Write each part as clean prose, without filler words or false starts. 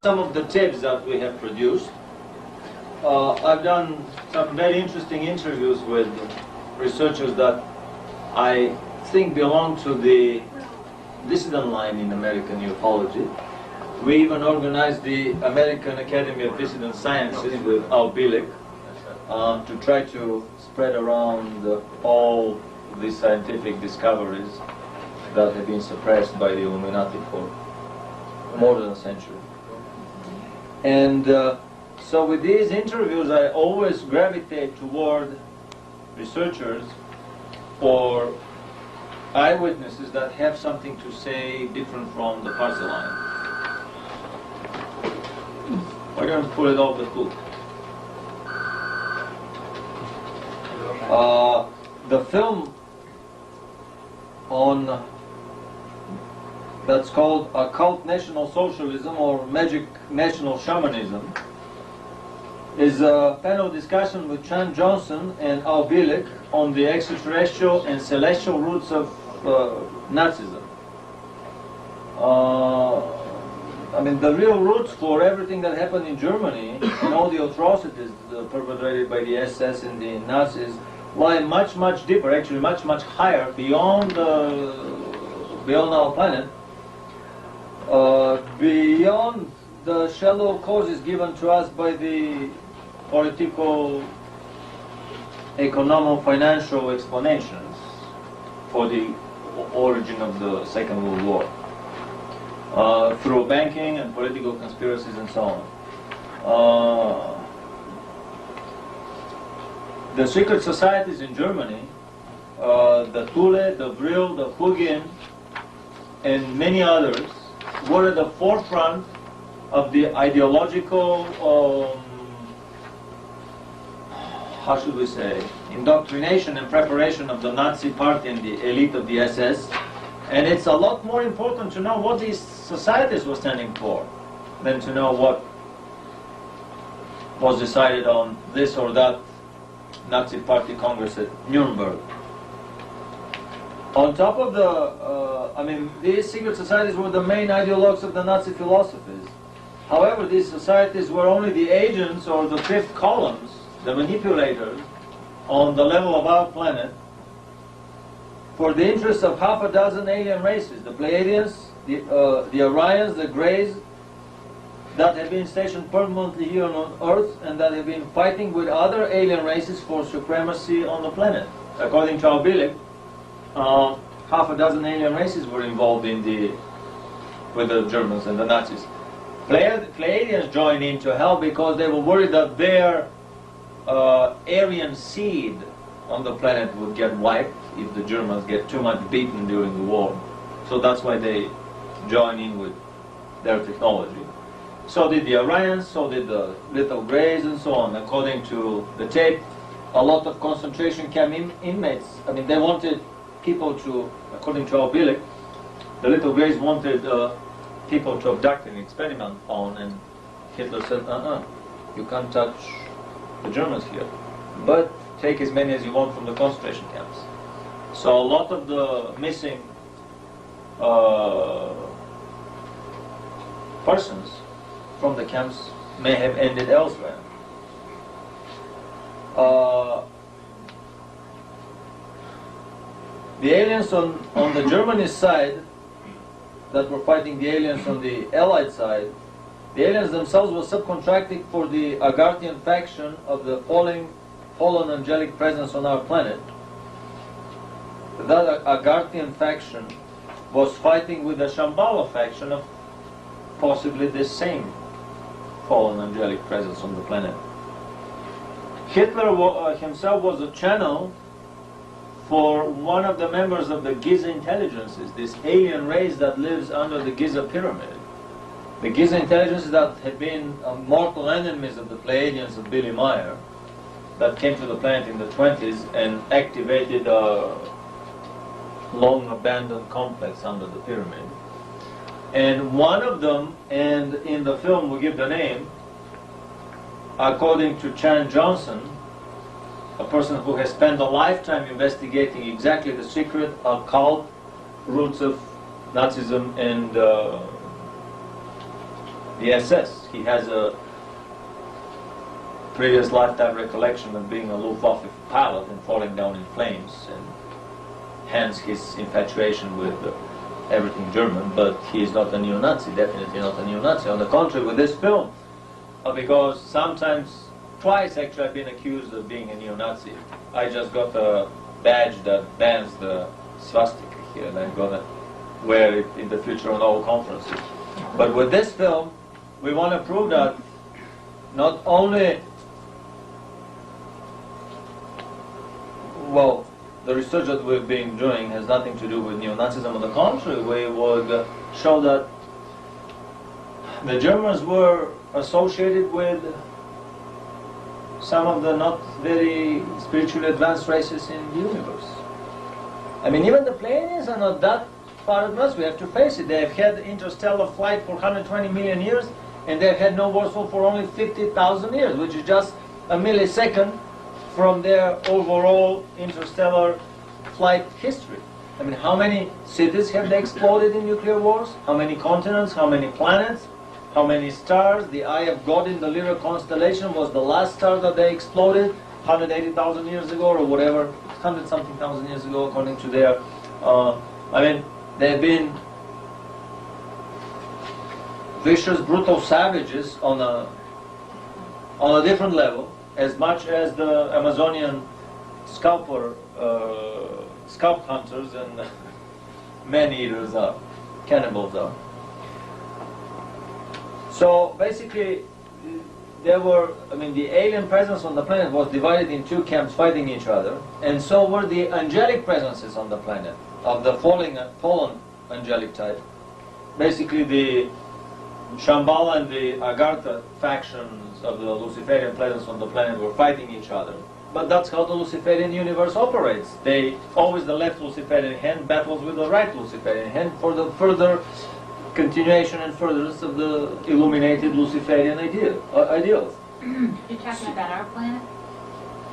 Some of the tapes that we have produced. I've done some very interesting interviews with researchers that I think belong to the dissident line in American ufology. We even organized the American Academy of Dissident Sciences with Al Bielek to try to spread around all the scientific discoveries that have been suppressed by the Illuminati for more than a century. And so with these interviews, I always gravitate toward researchers or eyewitnesses that have something to say different from the party line. We're going to pull it off the hook. The film on that's called Occult National Socialism or Magic National Shamanism is a panel discussion with Chan Johnson and Al Bielek on the extraterrestrial and celestial roots of Nazism. I mean, the real roots for everything that happened in Germany and all the atrocities perpetrated by the SS and the Nazis lie much, much deeper, actually much, much higher beyond our planet, beyond the shallow causes given to us by the political, economic-financial explanations for the origin of the Second World War, through banking and political conspiracies and so on. The secret societies in Germany, the Thule, the Vril, the Hugin, and many others, were at the forefront of the ideological, how should we say, indoctrination and preparation of the Nazi party and the elite of the SS. And it's a lot more important to know what these societies were standing for than to know what was decided on this or that Nazi party congress at Nuremberg. On top of I mean, these secret societies were the main ideologues of the Nazi philosophies. However, these societies were only the agents or the fifth columns, the manipulators, on the level of our planet for the interests of half a dozen alien races, the Pleiadians, the Orions, the Greys, that have been stationed permanently here on Earth and that have been fighting with other alien races for supremacy on the planet. According to Al Bielek, half a dozen alien races were involved with the Germans and the Nazis. Pleiadians joined in to help because they were worried that their Aryan seed on the planet would get wiped if the Germans get too much beaten during the war. So that's why they join in with their technology. So did the Orions, so did the Little Greys, and so on. According to the tape, a lot of concentration camp inmates, I mean, they wanted people to, according to Al Bielek, the Little Greys wanted people to abduct and experiment on, and Hitler said, you can't touch the Germans here, but take as many as you want from the concentration camps. So a lot of the missing persons from the camps may have ended elsewhere. The aliens on the Germany side that were fighting the aliens on the Allied side, the aliens themselves were subcontracting for the Agarthian faction of the fallen angelic presence on our planet. That Agarthian faction was fighting with the Shambhala faction of possibly this same fallen angelic presence on the planet. Hitler himself was a channel for one of the members of the Giza intelligences, this alien race that lives under the Giza pyramid. The Giza intelligences that had been mortal enemies of the Pleiadians of Billy Meyer, that came to the planet in the 20s and activated a long abandoned complex under the pyramid. And one of them, and in the film we give the name, according to Chan Johnson, a person who has spent a lifetime investigating exactly the secret occult roots of Nazism and the SS. He has a previous lifetime recollection of being a Luftwaffe pilot and falling down in flames, and hence his infatuation with everything German, but he is not a neo-Nazi, definitely not a neo-Nazi. On the contrary, with this film, because sometimes, twice actually I've been accused of being a neo-Nazi. I just got a badge that bans the swastika here, and I'm gonna wear it in the future on all conferences. But with this film, we want to prove that not only, well, the research that we've been doing has nothing to do with neo-Nazism. On the contrary, we would show that the Germans were associated with some of the not very spiritually advanced races in the universe. I mean, even the Pleiadians are not that far advanced. We have to face it. They have had interstellar flight for 120 million years, and they have had no warfare for only 50,000 years, which is just a millisecond from their overall interstellar flight history. I mean, how many cities have they exploded in nuclear wars? How many continents? How many planets? How many stars? The Eye of God in the Lyra constellation was the last star that they exploded 180,000 years ago, or whatever, 100-something thousand years ago, according to their... I mean, they've been vicious, brutal savages on a different level, as much as the Amazonian scalp hunters and man-eaters are, cannibals are. So basically, there were, I mean, the alien presence on the planet was divided in two camps fighting each other, and so were the angelic presences on the planet, of the fallen angelic type. Basically, the Shambhala and the Agartha factions of the Luciferian presence on the planet were fighting each other. But that's how the Luciferian universe operates. They always, the left Luciferian hand battles with the right Luciferian hand for the further continuation and furtherance of the illuminated Luciferian ideals. You're talking about our planet?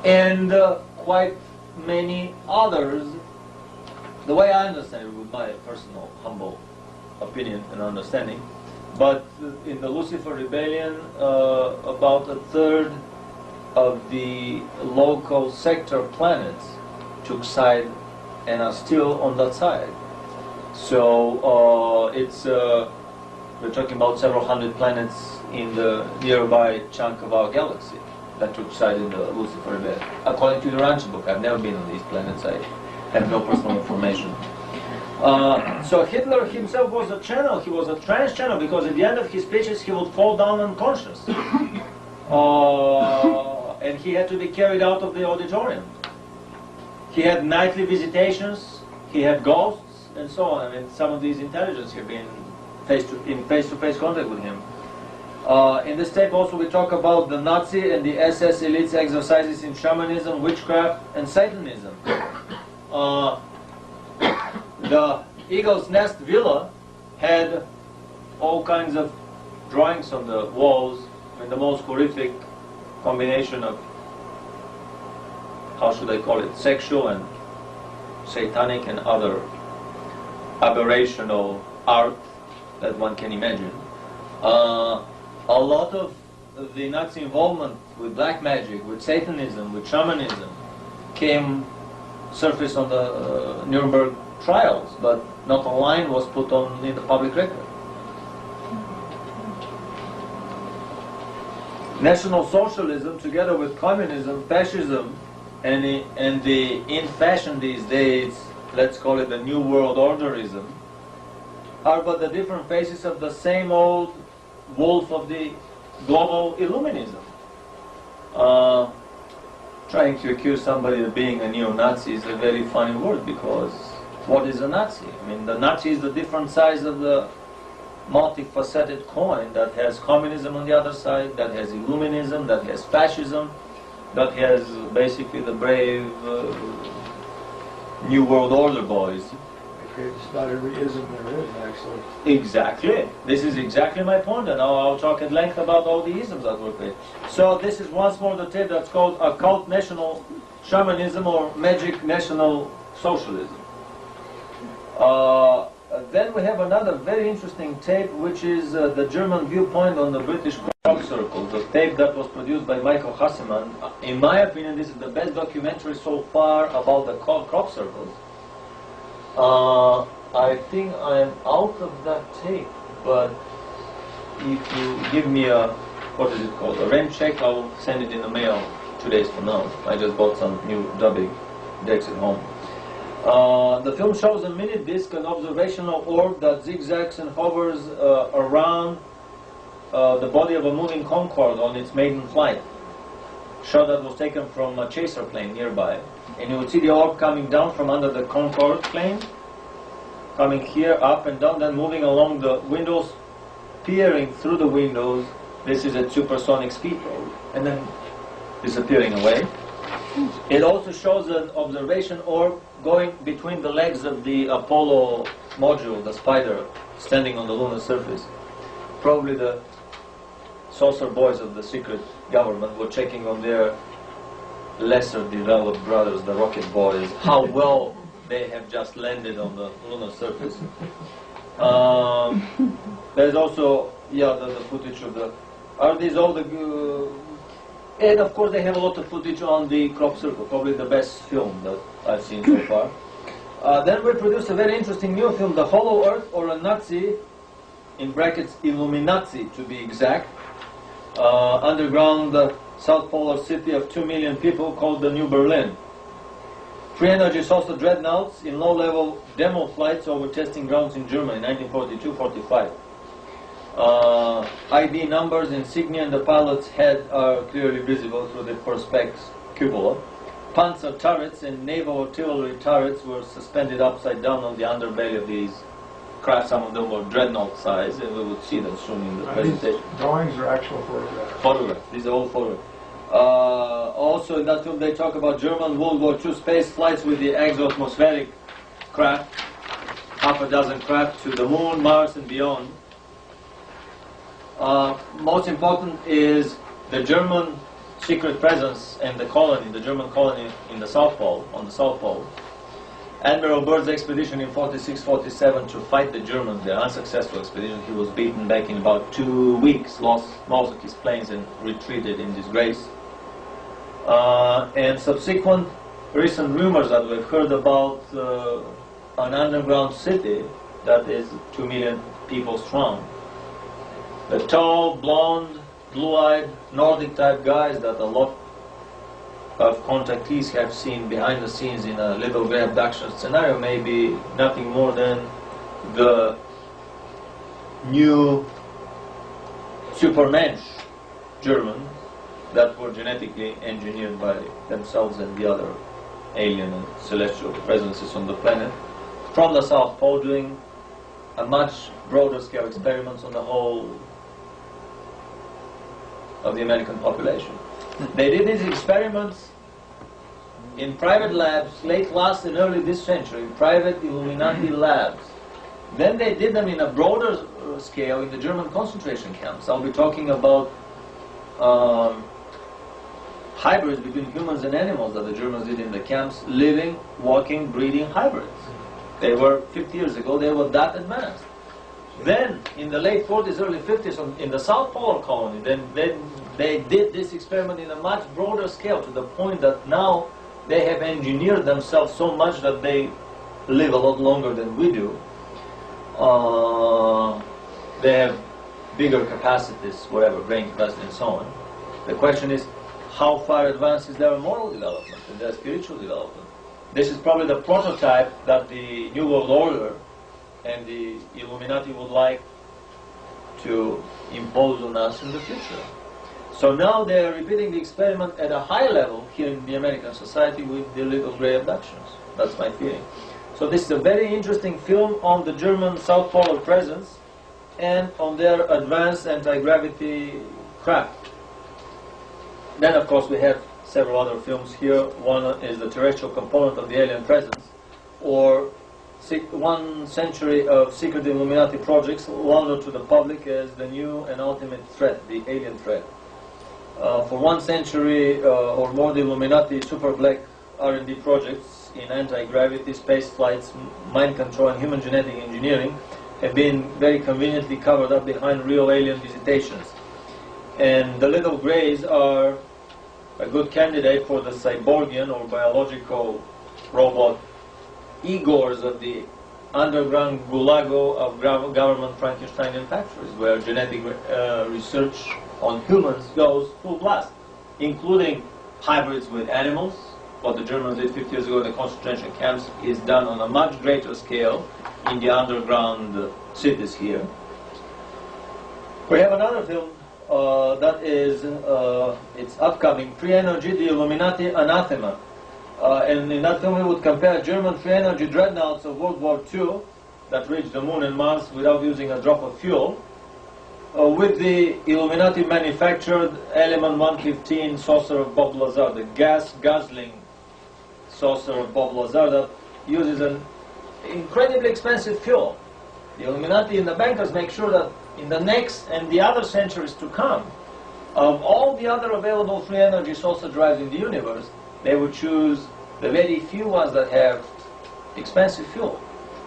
And quite many others. The way I understand it, with my personal humble opinion and understanding, but in the Lucifer Rebellion, about a third of the local sector planets took side and are still on that side. So we're talking about several hundred planets in the nearby chunk of our galaxy that took side in the Lucifer Rebellion. According to the Ranch book, I've never been on these planets. I have no personal information. So Hitler himself was a channel. He was a trance channel, because at the end of his speeches he would fall down unconscious. And he had to be carried out of the auditorium. He had nightly visitations, he had ghosts, and so on. I mean, some of these intelligence have been in face-to-face contact with him. In this tape also we talk about the Nazi and the SS elites' exercises in shamanism, witchcraft, and Satanism. The Eagle's Nest Villa had all kinds of drawings on the walls, and the most horrific combination of, how should I call it, sexual and satanic and other aberrational art that one can imagine. A lot of the Nazi involvement with black magic, with Satanism, with shamanism surfaced on the Nuremberg trials, but not a line was put on in the public record. National Socialism, together with communism, fascism, and the in fashion these days, let's call it the New World Orderism, are but the different faces of the same old wolf of the global Illuminism. Trying to accuse somebody of being a neo-Nazi is a very funny word, because what is a Nazi? I mean, the Nazi is the different size of the multifaceted coin that has communism on the other side, that has Illuminism, that has fascism, that has basically the brave New World Order boys. It's not every ism there is, actually. Exactly. This is exactly my point, and I'll talk at length about all the isms that were created. So this is once more the tape that's called Occult National Shamanism, or Magic National Socialism. Then we have another very interesting tape, which is the German viewpoint on the British crop circle. The tape that was produced by Michael Hasseman. In my opinion, this is the best documentary so far about the crop circles. I think I'm out of that tape, but if you give me a, what is it called, a rent check, I'll send it in the mail 2 days from now. I just bought some new dubbing decks at home. The film shows a mini disc, an observational orb that zigzags and hovers around the body of a moving Concorde on its maiden flight. Shot that was taken from a chaser plane nearby. And you would see the orb coming down from under the Concorde plane, coming here, up and down, then moving along the windows, peering through the windows. This is at supersonic speed, and then disappearing away. It also shows an observation orb going between the legs of the Apollo module, the Spider, standing on the lunar surface. Probably the saucer boys of the secret government were checking on their lesser developed brothers, the rocket boys, how well they have just landed on the lunar surface. There's also, the footage of the, are these all the, and of course they have a lot of footage on the crop circle, probably the best film that I've seen so far. Then we produced a very interesting new film, The Hollow Earth, or a Nazi, in brackets Illuminati to be exact, underground South Polar city of 2 million people called the New Berlin. Free-energy saucer dreadnoughts in low-level demo flights over testing grounds in Germany, 1942-45. ID numbers, insignia, and the pilot's head are clearly visible through the perspex cupola. Panzer turrets and naval artillery turrets were suspended upside down on the underbelly of these craft. Some of them were dreadnought size, and we would see them soon in the presentation. Drawings or actual photographs? Photographs. These are all photographs. Also in that film they talk about German World War II space flights with the exo-atmospheric craft, half a dozen craft to the moon, Mars and beyond. Most important is the German secret presence and the colony, the German colony in the South Pole, on the South Pole. Admiral Byrd's expedition in 46-47 to fight the Germans, their unsuccessful expedition. He was beaten back in about 2 weeks, lost most of his planes and retreated in disgrace. And subsequent recent rumors that we've heard about an underground city that is 2 million people strong. The tall, blonde, blue-eyed, Nordic-type guys that a lot of contactees have seen behind the scenes in a little grey abduction scenario may be nothing more than the new Supermensch Germans that were genetically engineered by themselves and the other alien and celestial presences on the planet from the South Pole, doing a much broader scale experiments on the whole of the American population. They did these experiments in private labs late last and early this century, private Illuminati labs. Then they did them in a broader scale in the German concentration camps. I'll be talking about hybrids between humans and animals that the Germans did in the camps, living, walking, breeding hybrids. They were, 50 years ago, they were that advanced. Then, in the late 40s, early 50s, in the South Polar colony, then they did this experiment in a much broader scale, to the point that now they have engineered themselves so much that they live a lot longer than we do. They have bigger capacities, whatever, brain capacity and so on. The question is, how far advanced is their moral development and their spiritual development? This is probably the prototype that the New World Order and the Illuminati would like to impose on us in the future. So now they are repeating the experiment at a high level here in the American society with the little grey abductions. That's my feeling. So this is a very interesting film on the German South Polar presence and on their advanced anti-gravity craft. Then of course we have several other films here. One is the terrestrial component of the alien presence, or 1 century of secret Illuminati projects launched to the public as the new and ultimate threat, the alien threat. For 1 century or more, the Illuminati super black R&D projects in anti-gravity, space flights, mind control, and human genetic engineering have been very conveniently covered up behind real alien visitations. And the little grays are a good candidate for the cyborgian or biological robot Igors of the underground gulago of government Frankenstein factories, where genetic research on humans goes full blast, including hybrids with animals. What the Germans did 50 years ago in the concentration camps is done on a much greater scale in the underground cities here. We have another film that is it's upcoming, Free Energy, the Illuminati Anathema. And in that film we would compare German free energy dreadnoughts of World War II that reached the moon and Mars without using a drop of fuel with the Illuminati manufactured Element 115 saucer of Bob Lazar, the gas-guzzling saucer of Bob Lazar that uses an incredibly expensive fuel. The Illuminati and the bankers make sure that in the next and the other centuries to come, of all the other available free energy saucer drives in the universe, they would choose the very few ones that have expensive fuel.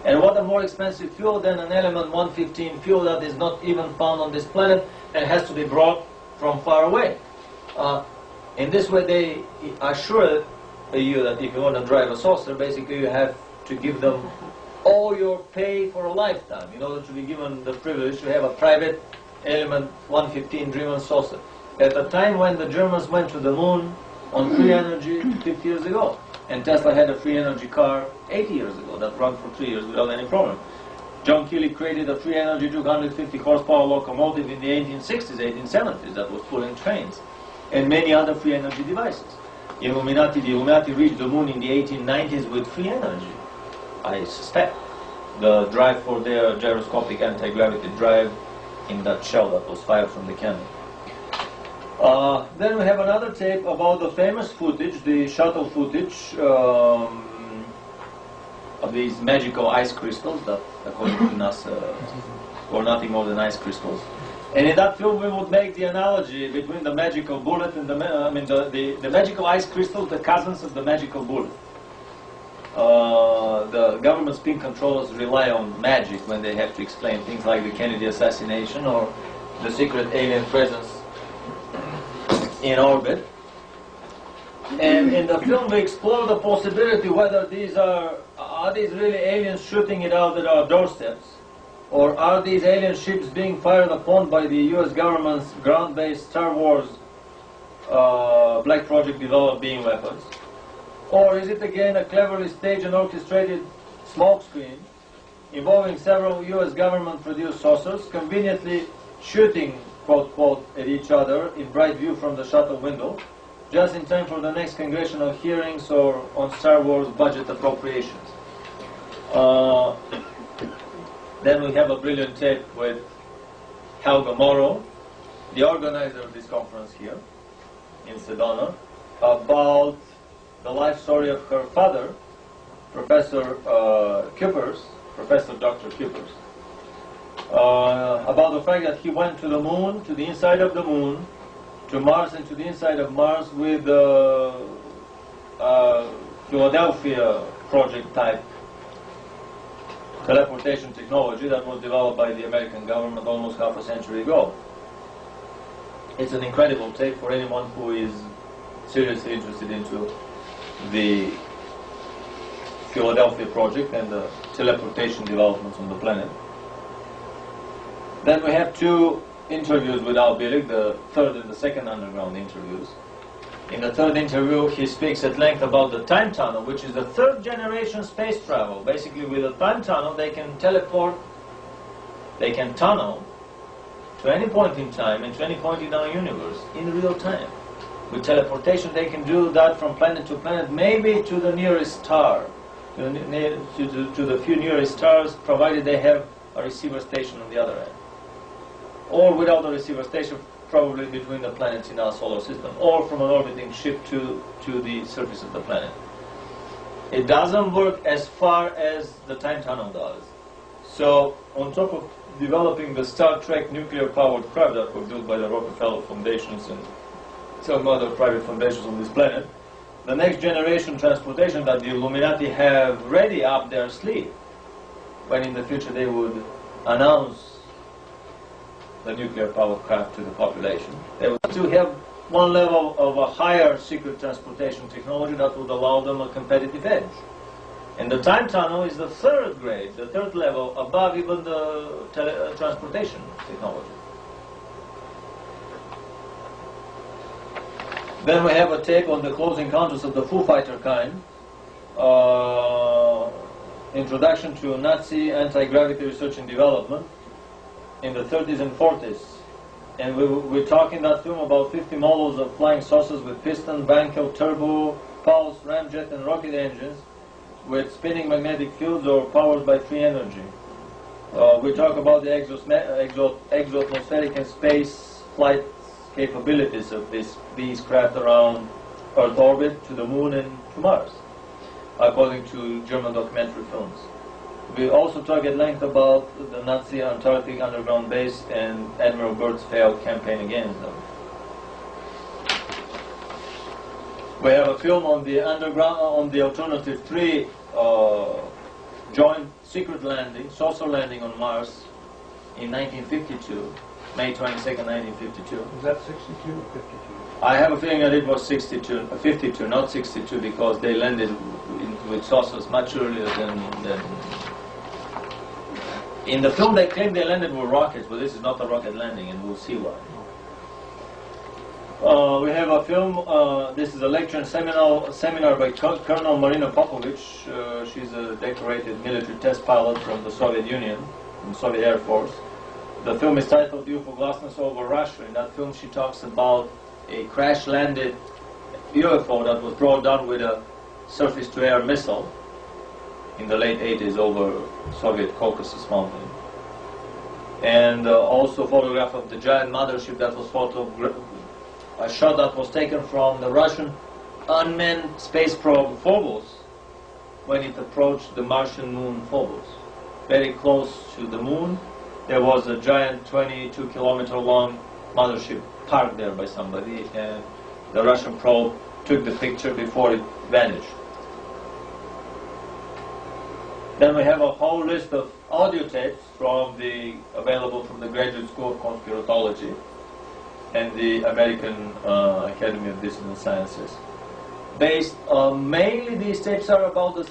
And what a more expensive fuel than an Element 115 fuel that is not even found on this planet and has to be brought from far away. In this way they assure you that if you want to drive a saucer, basically you have to give them all your pay for a lifetime in order to be given the privilege to have a private Element 115 driven saucer. At the time when the Germans went to the moon on free energy 50 years ago, and Tesla had a free energy car 80 years ago that ran for 3 years without any problem. John Keely created a free energy 250 horsepower locomotive in the 1860s, 1870s that was pulling trains, and many other free energy devices. The Illuminati reached the moon in the 1890s with free energy, I suspect. The drive for their gyroscopic anti-gravity drive in that shell that was fired from the cannon. Then we have another tape about the famous footage, the shuttle footage of these magical ice crystals that, according to NASA, were nothing more than ice crystals. And in that film we would make the analogy between the magical bullet and the magical ice crystals, the cousins of the magical bullet. The government spin controllers rely on magic when they have to explain things like the Kennedy assassination or the secret alien presence in orbit. And in the film we explore the possibility whether these are these really aliens shooting it out at our doorsteps, or are these alien ships being fired upon by the US government's ground-based Star Wars Black Project developed beam weapons, or is it again a cleverly staged and orchestrated smokescreen involving several US government-produced saucers conveniently shooting quote, at each other in bright view from the shuttle window, just in time for the next congressional hearings or on Star Wars budget appropriations. Then we have a brilliant tape with Helga Morrow, the organizer of this conference here in Sedona, about the life story of her father, Professor Kuipers, Professor Dr. Kuipers. About the fact that he went to the moon, to the inside of the moon, to Mars and to the inside of Mars with Philadelphia project type teleportation technology that was developed by the American government almost half a century ago. It's an incredible tape for anyone who is seriously interested into the Philadelphia project and the teleportation developments on the planet. Then we have two interviews with Al Bielek, the third and the second underground interviews. In the third interview, he speaks at length about the time tunnel, which is the third generation space travel. Basically, with a time tunnel, they can teleport, they can tunnel to any point in time and to any point in our universe in real time. With teleportation, they can do that from planet to planet, maybe to the nearest star, to the few nearest stars, provided they have a receiver station on the other end. Or without a receiver station, probably between the planets in our solar system, or from an orbiting ship to the surface of the planet. It doesn't work as far as the time tunnel does. So, on top of developing the Star Trek nuclear-powered craft that were built by the Rockefeller Foundations and some other private foundations on this planet, the next generation transportation that the Illuminati have ready up their sleeve when in the future they would announce the nuclear powered craft to the population. They would still have one level of a higher secret transportation technology that would allow them a competitive edge. And the time tunnel is the third grade, the third level above even the transportation technology. Then we have a tape on the close encounters of the Foo Fighter kind. Introduction to Nazi anti-gravity research and development in the 30s and 40s. And we talk in that film about 50 models of flying saucers with piston, Bankel, turbo, pulse, ramjet and rocket engines with spinning magnetic fields or powered by free energy. We talk about the exoatmospheric and space flight capabilities of these craft around Earth orbit, to the Moon and to Mars, according to German documentary films. We also talk at length about the Nazi Antarctic underground base and Admiral Byrd's failed campaign against them. We have a film on the underground, on the alternative 3 joint secret landing, saucer landing on Mars in 1952, May 22nd, 1952. Was that 62 or 52? I have a feeling that it was 52, not 62, because they landed with saucers much earlier than. In the film, they claim they landed with rockets, but this is not a rocket landing, and we'll see why. We have a film. This is a lecture and seminar by Colonel Marina Popovich. She's a decorated military test pilot from the Soviet Union, from the Soviet Air Force. The film is titled UFO Glassness over Russia. In that film, she talks about a crash-landed UFO that was brought down with a surface-to-air missile in the late 80s over Soviet Caucasus Mountain. And also a photograph of the giant mothership that was a shot that was taken from the Russian unmanned space probe Phobos when it approached the Martian moon Phobos. Very close to the moon, there was a giant 22-kilometer long mothership parked there by somebody, and the Russian probe took the picture before it vanished. Then we have a whole list of audio tapes available from the Graduate School of Conspiratology and the American Academy of Discipline Sciences. Mainly these tapes are about the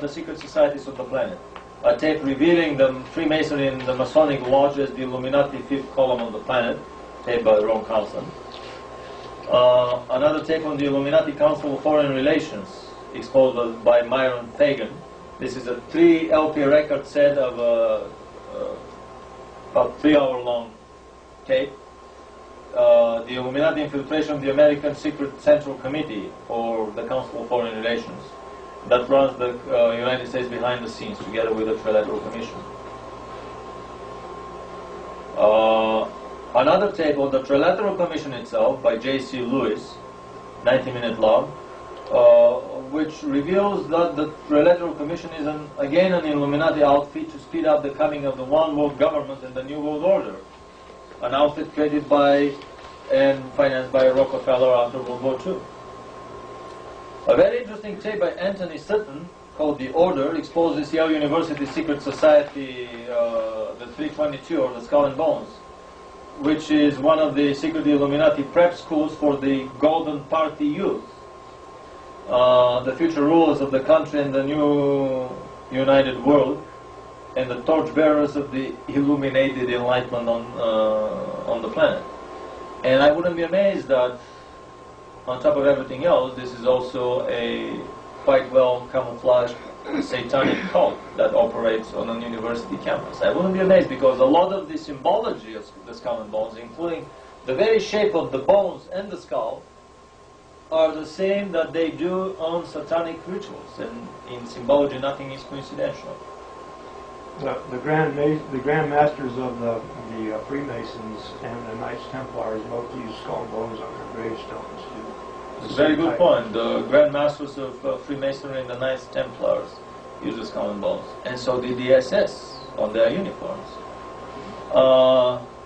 secret societies of the planet. A tape revealing the Freemasonry and the Masonic Lodge as the Illuminati fifth column on the planet, taped by Ron Carlson. Another tape on the Illuminati Council of Foreign Relations, exposed by Myron Fagan. This is a 3 LP record set of about 3-hour-long tape. The Illuminati infiltration of the American Secret Central Committee, or the Council of Foreign Relations, that runs the United States behind the scenes together with the Trilateral Commission. Another tape on the Trilateral Commission itself by J.C. Lewis, 90-minute long, which reveals that the Trilateral Commission is again an Illuminati outfit to speed up the coming of the one world government and the New World Order, an outfit created by and financed by Rockefeller after World War II. A very interesting tape by Anthony Sutton called The Order exposes Yale University Secret Society, the 322, or the Skull and Bones, which is one of the secret Illuminati prep schools for the Golden Party youth, the future rulers of the country and the new united world, and the torchbearers of the illuminated enlightenment on the planet. And I wouldn't be amazed that, on top of everything else, this is also a quite well camouflaged satanic cult that operates on a university campus. I wouldn't be amazed, because a lot of the symbology of the skull and bones, including the very shape of the bones and the skull, are the same that they do on satanic rituals. And in symbology, nothing is coincidental. The Grand Masters of the Freemasons and the Knights Templars both use skull and bones on their gravestones too. It's a very good point. The Grand Masters of Freemasonry and the Knights Templars use the skull and bones, and so did the SS on their uniforms.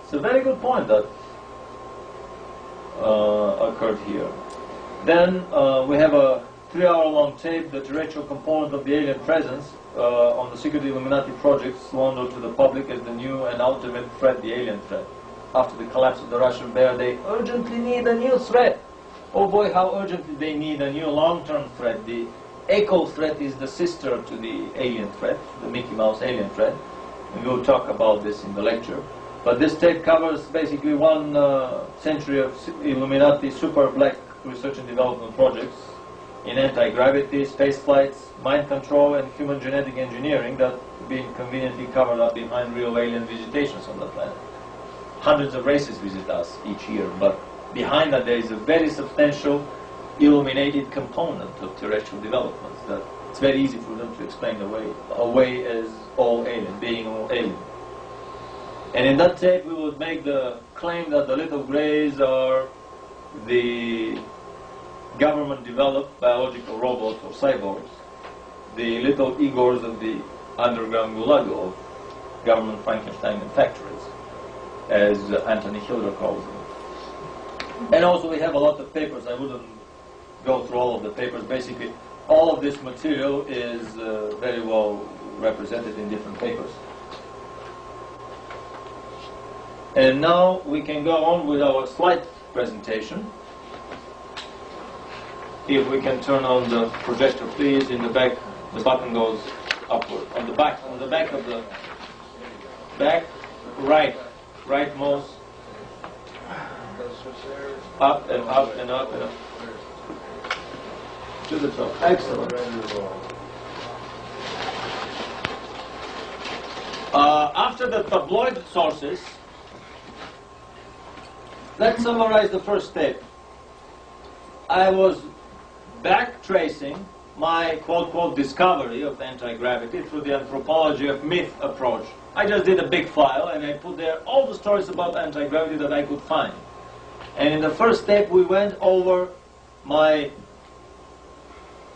It's a very good point that occurred here. Then we have a 3-hour-long tape, the terrestrial component of the alien presence on the secret Illuminati projects wandered to the public as the new and ultimate threat, the alien threat. After the collapse of the Russian bear, they urgently need a new threat. Oh boy, how urgently they need a new long-term threat. The echo threat is the sister to the alien threat, the Mickey Mouse alien threat. And we'll talk about this in the lecture. But this tape covers basically 1 century of Illuminati super black research and development projects in anti-gravity, space flights, mind control, and human genetic engineering that being conveniently covered up behind real alien visitations on the planet. Hundreds of races visit us each year, but behind that there is a very substantial illuminated component of terrestrial developments that it's very easy for them to explain away as all alien, being all alien. And in that tape we would make the claim that the little greys are the government-developed biological robots or cyborgs, the little Igors of the underground gulag of government Frankenstein manufacturers, as Anthony Hilder calls them. And also we have a lot of papers. I wouldn't go through all of the papers. Basically, all of this material is very well represented in different papers. And now we can go on with our slide presentation. If we can turn on the projector, please. In the back, the button goes upward. On the back of the back, rightmost, up and up and up and up to the top. Excellent. After the tabloid sources, let's summarize the first step. I was back tracing my quote-quote discovery of anti-gravity through the anthropology of myth approach. I just did a big file and I put there all the stories about anti-gravity that I could find. And in the first step we went over my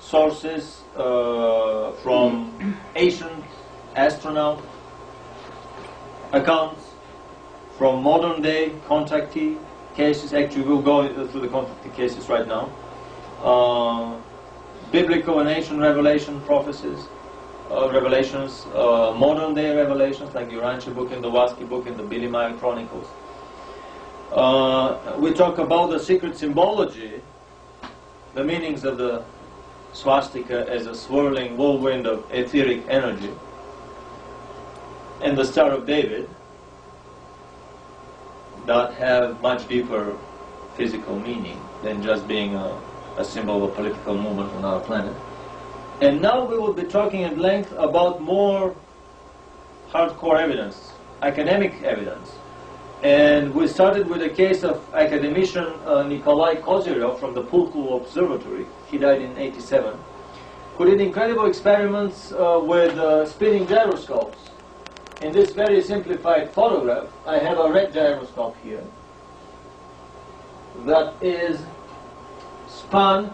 sources from ancient astronaut accounts, from modern day contactee cases. Actually we'll go through the contactee cases right now. Biblical and ancient revelation prophecies, revelations, modern day revelations like the Urantia book and the Waski book and the Billy Meyer Chronicles. We talk about the secret symbology, the meanings of the swastika as a swirling whirlwind of etheric energy, and the Star of David that have much deeper physical meaning than just being a symbol of a political movement on our planet. And now we will be talking at length about more hardcore evidence, academic evidence. And we started with a case of academician Nikolai Kozyrev from the Pulkovo Observatory. He died in '87, who did incredible experiments with spinning gyroscopes. In this very simplified photograph, I have a red gyroscope here that is spun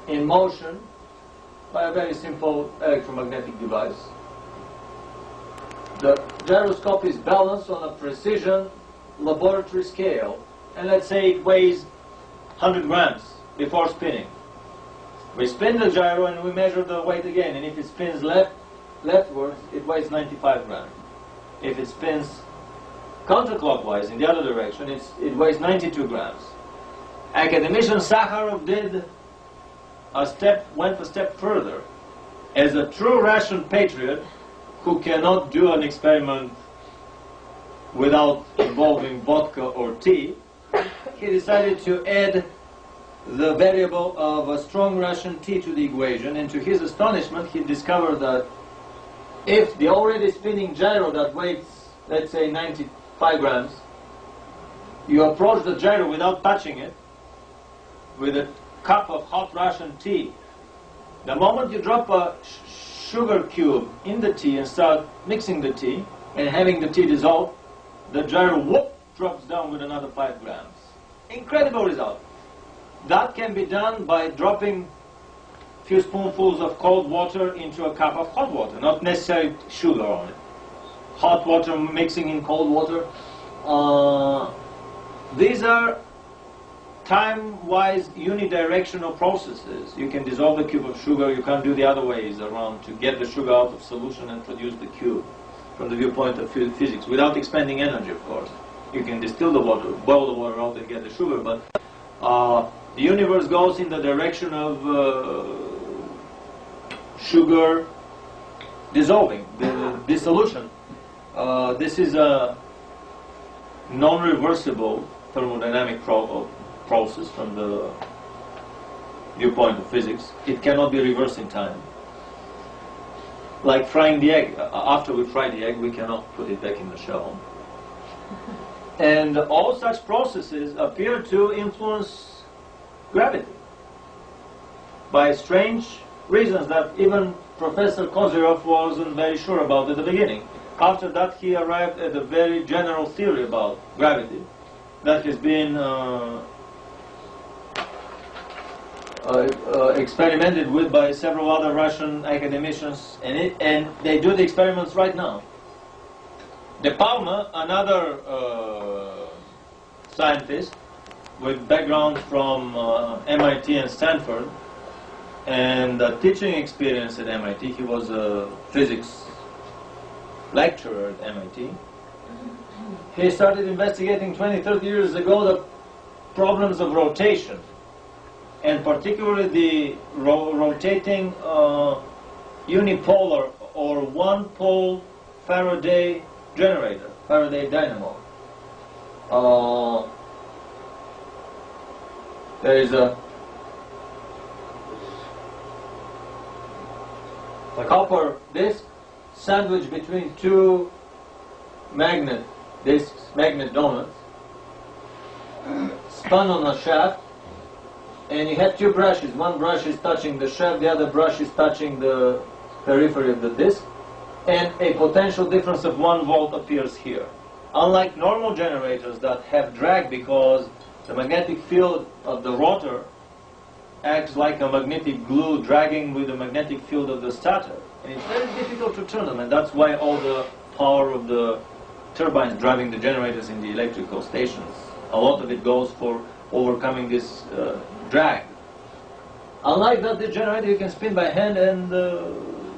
in motion by a very simple electromagnetic device. The gyroscope is balanced on a precision laboratory scale, and let's say it weighs 100 grams before spinning. We spin the gyro and we measure the weight again, and if it spins leftwards, it weighs 95 grams. If it spins counterclockwise in the other direction, it weighs 92 grams. Academician Sakharov went a step further. As a true Russian patriot who cannot do an experiment without involving vodka or tea, he decided to add the variable of a strong Russian tea to the equation, and to his astonishment he discovered that if the already spinning gyro that weighs, let's say, 95 grams, you approach the gyro without touching it, with a cup of hot Russian tea. The moment you drop a sugar cube in the tea and start mixing the tea and having the tea dissolve, the gyro whoop drops down with another 5 grams. Incredible result. That can be done by dropping a few spoonfuls of cold water into a cup of hot water, not necessarily sugar on it. Hot water mixing in cold water. These are time-wise unidirectional processes. You can dissolve the cube of sugar, you can't do the other ways around to get the sugar out of solution and produce the cube from the viewpoint of physics, without expending energy, of course. You can distill the water, boil the water out and get the sugar, but the universe goes in the direction of sugar dissolving, the dissolution. This is a non-reversible thermodynamic process from the viewpoint of physics. It cannot be reversed in time. Like frying the egg. After we fry the egg, we cannot put it back in the shell. And all such processes appear to influence gravity by strange reasons that even Professor Kozyrov wasn't very sure about at the beginning. After that, he arrived at a very general theory about gravity that has been experimented with by several other Russian academicians, and they do the experiments right now. De Palma, another scientist with background from MIT and Stanford, and teaching experience at MIT. He was a physics lecturer at MIT. He started investigating 20-30 years ago the problems of rotation, and particularly the rotating unipolar or one-pole Faraday generator, Faraday dynamo. There is a copper disc sandwiched between two magnet discs, magnet donuts, spun on a shaft, and you have two brushes. One brush is touching the shaft, the other brush is touching the periphery of the disc, and a potential difference of 1 volt appears here. Unlike normal generators that have drag because the magnetic field of the rotor acts like a magnetic glue dragging with the magnetic field of the stator. And it's very difficult to turn them, and that's why all the power of the turbines driving the generators in the electrical stations, a lot of it goes for overcoming this drag. Unlike that, the generator you can spin by hand and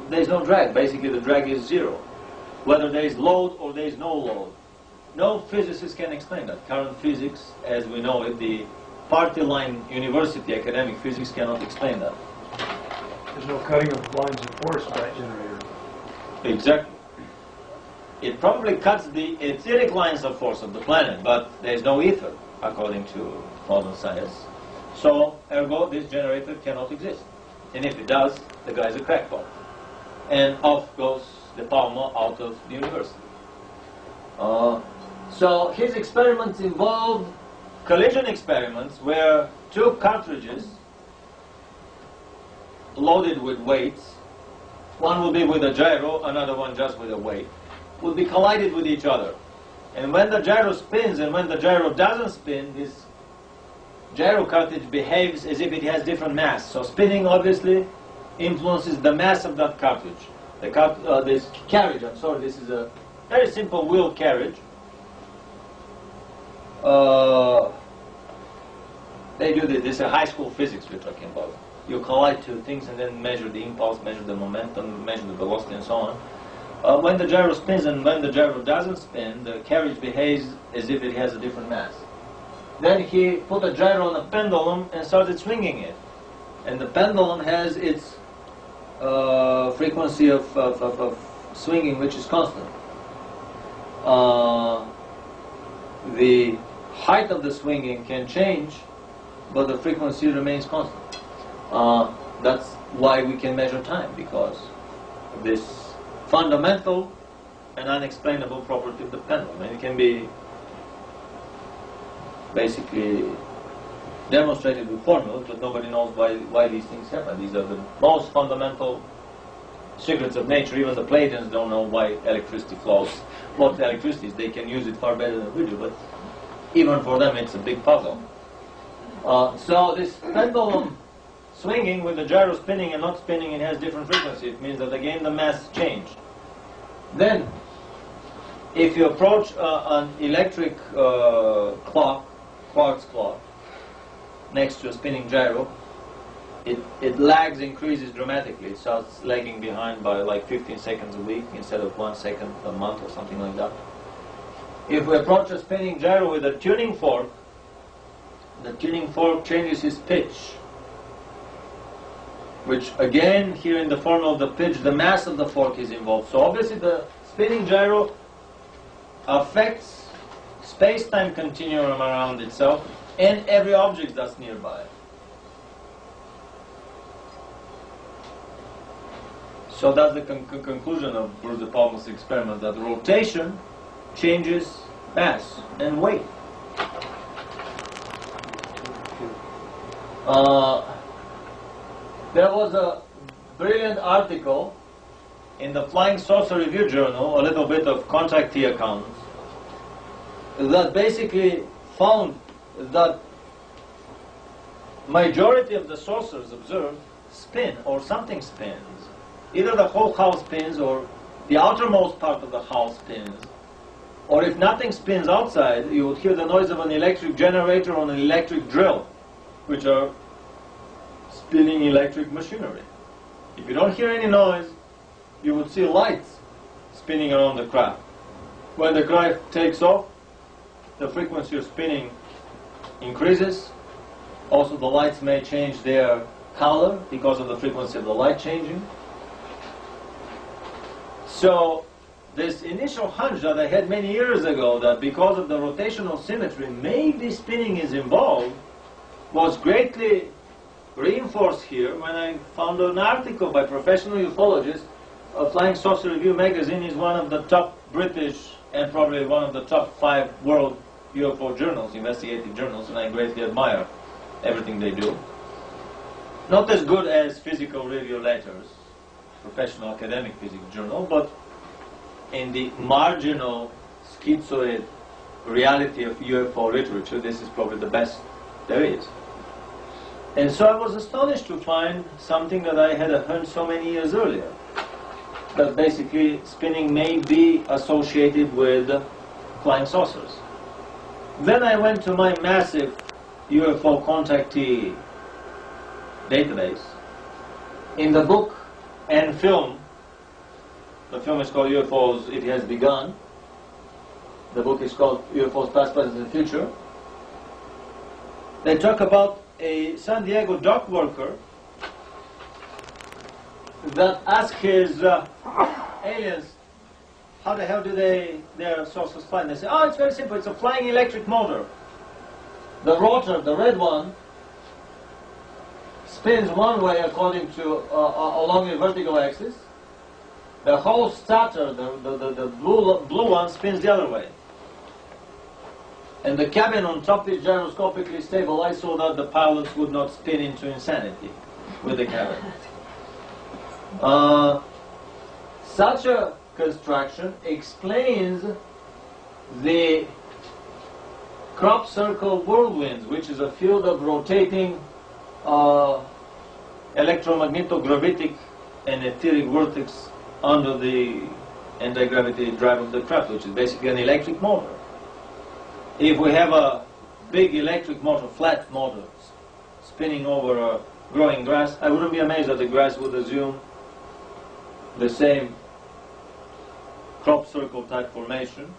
there's no drag. Basically the drag is zero. Whether there is load or there is no load. No physicist can explain that. Current physics, as we know it, the party line university academic physics cannot explain that. There's no cutting of lines of force by that generator. Exactly. It probably cuts the etheric lines of force of the planet, but there's no ether, according to modern science. So, ergo, this generator cannot exist. And if it does, the guy's a crackpot. And off goes De Palma out of the university. So his experiments involved collision experiments where two cartridges loaded with weights, one will be with a gyro, another one just with a weight, will be collided with each other. And when the gyro spins and when the gyro doesn't spin, this gyro cartridge behaves as if it has different mass. So spinning obviously influences the mass of that cartridge. This carriage, this is a very simple wheel carriage. They do this. This is high school physics we're talking about. You collide two things and then measure the impulse, measure the momentum, measure the velocity, and so on. When the gyro spins and when the gyro doesn't spin, the carriage behaves as if it has a different mass. Then he put a gyro on a pendulum and started swinging it. And the pendulum has its frequency of swinging, which is constant. The height of the swinging can change, but the frequency remains constant. That's why we can measure time, because of this fundamental and unexplainable property of the pendulum. And it can be basically demonstrated with formulas, but nobody knows why these things happen. These are the most fundamental secrets of nature. Even the Platonians don't know why electricity flows. What electricity is, they can use it far better than we do, but even for them it's a big puzzle. So this pendulum swinging with the gyro spinning and not spinning, it has different frequency. It means that again the mass changed. Then, if you approach an electric clock, quartz clock, next to a spinning gyro, it lags, increases dramatically. It starts lagging behind by like 15 seconds a week instead of 1 second a month or something like that. If we approach a spinning gyro with a tuning fork, the tuning fork changes its pitch, which again, here in the form of the pitch, the mass of the fork is involved. So obviously the spinning gyro affects space-time continuum around itself and every object that's nearby. So that's the conclusion of Bruce de Palma's experiment, that rotation changes mass and weight. There was a brilliant article in the Flying Saucer Review Journal, a little bit of contactee accounts, that basically found that majority of the saucers observed spin, or something spins. Either the whole house spins or the outermost part of the house spins. Or if nothing spins outside, you would hear the noise of an electric generator or an electric drill, which are spinning electric machinery. If you don't hear any noise, you would see lights spinning around the craft. When the craft takes off, the frequency of spinning increases. Also, the lights may change their color because of the frequency of the light changing. So, this initial hunch that I had many years ago, that because of the rotational symmetry, maybe spinning is involved, was greatly reinforced here when I found an article by professional ufologists. Flying Saucer Review magazine is one of the top British and probably one of the top 5 world UFO journals, investigative journals, and I greatly admire everything they do. Not as good as Physical Review Letters, professional academic physics journal, but in the marginal schizoid reality of UFO literature, this is probably the best there is. And so I was astonished to find something that I had heard so many years earlier, that basically spinning may be associated with flying saucers. Then I went to my massive UFO contactee database. In the book and film, the film is called UFOs, It Has Begun. The book is called UFOs, Past, Present, and Future. They talk about a San Diego dock worker that asked his aliens, how the hell do their saucers fly? And they say, oh, it's very simple, it's a flying electric motor. The rotor, the red one, spins one way according to along a vertical axis. The whole starter, the blue one, spins the other way. And the cabin on top is gyroscopically stabilized so that the pilots would not spin into insanity with the cabin. Such a construction explains the crop circle whirlwinds, which is a field of rotating electromagnetic and etheric vortex under the anti-gravity drive of the craft, which is basically an electric motor. If we have a big electric motor, flat motor, spinning over a growing grass, I wouldn't be amazed that the grass would assume the same crop circle type formation,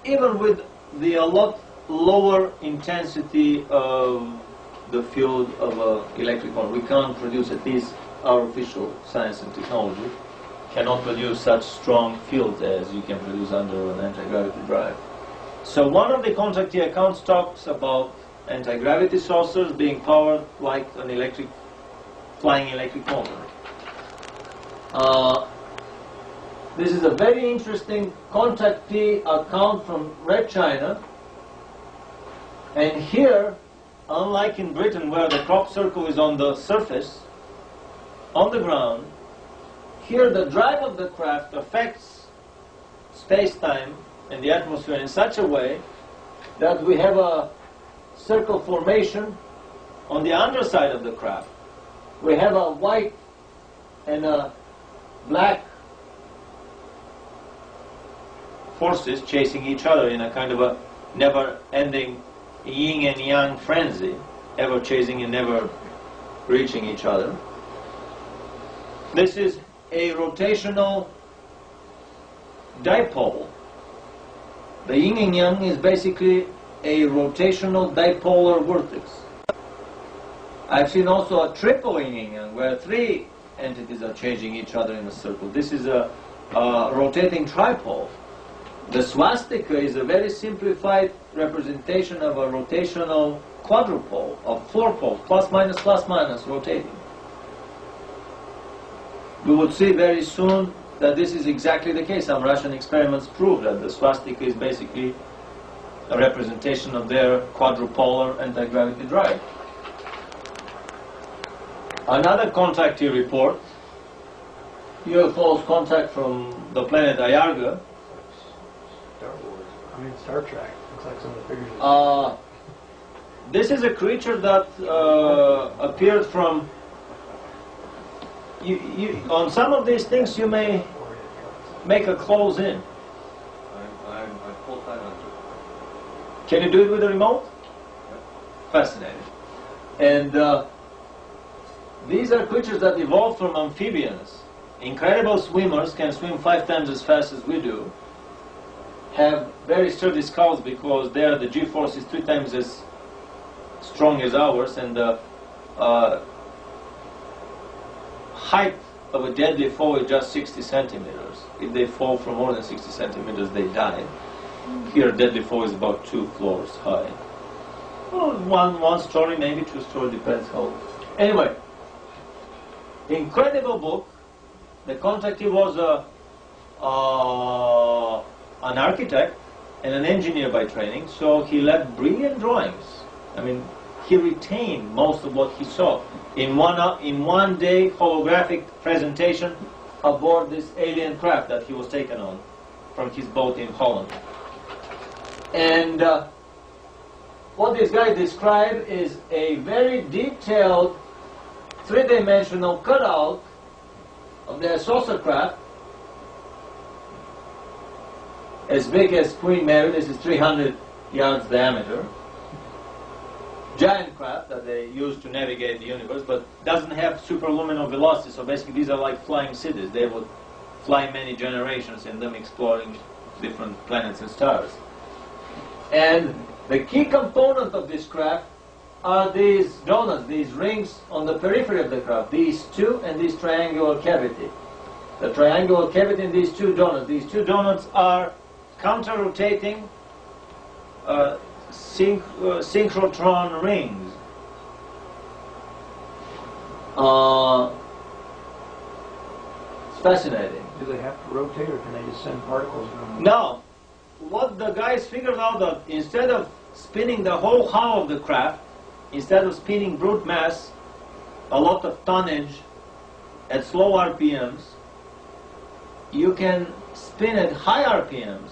even with the a lot lower intensity of the field of an electric motor. We can't produce, at least our official science and technology cannot produce such strong fields as you can produce under an anti-gravity drive. So one of the contactee accounts talks about anti-gravity saucers being powered like an flying electric motor. This is a very interesting contactee account from Red China. And here, unlike in Britain where the crop circle is on the surface, on the ground, here the drive of the craft affects space-time and the atmosphere in such a way that we have a circle formation on the underside of the craft. We have a white and a black forces chasing each other in a kind of a never-ending yin and yang frenzy. ever chasing and never reaching each other. This is a rotational dipole. The yin and yang is basically a rotational dipolar vortex. I've seen also a triple yin and yang where three entities are changing each other in a circle. This is a rotating tripole. The swastika is a very simplified representation of a rotational quadrupole of four poles, plus minus, rotating. We would see very soon that this is exactly the case. Some Russian experiments prove that the swastika is basically a representation of their quadrupolar anti-gravity drive. Another contactee report, UFO's contact from the planet Ayarga. Star Trek. Looks like some of the figures. This is a creature that appeared from. On some of these things, you may make a close in. I'm full-time on it. Can you do it with a remote? Fascinating. And these are creatures that evolved from amphibians. Incredible swimmers, can swim 5 times as fast as we do. Have very sturdy skulls because there the G-force is 3 times as strong as ours, and the height of a deadly foe is just 60 centimeters. If they fall from more than 60 centimeters, they die. Here, a deadly foe is about 2 floors high. Well, one story, maybe 2 story, depends how. Anyway, incredible book. The contactee was an architect and an engineer by training, so he left brilliant drawings. I mean, he retained most of what he saw in one day holographic presentation aboard this alien craft that he was taken on from his boat in Holland. And what this guy described is a very detailed 3-dimensional cutout of their saucer craft, as big as Queen Mary. This is 300 yards diameter. Giant craft that they use to navigate the universe, but doesn't have superluminal velocity. So basically these are like flying cities. They would fly many generations in them, exploring different planets and stars. And the key component of this craft are these donuts, these rings on the periphery of the craft, these two and this triangular cavity. The triangular cavity and these two donuts. These two donuts are counter-rotating synchrotron rings. It's fascinating. Do they have to rotate, or can they just send particles? No. What the guys figured out that instead of spinning the whole hull of the craft, instead of spinning brute mass, a lot of tonnage at slow RPMs, you can spin at high RPMs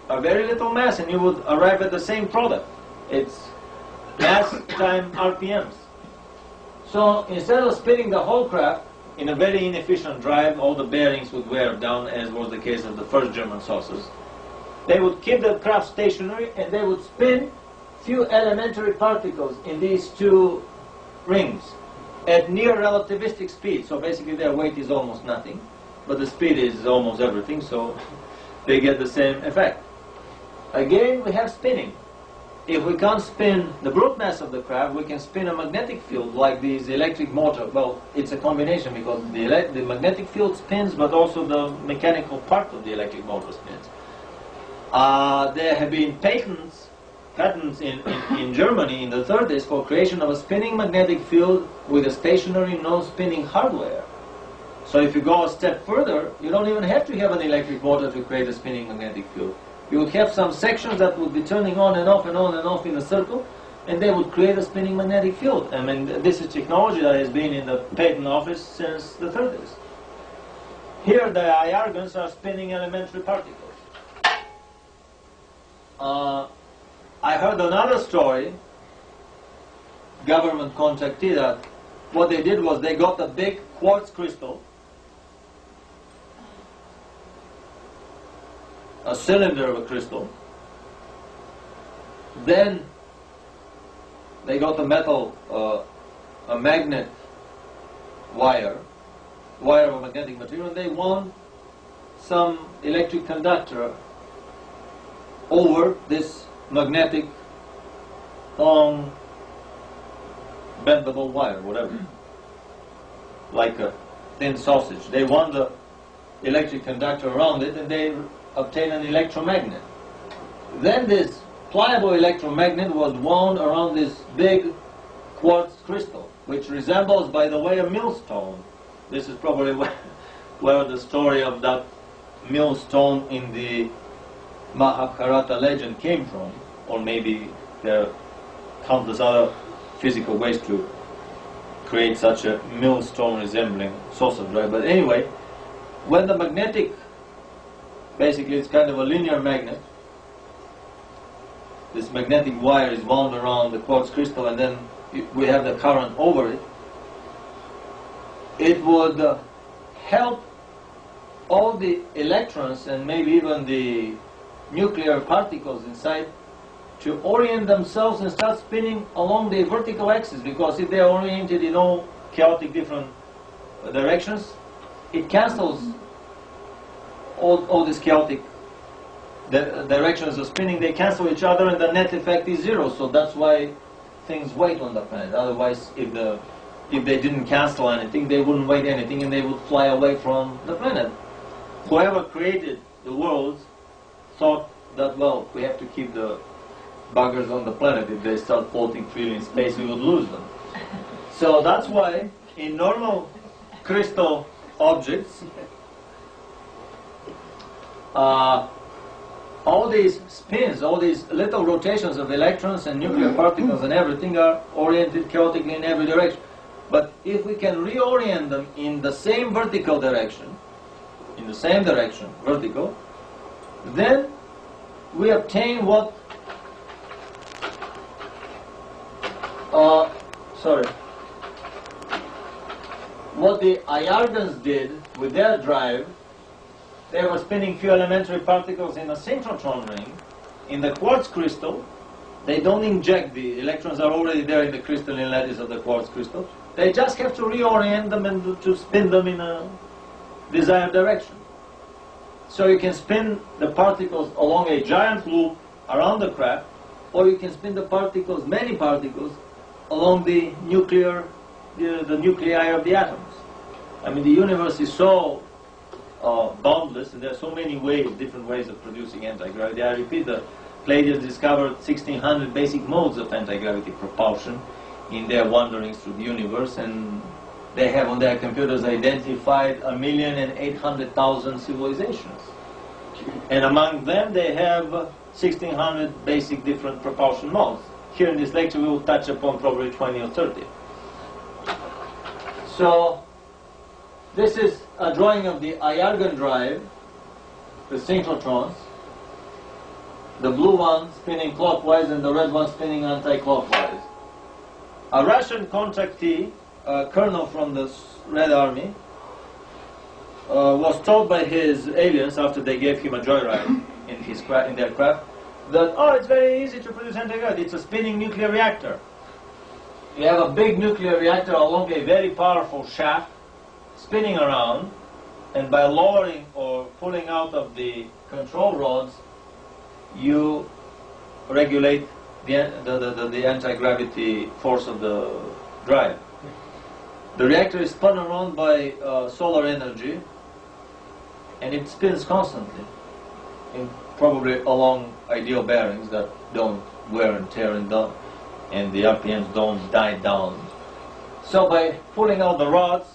a very little mass, and you would arrive at the same product. It's mass times RPMs. So instead of spinning the whole craft in a very inefficient drive, all the bearings would wear down, as was the case of the first German saucers. They would keep the craft stationary, and they would spin few elementary particles in these two rings at near relativistic speed. So basically their weight is almost nothing, but the speed is almost everything, so they get the same effect. Again, we have spinning. If we can't spin the brute mass of the craft, we can spin a magnetic field like these electric motor. Well, it's a combination because the magnetic field spins, but also the mechanical part of the electric motor spins. There have been patents in Germany in the 30s for creation of a spinning magnetic field with a stationary non-spinning hardware. So if you go a step further, you don't even have to have an electric motor to create a spinning magnetic field. You would have some sections that would be turning on and off and on and off in a circle, and they would create a spinning magnetic field. I mean, this is technology that has been in the patent office since the 30s. Here the IRGANs are spinning elementary particles. I heard another story, government contactee, that what they did was they got a big quartz crystal, a cylinder of a crystal, then they got a metal, a magnet wire of a magnetic material, and they wound some electric conductor over this magnetic long bendable wire, whatever, like a thin sausage. They wound the electric conductor around it, and they obtained an electromagnet. Then this pliable electromagnet was wound around this big quartz crystal, which resembles, by the way, a millstone. This is probably where the story of that millstone in the Mahabharata legend came from, or maybe there are countless other physical ways to create such a millstone resembling saucer drive. But anyway, when the magnetic, basically it's kind of a linear magnet, this magnetic wire is wound around the quartz crystal, and then we have the current over it, it would help all the electrons and maybe even the nuclear particles inside to orient themselves and start spinning along the vertical axis, because if they are oriented in all chaotic different directions, it cancels all these chaotic directions of spinning. They cancel each other, and the net effect is zero. So that's why things weight on the planet. Otherwise, if they didn't cancel anything, they wouldn't weight anything, and they would fly away from the planet. Whoever created the worlds thought that, well, we have to keep the buggers on the planet. If they start floating freely in space, we would lose them. So that's why in normal crystal objects, all these spins, all these little rotations of electrons and nuclear particles and everything are oriented chaotically in every direction. But if we can reorient them in the same vertical direction, vertical, then we obtain what what the Ayargans did with their drive. They were spinning few elementary particles in a synchrotron ring in the quartz crystal. They don't inject, the electrons are already there in the crystalline lattice of the quartz crystal. They just have to reorient them and to spin them in a desired direction. So you can spin the particles along a giant loop around the craft, or you can spin the particles, many particles, along the nuclear, the nuclei of the atoms. I mean, the universe is so boundless, and there are so many ways, different ways of producing anti-gravity. I repeat, the Pleiadians discovered 1600 basic modes of anti-gravity propulsion in their wanderings through the universe, and they have on their computers identified 1,800,000 civilizations. And among them they have 1600 basic different propulsion modes. Here in this lecture we will touch upon probably 20 or 30. So this is a drawing of the Ayargan drive, the synchrotrons, the blue one spinning clockwise and the red one spinning anti-clockwise. A Russian contactee, a colonel from the Red Army, was told by his aliens after they gave him a joyride in their craft that, oh, it's very easy to produce anti-gravity. It's a spinning nuclear reactor. You have a big nuclear reactor along a very powerful shaft spinning around, and by lowering or pulling out of the control rods, you regulate the anti-gravity force of the drive. The reactor is spun around by solar energy, and it spins constantly, probably along ideal bearings that don't wear and tear and the RPMs don't die down. So by pulling out the rods,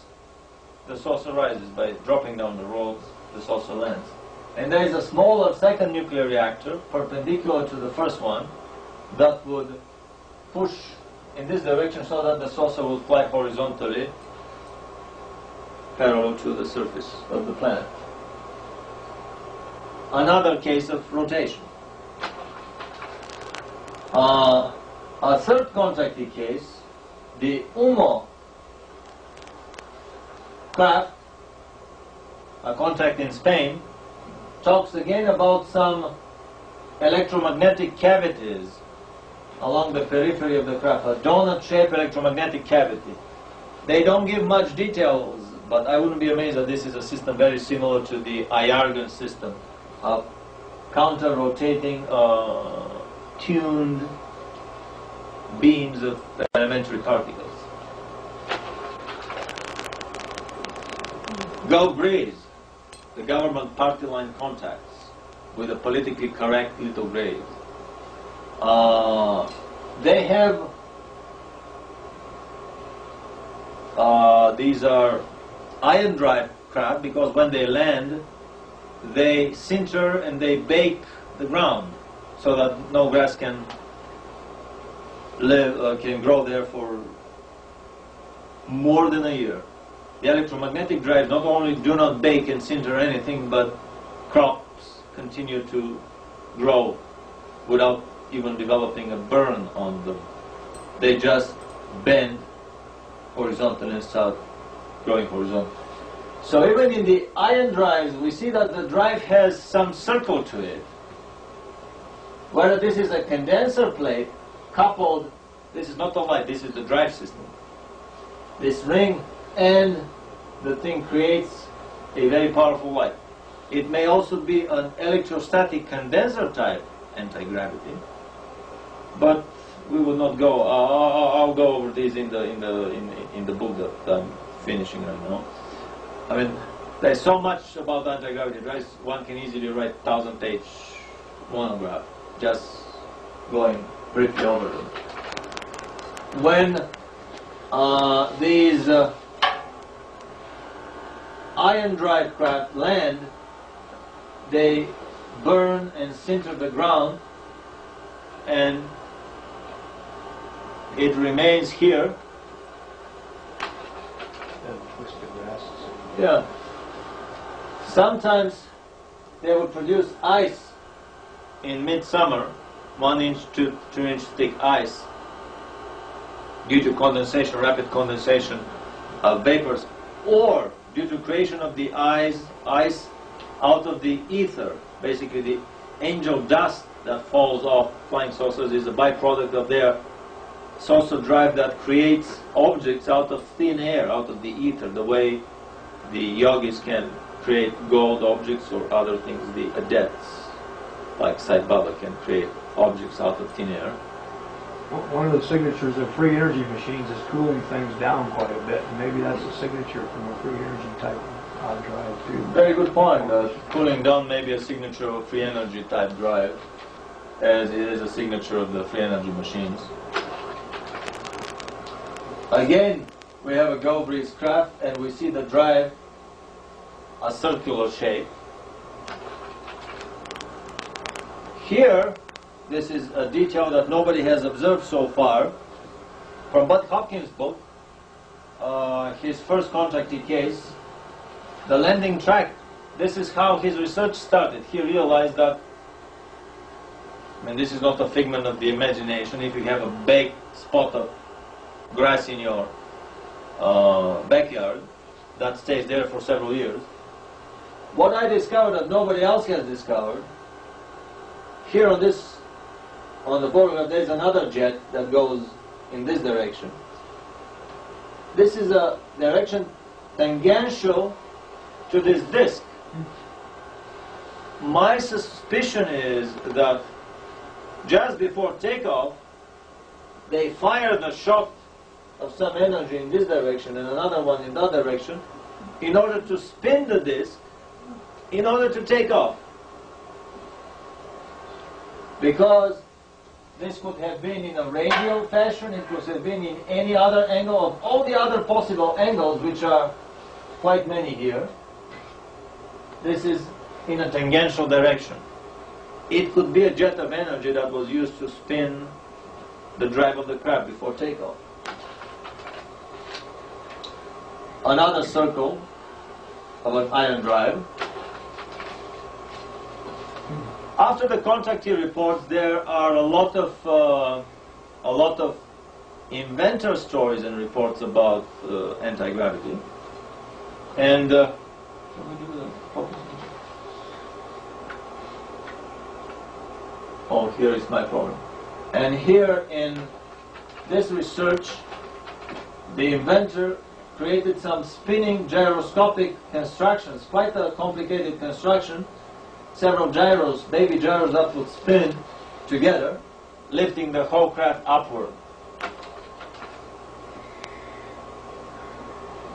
the saucer rises. By dropping down the rods, the saucer lands. And there is a smaller second nuclear reactor, perpendicular to the first one, that would push in this direction so that the saucer will fly horizontally parallel to the surface of the planet. Another case of rotation. A third contactee case, the UMO craft, a contact in Spain, talks again about some electromagnetic cavities along the periphery of the craft, a donut-shaped electromagnetic cavity. They don't give much details, but I wouldn't be amazed that this is a system very similar to the Ayargan system of counter-rotating, tuned beams of elementary particles. Go Greys, the government party line contacts with the politically correct little Greys. They have, these are iron drive craft because when they land, they sinter and they bake the ground so that no grass can live, can grow there for more than a year. The electromagnetic drives not only do not bake and sinter anything, but crops continue to grow without even developing a burn on them. They just bend horizontal and start growing horizontal. So even in the iron drives, we see that the drive has some circle to it. Whether this is a condenser plate coupled, this is not a light, this is the drive system. This ring and the thing creates a very powerful light. It may also be an electrostatic condenser type anti-gravity, but we will not go. I'll go over these in the book that I'm finishing right now. I mean, there's so much about anti-gravity drives. One can easily write 1000-page monograph just going briefly over them. When these iron drive craft land, they burn and sinter the ground, and it remains here. Yeah. Sometimes they would produce ice in midsummer, 1 inch to 2 inch thick ice, due to condensation, rapid condensation of vapors, or due to creation of the ice out of the ether. Basically, the angel dust that falls off flying saucers is a byproduct of their saucer drive that creates objects out of thin air, out of the ether, the way the yogis can create gold objects or other things. The adepts, like Sai Baba, can create objects out of thin air. One of the signatures of free energy machines is cooling things down quite a bit, and maybe that's a signature from a free energy type drive too. Very good point. Cooling down may be a signature of free energy type drive, as it is a signature of the free energy machines. Again, we have a Go Breeze craft, and we see the drive a circular shape. Here, this is a detail that nobody has observed so far. From Bud Hopkins' book, his first contracted case, the landing track. This is how his research started. He realized that, I mean, this is not a figment of the imagination. If you have a big spot of grass in your backyard that stays there for several years, what I discovered that nobody else has discovered, here on the photograph, there's another jet that goes in this direction. This is a direction tangential to this disk. My suspicion is that just before takeoff, they fired a shot of some energy in this direction and another one in that direction in order to spin the disk in order to take off. Because this could have been in a radial fashion, it could have been in any other angle of all the other possible angles, which are quite many here. This is in a tangential direction. It could be a jet of energy that was used to spin the drive of the craft before takeoff. Another circle of an iron drive. After the contract he reports, there are a lot of inventor stories and reports about anti-gravity. And oh, here is my problem. And here in this research, the inventor created some spinning gyroscopic constructions, quite a complicated construction. Several gyros, baby gyros that would spin together, lifting the whole craft upward.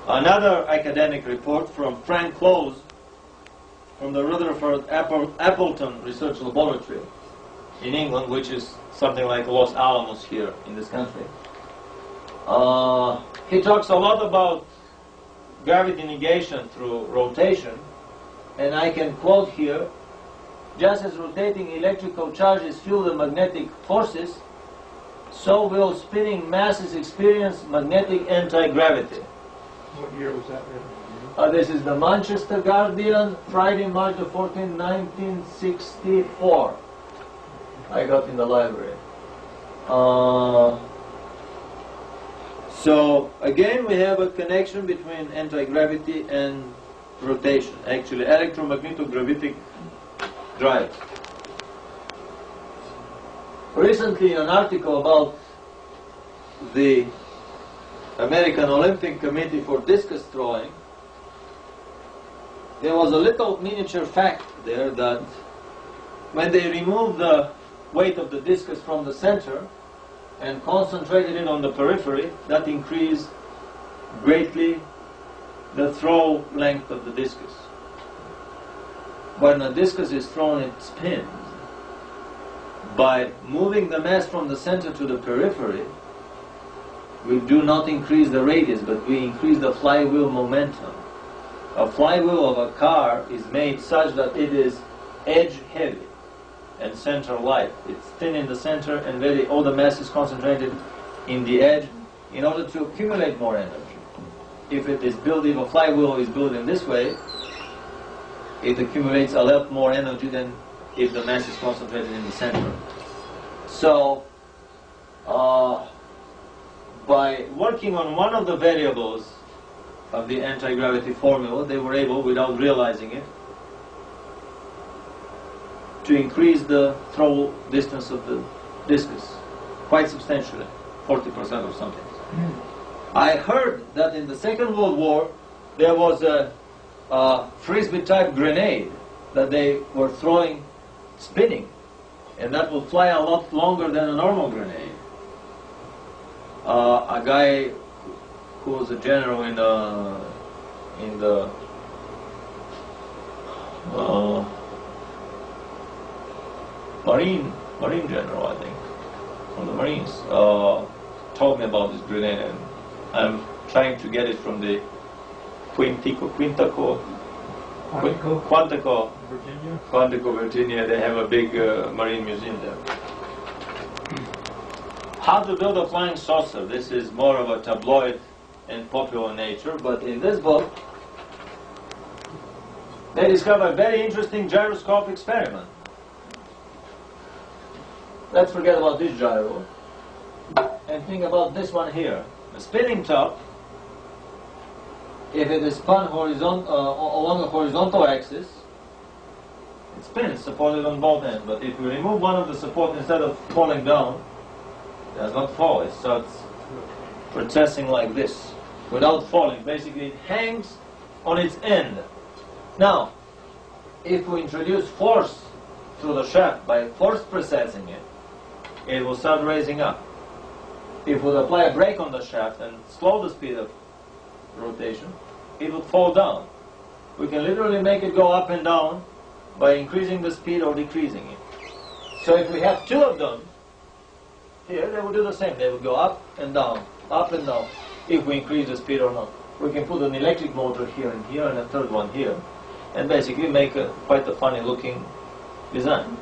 Another academic report from Frank Close from the Rutherford Appleton Research Laboratory in England, which is something like Los Alamos here in this country. He talks a lot about gravity negation through rotation, and I can quote here: just as rotating electrical charges feel the magnetic forces, so will spinning masses experience magnetic anti-gravity. What year was that written? This is the Manchester Guardian, Friday, March the 14th, 1964. I got in the library. So again, we have a connection between anti-gravity and rotation. Actually, electromagnetic drives. Recently, an article about the American Olympic Committee for discus throwing, there was a little miniature fact there that when they removed the weight of the discus from the center and concentrated it on the periphery, that increased greatly the throw length of the discus. When a discus is thrown, it spins. By moving the mass from the center to the periphery, we do not increase the radius, but we increase the flywheel momentum. A flywheel of a car is made such that it is edge heavy and center light. It's thin in the center and very all the mass is concentrated in the edge in order to accumulate more energy. If it is built, if a flywheel is built in this way, it accumulates a lot more energy than if the mass is concentrated in the center. So, by working on one of the variables of the anti-gravity formula, they were able, without realizing it, to increase the throw distance of the discus quite substantially, 40% or something. I heard that in the Second World War there was a frisbee-type grenade that they were throwing, spinning, and that would fly a lot longer than a normal grenade. A guy who was a general in the Marine general, I think, from the Marines, told me about this grenade, and I'm trying to get it from the Quantico, Virginia. They have a big marine museum there. How to build a flying saucer. This is more of a tabloid and popular nature, but in this book they discover a very interesting gyroscope experiment. Let's forget about this gyro and think about this one here. A spinning top, if it is spun along a horizontal axis, it spins, supported on both ends. But if you remove one of the support, instead of falling down, it does not fall. It starts processing like this, without falling. Basically, it hangs on its end. Now, if we introduce force through the shaft by force processing it, it will start raising up. If we apply a brake on the shaft and slow the speed of rotation, it will fall down. We can literally make it go up and down by increasing the speed or decreasing it. So if we have two of them here, they will do the same. They will go up and down, if we increase the speed or not. We can put an electric motor here and a third one here, and basically make quite a funny looking design.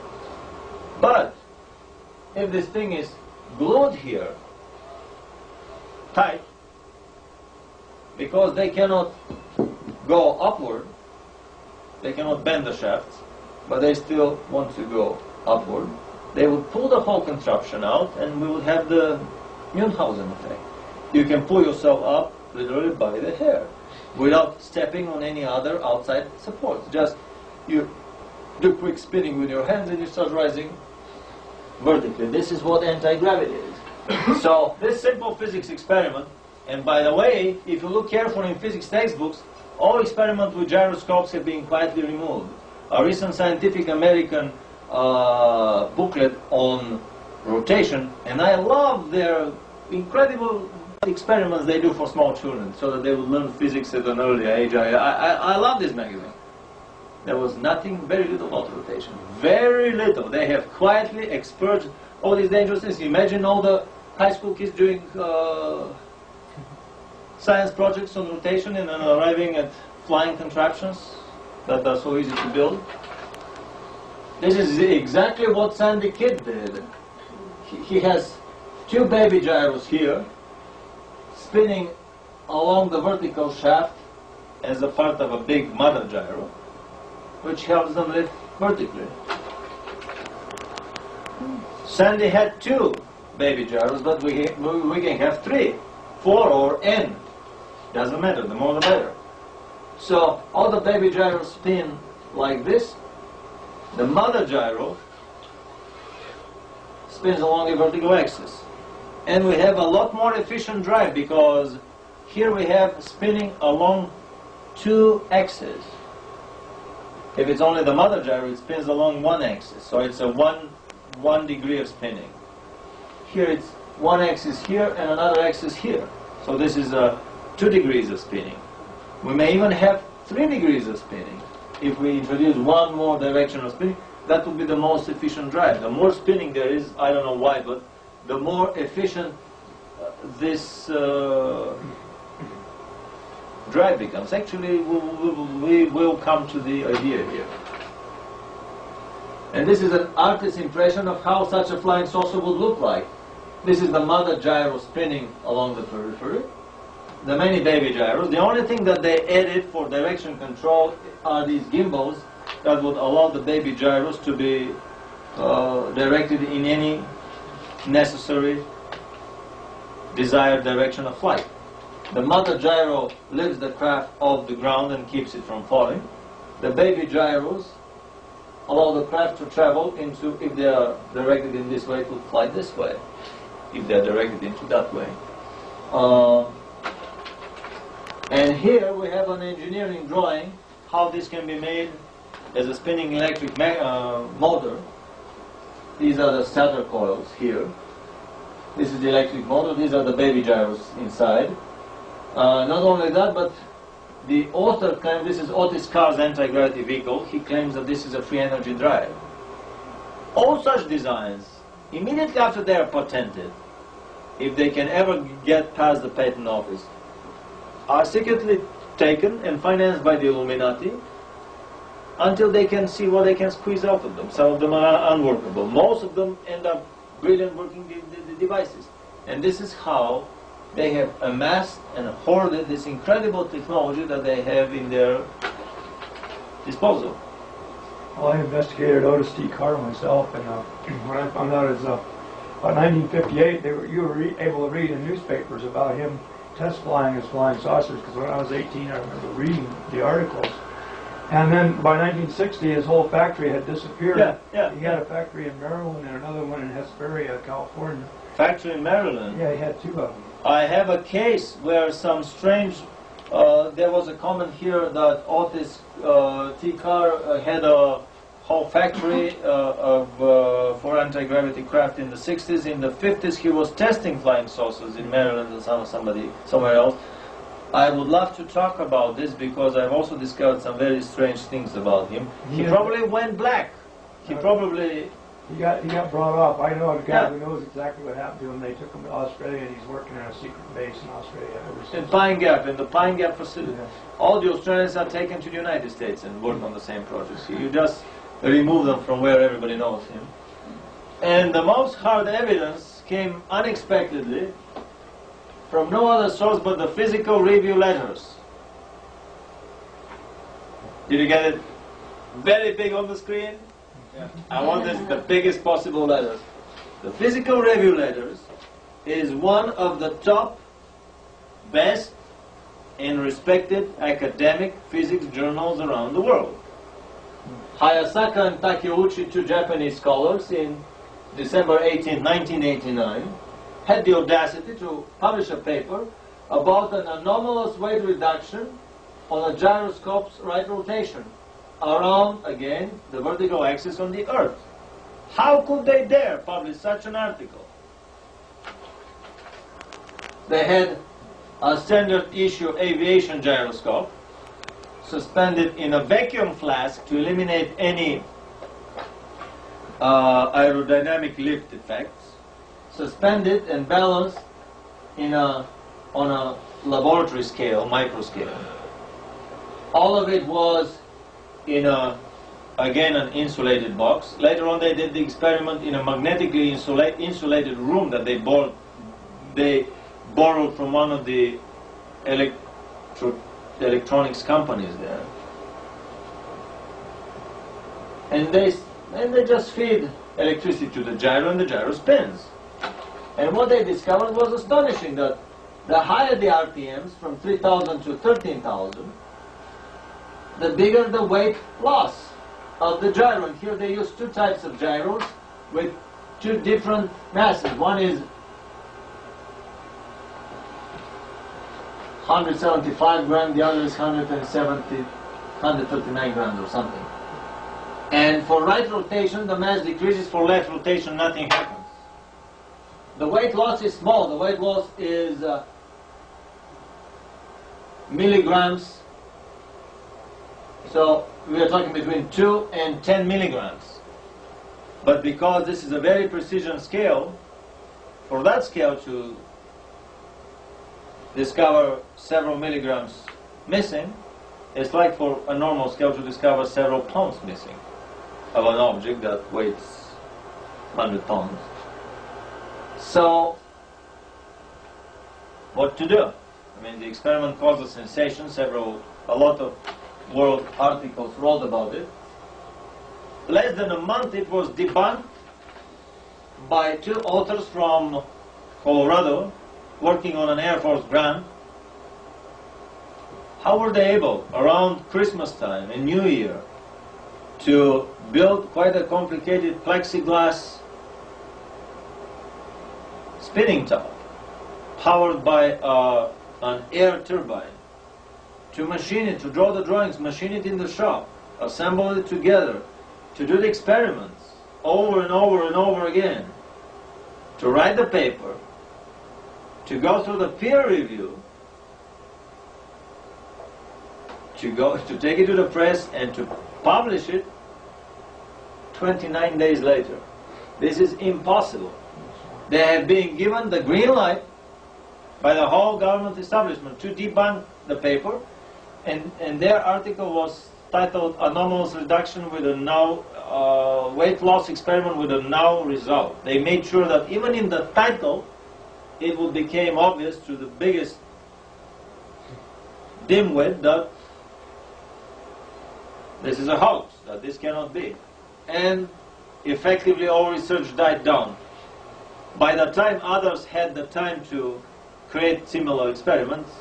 But if this thing is glued here, tight, because they cannot go upward, they cannot bend the shafts, but they still want to go upward, they would pull the whole contraption out and we would have the Munchausen effect. You can pull yourself up literally by the hair without stepping on any other outside supports. Just you do quick spinning with your hands and you start rising vertically. This is what anti-gravity is. So this simple physics experiment, and by the way, if you look carefully in physics textbooks, all experiments with gyroscopes have been quietly removed. A recent Scientific American booklet on rotation, and I love their incredible experiments they do for small children so that they would learn physics at an early age. I love this magazine. There was nothing, very little about rotation. Very little. They have quietly expurged all these dangerous things. Imagine all the high school kids doing science projects on rotation and then arriving at flying contraptions that are so easy to build. This is exactly what Sandy Kidd did. He has two baby gyros here, spinning along the vertical shaft as a part of a big mother gyro, which helps them lift vertically. Sandy had two baby gyros, but we can have 3, 4, or n. Doesn't matter, the more the better. So all the baby gyros spin like this. The mother gyro spins along a vertical axis. And we have a lot more efficient drive because here we have spinning along 2 axes. If it's only the mother gyro, it spins along 1 axis. So it's a one degree of spinning. Here it's 1 axis here and another axis here. So this is 2 degrees of spinning. We may even have 3 degrees of spinning. If we introduce one more direction of spinning, that would be the most efficient drive. The more spinning there is, I don't know why, but the more efficient this drive becomes. Actually, we will come to the idea here. And this is an artist's impression of how such a flying saucer would look like. This is the mother gyro spinning along the periphery. The many baby gyros. The only thing that they added for direction control are these gimbals that would allow the baby gyros to be directed in any necessary desired direction of flight. The mother gyro lifts the craft off the ground and keeps it from falling. The baby gyros allow the craft to travel into, if they are directed in this way, it would fly this way. If they are directed into that way. And here we have an engineering drawing how this can be made as a spinning electric motor. These are the starter coils here. This is the electric motor. These are the baby gyros inside. Not only that, but the author claims, this is Otis Carr's anti-gravity vehicle. He claims that this is a free energy drive. All such designs, immediately after they are patented, if they can ever get past the patent office, are secretly taken and financed by the Illuminati until they can see what they can squeeze out of them. Some of them are unworkable. Most of them end up brilliant working devices. And this is how they have amassed and hoarded this incredible technology that they have in their disposal. Well, I investigated Otis T. Carr myself, and what I found out is about 1958, you were able to read in newspapers about him test flying his flying saucers, because when I was 18 I remember reading the articles. And then by 1960 his whole factory had disappeared. He had a factory in Maryland and another one in Hesperia, California. Factory in Maryland? Yeah, he had 2 of them. I have a case where some strange, there was a comment here that Otis T. Carr had a whole factory for anti-gravity craft in the 60s. In the 50s he was testing flying saucers in Maryland and somewhere else. I would love to talk about this because I've also discovered some very strange things about him. He probably went black. He probably... He got brought off. I know a guy who knows exactly what happened to him. They took him to Australia and he's working in a secret base in Australia ever since. In Pine Gap, in the Pine Gap facility. Yeah. All the Australians are taken to the United States and work on the same projects. You just remove them from where everybody knows him. And the most hard evidence came unexpectedly from no other source but the physical review letters. Did you get it very big on the screen? Yeah. I want this the biggest possible letters. The physical review letters is one of the top, best, and respected academic physics journals around the world. Hayasaka and Takeuchi, 2 Japanese scholars in December 18, 1989, had the audacity to publish a paper about an anomalous weight reduction on a gyroscope's right rotation around, again, the vertical axis on the Earth. How could they dare publish such an article? They had a standard issue aviation gyroscope suspended in a vacuum flask to eliminate any aerodynamic lift effects, suspended and balanced on a laboratory scale, micro scale. All of it was in again an insulated box. Later on they did the experiment in a magnetically insulated room that they borrowed from one of the electronics companies there. And they just feed electricity to the gyro and the gyro spins. And what they discovered was astonishing, that the higher the RPMs, from 3,000 to 13,000, the bigger the weight loss of the gyro. And here they use two types of gyros with two different masses. One is 175 grams, the other is 139 grams or something. And for right rotation, the mass decreases. For left rotation, nothing happens. The weight loss is small. The weight loss is milligrams. So we are talking between 2 and 10 milligrams. But because this is a very precision scale, for that scale to discover several milligrams missing, it's like for a normal scale to discover several pounds missing of an object that weighs 100 pounds. So, what to do? I mean, the experiment caused a sensation. A lot of world articles wrote about it. Less than a month it was debunked by two authors from Colorado working on an Air Force grant. How were they able, around Christmas time and New Year, to build quite a complicated plexiglass spinning top powered by an air turbine, to machine it, to draw the drawings, machine it in the shop, assemble it together, to do the experiments over and over and over again, to write the paper, to go through the peer review, to take it to the press and to publish it 29 days later. This is impossible. They have been given the green light by the whole government establishment to debunk the paper, and their article was titled "Anomalous Reduction with a Now Weight Loss Experiment with a Now Result." They made sure that even in the title it would become obvious to the biggest dimwit that this is a hoax, that this cannot be. And effectively all research died down. By the time others had the time to create similar experiments,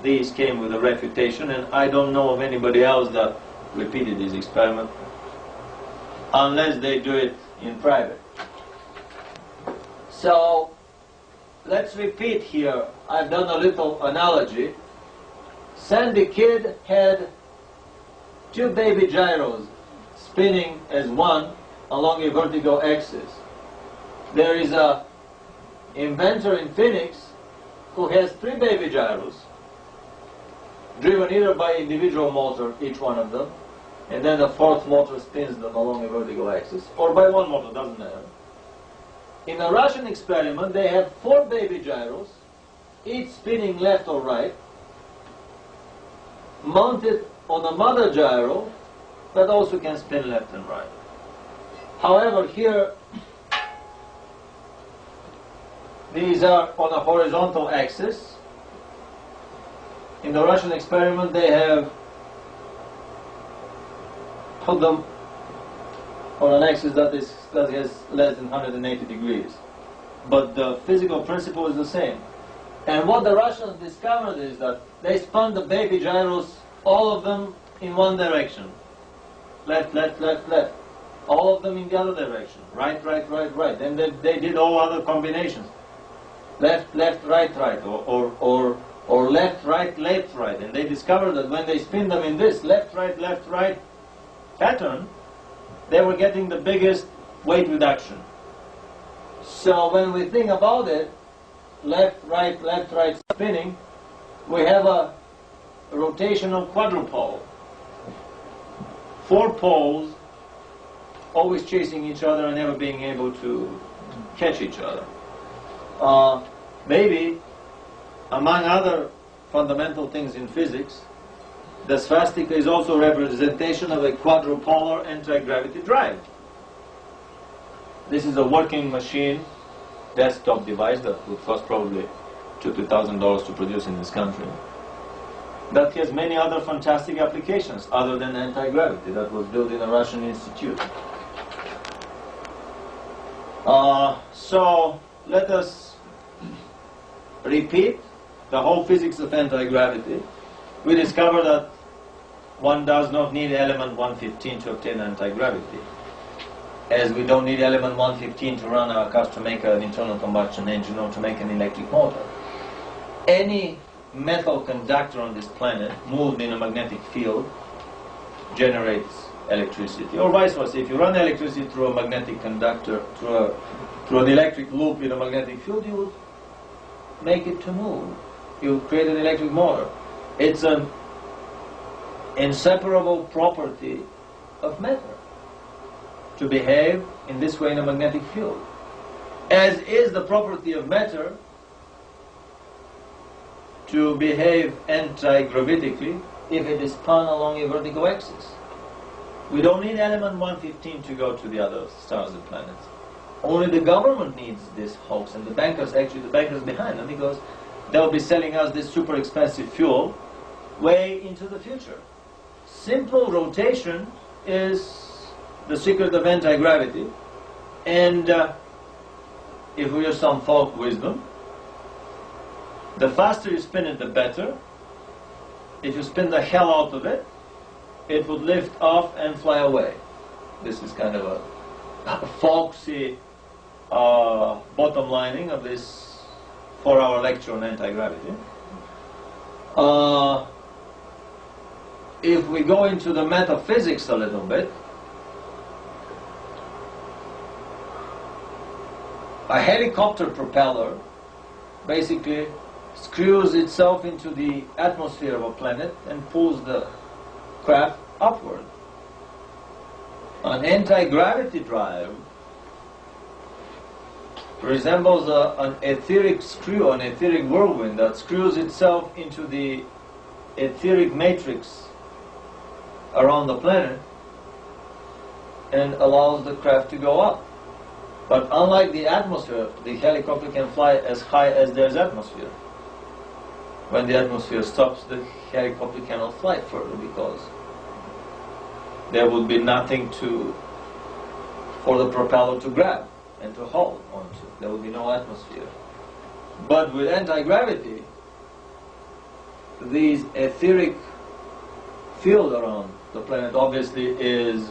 these came with a refutation, and I don't know of anybody else that repeated this experiment, unless they do it in private. So, let's repeat here. I've done a little analogy. Sandy Kidd had two baby gyros spinning as one along a vertical axis. There is an inventor in Phoenix who has three baby gyros, driven either by individual motor, each one of them, and then the fourth motor spins them along a vertical axis, or by one motor, doesn't matter. In a Russian experiment, they have four baby gyros, each spinning left or right, mounted on a mother gyro that also can spin left and right. However, here, these are on a horizontal axis. In the Russian experiment, they have put them on an axis that has less than 180 degrees. But the physical principle is the same. And what the Russians discovered is that they spun the baby gyros, all of them, in one direction. Left, left, left, left. all of them in the other direction. Right, right, right, right. Then they did all other combinations. Left, left, right, right, or left, right, left, right. And they discovered that when they spin them in this left, right pattern, they were getting the biggest weight reduction. So when we think about it, left, right spinning, we have a rotational quadrupole. 4 poles always chasing each other and never being able to catch each other. Maybe, among other fundamental things in physics, the swastika is also a representation of a quadrupolar anti-gravity drive. This is a working machine, desktop device that would cost probably $2,000 to $3,000 to produce in this country, that has many other fantastic applications other than anti-gravity, that was built in a Russian institute. So let us repeat the whole physics of anti-gravity. We discover that one does not need element 115 to obtain anti-gravity, as we don't need element 115 to run our cars to make an internal combustion engine or to make an electric motor. Any metal conductor on this planet moved in a magnetic field generates electricity, or vice versa. If you run electricity through a magnetic conductor, through an electric loop in a magnetic field, you will make it to move. You will create an electric motor. It's an inseparable property of matter to behave in this way in a magnetic field, as is the property of matter to behave anti-gravitically if it is spun along a vertical axis. We don't need element 115 to go to the other stars and planets. Only the government needs this hoax, and the bankers behind them, because they'll be selling us this super expensive fuel way into the future. Simple rotation is the secret of anti-gravity, and if we use some folk wisdom, the faster you spin it, the better. If you spin the hell out of it, it would lift off and fly away. This is kind of a folksy bottom lining of this 4-hour lecture on anti-gravity. If we go into the metaphysics a little bit, a helicopter propeller basically screws itself into the atmosphere of a planet and pulls the craft upward. An anti-gravity drive resembles an etheric screw, an etheric whirlwind that screws itself into the etheric matrix around the planet and allows the craft to go up. But unlike the atmosphere, the helicopter can fly as high as there's atmosphere. When the atmosphere stops, the helicopter cannot fly further because there would be nothing for the propeller to grab and to hold onto. There would be no atmosphere. But with anti-gravity, these etheric field around the planet obviously is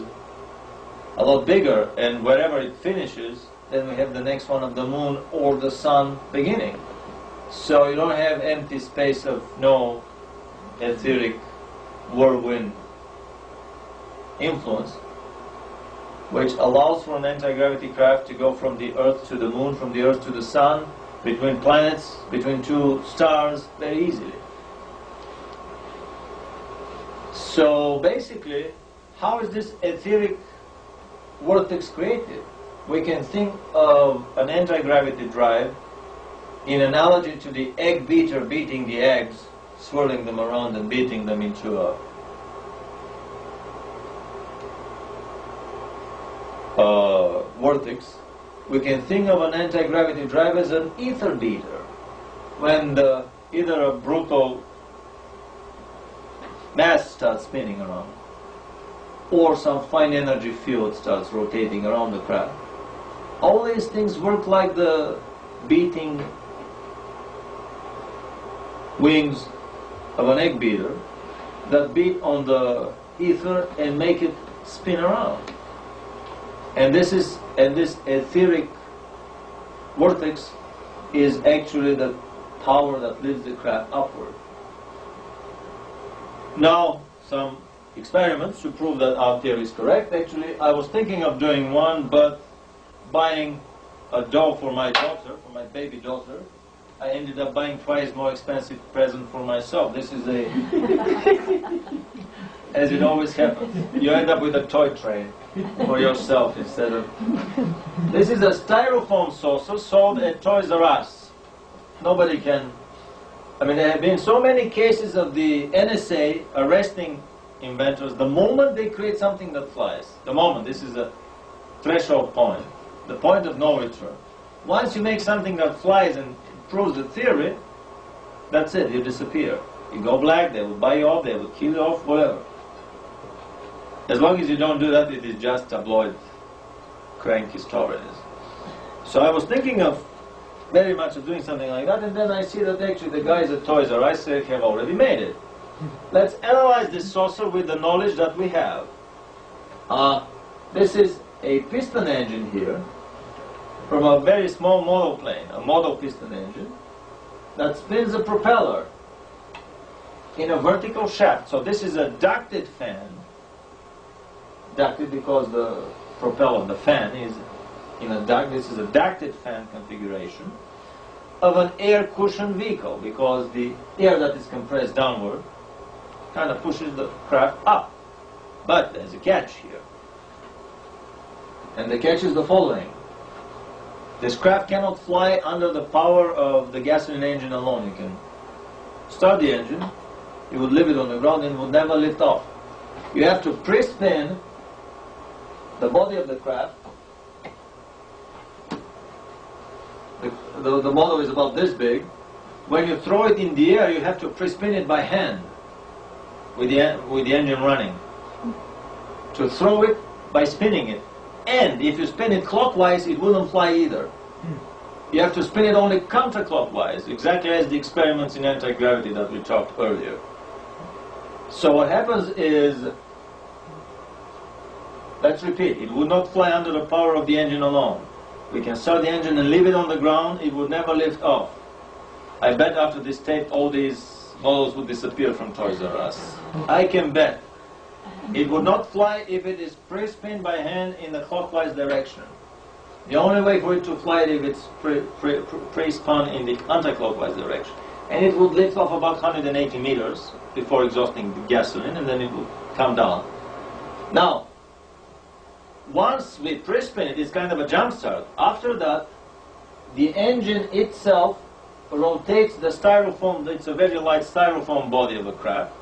a lot bigger, and wherever it finishes, then we have the next one of the moon or the sun beginning. So you don't have empty space of no etheric whirlwind influence, which allows for an anti-gravity craft to go from the Earth to the moon, from the Earth to the sun, between planets, between two stars, very easily. So basically, how is this etheric vortex created? We can think of an anti-gravity drive in analogy to the egg beater beating the eggs, swirling them around and beating them into a vortex. We can think of an anti-gravity drive as an ether beater, when either a brutal mass starts spinning around, or some fine energy field starts rotating around the craft. All these things work like the beating wings of an egg beater that beat on the ether and make it spin around. And this etheric vortex is actually the power that lifts the craft upward. Now, some experiments to prove that our theory is correct. Actually, I was thinking of doing one, but buying a doll for my daughter, for my baby daughter, I ended up buying twice more expensive present for myself. This is a, as it always happens, you end up with a toy train for yourself instead of. This is a styrofoam saucer sold at Toys R Us. Nobody can. I mean, there have been so many cases of the NSA arresting inventors the moment they create something that flies. The moment, this is a threshold point, the point of no return. Once you make something that flies and proves the theory, that's it, you disappear. You go black, they will buy you off, they will kill you off, whatever. As long as you don't do that, it is just tabloid, cranky stories. So I was thinking of very much of doing something like that, and then I see that actually the guys at Toys R Us have already made it. Let's analyze this saucer with the knowledge that we have. This is a piston engine here from a very small model plane, a model piston engine that spins a propeller in a vertical shaft. So this is a ducted fan, ducted because the propeller, the fan, is in a duct. This is a ducted fan configuration of an air cushion vehicle, because the air that is compressed downward kind of pushes the craft up. But there's a catch here. And the catch is the following. This craft cannot fly under the power of the gasoline engine alone. You can start the engine, you would leave it on the ground and it would never lift off. You have to pre-spin the body of the craft. The model is about this big. When you throw it in the air, you have to pre-spin it by hand with the engine running. To throw it by spinning it. And if you spin it clockwise, it wouldn't fly either. You have to spin it only counterclockwise, exactly as the experiments in anti-gravity that we talked earlier. So what happens is, let's repeat, it would not fly under the power of the engine alone. We can start the engine and leave it on the ground, it would never lift off. I bet after this tape all these models would disappear from Toys R Us. I can bet. It would not fly if it is pre-spun by hand in the clockwise direction. The only way for it to fly is if it's pre-spun in the anti-clockwise direction. And it would lift off about 180 meters before exhausting the gasoline, and then it would come down. Now, once we pre-spin it, it's kind of a jump start. After that, the engine itself rotates the styrofoam. It's a very light styrofoam body of a craft.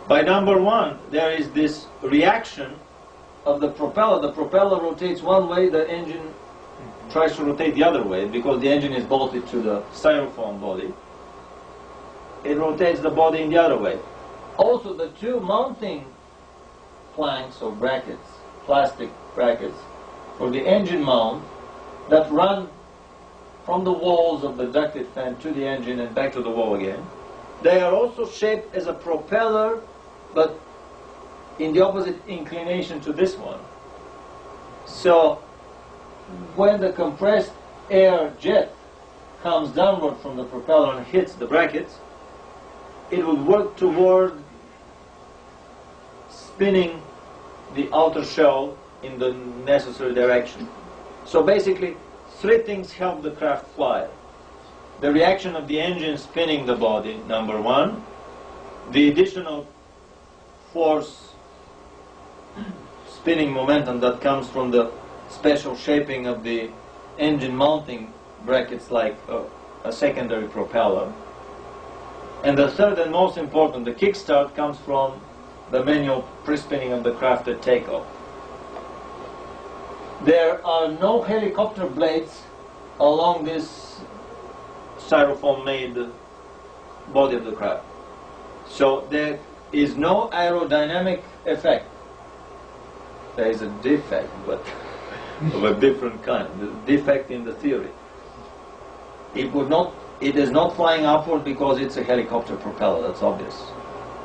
By number one, there is this reaction of the propeller. The propeller rotates one way, the engine tries to rotate the other way, because the engine is bolted to the styrofoam body. It rotates the body in the other way. Also, the two mounting planks or brackets, plastic brackets, for the engine mount that run from the walls of the ducted fan to the engine and back to the wall again, they are also shaped as a propeller, but in the opposite inclination to this one. So when the compressed air jet comes downward from the propeller and hits the brackets, it will work toward spinning the outer shell in the necessary direction. So basically, three things help the craft fly. The reaction of the engine spinning the body, number one. The additional force, spinning momentum that comes from the special shaping of the engine mounting brackets, like a secondary propeller. And the third and most important, the kickstart, comes from the manual pre-spinning of the craft at takeoff. There are no helicopter blades along this styrofoam-made body of the craft. So there is no aerodynamic effect. There is a defect, but of a different kind. The defect in the theory. It is not flying upward because it's a helicopter propeller, that's obvious.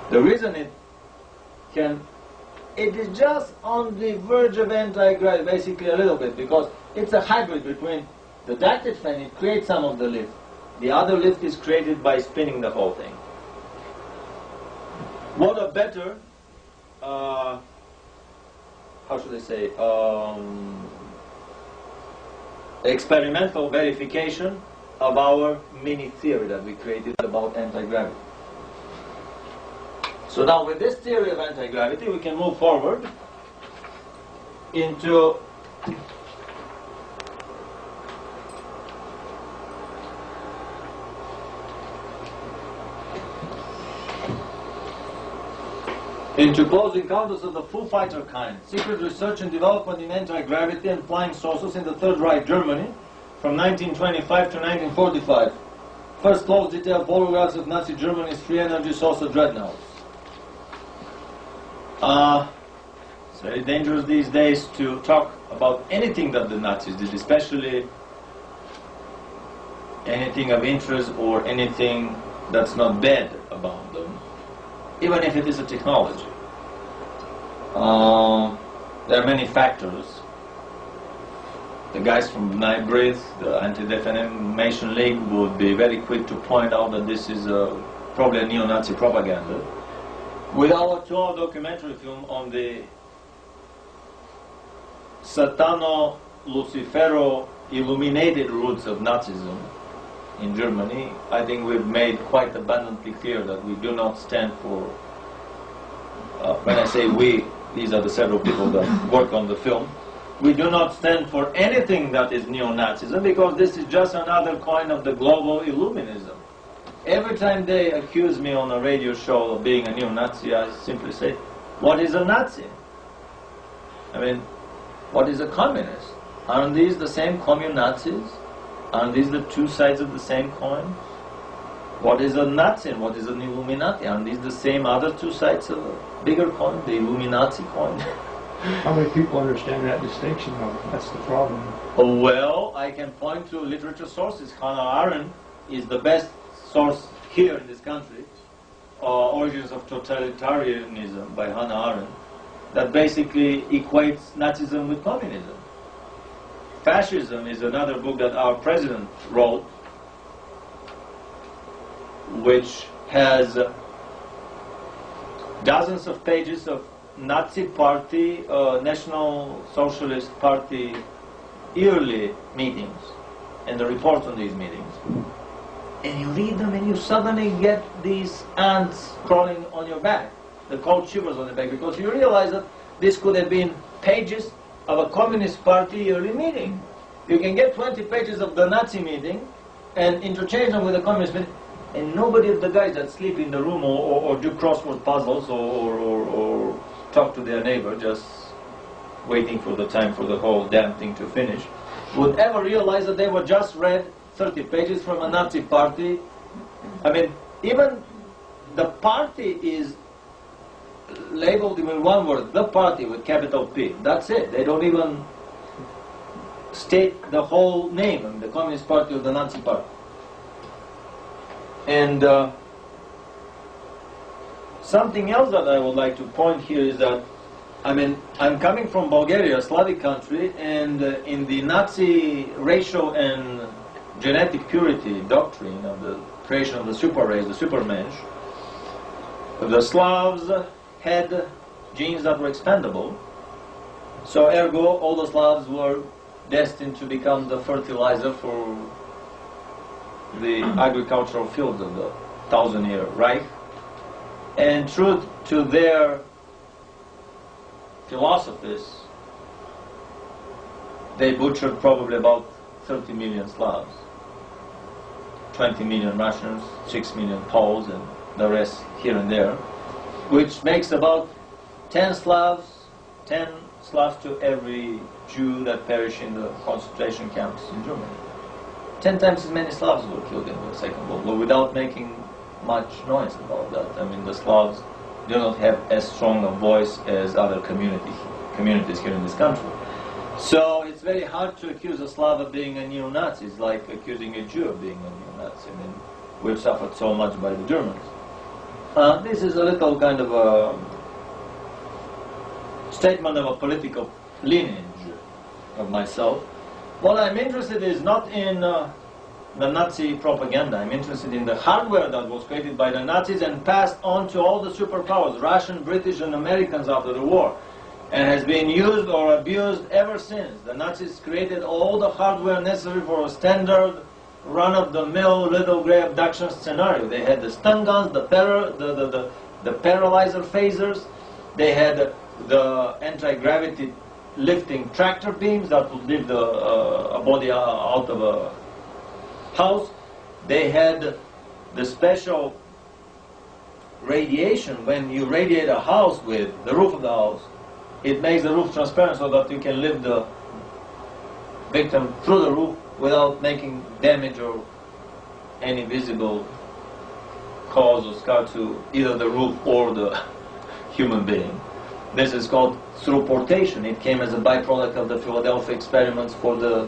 The reason it can it is just on the verge of anti-gravity, basically a little bit, because it's a hybrid between the ducted fan, it creates some of the lift. The other lift is created by spinning the whole thing. What a better, how should I say, experimental verification of our mini theory that we created about anti-gravity. So now with this theory of anti-gravity, we can move forward into Close Encounters of the Foo Fighter Kind, Secret Research and Development in Anti-Gravity and Flying Saucers in the Third Reich, Germany, from 1925 to 1945. First close detailed photographs of Nazi Germany's free energy saucer dreadnoughts. It's very dangerous these days to talk about anything that the Nazis did, especially anything of interest or anything that's not bad about them, even if it is a technology. There are many factors. The guys from Nybrid, the Anti-Defamation League, would be very quick to point out that this is probably a neo-Nazi propaganda. With our 2-hour documentary film on the Satano-Lucifero illuminated roots of Nazism in Germany, I think we've made quite abundantly clear that we do not stand for, when I say we, these are the several people that work on the film, we do not stand for anything that is neo-Nazism, because this is just another coin of the global Illuminism. Every time they accuse me on a radio show of being a neo-Nazi, I simply say, what is a Nazi? I mean, what is a communist? Aren't these the same commun-Nazis? Aren't these the two sides of the same coin? What is a Nazi and what is an Illuminati? Aren't these the same other two sides of a bigger coin, the Illuminati coin? How many people understand that distinction, though? That's the problem. Well, I can point to literature sources. Hannah Arendt is the best source here in this country, Origins of Totalitarianism by Hannah Arendt, that basically equates Nazism with communism. Fascism is another book that our president wrote, which has dozens of pages of Nazi Party, National Socialist Party yearly meetings and the reports on these meetings. And you read them and you suddenly get these ants crawling on your back, the cold shivers on the back, because you realize that this could have been pages of a Communist Party yearly meeting. You can get 20 pages of the Nazi meeting and interchange them with the Communist meeting, and nobody of the guys that sleep in the room or do crossword puzzles or talk to their neighbor, just waiting for the time for the whole damn thing to finish, would ever realize that they were just read 30 pages from a Nazi party. I mean, even the party is labeled in one word, the party with capital P. That's it. They don't even state the whole name, I mean, the Communist Party or the Nazi Party. And something else that I would like to point here is that, I mean, I'm coming from Bulgaria, a Slavic country, and in the Nazi racial and genetic purity doctrine of the creation of the super race, the supermensch, the Slavs had genes that were expendable, so ergo all the Slavs were destined to become the fertilizer for the agricultural fields of the 1,000-year Reich. And true to their philosophies, they butchered probably about 30 million Slavs, 20 million Russians, 6 million Poles, and the rest here and there, which makes about 10 Slavs to every Jew that perished in the concentration camps in Germany. 10 times as many Slavs were killed in the Second World War without making much noise about that. I mean, the Slavs do not have as strong a voice as other communities here in this country. So it's very hard to accuse a Slav of being a neo-Nazi. It's like accusing a Jew of being a neo-Nazi. I mean, we've suffered so much by the Germans. This is a little kind of a statement of a political lineage of myself. What I'm interested is not in the Nazi propaganda. I'm interested in the hardware that was created by the Nazis and passed on to all the superpowers, Russian, British, and Americans after the war, and has been used or abused ever since. The Nazis created all the hardware necessary for a standard run-of-the-mill little gray abduction scenario. They had the stun guns, the paralyzer phasers, they had the anti-gravity lifting tractor beams that would lift a body out of a house. They had the special radiation. When you radiate a house with the roof of the house, it makes the roof transparent so that you can lift the victim through the roof without making damage or any visible cause or scar to either the roof or the human being. This is called throughportation. It came as a byproduct of the Philadelphia experiments for the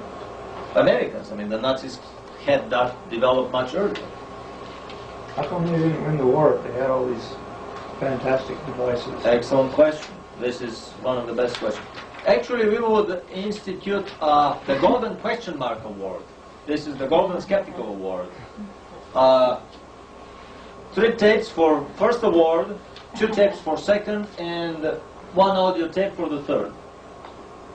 Americans. I mean, the Nazis had that developed much earlier. How come they didn't win the war if they had all these fantastic devices? Excellent question. This is one of the best questions. Actually, we would institute the Golden Question Mark Award. This is the Golden Skeptical Award. 3 tapes for first award, 2 tapes for second, and 1 audio tape for the third.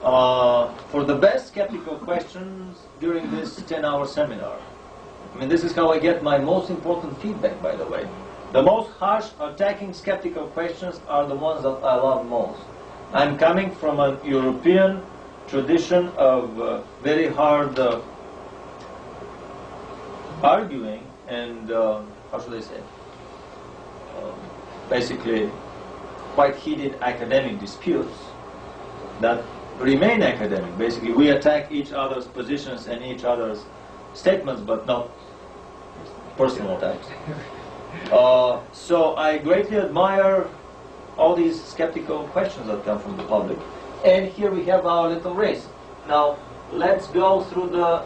For the best skeptical questions during this 10-hour seminar. I mean, this is how I get my most important feedback, by the way. The most harsh, attacking, skeptical questions are the ones that I love most. I'm coming from a European tradition of very hard arguing and, how should I say, basically quite heated academic disputes that remain academic. Basically, we attack each other's positions and each other's statements, but not personal attacks. So I greatly admire all these skeptical questions that come from the public. And here we have our little race. Now, let's go through the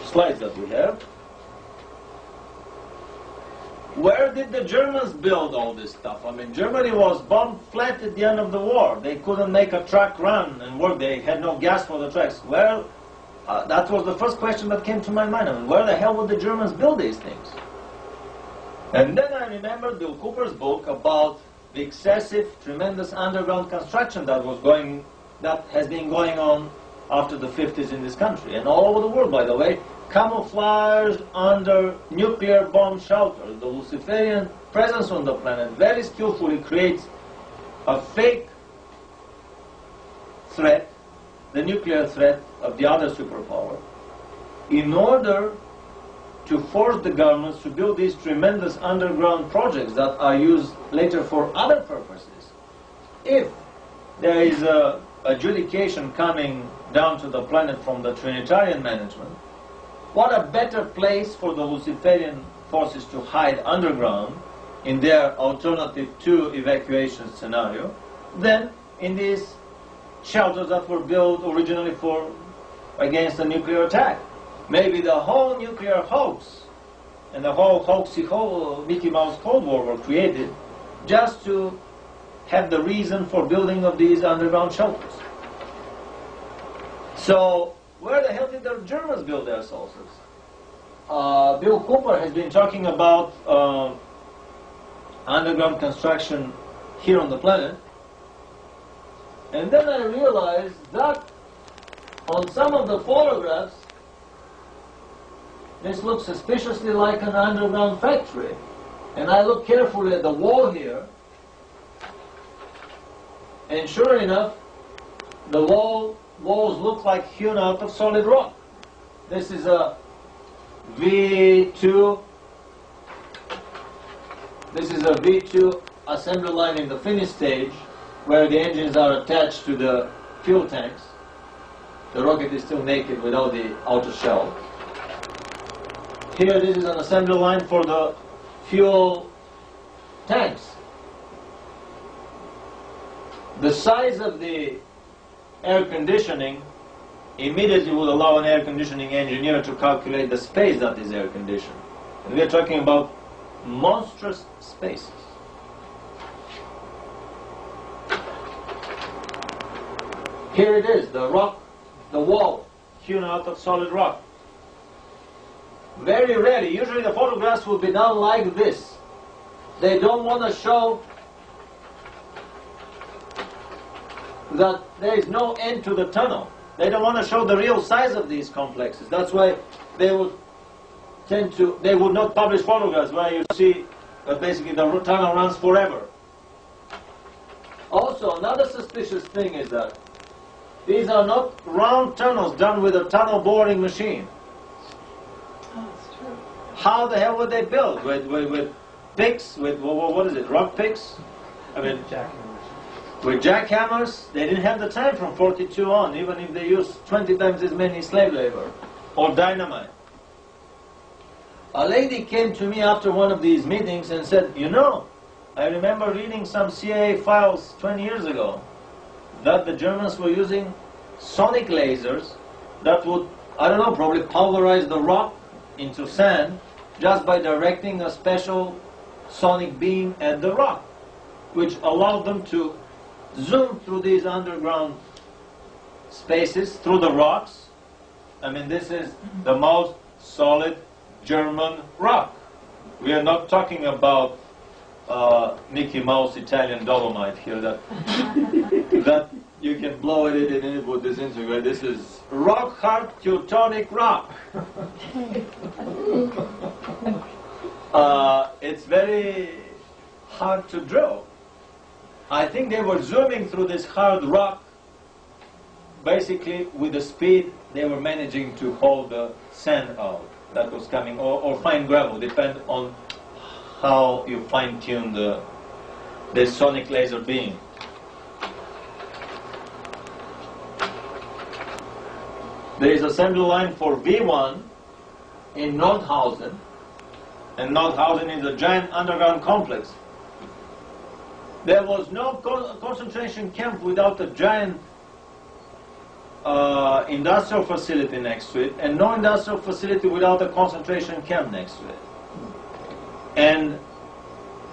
slides that we have. Where did the Germans build all this stuff? I mean, Germany was bombed flat at the end of the war. They couldn't make a truck run and work. They had no gas for the trucks. Well, that was the first question that came to my mind. I mean, where the hell would the Germans build these things? And then I remembered Bill Cooper's book about the excessive, tremendous underground construction that has been going on after the 50s in this country and all over the world, by the way, camouflaged under nuclear bomb shelters. The Luciferian presence on the planet very skillfully creates a fake threat, the nuclear threat of the other superpower, in order to force the governments to build these tremendous underground projects that are used later for other purposes. If there is a adjudication coming down to the planet from the Trinitarian management, what a better place for the Luciferian forces to hide underground in their alternative to evacuation scenario than in these shelters that were built originally against a nuclear attack. Maybe the whole nuclear hoax and the whole Mickey Mouse Cold War were created just to have the reason for building of these underground shelters. So, where the hell did the Germans build their saucers? Bill Cooper has been talking about underground construction here on the planet. And then I realized that on some of the photographs, this looks suspiciously like an underground factory. And I look carefully at the wall here, and sure enough, the walls look like hewn out of solid rock. This is a V2. This is a V2 assembly line in the finish stage, where the engines are attached to the fuel tanks. The rocket is still naked without the outer shell. Here, this is an assembly line for the fuel tanks. The size of the air conditioning immediately would allow an air conditioning engineer to calculate the space that is air conditioned. And we are talking about monstrous spaces. Here it is, the rock, the wall, hewn out of solid rock. Very rarely, usually the photographs will be done like this. They don't want to show that there is no end to the tunnel. They don't want to show the real size of these complexes. That's why they would they would not publish photographs where you see that basically the tunnel runs forever. Also, another suspicious thing is that these are not round tunnels done with a tunnel boring machine. Oh, it's true. How the hell would they build? With picks? With, what is it, rock picks? I mean, with jackhammers? They didn't have the time from 42 on, even if they used 20 times as many slave labor. Or dynamite. A lady came to me after one of these meetings and said, you know, I remember reading some CIA files 20 years ago that the Germans were using sonic lasers that would, I don't know, probably pulverize the rock into sand just by directing a special sonic beam at the rock, which allowed them to zoom through these underground spaces, through the rocks. I mean, this is the most solid German rock. We are not talking about Mickey Mouse Italian dolomite here that that you can blow it in and it would disintegrate. This is rock hard Teutonic rock. It's very hard to drill. I think they were zooming through this hard rock basically with the speed they were managing to hold the sand out that was coming, or fine gravel, depend on how you fine-tune the sonic laser beam. There is assembly line for V1 in Nordhausen, and Nordhausen is a giant underground complex. There was no concentration camp without a giant industrial facility next to it, and no industrial facility without a concentration camp next to it. And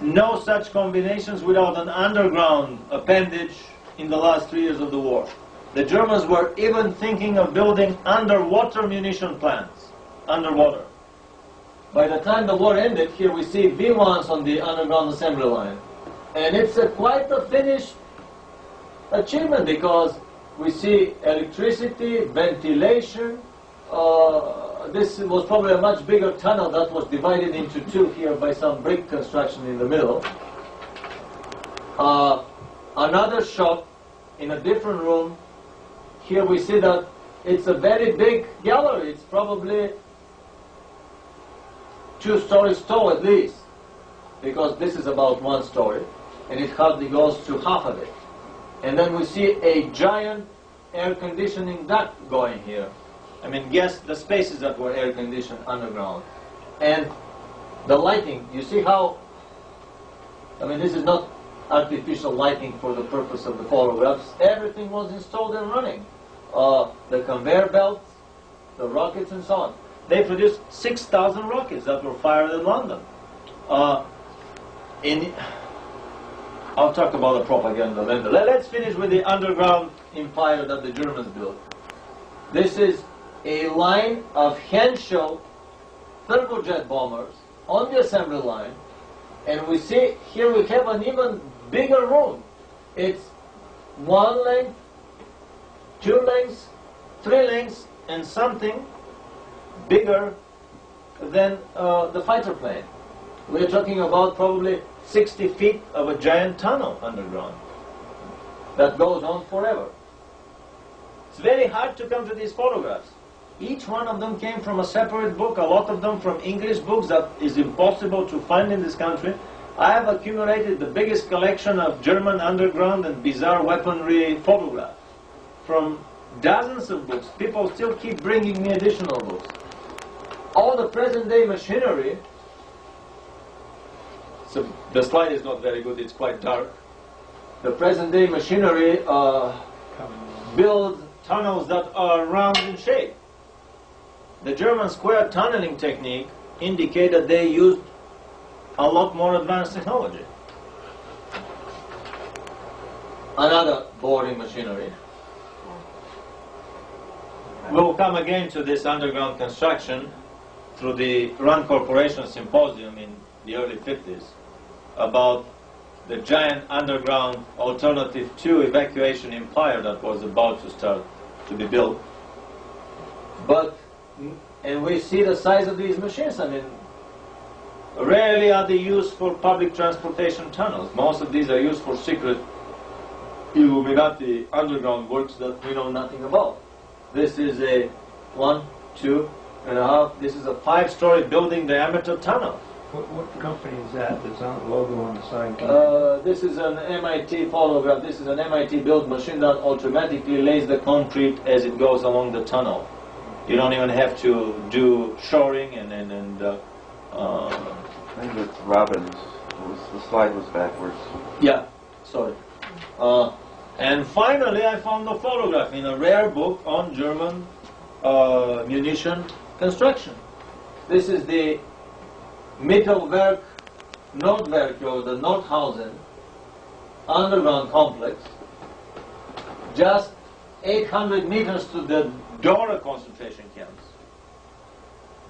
no such combinations without an underground appendage in the last 3 years of the war. The Germans were even thinking of building underwater munition plants, underwater. By the time the war ended, here we see V1s on the underground assembly line. And it's quite a finished achievement because we see electricity, ventilation. This was probably a much bigger tunnel that was divided into two here by some brick construction in the middle. Another shot in a different room. Here we see that it's a very big gallery. It's probably 2 stories tall at least, because this is about 1 story, and it hardly goes to half of it. And then we see a giant air conditioning duct going here. I mean, guess the spaces that were air conditioned underground. And the lighting, you see how, I mean, this is not artificial lighting for the purpose of the photographs. Everything was installed and running. The conveyor belts, the rockets and so on. They produced 6,000 rockets that were fired in London. I'll talk about the propaganda later. Let's finish with the underground empire that the Germans built. This is a line of Henschel turbojet bombers on the assembly line, and we see here we have an even bigger room. It's 1 length, 2 lengths, 3 lengths, and something bigger than the fighter plane. We're talking about probably 60 feet of a giant tunnel underground that goes on forever. It's very hard to come to these photographs. Each one of them came from a separate book, a lot of them from English books that is impossible to find in this country. I have accumulated the biggest collection of German underground and bizarre weaponry photographs from dozens of books. People still keep bringing me additional books. All the present-day machinery, so the slide is not very good, it's quite dark. The present-day machinery builds tunnels that are round in shape. The German square tunneling technique indicated that they used a lot more advanced technology. Another boring machinery. We'll come again to this underground construction through the Rand Corporation Symposium in the early 50s about the giant underground alternative to evacuation empire that was about to start to be built. And we see the size of these machines. I mean, rarely are they used for public transportation tunnels. Most of these are used for secret Illuminati underground works that we know nothing about. This is a 1, 2.5, this is a 5-story building diameter tunnel. What company is that that's on the logo on the side? This is an MIT photograph. This is an MIT built machine that automatically lays the concrete as it goes along the tunnel. You don't even have to do shoring I think it's Robbins. The slide was backwards. yeah, sorry. And finally, I found a photograph in a rare book on German munition construction. This is the Mittelwerk Nordwerk, or the Nordhausen underground complex, just 800 meters to the Dora concentration camps.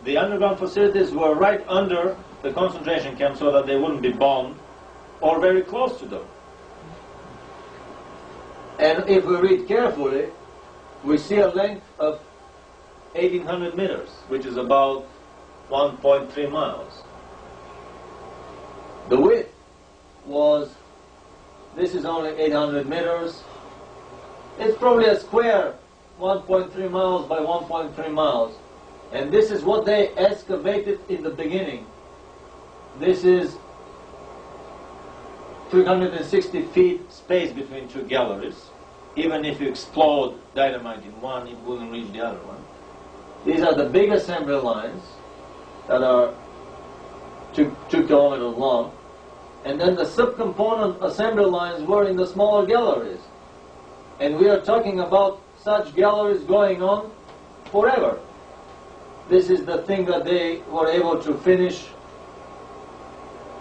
The underground facilities were right under the concentration camps so that they wouldn't be bombed or very close to them. And if we read carefully, we see a length of 1,800 meters, which is about 1.3 miles. The width was, this is only 800 meters. It's probably a square 1.3 miles by 1.3 miles. And this is what they excavated in the beginning. This is 360 feet space between two galleries. Even if you explode dynamite in one, it wouldn't reach the other one. These are the big assembly lines that are 2 kilometers long. And then the subcomponent assembly lines were in the smaller galleries. And we are talking about such galleries going on forever. This is the thing that they were able to finish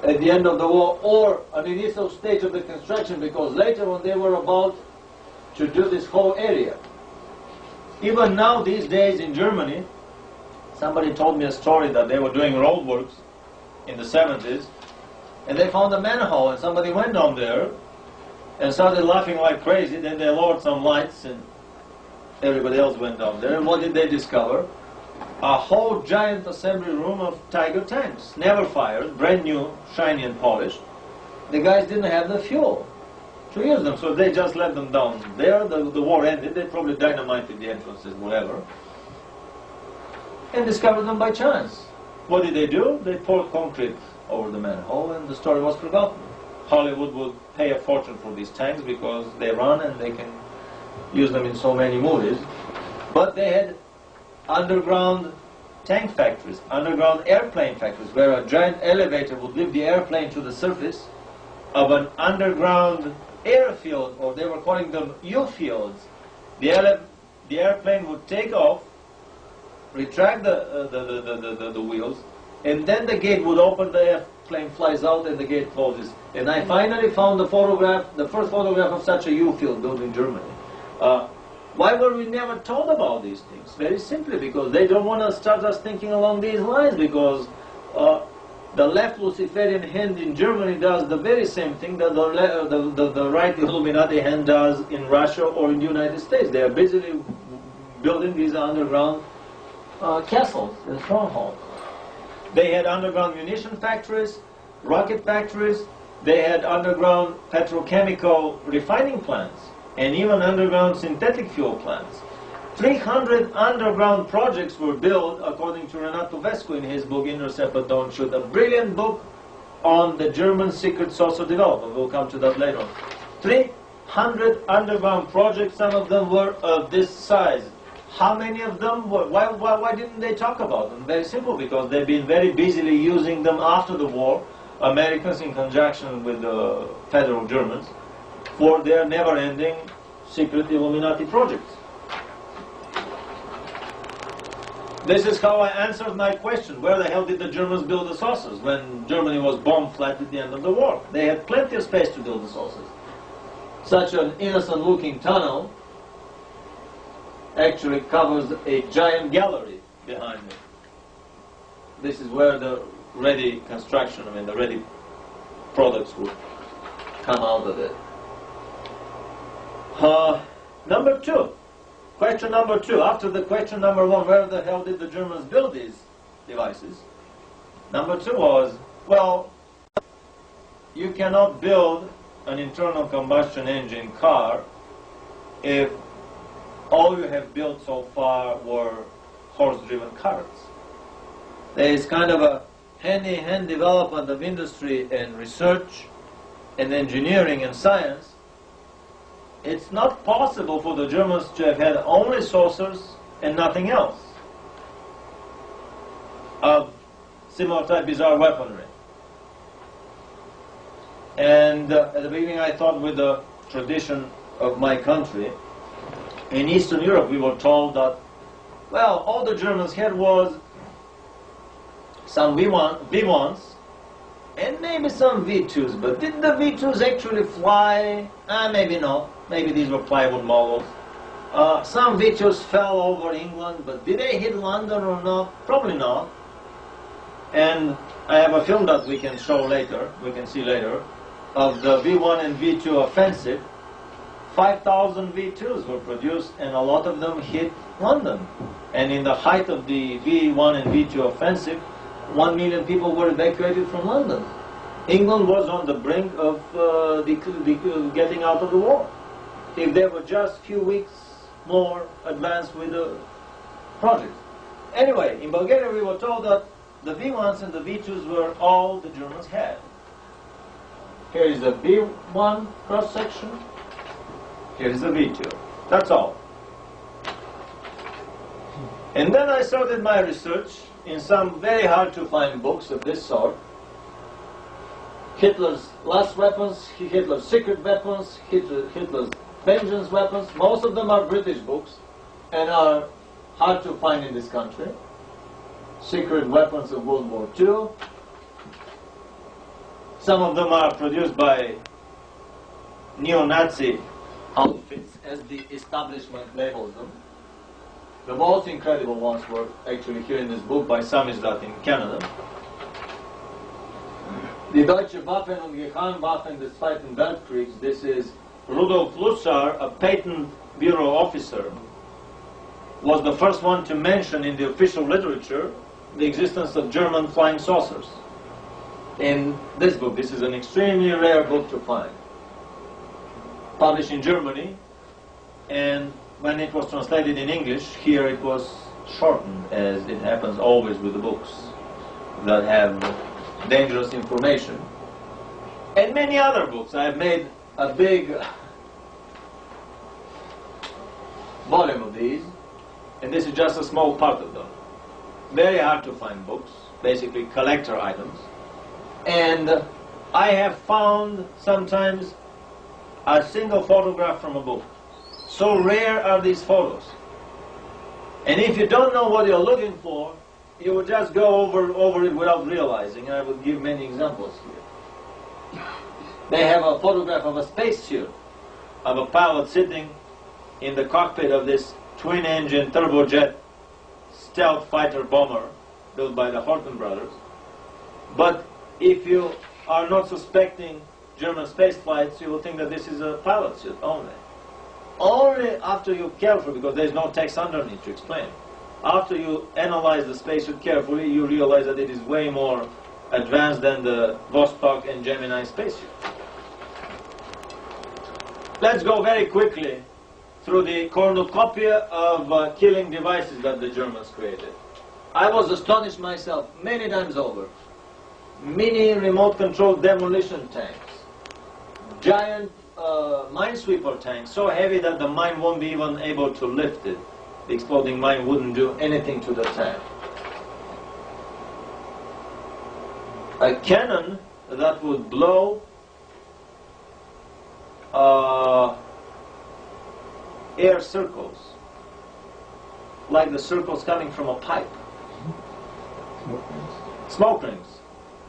at the end of the war, or an initial stage of the construction, because later on they were about to do this whole area. Even now, these days in Germany, somebody told me a story that they were doing roadworks in the 70s, and they found a manhole, and somebody went down there and started laughing like crazy. Then they lowered some lights, and everybody else went down there. And what did they discover? A whole giant assembly room of Tiger tanks, never fired, brand new, shiny and polished. The guys didn't have the fuel to use them, so they just let them down there. The war ended. They probably dynamited the entrances, whatever, and discovered them by chance. What did they do? They poured concrete over the manhole, and the story was forgotten. Hollywood would pay a fortune for these tanks because they run and they can use them in so many movies. But they had underground tank factories, underground airplane factories, where a giant elevator would lift the airplane to the surface of an underground airfield, or they were calling them U-fields. The airplane would take off, retract the wheels, and then the gate would open, the airplane flies out, and the gate closes. And I finally found the photograph, the first photograph of such a U-field built in Germany. Why were we never told about these things? Very simply because they don't want to start us thinking along these lines, because the left Luciferian hand in Germany does the very same thing that the right Illuminati hand does in Russia or in the United States. They are busily building these underground castles and strongholds. They had underground munition factories, rocket factories, they had underground petrochemical refining plants, and even underground synthetic fuel plants. 300 underground projects were built, according to Renato Vesco in his book Intercept But Don't Shoot, a brilliant book on the German secret source of development. We'll come to that later on. 300 underground projects, some of them were of this size. How many of them were? Why didn't they talk about them? Very simple, because they've been very busily using them after the war, Americans in conjunction with the federal Germans, for their never-ending secret Illuminati projects. This is how I answered my question. Where the hell did the Germans build the saucers when Germany was bombed flat at the end of the war? They had plenty of space to build the saucers. Such an innocent-looking tunnel actually covers a giant gallery behind me. This is where the ready construction, the ready products would come out of it. Number two, question number two. After the question number one, where the hell did the Germans build these devices? Number two was, well, you cannot build an internal combustion engine car if all you have built so far were horse-driven carts. There is kind of a hand-in-hand development of industry and research and engineering and science. It's not possible for the Germans to have had only saucers and nothing else of similar type bizarre weaponry. And at the beginning I thought with the tradition of my country, in Eastern Europe we were told that, well, all the Germans had was some V1s and maybe some V2s, but did the V2s actually fly? Maybe not. Maybe these were plywood models. Some V2s fell over England, but did they hit London or not? Probably not. And I have a film that we can show later, we can see later, of the V1 and V2 offensive. 5,000 V2s were produced and a lot of them hit London. And in the height of the V1 and V2 offensive, 1 million people were evacuated from London. England was on the brink of getting out of the war. If they were just a few weeks more advanced with the project. Anyway, in Bulgaria we were told that the V1s and the V2s were all the Germans had. Here is the V1 cross-section. Here is the V2. That's all. And then I started my research in some very hard-to-find books of this sort. Hitler's last weapons, Hitler's secret weapons, Hitler's vengeance weapons. Most of them are British books and are hard to find in this country. Secret weapons of World War II. Some of them are produced by neo-Nazi outfits, as the establishment labels them. The most incredible ones were actually here in this book by Samizdat in Canada. Die Deutsche Waffen und Geheimwaffen des Zweiten Weltkriegs. This is Rudolf Lussar, a patent bureau officer, was the first one to mention in the official literature the existence of German flying saucers. In this book, this is an extremely rare book to find. Published in Germany, and when it was translated in English, here it was shortened, as it happens always with the books that have dangerous information. And many other books. I have made a big volume of these, and this is just a small part of them. Very hard to find books, basically collector items. And I have found sometimes a single photograph from a book. So rare are these photos. And if you don't know what you're looking for, you will just go over it without realizing. I will give many examples here. They have a photograph of a spacesuit, of a pilot sitting in the cockpit of this twin-engine turbojet stealth fighter bomber built by the Horten brothers. But if you are not suspecting German space flights, you will think that this is a pilot suit only. Only after you carefully, because there's no text underneath to explain, after you analyze the spacesuit carefully, you realize that it is way more advanced than the Vostok and Gemini spacesuit. Let's go very quickly through the cornucopia of killing devices that the Germans created. I was astonished myself many times over. Mini remote-controlled demolition tanks, giant minesweeper tanks, so heavy that the mine won't be even able to lift it. The exploding mine wouldn't do anything to the tank. A cannon that would blow air circles, like the circles coming from a pipe. Smoke rings.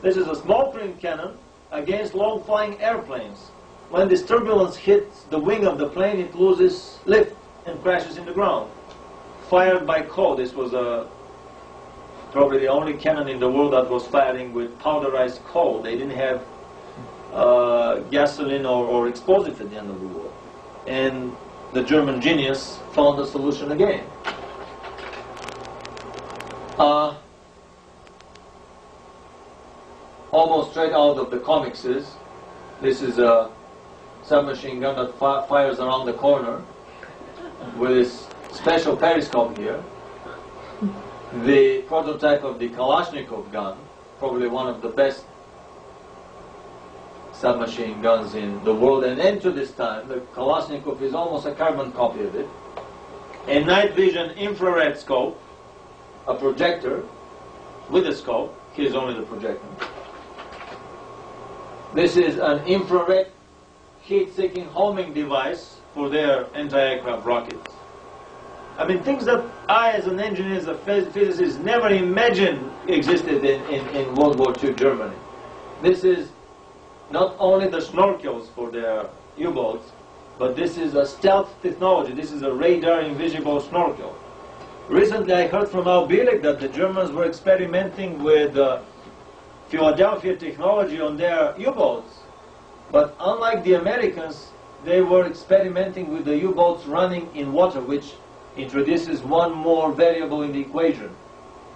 This is a smoke ring cannon against low-flying airplanes. When this turbulence hits the wing of the plane, it loses lift and crashes in the ground. fired by coal. This was probably the only cannon in the world that was firing with powderized coal. They didn't have gasoline or explosives at the end of the war. And the German genius found a solution again. Almost straight out of the comics this is a submachine gun that fires around the corner with this special periscope here. The prototype of the Kalashnikov gun, probably one of the best submachine guns in the world, and to this time the Kalashnikov is almost a carbon copy of it. A night vision infrared scope, a projector with a scope. Here's only the projector. This is an infrared heat-seeking homing device for their anti-aircraft rockets. I mean, things that I, as an engineer, as a physicist, never imagined existed in World War II Germany. This is not only the snorkels for their U-boats, but this is a stealth technology. This is a radar invisible snorkel. Recently I heard from Al Bielek that the Germans were experimenting with Philadelphia technology on their U-boats. But unlike the Americans, they were experimenting with the U-boats running in water, which introduces one more variable in the equation.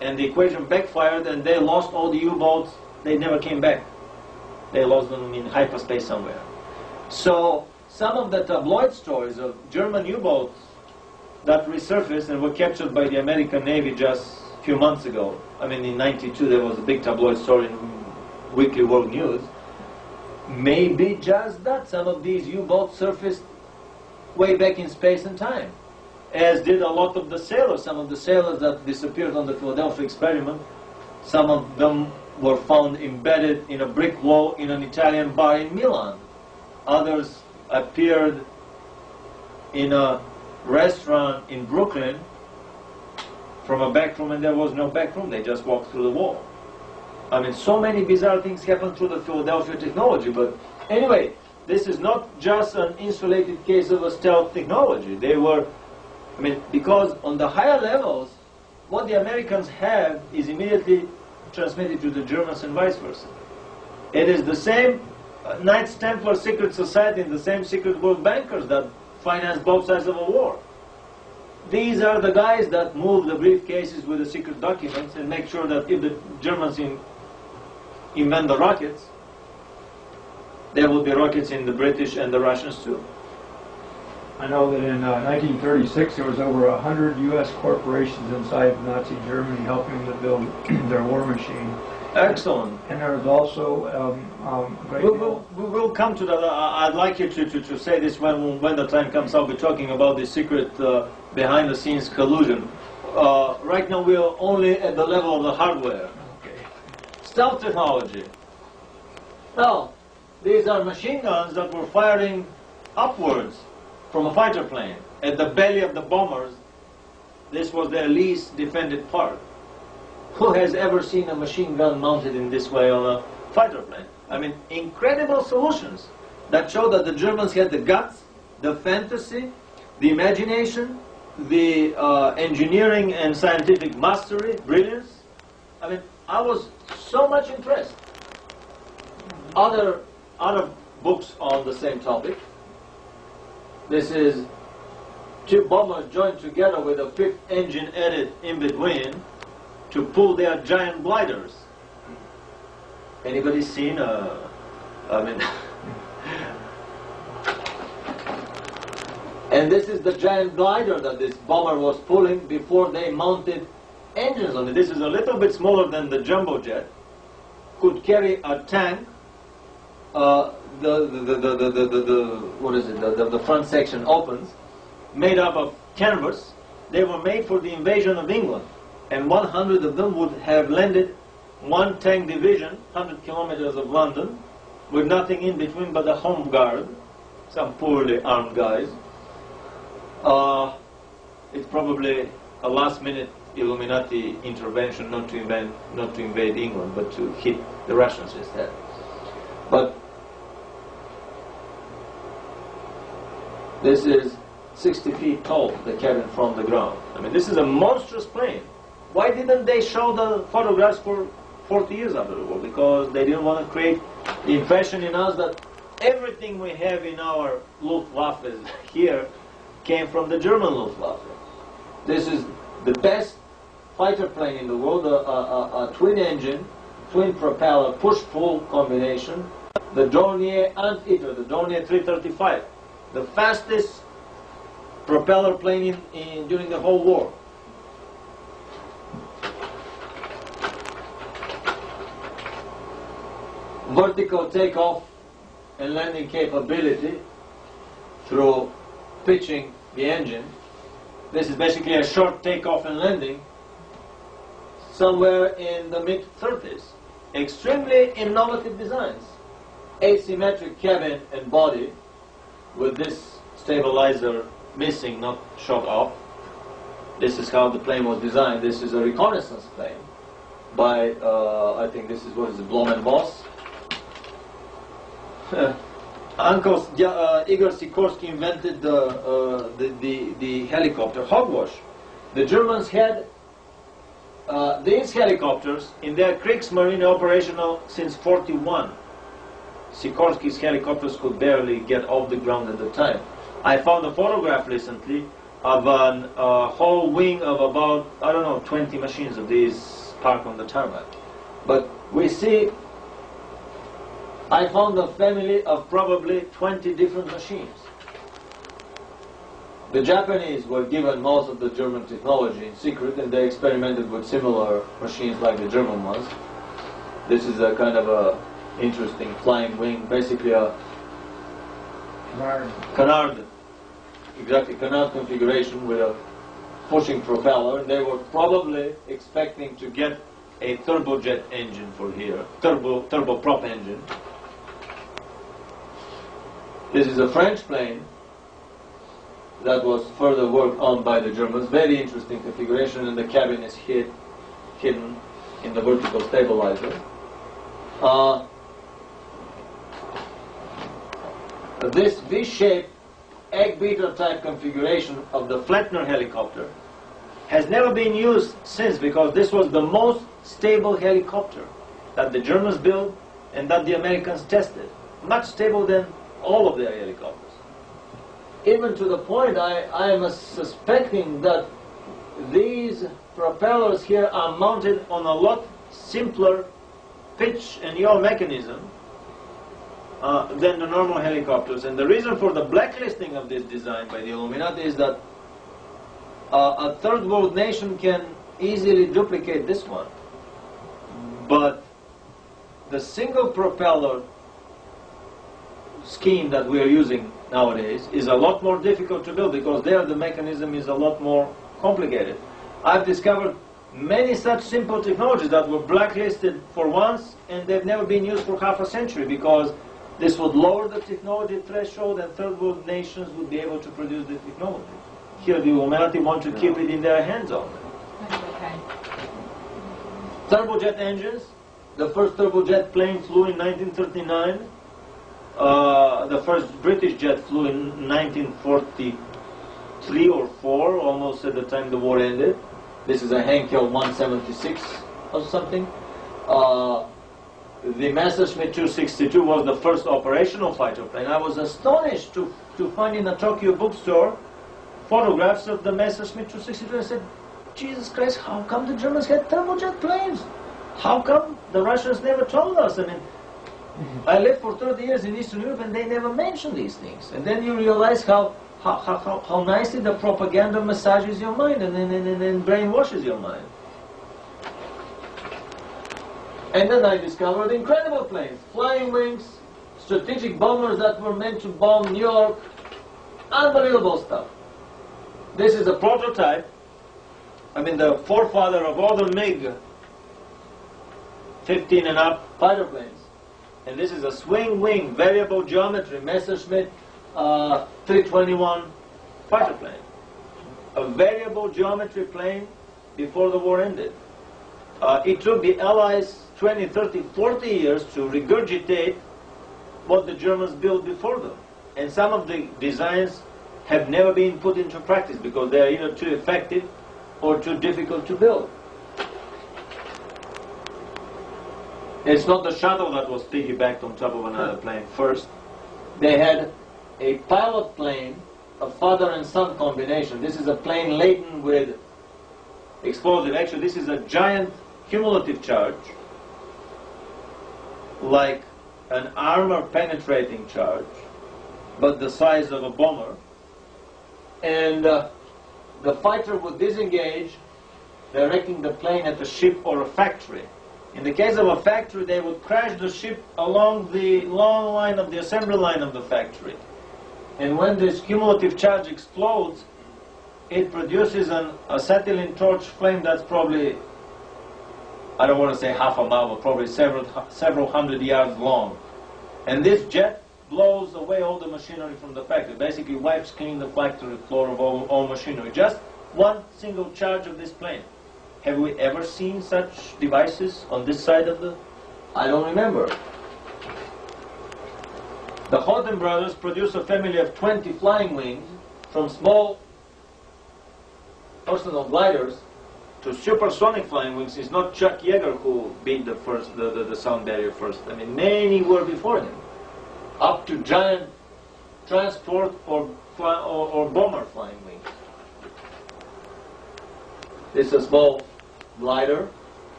And the equation backfired and they lost all the U-boats. They never came back. They lost them in hyperspace somewhere. So some of the tabloid stories of German U-boats that resurfaced and were captured by the American Navy just a few months ago. I mean, in '92 there was a big tabloid story in Weekly World News. Maybe just that. Some of these U-boats surfaced way back in space and time, as did a lot of the sailors. Some of the sailors that disappeared on the Philadelphia experiment, some of them were found embedded in a brick wall in an Italian bar in Milan. Others appeared in a restaurant in Brooklyn from a back room, and there was no back room. They just walked through the wall. I mean, so many bizarre things happened through the Philadelphia technology. But anyway, this is not just an insulated case of a stealth technology. They were, I mean, because on the higher levels, what the Americans have is immediately transmitted to the Germans and vice versa. It is the same Knights Templar secret society and the same secret world bankers that finance both sides of a war. These are the guys that move the briefcases with the secret documents and make sure that if the Germans invent the rockets, there will be rockets in the British and the Russians too. I know that in 1936 there was over 100 U.S. corporations inside Nazi Germany helping them to build their war machine. Excellent. And there was also we'll come to that. I'd like you to say this when the time comes. I'll be talking about the secret behind-the-scenes collusion. Right now we are only at the level of the hardware. Okay. Stealth technology. Now, these are machine guns that were firing upwards from a fighter plane. At the belly of the bombers, this was their least defended part. Who has ever seen a machine gun mounted in this way on a fighter plane? I mean, incredible solutions that show that the Germans had the guts, the fantasy, the imagination, the engineering and scientific mastery, brilliance. I mean, I was so much impressed. Other books on the same topic. This is two bombers joined together with a fifth engine added in between to pull their giant gliders. Anybody seen and this is the giant glider that this bomber was pulling before they mounted engines on it. This is a little bit smaller than the jumbo jet. Could carry a tank. The front section opens, made up of canvas. They were made for the invasion of England, and 100 of them would have landed one tank division, 100 kilometers of London, with nothing in between but the home guard, some poorly armed guys. It's probably a last-minute Illuminati intervention, not to invade England, but to hit the Russians instead. But this is 60 feet tall, the cabin from the ground. I mean, this is a monstrous plane. Why didn't they show the photographs for 40 years after the war? Because they didn't want to create the impression in us that everything we have in our Luftwaffe here came from the German Luftwaffe. This is the best fighter plane in the world, a twin engine, twin propeller, push-pull combination, the Dornier Anteater, the Dornier 335, the fastest propeller plane during the whole war. Vertical takeoff and landing capability through pitching the engine. This is basically a short takeoff and landing somewhere in the mid-30s. Extremely innovative designs. Asymmetric cabin and body with this stabilizer missing, not shot off. This is how the plane was designed. This is a reconnaissance plane by, I think this is, what is it, Blom and Voss. Uncle Igor Sikorsky invented the helicopter, hogwash. The Germans had these helicopters in their Kriegsmarine operational since '41. Sikorsky's helicopters could barely get off the ground at the time. I found a photograph recently of a whole wing of about, I don't know, 20 machines of these parked on the tarmac. But we see, I found a family of probably 20 different machines. The Japanese were given most of the German technology in secret, and they experimented with similar machines like the German ones. This is a kind of a interesting flying wing, basically a canard, exactly, canard configuration with a pushing propeller. They were probably expecting to get a turbojet engine for here, turboprop engine. This is a French plane that was further worked on by the Germans. Very interesting configuration, and the cabin is hidden in the vertical stabilizer. This V-shaped egg beater type configuration of the Flettner helicopter has never been used since, because this was the most stable helicopter that the Germans built and that the Americans tested. Much stable than all of their helicopters. Even to the point I am suspecting that these propellers here are mounted on a lot simpler pitch and yaw mechanism than the normal helicopters. And the reason for the blacklisting of this design by the Illuminati is that a third world nation can easily duplicate this one. But the single propeller scheme that we are using nowadays is a lot more difficult to build, because there the mechanism is a lot more complicated. I've discovered many such simple technologies that were blacklisted for once, and they've never been used for half a century, because this would lower the technology threshold and third world nations would be able to produce the technology. Here the Illuminati want to keep it in their hands only. Okay. Turbojet engines. The first turbojet plane flew in 1939. The first British jet flew in 1943 or 4, almost at the time the war ended. This is a Henkel 176 or something. The Messerschmitt 262 was the first operational fighter plane. I was astonished to find in a Tokyo bookstore photographs of the Messerschmitt 262. I said, Jesus Christ, how come the Germans had turbojet planes? How come the Russians never told us? I mean, I lived for 30 years in Eastern Europe and they never mentioned these things. And then you realize how nicely the propaganda massages your mind and then brainwashes your mind. And then I discovered incredible planes, flying wings, strategic bombers that were meant to bomb New York. Unbelievable stuff. This is a prototype. I mean, the forefather of all the MiG 15 and up fighter planes. And this is a swing wing, variable geometry, Messerschmitt 321 fighter plane. A variable geometry plane before the war ended. It took the Allies 20, 30, 40 years to regurgitate what the Germans built before them. And some of the designs have never been put into practice because they are either too effective or too difficult to build. It's not the shuttle that was piggybacked on top of another plane first. They had a pilot plane, a father and son combination. This is a plane laden with explosive. Actually, this is a giant cumulative charge, like an armor-penetrating charge, but the size of a bomber. And the fighter would disengage, directing the plane at a ship or a factory. In the case of a factory, they would crash the ship along the long line of the assembly line of the factory. And when this cumulative charge explodes, it produces an acetylene torch flame that's probably, I don't want to say half a mile, but probably several hundred yards long. And this jet blows away all the machinery from the factory, basically wipes clean the factory floor of all machinery. Just one single charge of this plane. Have we ever seen such devices on this side of the... I don't remember. The Horten brothers produced a family of 20 flying wings, from small personal gliders to supersonic flying wings. It's not Chuck Yeager who beat the sound barrier first. I mean, many were before him. Up to giant transport or bomber flying wings. This is a small glider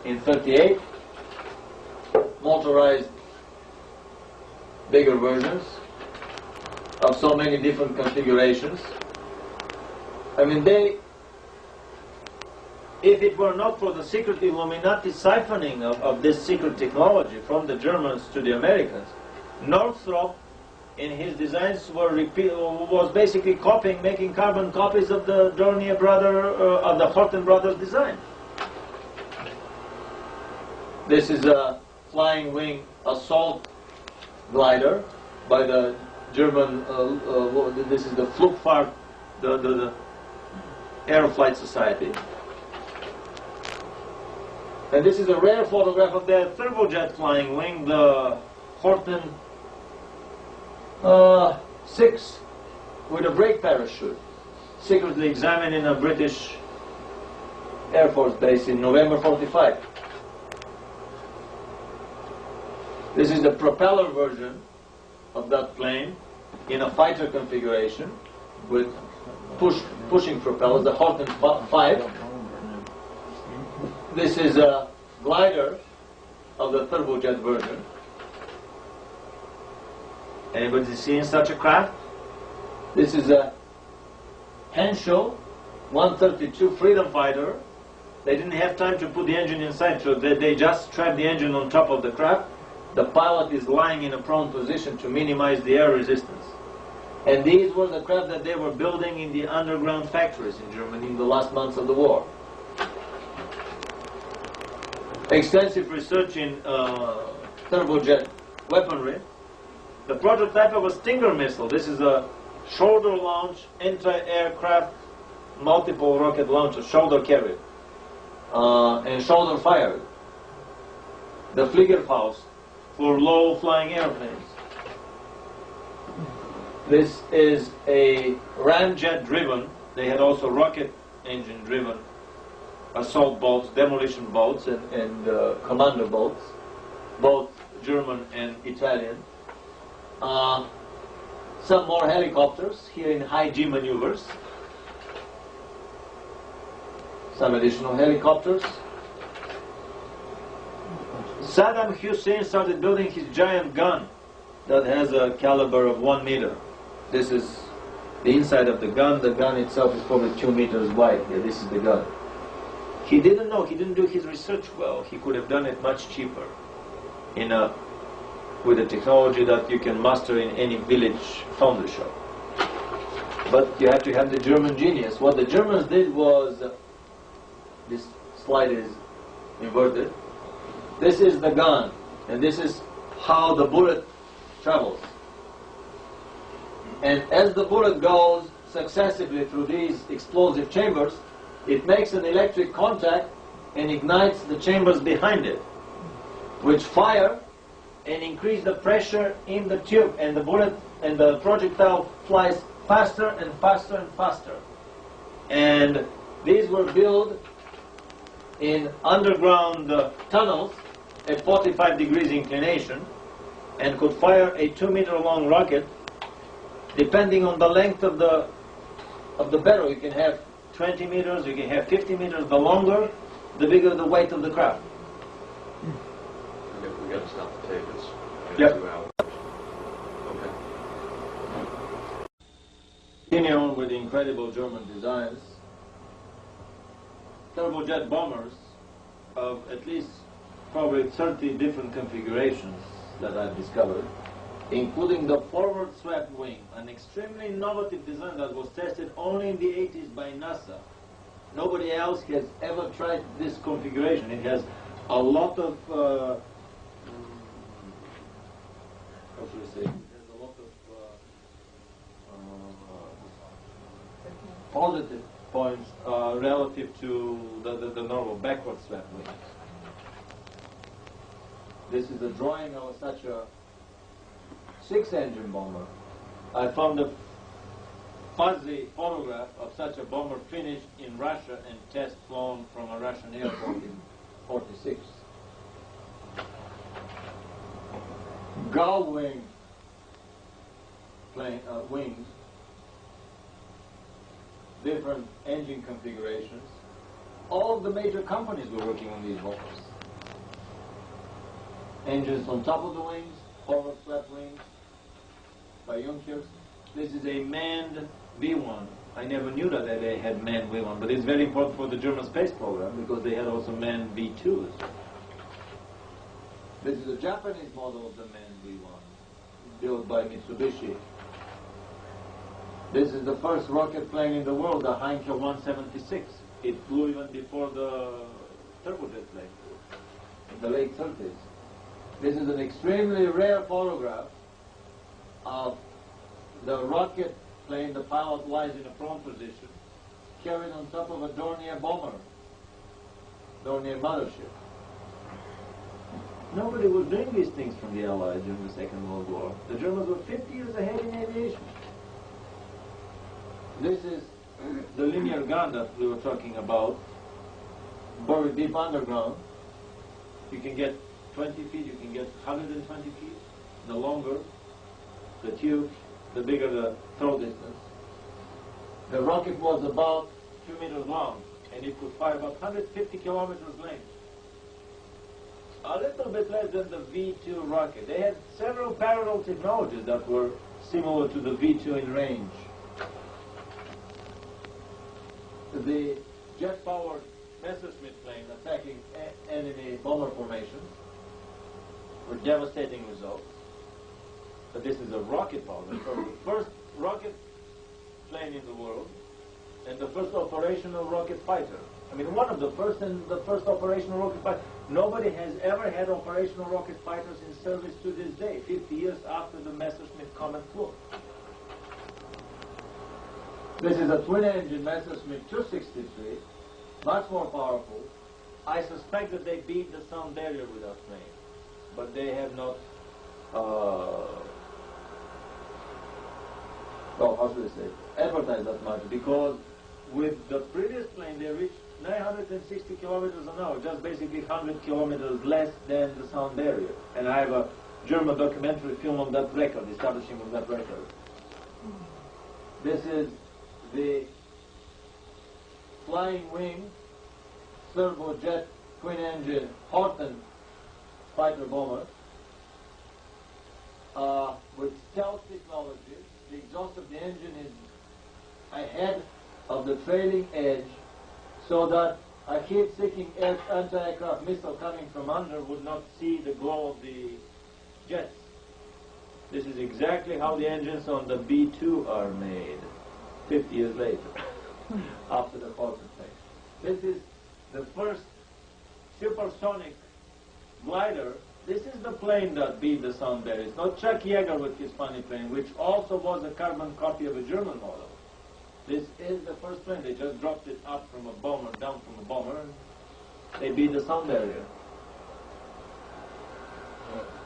in 38, motorized bigger versions of so many different configurations. I mean, if it were not for the secret Illuminati siphoning of this secret technology from the Germans to the Americans, Northrop in his designs was basically copying, making carbon copies of the Dornier of the Horten brothers design. This is a flying wing assault glider by the German, this is the Flugfahrt, the Aeroflight Society. And this is a rare photograph of the turbojet flying wing, the Horten 6 with a brake parachute, secretly examined in a British Air Force base in November 45. This is the propeller version of that plane in a fighter configuration with pushing propellers, the Horten 5. This is a glider of the turbojet version. Anybody seen such a craft? This is a Henschel 132 Freedom Fighter. They didn't have time to put the engine inside, so they just strapped the engine on top of the craft. The pilot is lying in a prone position to minimize the air resistance. And these were the craft that they were building in the underground factories in Germany in the last months of the war. Extensive research in turbojet weaponry. The prototype of a Stinger missile. This is a shoulder launch anti-aircraft multiple rocket launcher, shoulder carried and shoulder fired. The Fliegerfaust for low flying airplanes. This is a ramjet driven. They had also rocket engine driven assault boats, demolition boats, and commando boats, both German and Italian. Some more helicopters here in high G maneuvers. Some additional helicopters. Saddam Hussein started building his giant gun that has a caliber of 1 meter. This is the inside of the gun. The gun itself is probably 2 meters wide. Yeah, this is the gun. He didn't know, he didn't do his research well. He could have done it much cheaper with a technology that you can master in any village foundry shop. But you have to have the German genius. What the Germans did was, this slide is inverted. This is the gun, and this is how the bullet travels. And as the bullet goes successively through these explosive chambers, it makes an electric contact and ignites the chambers behind it, which fire and increase the pressure in the tube, and the bullet and the projectile flies faster and faster and faster. And These were built in underground tunnels at 45 degrees inclination and could fire a 2-meter long rocket depending on the length of the barrel. You can have 20 meters, you can have 50 meters. The longer, the bigger the weight of the craft. We got to stop the tape. It's Yep. 2 hours. Okay. Continue on with the incredible German designs. Turbojet bombers of at least probably 30 different configurations that I've discovered, including the forward swept wing, an extremely innovative design that was tested only in the 80s by NASA. Nobody else has ever tried this configuration. It has a lot of, how should I say, it has a lot of positive points relative to the normal backward swept wings. This is a drawing of such a 6-engine bomber. I found a fuzzy photograph of such a bomber finished in Russia and test flown from a Russian airport in '46. Gull wing wings, different engine configurations. All of the major companies were working on these bombers. Engines on top of the wings, forward swept wings by Junkers. This is a manned V1. I never knew that they had manned V1, but it's very important for the German space program because they had also manned V2s. This is a Japanese model of the manned V1, built by Mitsubishi. This is the first rocket plane in the world, the Heinkel 176. It flew even before the turbojet plane in the late 30s. This is an extremely rare photograph of the rocket plane. The pilot lies in a prone position, carried on top of a Dornier bomber, Dornier mothership. Nobody was doing these things from the Allies during the Second World War. The Germans were 50 years ahead in aviation. This is the linear gun that we were talking about, buried deep underground. You can get 20 feet, you can get 120 feet. The longer the tube, the bigger the throw distance. The rocket was about 2 meters long, and it could fire about 150 kilometers length. A little bit less than the V2 rocket. They had several parallel technologies that were similar to the V2 in range. The jet-powered Messerschmitt plane attacking enemy bomber formations were devastating results. But this is a rocket power. The first rocket plane in the world and the first operational rocket fighter. I mean, one of the first and the first operational rocket fighter. Nobody has ever had operational rocket fighters in service to this day, 50 years after the Messerschmitt Comet flew. This is a twin-engine Messerschmitt 263, much more powerful. I suspect that they beat the sound barrier with that plane, but they have not, well, how should I say, advertised that much, because with the previous plane they reached 960 kilometers an hour, just basically 100 kilometers less than the sound barrier. And I have a German documentary film on that record, establishing of that record. This is the flying wing turbojet twin-engine Horten fighter bomber with stealth technology. The exhaust of the engine is ahead of the trailing edge, so that a heat-seeking anti-aircraft missile coming from under would not see the glow of the jets. This is exactly how the engines on the B-2 are made 50 years later, after the Horten plane. This is the first supersonic glider. This is the plane that beat the sound barrier. It's not Chuck Yeager with his funny plane, which also was a carbon copy of a German model. This is the first plane. They just dropped it up from a bomber, down from a bomber, and they beat the sound barrier.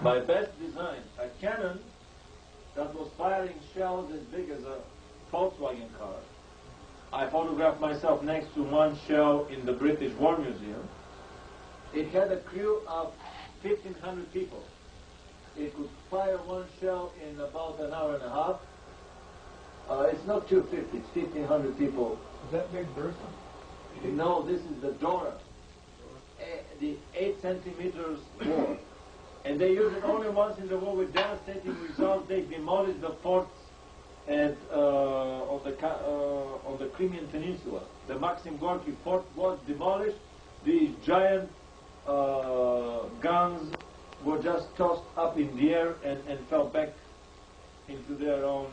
My best design, a cannon that was firing shells as big as a Volkswagen car, I photographed myself next to one shell in the British War Museum. It had a crew of 1,500 people. It could fire one shell in about an hour and a half. It's not 250, it's 1,500 people. Is that Big Bertha? No, this is the Dora, the 8 centimeters bore. And they use it only once in the war with devastating results. They demolished the forts on the Crimean Peninsula. The Maxim Gorky fort was demolished. These giant guns were just tossed up in the air and fell back into their own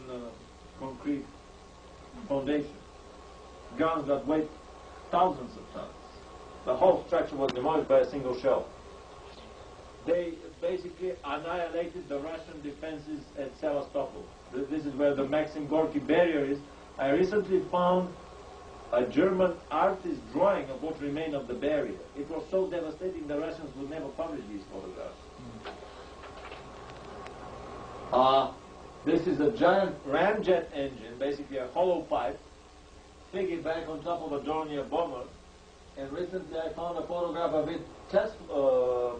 concrete foundation. Guns that weighed thousands of tons. The whole structure was demolished by a single shell. They basically annihilated the Russian defenses at Sevastopol. This is where the Maxim Gorky barrier is. I recently found a German artist drawing of what remained of the barrier. It was so devastating the Russians would never publish these photographs. This is a giant ramjet engine, basically a hollow pipe, figured back on top of a Dornier bomber. And recently I found a photograph of it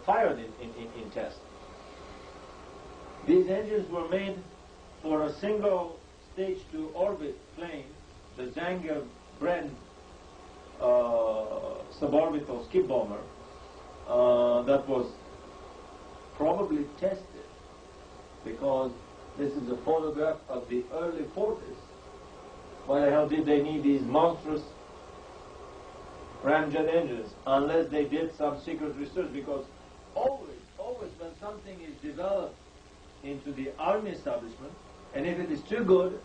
fired in test. These engines were made for a single stage-to-orbit plane, the Zanger brand suborbital skip bomber, that was probably tested, because this is a photograph of the early 40s. Why the hell did they need these monstrous ramjet engines unless they did some secret research? Because always when something is developed into the army establishment, and if it is too good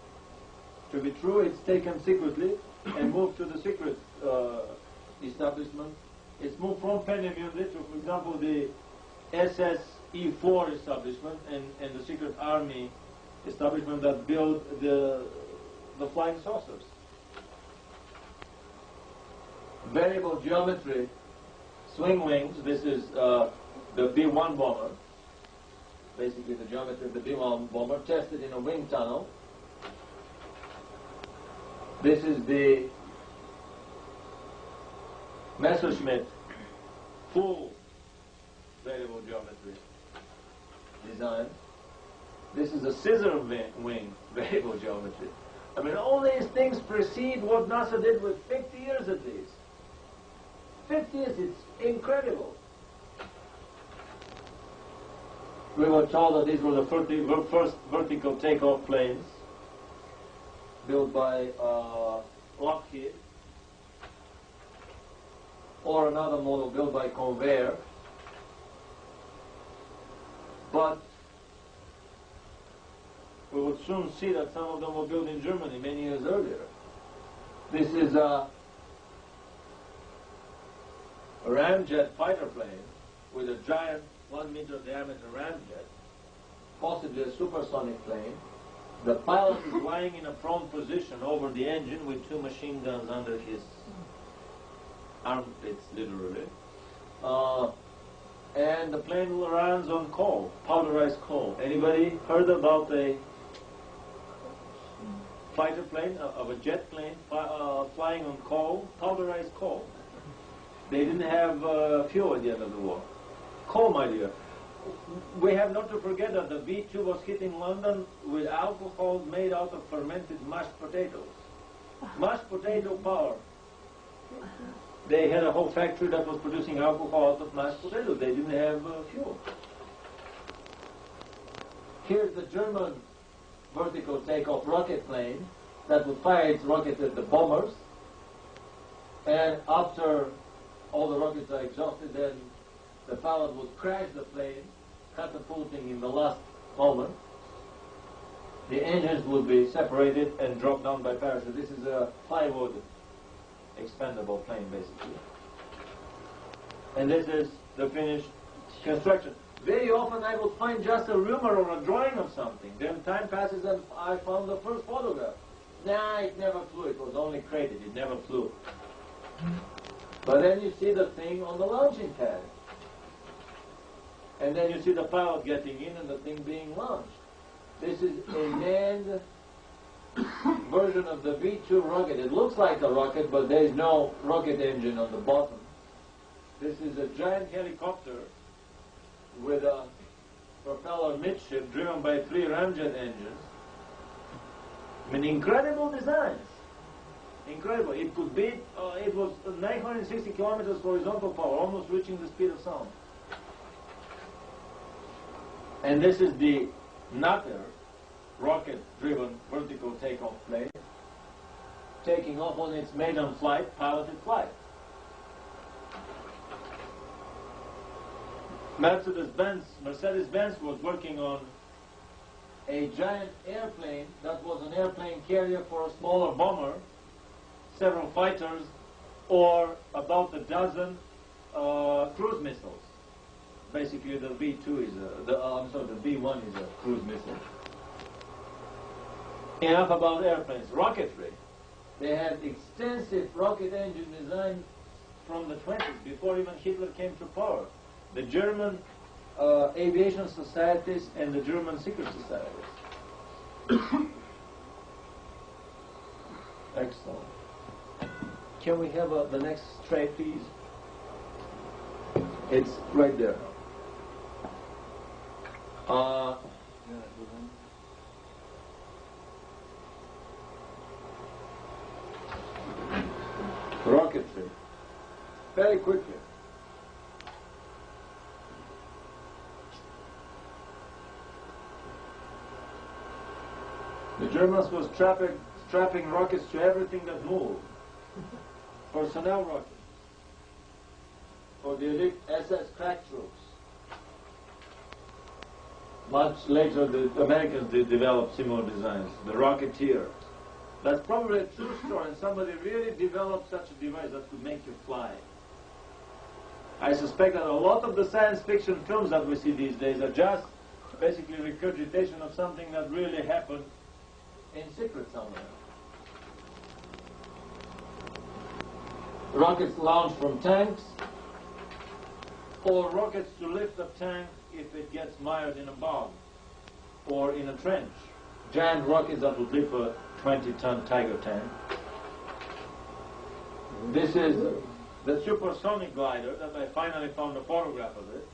to be true, it's taken secretly and moved to the secret establishment. It's moved from Peenemünde to, for example, the SSE4 establishment and the secret army establishment that built the flying saucers. Variable geometry, swing wings. This is the B-1 bomber. Basically the geometry of the B-1 bomber tested in a wind tunnel. This is the Messerschmitt full variable geometry design. This is a scissor wing variable geometry. I mean, all these things precede what NASA did with 50 years at least. 50 years, it's incredible. We were told that these were the first vertical takeoff planes built by Lockheed, or another model built by Convair. But we would soon see that some of them were built in Germany many years earlier. This is a ramjet fighter plane with a giant 1 meter diameter ramjet, possibly a supersonic plane. The pilot is lying in a prone position over the engine with 2 machine guns under his armpits, literally. And the plane runs on coal, powderized coal. Anybody heard about a fighter plane, of a jet plane flying on coal, powderized coal? They didn't have fuel at the end of the war. Coal, my dear. We have not to forget that the V-2 was hitting London with alcohol made out of fermented mashed potatoes. Mashed potato power. They had a whole factory that was producing alcohol out of mashed potatoes. They didn't have fuel. Here's the German vertical takeoff rocket plane that would fire its rockets at the bombers. And after all the rockets are exhausted, then the pilot would crash the plane, catapulting in the last moment. The engines would be separated and dropped down by parachute. This is a plywood expandable plane, basically. And this is the finished construction. Very often I would find just a rumor or a drawing of something. Then time passes and I found the first photograph. Nah, it never flew. It was only crated. It never flew. But then you see the thing on the launching pad. And then you see the pilot getting in and the thing being launched. This is a manned version of the V2 rocket. It looks like a rocket, but there is no rocket engine on the bottom. This is a giant helicopter with a propeller midship driven by 3 ramjet engines. I mean, incredible designs. Incredible. It could beat, it was 960 kilometers horizontal power, almost reaching the speed of sound. And this is the Natter rocket-driven vertical takeoff plane, taking off on its maiden flight, piloted flight. Mercedes-Benz was working on a giant airplane that was an airplane carrier for a smaller bomber, several fighters, or about a dozen cruise missiles. Basically, the V2 is the V1 is a cruise missile. Enough about airplanes. Rocketry. They had extensive rocket engine design from the 20s, before even Hitler came to power. The German aviation societies and the German secret societies. Excellent. Can we have the next tray, please? It's right there. Rocketry. Very quickly. The Germans were strapping rockets to everything that moved. Personnel rockets. For the elite SS crack troops. Much later, the Americans did develop similar designs. The Rocketeer. That's probably a true story, and somebody really developed such a device that could make you fly. I suspect that a lot of the science fiction films that we see these days are just basically regurgitation of something that really happened in secret somewhere. Rockets launched from tanks, or rockets to lift a tank if it gets mired in a bog or in a trench. Giant rockets that would lift a 20-ton Tiger tank. This is the supersonic glider that I finally found a photograph of it.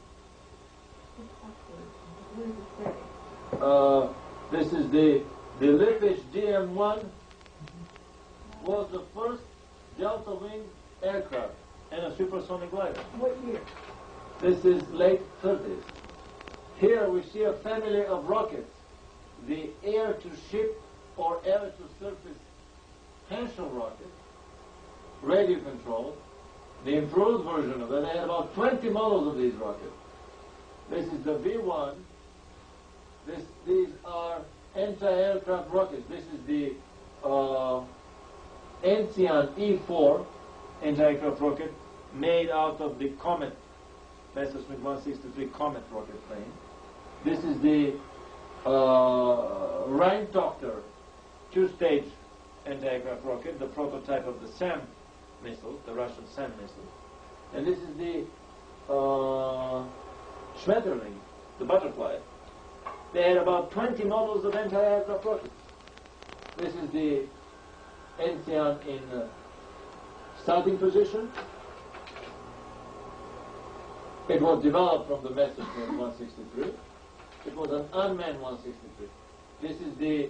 This is the Lippisch DM-1 was the first delta wing aircraft and a supersonic glider. What year? This is late 30s. Here we see a family of rockets. The air-to-ship or air-to-surface Henschel rocket, radio controlled, the improved version of it. They had about 20 models of these rockets. This is the V1. These are anti-aircraft rockets. This is the Enzian E4 anti-aircraft rocket made out of the Comet, Messerschmitt 163 Comet rocket plane. This is the Rheintochter two-stage anti-aircraft rocket, the prototype of the SAM missile, the Russian SAM missile. And this is the Schmetterling, the butterfly. They had about 20 models of anti-aircraft rockets. This is the Enzian in starting position. It was developed from the Messerschmitt 163. It was an unmanned 163. This is the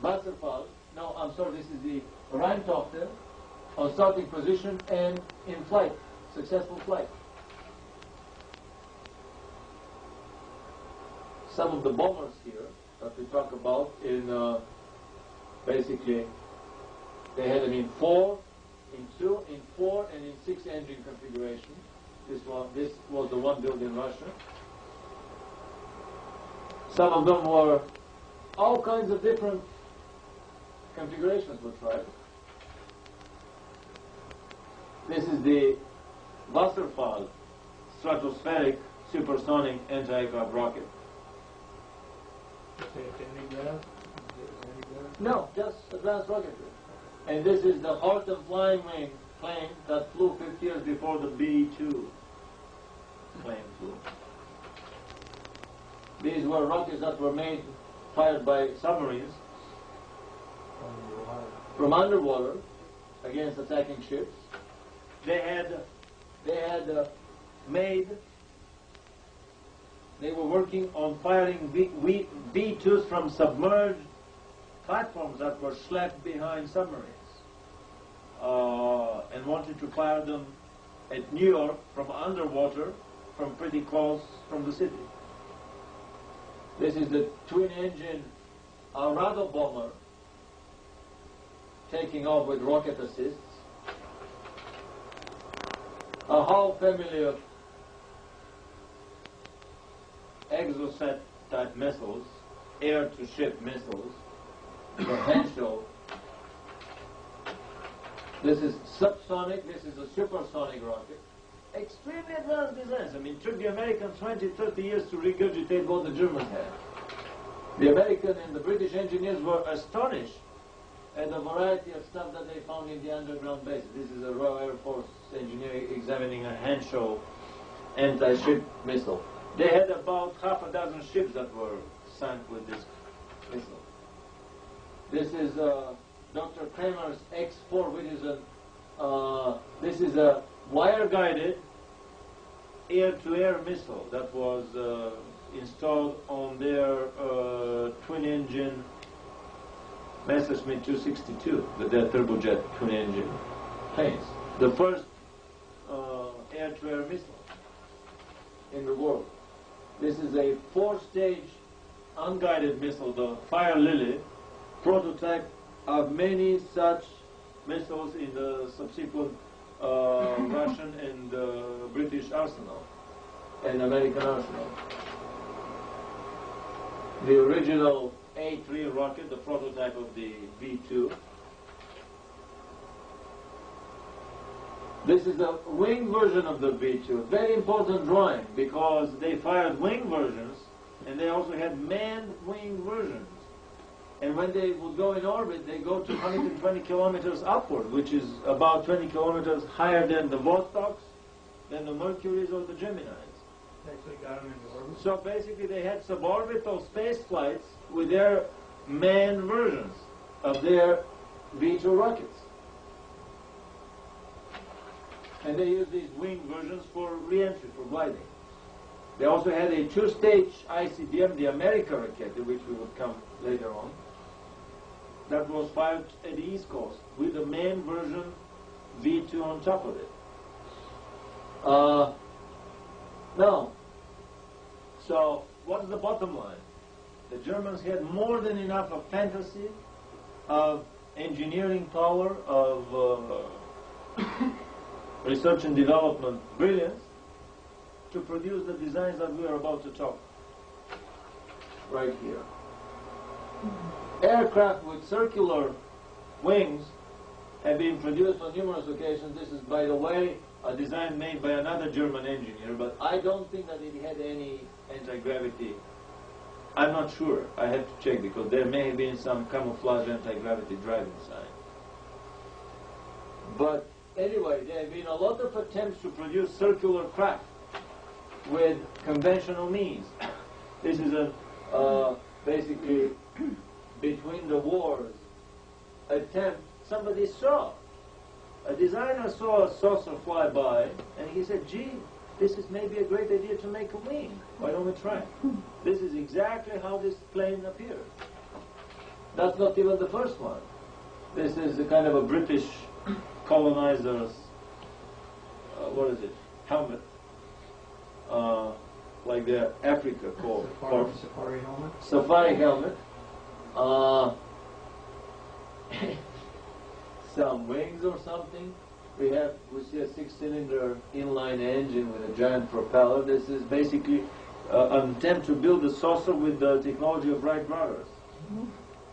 Wasserfall. No, I'm sorry, this is the Rheintochter on starting position and in flight, successful flight. Some of the bombers here that we talk about in basically they had them in 4, in 2, in 4, and in 6 engine configuration. This was the one built in Russia. Some of them were all kinds of different configurations were tried. This is the Wasserfall stratospheric supersonic anti-aircraft rocket. No, just advanced rocketry. And this is the Horten flying wing plane that flew 50 years before the B-2 plane flew. These were rockets that were fired by submarines. from underwater against attacking ships. They were working on firing V-2s from submerged platforms that were schlepped behind submarines, and wanted to fire them at New York from underwater, from pretty close from the city. This is the twin-engine Arado bomber taking off with rocket assists. A whole family of Exocet type missiles, air-to-ship missiles, the Henschel. This is subsonic, this is a supersonic rocket. Extremely advanced designs. I mean, it took the Americans 20, 30 years to regurgitate what the Germans had. The American and the British engineers were astonished at the variety of stuff that they found in the underground bases. This is a Royal Air Force engineer examining a Henschel anti-ship missile. They had about half a dozen ships that were sunk with this missile. This is Dr. Kramer's X-4, which is this is a wire-guided air-to-air missile that was installed on their twin-engine Messerschmitt 262, their turbojet twin-engine planes. The first air-to-air missile in the world. This is a 4-stage unguided missile, the Fire Lily, prototype of many such missiles in the subsequent Russian and British arsenal and American arsenal. The original A3 rocket, the prototype of the V2. This is a wing version of the V2. Very important drawing because they fired wing versions and they also had manned wing versions. And when they would go in orbit, they go to 120 kilometers upward, which is about 20 kilometers higher than the Vostoks, than the Mercuries or the Geminis. Actually got them into orbit. So basically they had suborbital space flights with their manned versions of their V2 rockets. And they used these wing versions for re-entry, for gliding. They also had a 2-stage ICBM, the America rocket, to which we would come later on, that was fired at the East Coast with the main version V2 on top of it. Now, so what's the bottom line? The Germans had more than enough of fantasy, of engineering power, of research and development brilliance to produce the designs that we are about to talk right here. Aircraft with circular wings have been produced on numerous occasions. This is, by the way, a design made by another German engineer, but I don't think that it had any anti-gravity. I'm not sure. I have to check because there may have been some camouflage anti-gravity drive inside. But anyway, there have been a lot of attempts to produce circular craft with conventional means. This is a basically between the wars attempt. Somebody saw, a designer saw a saucer fly by, and he said, gee, this is maybe a great idea to make a wing. Why don't we try it? This is exactly how this plane appeared. That's not even the first one. This is a kind of a British colonizer's, what is it, helmet, like the Africa Corps. Safari helmet? Safari helmet. Some wings or something. We see a 6-cylinder inline engine with a giant propeller. This is basically an attempt to build a saucer with the technology of Wright brothers.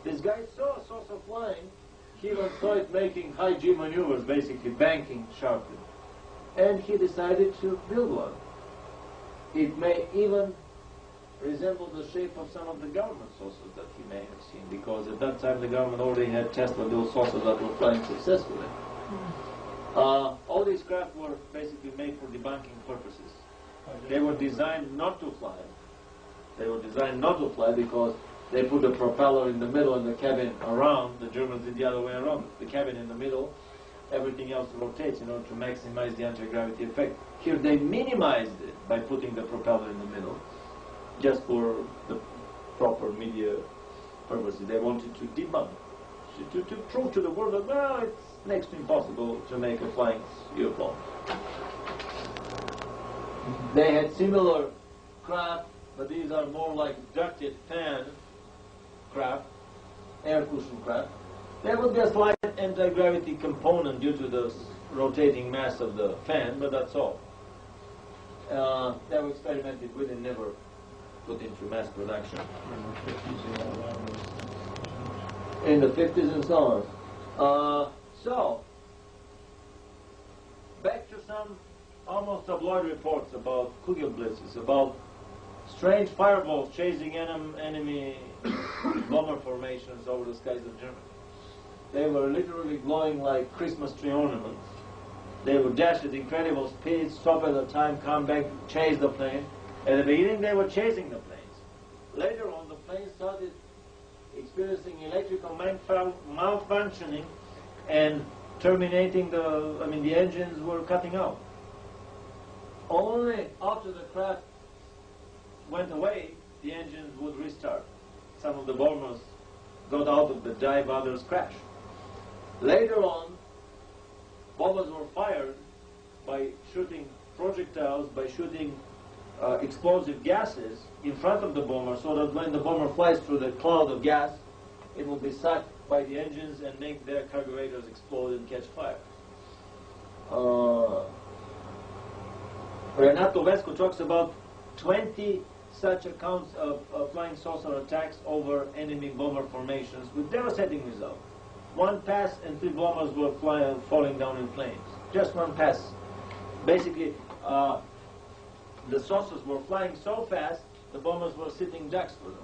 This guy saw a saucer flying. He even saw it making high G maneuvers, basically banking sharply. And he decided to build one. It may even resemble the shape of some of the government saucers that he may have seen, because at that time the government already had Tesla built saucers that were flying successfully. All these craft were basically made for debunking purposes. They were designed not to fly. They were designed not to fly because They put a propeller in the middle and the cabin around. The Germans did the other way around. The cabin in the middle, everything else rotates in order to maximize the anti-gravity effect. Here they minimized it by putting the propeller in the middle, just for the proper media purposes. They wanted to debunk, to prove to the world that, well, it's next to impossible to make a flying airplane. They had similar craft, but these are more like ducted fan craft, air cushion craft. There would be a slight anti-gravity component due to the rotating mass of the fan, but that's all. They were experimented with and never put into mass production. In the 50s and so on. So, back to some almost tabloid reports about Kugelblitzes, about strange fireballs chasing enemy bomber formations over the skies of Germany. They were literally glowing like Christmas tree ornaments. They would dash at incredible speeds, stop at a time, come back, chase the plane. At the beginning they were chasing the planes. Later on the planes started experiencing electrical malfunctioning and terminating the engines were cutting out. Only after the craft went away, the engines would restart. Some of the bombers got out of the dive, others crashed. Later on, bombers were fired by shooting projectiles, by shooting explosive gases in front of the bomber, so that when the bomber flies through the cloud of gas, it will be sucked by the engines and make their carburetors explode and catch fire. Renato Vesco talks about 20 such accounts of flying saucer attacks over enemy bomber formations with devastating results. One pass and 3 bombers were falling down in flames. Just one pass. Basically, the saucers were flying so fast, the bombers were sitting ducks for them.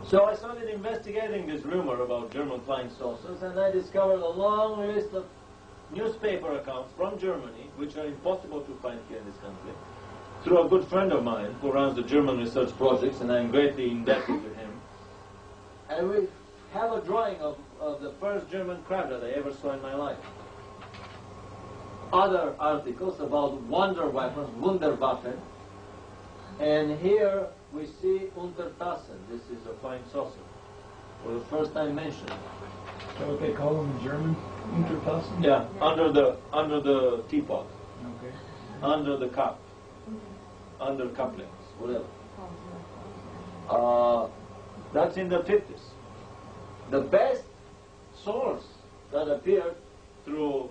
So I started investigating this rumor about German flying saucers, and I discovered a long list of newspaper accounts from Germany, which are impossible to find here in this country, through a good friend of mine who runs the German research projects, and I'm greatly indebted to him. And we have a drawing of the first German craft that I ever saw in my life. Other articles about wonder weapons, Wunderwaffen, and here we see Untertassen. This is a flying saucer, for the first time mentioned. Is that what they call them in German? Untertassen? Yeah, under the teapot, Okay. under the cup, under couplings, whatever. That's in the 50s. The best source that appeared through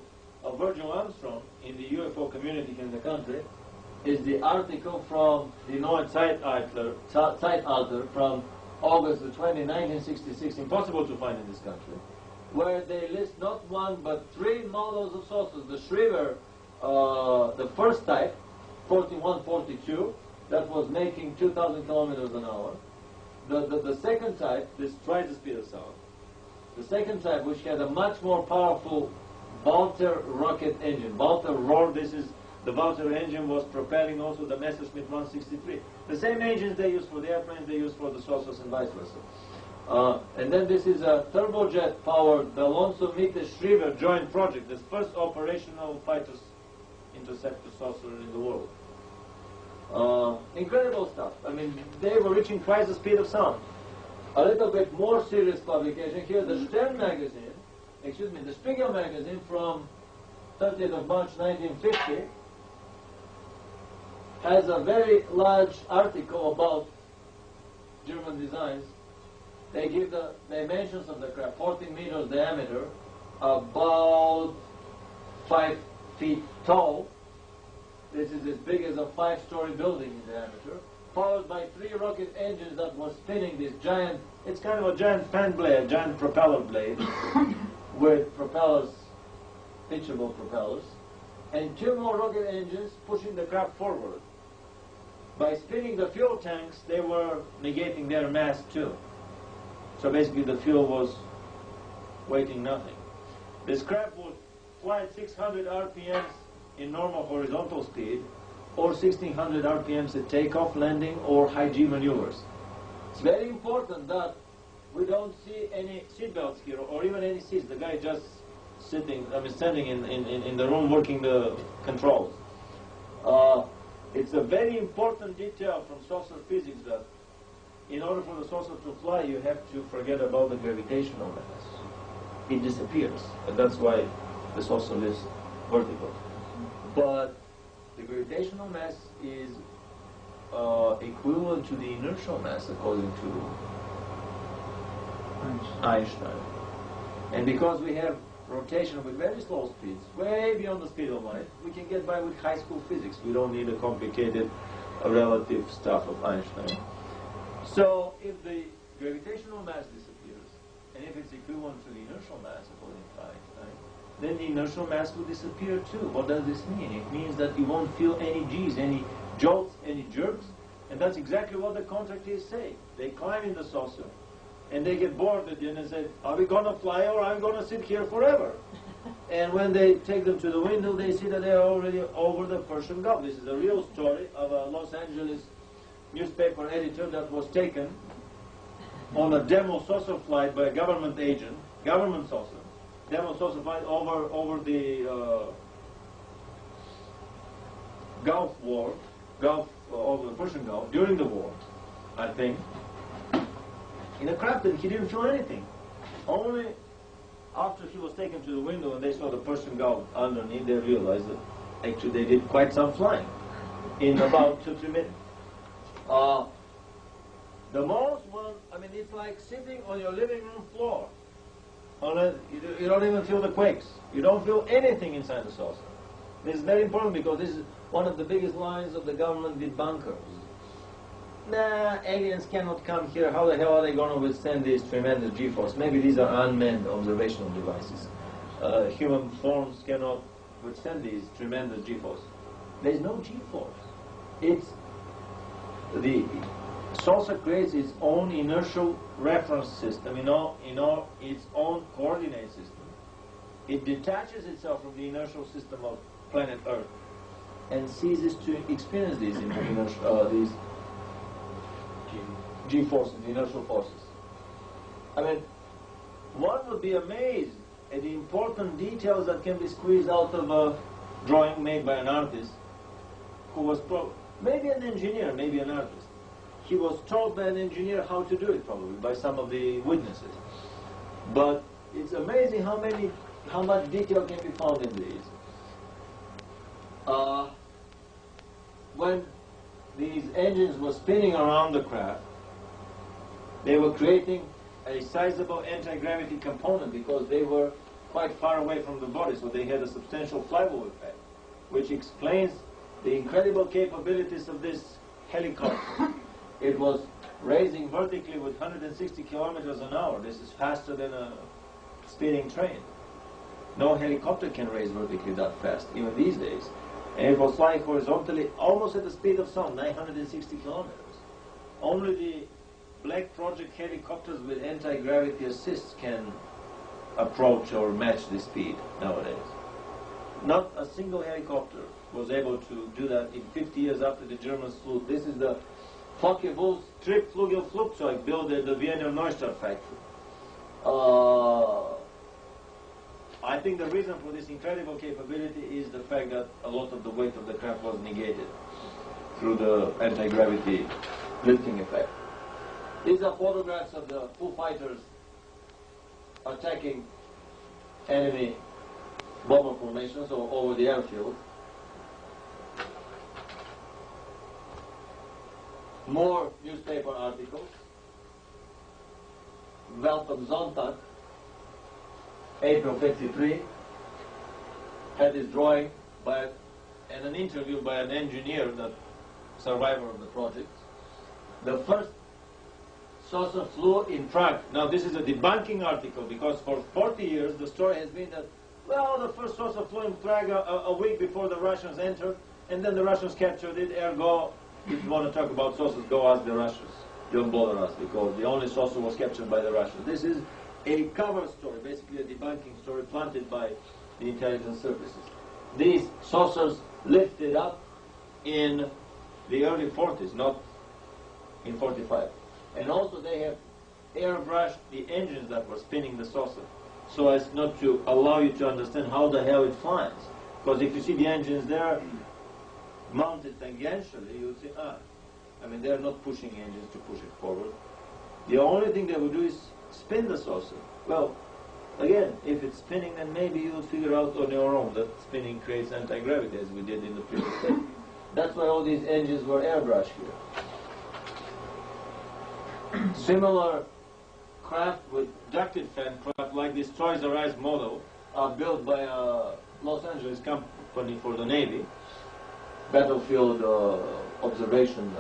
Virgil Armstrong in the UFO community in the country is the article from the Neue Zeitalter from August the 20, 1966, impossible to find in this country, where they list not one but 3 models of saucers. The Schriever, the first type, 4142, that was making 2,000 kilometers an hour. The second type, this twice the speed of sound. The second type, which had a much more powerful Walter rocket engine. Walter roar, this is, the Walter engine was propelling also the Messerschmitt 163. The same engines they use for the airplanes, they use for the saucers and vice versa. And then this is a turbojet powered, the Alonso Miete Schriever joint project, this first operational fighters interceptor saucer in the world. Incredible stuff. I mean, they were reaching twice the speed of sound. A little bit more serious publication here, the Stern magazine, the Spiegel magazine from 30th of March 1950 has a very large article about German designs. They give the dimensions of the craft, 14 meters diameter, about 5 feet tall. This is as big as a 5-story building in diameter, powered by 3 rocket engines that were spinning this giant, it's kind of a giant fan blade, a giant propeller blade, with propellers, pitchable propellers, and 2 more rocket engines pushing the craft forward. By spinning the fuel tanks, they were negating their mass too. So basically the fuel was weighing nothing. This craft would fly at 600 RPMs in normal horizontal speed, or 1600 RPMs at takeoff, landing, or high G maneuvers. It's very important that we don't see any seatbelts here, or even any seats. The guy just standing in the room working the controls. It's a very important detail from saucer physics that in order for the saucer to fly, you have to forget about the gravitational mass. It disappears, and that's why the saucer is vertical. But the gravitational mass is equivalent to the inertial mass according to Einstein. And because we have rotation with very slow speeds, way beyond the speed of light, we can get by with high school physics. We don't need the complicated relative stuff of Einstein. So if the gravitational mass disappears, and if it's equivalent to the inertial mass according to Einstein, then the inertial mass will disappear too. What does this mean? It means that you won't feel any G's, any jolts, any jerks, and that's exactly what the contractors say. They climb in the saucer, and they get bored at the end and say, are we going to fly or I'm going to sit here forever? And when they take them to the window, they see that they're already over the Persian Gulf. This is a real story of a Los Angeles newspaper editor that was taken on a demo saucer flight by a government agent, government saucer, demo saucer flight over the Gulf War, over the Persian Gulf, during the war, I think, in a craft that he didn't feel anything. Only after he was taken to the window and they saw the Persian Gulf underneath, they realized that actually they did quite some flying in about 2-3 minutes. The most one, I mean, it's like sitting on your living room floor. You don't even feel the quakes. You don't feel anything inside the saucer. This is very important because this is one of the biggest lines of the government debunkers. Nah, aliens cannot come here. How the hell are they going to withstand this tremendous G-force? Maybe these are unmanned observational devices. Human forms cannot withstand these tremendous G-force. There is no G-force. It's the saucer creates its own inertial reference system, its own coordinate system. It detaches itself from the inertial system of planet Earth and ceases to experience these these G-forces, inertial forces. I mean, one would be amazed at the important details that can be squeezed out of a drawing made by an artist who was maybe an engineer, maybe an artist. He was told by an engineer how to do it, probably, by some of the witnesses. But it's amazing how much detail can be found in these. When these engines were spinning around the craft, they were creating a sizable anti-gravity component because they were quite far away from the body, so they had a substantial flywheel effect, which explains the incredible capabilities of this helicopter. It was raising vertically with 160 kilometers an hour. This is faster than a speeding train. No helicopter can raise vertically that fast, even these days. And it was flying horizontally almost at the speed of sound, 960 kilometers. Only the Black Project helicopters with anti-gravity assists can approach or match this speed nowadays. Not a single helicopter was able to do that in 50 years after the Germans flew. This is the Focke-Wulf's Triebflugelflugzeug built at the Wiener Neustadt factory. I think the reason for this incredible capability is the fact that a lot of the weight of the craft was negated through the anti-gravity lifting effect. These are photographs of the Foo Fighters attacking enemy bomber formations over the airfield. More newspaper articles. Welt am Sonntag, April 53, had this drawing and an interview by an engineer, the survivor of the project. The first saucer flew in Prague. Now this is a debunking article because for 40 years the story has been that, well, the first saucer flew in Prague a week before the Russians entered, and then the Russians captured it. Ergo, if you want to talk about saucers, go ask the Russians. Don't bother us because the only saucer was captured by the Russians. This is a cover story, basically a debunking story planted by the intelligence services. These saucers lifted up in the early 40s, not in 45. And also they have airbrushed the engines that were spinning the saucer, so as not to allow you to understand how the hell it flies. Because if you see the engines there mounted tangentially, you'll see, I mean, they're not pushing engines to push it forward. The only thing they would do is spin the saucer. Well, again, if it's spinning, then maybe you'll figure out on your own that spinning creates anti-gravity, as we did in the previous step. That's why all these engines were airbrushed here. Similar craft with ducted fan craft, like this Toys R Us model, are built by a Los Angeles company for the Navy, battlefield observation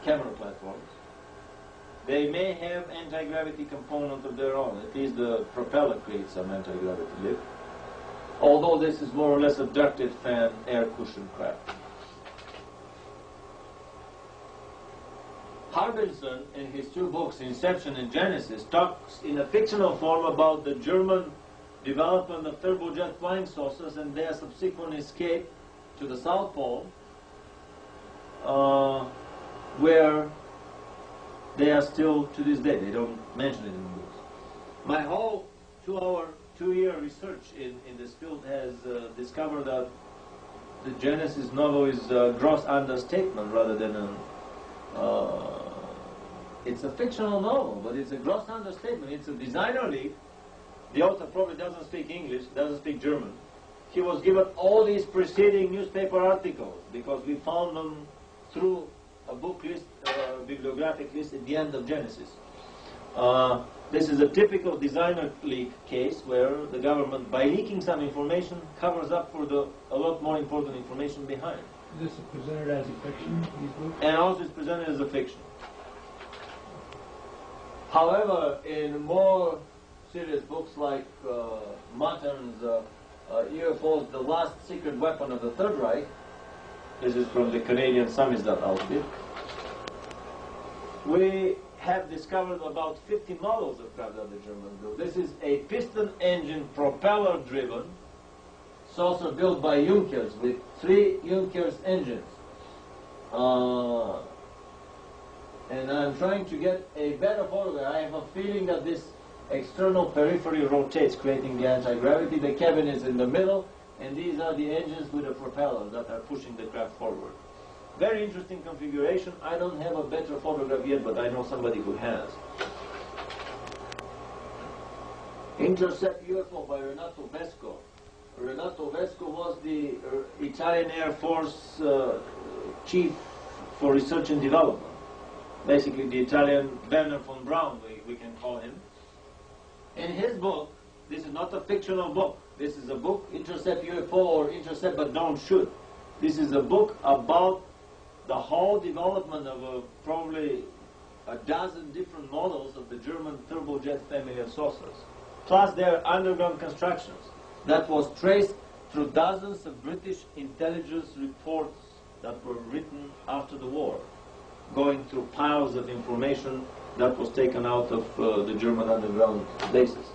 camera platforms. They may have anti-gravity component of their own. At least the propeller creates some anti-gravity lift. Although this is more or less a ducted fan air cushion craft. Harbinson, in his two books, Inception and Genesis, talks in a fictional form about the German development of turbojet flying saucers and their subsequent escape to the South Pole, where they are still to this day. They don't mention it in the books. My whole two-year research in this field has discovered that the Genesis novel is a gross understatement rather than it's a fictional novel, but it's a gross understatement. It's a designer leak. The author probably doesn't speak English, doesn't speak German. He was given all these preceding newspaper articles because we found them through a book list, bibliographic list at the end of Genesis. This is a typical designer leak case where the government, by leaking some information, covers up for a lot more important information behind. This is presented as a fiction, these books? And also it's presented as a fiction. However, in more serious books like Mutton's UFOs, The Last Secret Weapon of the Third Reich, this is from the Canadian Samizdat outfit, we have discovered about 50 models of craft that the Germans built. This is a piston engine propeller driven saucer built by Junkers with 3 Junkers engines. And I'm trying to get a better photograph. I have a feeling that this external periphery rotates, creating the anti-gravity. The cabin is in the middle, and these are the engines with the propellers that are pushing the craft forward. Very interesting configuration. I don't have a better photograph yet, but I know somebody who has. Intercept UFO by Renato Vesco. Renato Vesco was the Italian Air Force chief for research and development. Basically the Italian Werner von Braun, we can call him. In his book, this is not a fictional book. This is a book, Intercept UFO or Intercept But Don't Shoot. This is a book about the whole development of probably a dozen different models of the German turbojet family of saucers, plus their underground constructions that was traced through dozens of British intelligence reports that were written after the war, going through piles of information that was taken out of the German underground bases.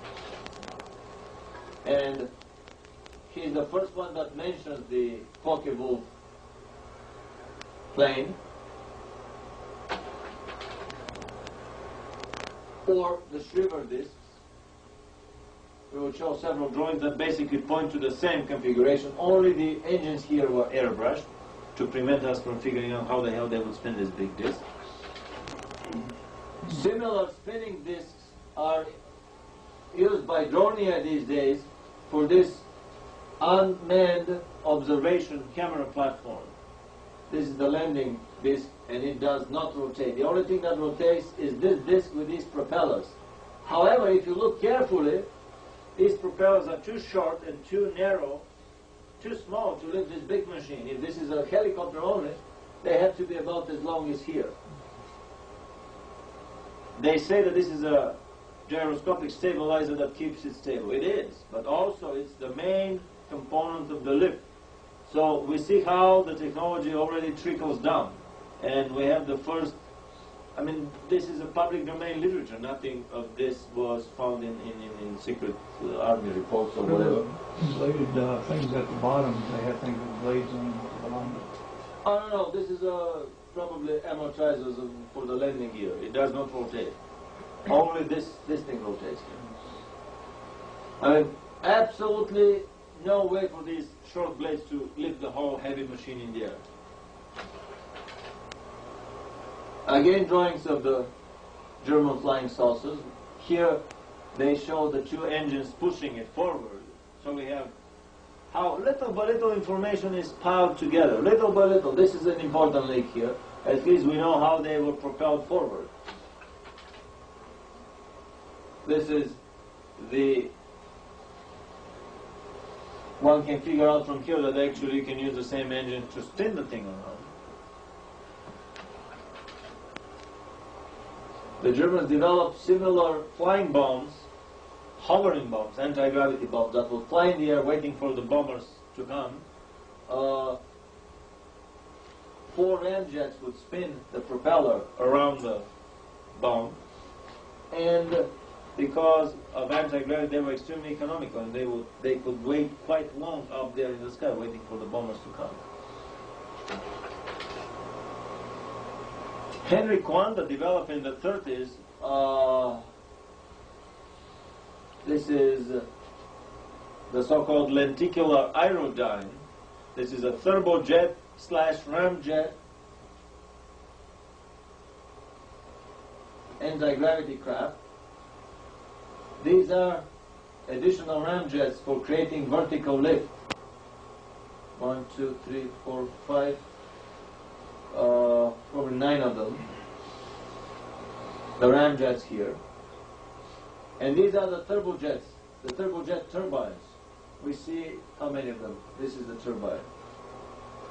And he's the first one that mentions the Focke-Wulf plane, or the Shriver discs. We will show several drawings that basically point to the same configuration, only the engines here were airbrushed to prevent us from figuring out how the hell they would spin this big disc. Similar spinning discs are used by Dornier these days for this unmanned observation camera platform. This is the landing disc, and it does not rotate. The only thing that rotates is this disc with these propellers. However, if you look carefully, these propellers are too short and too narrow, too small to lift this big machine. If this is a helicopter only, they have to be about as long as here. They say that this is a gyroscopic stabilizer that keeps it stable. It is, but also it's the main component of the lift. So we see how the technology already trickles down. And we have the first, I mean, this is a public domain literature. Nothing of this was found in secret army reports or whatever. Bladed things at the bottom, they have things with blades on them at the bottom. Oh no, this is probably amortizers for the landing gear. It does not rotate. Only this thing rotates here. I mean, absolutely no way for these short blades to lift the whole heavy machine in the air. Again, drawings of the German flying saucers. Here they show the two engines pushing it forward. So we have how little by little information is piled together. Little by little. This is an important link here. At least we know how they were propelled forward. This is the... One can figure out from here that actually you can use the same engine to spin the thing around. The Germans developed similar flying bombs, hovering bombs, anti-gravity bombs that would fly in the air waiting for the bombers to come. 4 ramjets would spin the propeller around the bomb, and because of anti-gravity they were extremely economical, and they could wait quite long up there in the sky waiting for the bombers to come. Henry Coanda developed in the 30s, this is the so-called lenticular aerodyne. This is a turbojet / ramjet anti-gravity craft. These are additional ramjets for creating vertical lift. 1, 2, 3, 4, 5, probably 9 of them. The ramjets here. And these are the turbojet turbines. We see how many of them. This is the turbine.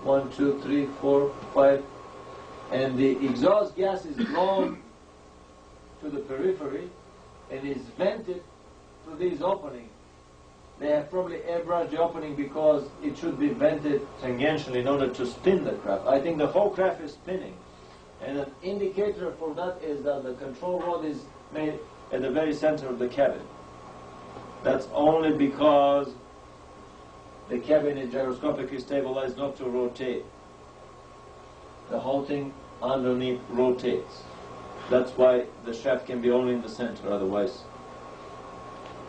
1, 2, 3, 4, 5. And the exhaust gas is blown to the periphery and is vented through these openings. They have probably airbrushed the opening because it should be vented tangentially in order to spin the craft. I think the whole craft is spinning. And an indicator for that is that the control rod is made at the very center of the cabin. That's only because the cabin is gyroscopically stabilized not to rotate. The whole thing underneath rotates. That's why the shaft can be only in the center, otherwise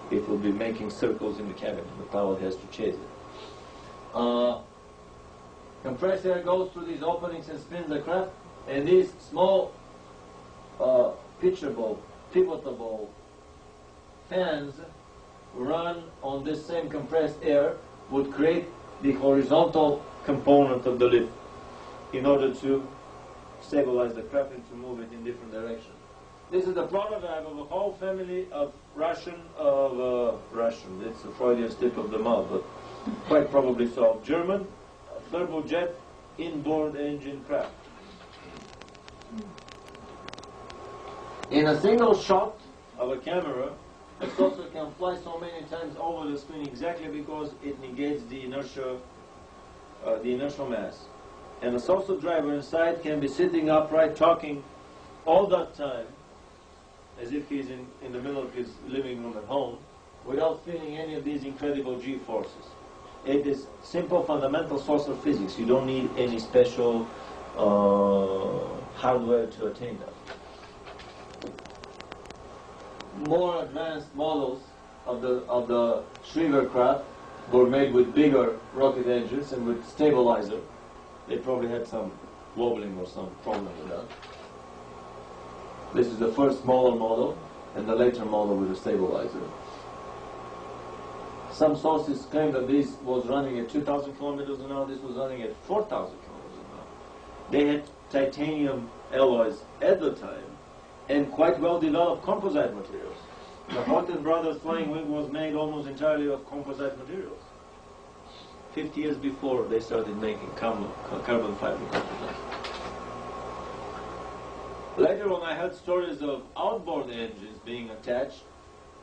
it will be making circles in the cabin. The pilot has to chase it. Compressed air goes through these openings and spins the craft, and these small pitchable, pivotable fans run on this same compressed air would create the horizontal component of the lift in order to stabilize the craft and to move it in different directions. This is the prototype of a whole family of Russian, it's a Freudian slip of the mouth, but quite probably so, German turbojet inboard engine craft. In a single shot of a camera, a saucer can fly so many times over the screen exactly because it negates the inertia, the inertial mass. And the saucer driver inside can be sitting upright talking all that time as if he's in the middle of his living room at home without feeling any of these incredible G-forces. It is simple fundamental saucer physics. You don't need any special hardware to attain that. More advanced models of the Schriever craft were made with bigger rocket engines and with stabilizer. They probably had some wobbling or some problem with that. This is the first smaller model and the later model with a stabilizer. Some sources claim that this was running at 2,000 kilometers an hour, this was running at 4,000 kilometers an hour. They had titanium alloys at the time and quite well developed composite materials. The Horten Brothers flying wing was made almost entirely of composite materials. 50 years before they started making carbon fiber composites. Later on I heard stories of outboard engines being attached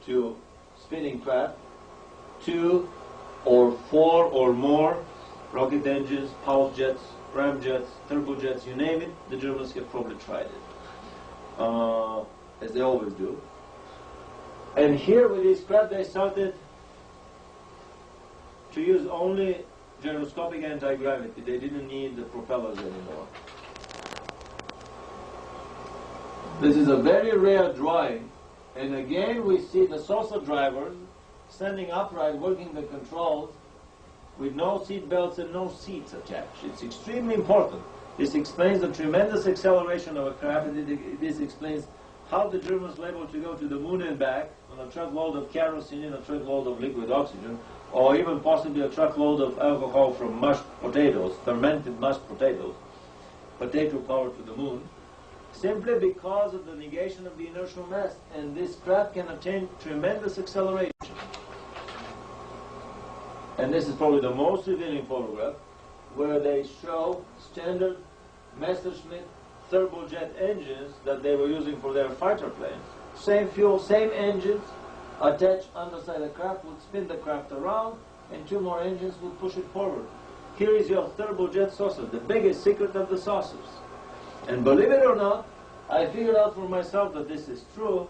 to spinning craft, 2 or 4 or more rocket engines, pulse jets, ramjets, turbojets, you name it, the Germans have probably tried it, as they always do. And here with this craft they started to use only gyroscopic anti-gravity. They didn't need the propellers anymore. This is a very rare drawing, and again we see the saucer drivers standing upright, working the controls with no seat belts and no seats attached. It's extremely important. This explains the tremendous acceleration of a craft, and this explains how the Germans were able to go to the moon and back on a truckload of kerosene and a truckload of liquid oxygen, or even possibly a truckload of alcohol from mashed potatoes, fermented mashed potatoes, potato power to the moon, simply because of the negation of the inertial mass. And this craft can attain tremendous acceleration. And this is probably the most revealing photograph, where they show standard Messerschmitt turbojet engines that they were using for their fighter planes. Same fuel, same engines attached underside the craft would spin the craft around, and two more engines would push it forward. Here is your turbojet saucer, the biggest secret of the saucers. And believe it or not, I figured out for myself that this is true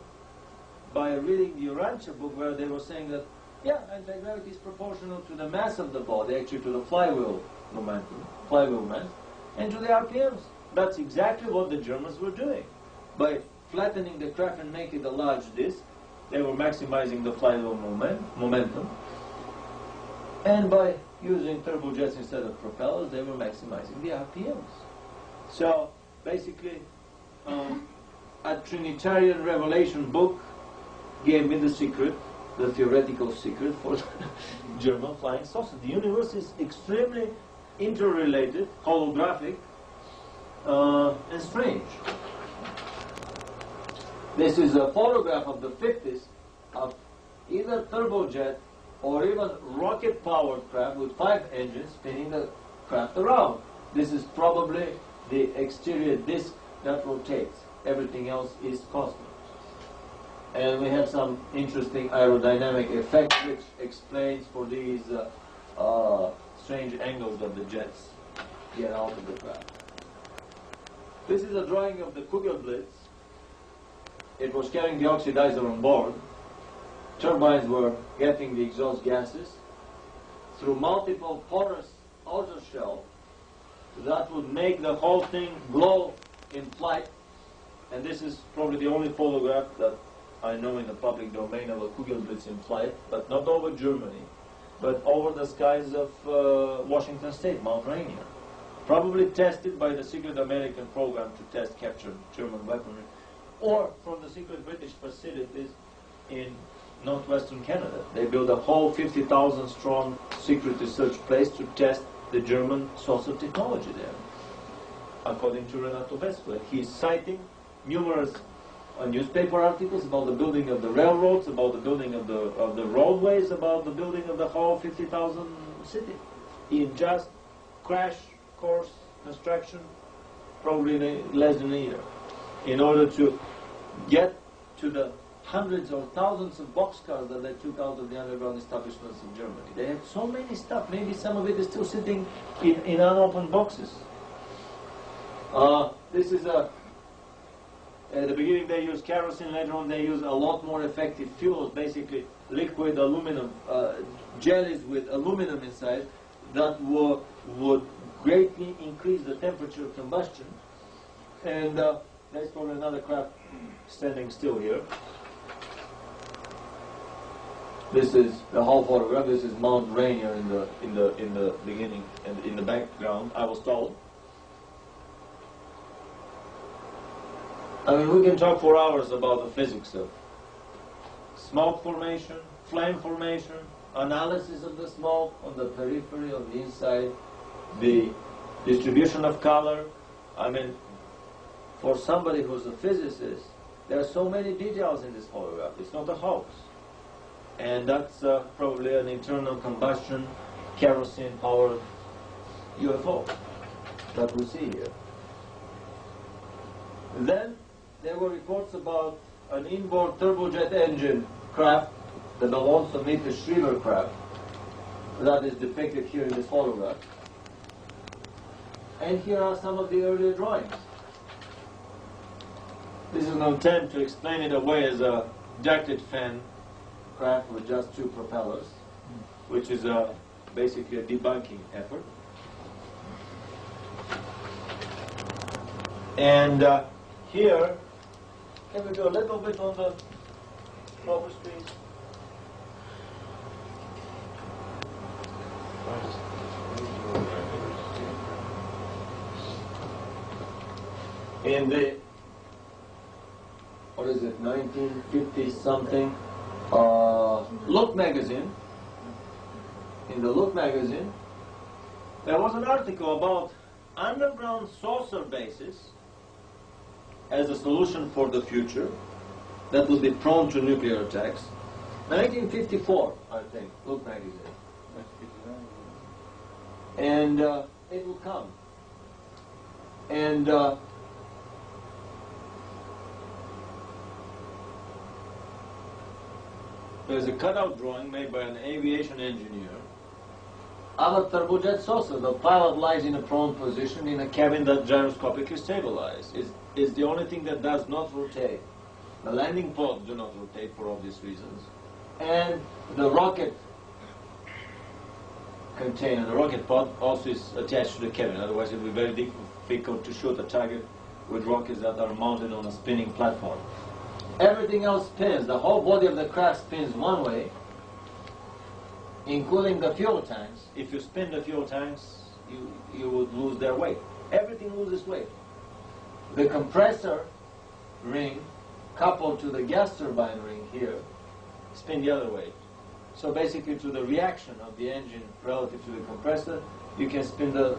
by reading the Urantia book, where they were saying that, yeah, anti-gravity is proportional to the mass of the body, actually to the flywheel momentum, flywheel mass, and to the RPMs. That's exactly what the Germans were doing. By flattening the craft and making it a large disc, they were maximizing the flywheel momentum. And by using turbojets instead of propellers, they were maximizing the RPMs. So, basically, a Trinitarian Revelation book gave me the secret, the theoretical secret for German flying saucer. The universe is extremely interrelated, holographic, and strange. This is a photograph of the 50s of either turbojet or even rocket-powered craft with 5 engines spinning the craft around. This is probably the exterior disc that rotates. Everything else is constant. And we have some interesting aerodynamic effect which explains for these strange angles that the jets get out of the craft. This is a drawing of the Kugelblitz. It was carrying the oxidizer on board. Turbines were getting the exhaust gases through multiple porous outer shell that would make the whole thing blow in flight. And this is probably the only photograph that I know in the public domain of a Kugelblitz in flight, but not over Germany, but over the skies of Washington State, Mount Rainier. Probably tested by the secret American program to test captured German weaponry, or from the secret British facilities in northwestern Canada. They built a whole 50,000 strong secret research place to test the German saucer technology there, according to Renato Vesco. He's citing numerous newspaper articles about the building of the railroads, about the building of the roadways, about the building of the whole 50,000 city in just crash course construction, probably in less than a year, in order to get to the hundreds or thousands of boxcars that they took out of the underground establishments in Germany. They had so many stuff. Maybe some of it is still sitting in unopened boxes. This is at the beginning they used kerosene, later on they used a lot more effective fuels, basically liquid aluminum, jellies with aluminum inside that would greatly increase the temperature of combustion. And there's probably another craft standing still here. This is the whole photograph. This is Mount Rainier in the beginning and in the background, I was told. I mean, we can talk for hours about the physics of smoke formation, flame formation, analysis of the smoke on the periphery, on the inside, the distribution of color. I mean, for somebody who's a physicist, there are so many details in this photograph. It's not a hoax. And that's probably an internal combustion, kerosene-powered UFO that we see here. Then there were reports about an inboard turbojet engine craft that will also meet the Schriever craft that is depicted here in this photograph. And here are some of the earlier drawings. This is an attempt to explain it away as a ducted fan craft with just 2 propellers, which is a basically a debunking effort. And here, can we go a little bit on the proper speed? In the, what is it, 1950 something, Look magazine, in the Look magazine, there was an article about underground saucer bases as a solution for the future that would be prone to nuclear attacks. 1954, I think, Look magazine. And it will come. And there's a cutout drawing made by an aviation engineer of a turbojet saucer. The pilot lies in a prone position in a cabin that gyroscopically stabilized. It's the only thing that does not rotate. The landing pods do not rotate for obvious reasons. And the rocket container, the rocket pod, also is attached to the cabin. Otherwise it would be very difficult to shoot a target with rockets that are mounted on a spinning platform. Everything else spins. The whole body of the craft spins one way, including the fuel tanks. If you spin the fuel tanks, you would lose their weight. Everything loses weight. The compressor ring, coupled to the gas turbine ring here, spin the other way. So basically, to the reaction of the engine relative to the compressor, you can spin the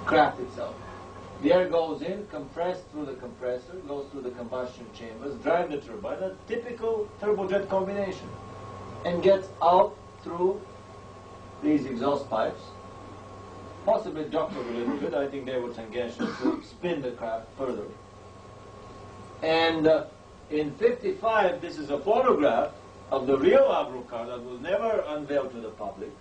craft itself. The air goes in, compressed through the compressor, goes through the combustion chambers, drive the turbine, a typical turbojet combination, and gets out through these exhaust pipes, possibly docked a little bit. I think they were tangential to spin the craft further. And in 55, this is a photograph of the real Avro car that was never unveiled to the public.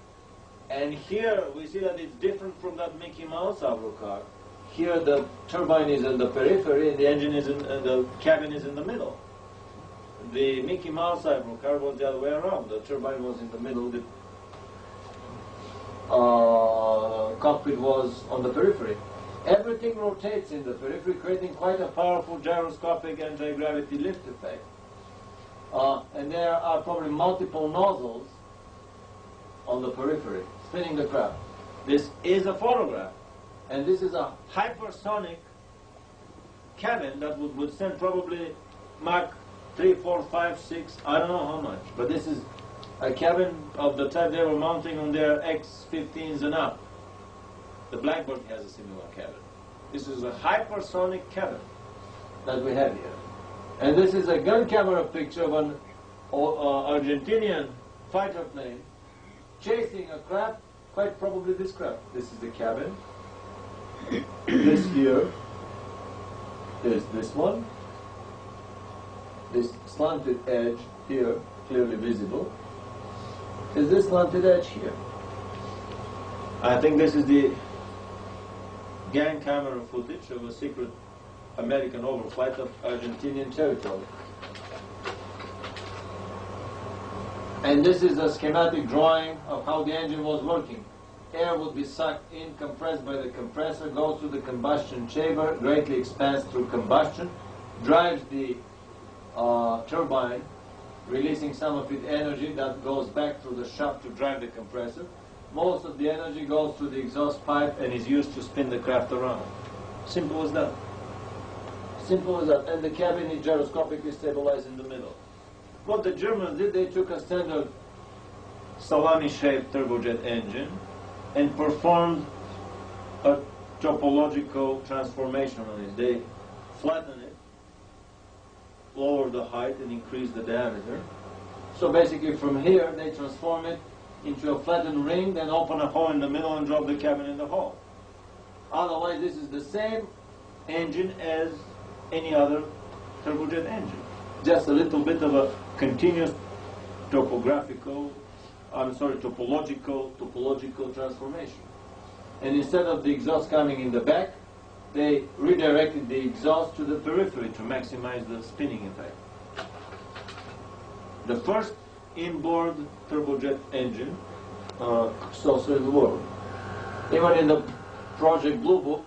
And here we see that it's different from that Mickey Mouse Avro car. Here the turbine is in the periphery and the engine is in, the cabin is in the middle. The Mickey Mouse Avro car was the other way around. The turbine was in the middle, the cockpit was on the periphery. Everything rotates in the periphery, creating quite a powerful gyroscopic anti-gravity lift effect. And there are probably multiple nozzles on the periphery, spinning the craft. This is a photograph. And this is a hypersonic cabin that would send probably Mach 3, 4, 5, 6, I don't know how much. But this is a cabin of the type they were mounting on their X-15s and up. The Blackbird has a similar cabin. This is a hypersonic cabin that we have here. And this is a gun camera picture of an Argentinian fighter plane chasing a craft, quite probably this craft. This is the cabin. This here is this one. This slanted edge here, clearly visible, is this slanted edge here. I think this is the gang camera footage of a secret American overflight of Argentinian territory. And this is a schematic drawing of how the engine was working. Air would be sucked in, compressed by the compressor, goes to the combustion chamber, greatly expands through combustion, drives the turbine, releasing some of its energy that goes back through the shaft to drive the compressor. Most of the energy goes to the exhaust pipe and is used to spin the craft around. Simple as that. Simple as that. And the cabin is gyroscopically stabilized in the middle. What the Germans did, they took a standard salami-shaped turbojet engine and performed a topological transformation on it. They flattened it, lowered the height, and increased the diameter. So basically from here, they transform it into a flattened ring, then open a hole in the middle and drop the cabin in the hole. Otherwise, this is the same engine as any other turbojet engine. Just a little bit of a continuous topological transformation. And instead of the exhaust coming in the back, they redirected the exhaust to the periphery to maximize the spinning effect. The first inboard turbojet engine saucer in the world. Even in the Project Blue Book,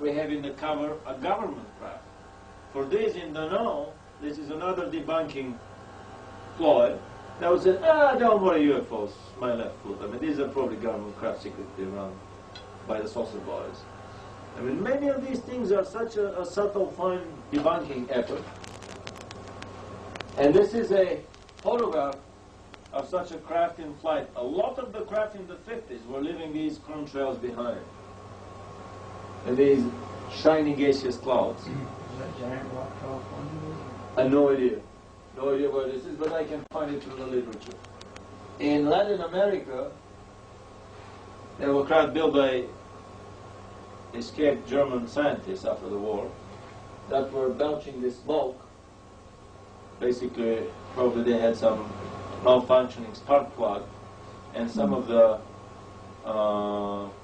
we have in the cover a government craft. For these in the know, this is another debunking ploy. They would say, don't worry, UFOs, my left foot. I mean, these are probably government craft secretly run by the saucer boys. I mean, many of these things are such a subtle, fine debunking effort. And this is a photograph of such a craft in flight. A lot of the craft in the 50s were leaving these chrome trails behind. And these shiny gaseous clouds. Is that giant rock California? I have no idea. No idea where this is, but I can find it through the literature. In Latin America, there were craft built by escaped German scientists after the war that were belching this smoke. Basically, probably they had some malfunctioning spark plug, and some of the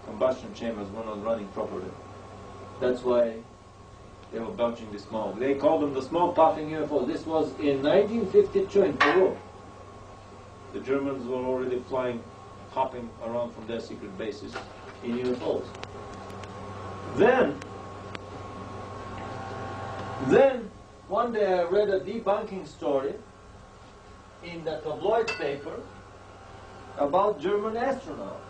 combustion chambers were not running properly. That's why they were belching the smoke. They called them the smoke puffing UFOs. This was in 1952 in Peru. The Germans were already flying, hopping around from their secret bases in UFOs. Then, one day I read a debunking story in the tabloid paper about German astronauts.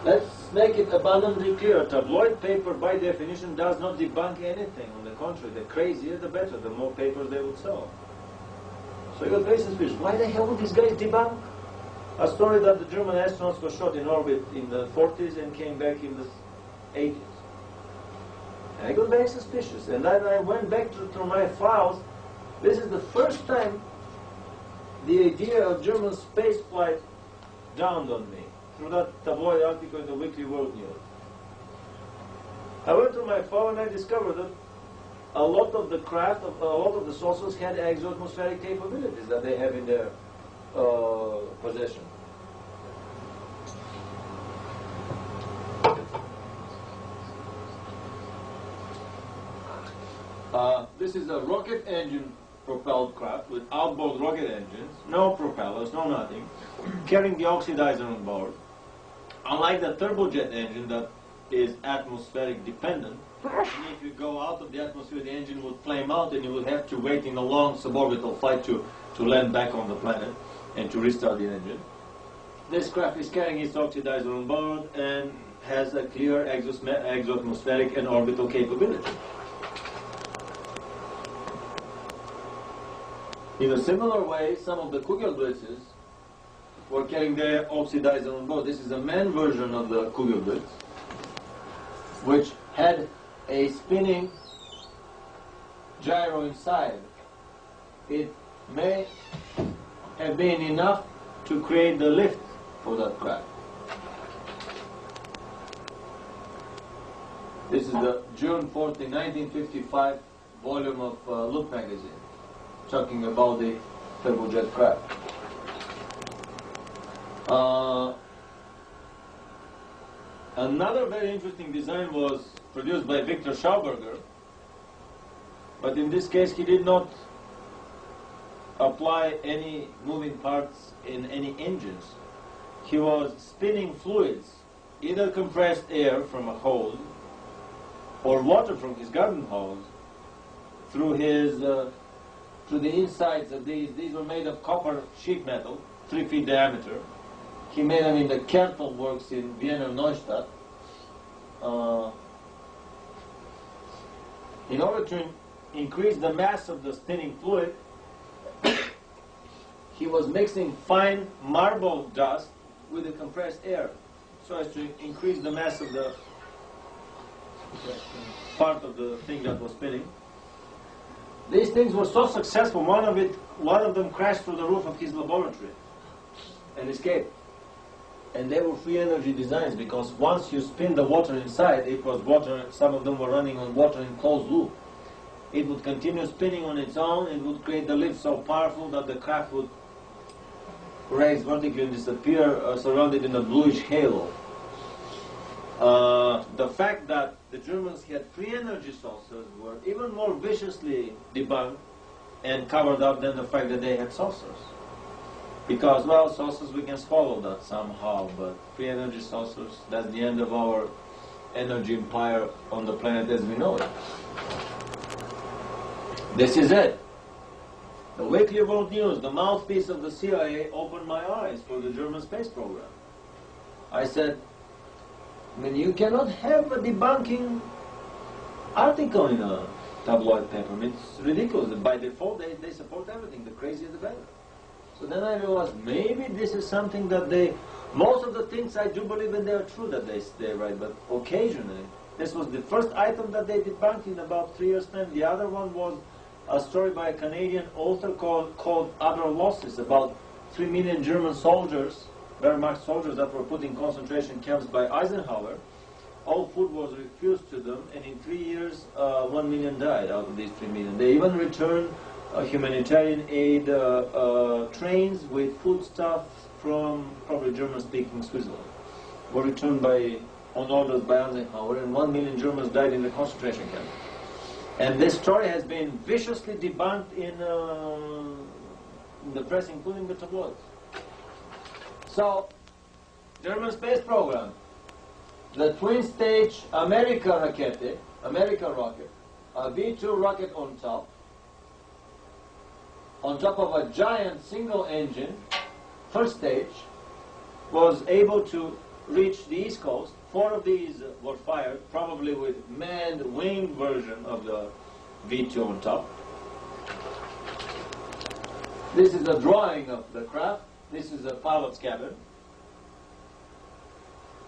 Let's make it abundantly clear. A tabloid paper, by definition, does not debunk anything. On the contrary, the crazier the better, the more papers they would sell. So you got very suspicious. Why the hell would these guys debunk a story that the German astronauts were shot in orbit in the 40s and came back in the 80s? And I got very suspicious. And then I went back to my files. This is the first time the idea of German spaceflight dawned on me, through that tabloid article in the Weekly World News. I went to my file and I discovered that a lot of the craft, a lot of the saucers had exo-atmospheric capabilities that they have in their possession. This is a rocket engine propelled craft with outboard rocket engines, no propellers, no nothing, carrying the oxidizer on board. Unlike the turbojet engine that is atmospheric dependent, if you go out of the atmosphere, the engine would flame out and you would have to wait in a long suborbital flight to land back on the planet and to restart the engine. This craft is carrying its oxidizer on board and has a clear exo-atmospheric and orbital capability. In a similar way, some of the Kugelblitzes were carrying their oxidizer on board. This is a manned version of the Kugelblitz, which had a spinning gyro inside. It may have been enough to create the lift for that craft. This is the June 14, 1955 volume of Look magazine, talking about the turbojet craft. Another very interesting design was produced by Victor Schauberger, but in this case he did not apply any moving parts in any engines. He was spinning fluids, either compressed air from a hose or water from his garden hose through the insides of these. These were made of copper sheet metal, 3 feet diameter. He made them in the Kertel works in Vienna, Neustadt. In order to increase the mass of the spinning fluid, he was mixing fine marble dust with the compressed air so as to increase the mass of the part of the thing that was spinning. These things were so successful, one of them crashed through the roof of his laboratory and escaped. And they were free energy designs, because once you spin the water inside, it was water, some of them were running on water in closed loop. It would continue spinning on its own, it would create the lift so powerful that the craft would raise vertically and disappear, surrounded in a bluish halo. The fact that the Germans had free energy saucers were even more viciously debunked and covered up than the fact that they had saucers. Because, well, saucers, we can swallow that somehow, but free energy saucers, that's the end of our energy empire on the planet as we know it. This is it. The Weekly World News, the mouthpiece of the CIA, opened my eyes for the German space program. I said, I mean, you cannot have a debunking article in a tabloid paper. I mean, it's ridiculous. By default, they support everything. The crazier the better. So then I realized maybe this is something that most of the things I do believe in, they are true that they write, but occasionally. This was the first item that they debunked in about 3 years' time. The other one was a story by a Canadian author called Other Losses, about 3 million German soldiers, Wehrmacht soldiers that were put in concentration camps by Eisenhower. All food was refused to them, and in 3 years, 1 million died out of these 3 million. They even returned humanitarian aid trains with foodstuffs from probably German-speaking Switzerland. Were returned on orders by Eisenhower, and 1 million Germans died in the concentration camp. And this story has been viciously debunked in the press, including the tabloids. So, German space program, the twin-stage America rocket, a V2 rocket on top of a giant single-engine, first stage, was able to reach the East Coast. 4 of these were fired, probably with manned wing version of the V2 on top. This is a drawing of the craft. This is a pilot's cabin.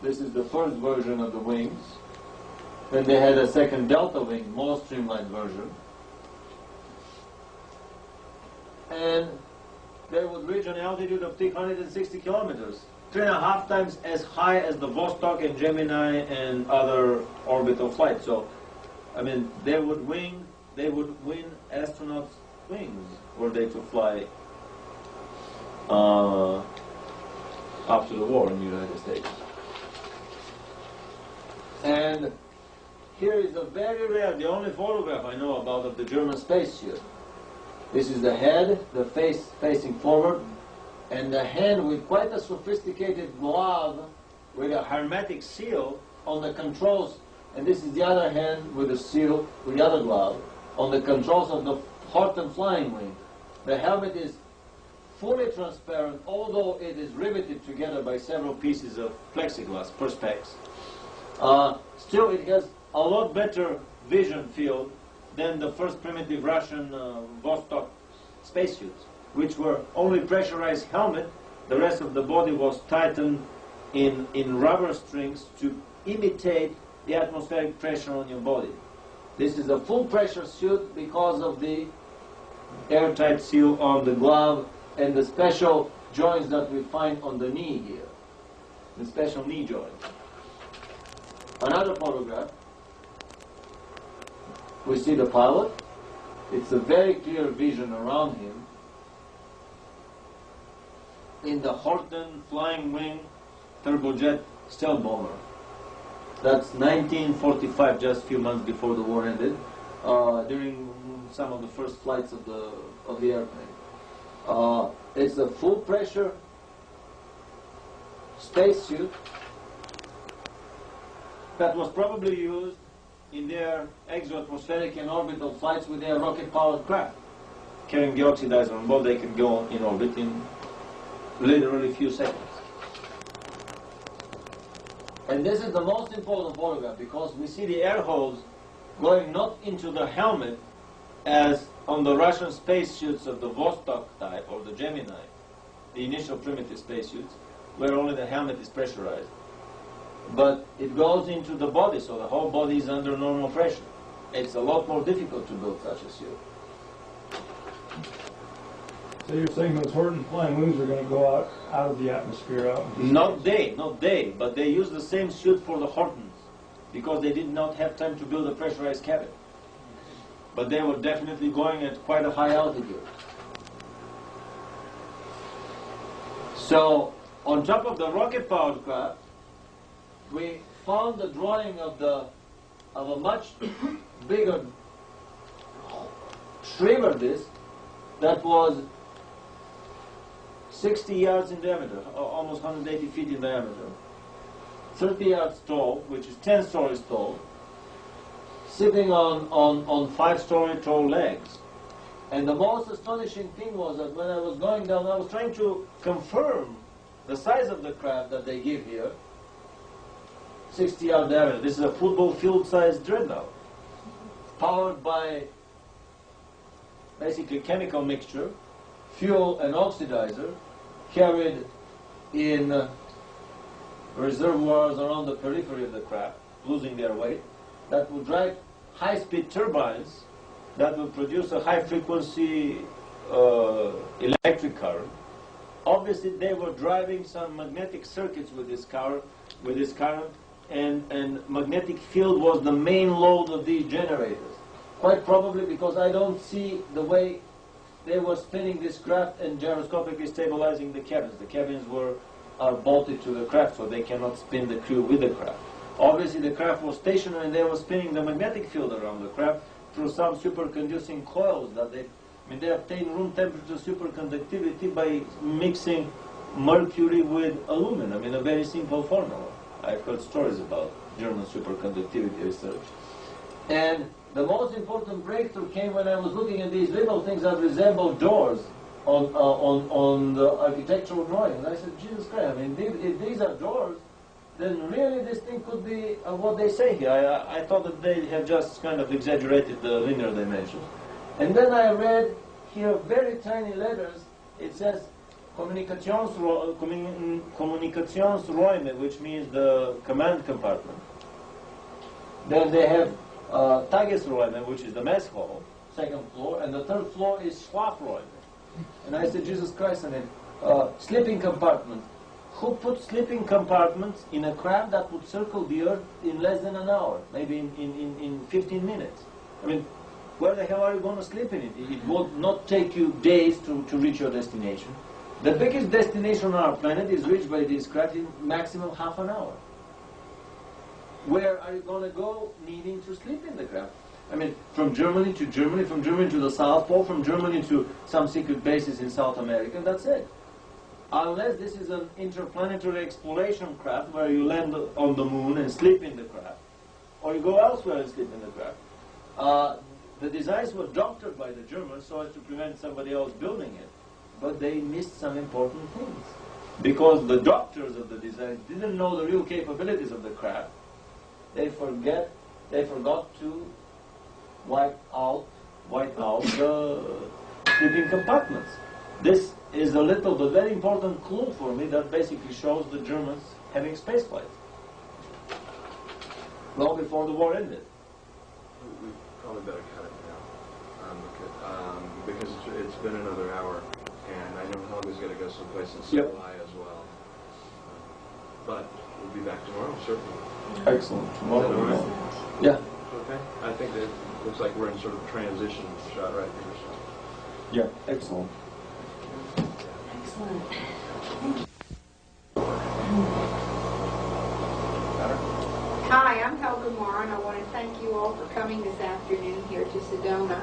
This is the first version of the wings. Then they had a second delta wing, more streamlined version. And they would reach an altitude of 360 kilometers, 3.5 times as high as the Vostok and Gemini and other orbital flights. So, I mean, they would win astronauts' wings were they to fly after the war in the United States. And here is a very rare, the only photograph I know about of the German spacesuit. This is the head, the face facing forward, and the hand with quite a sophisticated glove with a hermetic seal on the controls. And this is the other hand with a seal, with the other glove, on the controls of the Horten flying wing. The helmet is fully transparent, although it is riveted together by several pieces of plexiglass, perspex. Still, it has a lot better vision field than the first primitive Russian Vostok spacesuits, which were only pressurized helmet. The rest of the body was tightened in rubber strings to imitate the atmospheric pressure on your body. This is a full pressure suit because of the airtight seal on the glove and the special joints that we find on the knee here, the special knee joint. Another photograph. We see the pilot. It's a very clear vision around him. In the Horten flying wing turbojet stealth bomber. That's 1945, just a few months before the war ended, during some of the first flights of the airplane. It's a full pressure spacesuit that was probably used in their exoatmospheric and orbital flights with their rocket-powered craft. Carrying the oxidizer on board, they can go in orbit in literally few seconds. And this is the most important photograph because we see the air holes going not into the helmet as on the Russian spacesuits of the Vostok type or the Gemini, the initial primitive spacesuits, where only the helmet is pressurized. But it goes into the body, so the whole body is under normal pressure. It's a lot more difficult to build such a suit. So you're saying those Horten flying wings are going to go out of the atmosphere, out into space? Not they, but they use the same suit for the Hortens because they did not have time to build a pressurized cabin. But they were definitely going at quite a high altitude. So, on top of the rocket-powered craft, we found the drawing of a much bigger streamer disc that was 60 yards in diameter, almost 180 feet in diameter, 30 yards tall, which is 10 stories tall, sitting on 5-story tall legs. And the most astonishing thing was that when I was going down, I was trying to confirm the size of the craft that they give here. 60-yard diameter. This is a football field-sized dreadnought, powered by basically chemical mixture, fuel and oxidizer, carried in reservoirs around the periphery of the craft, losing their weight, that would drive high-speed turbines that will produce a high-frequency electric current. Obviously, they were driving some magnetic circuits with this current, and magnetic field was the main load of these generators. Quite probably because I don't see the way they were spinning this craft and gyroscopically stabilizing the cabins. The cabins are bolted to the craft, so they cannot spin the crew with the craft. Obviously, the craft was stationary, and they were spinning the magnetic field around the craft through some superconducting coils that they obtain room temperature superconductivity by mixing mercury with aluminum in a very simple formula. I've heard stories about German superconductivity research. And the most important breakthrough came when I was looking at these little things that resemble doors on the architectural drawings. I said, Jesus Christ, if these are doors, then really this thing could be what they say here. I thought that they have just kind of exaggerated the linear dimensions. And then I read here very tiny letters. It says Kommunikationsräume, which means the command compartment. Then they have Tagesräume, which is the mess hall, second floor, and the third floor is Schlafräume. And I said, Jesus Christ, sleeping compartment. Who put sleeping compartments in a craft that would circle the Earth in less than an hour, maybe in 15 minutes? I mean, where the hell are you going to sleep in it? It will not take you days to reach your destination. The biggest destination on our planet is reached by this craft in maximum half an hour. Where are you going to go needing to sleep in the craft? I mean, from Germany to Germany, from Germany to the South Pole, from Germany to some secret bases in South America, and that's it. Unless this is an interplanetary exploration craft where you land on the moon and sleep in the craft, or you go elsewhere and sleep in the craft. The designs were doctored by the Germans so as to prevent somebody else building it, but they missed some important things. Because the doctors of the design didn't know the real capabilities of the craft, they forgot to wipe out the sleeping compartments. This is a little but very important clue for me that basically shows the Germans having space flights long before the war ended. We probably better cut it now, because it's been another hour, and I know Helga's got to go someplace and supply as well. But we'll be back tomorrow, certainly. Excellent. Tomorrow. Is that all right? Yeah. Okay. I think that looks like we're in sort of transition shot right here. So. Yeah. Excellent. Excellent. Hi, I'm Helga Moore, and I want to thank you all for coming this afternoon here to Sedona.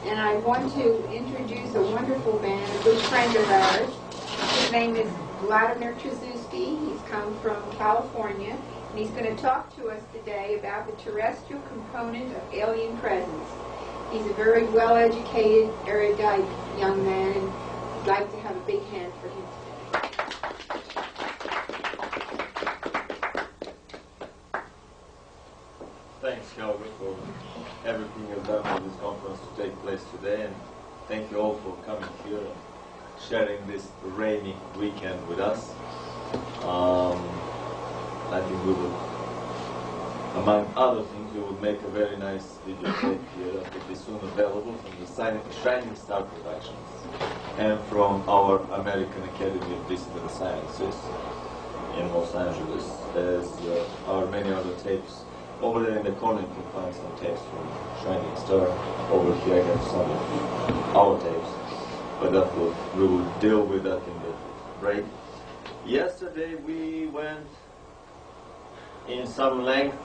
And I want to introduce a wonderful band, a good friend of ours. His name is Vladimir Terziski. He's come from California, and he's going to talk to us today about the terrestrial component of alien presence. He's a very well-educated, erudite young man, and I'd like to have a big hand for him today. Thanks, Helga, for everything you've done for this conference to take place today, and thank you all for coming here and sharing this rainy weekend with us. I think we will, among other things, we will make a very nice videotape here that will be soon available from the Shining Star Productions and from our American Academy of Discipline Sciences in Los Angeles, as are many other tapes. Over there in the corner you can find some tapes from Shining Star. Over here I have some of our tapes, but we will deal with that in the break. Yesterday we went in some length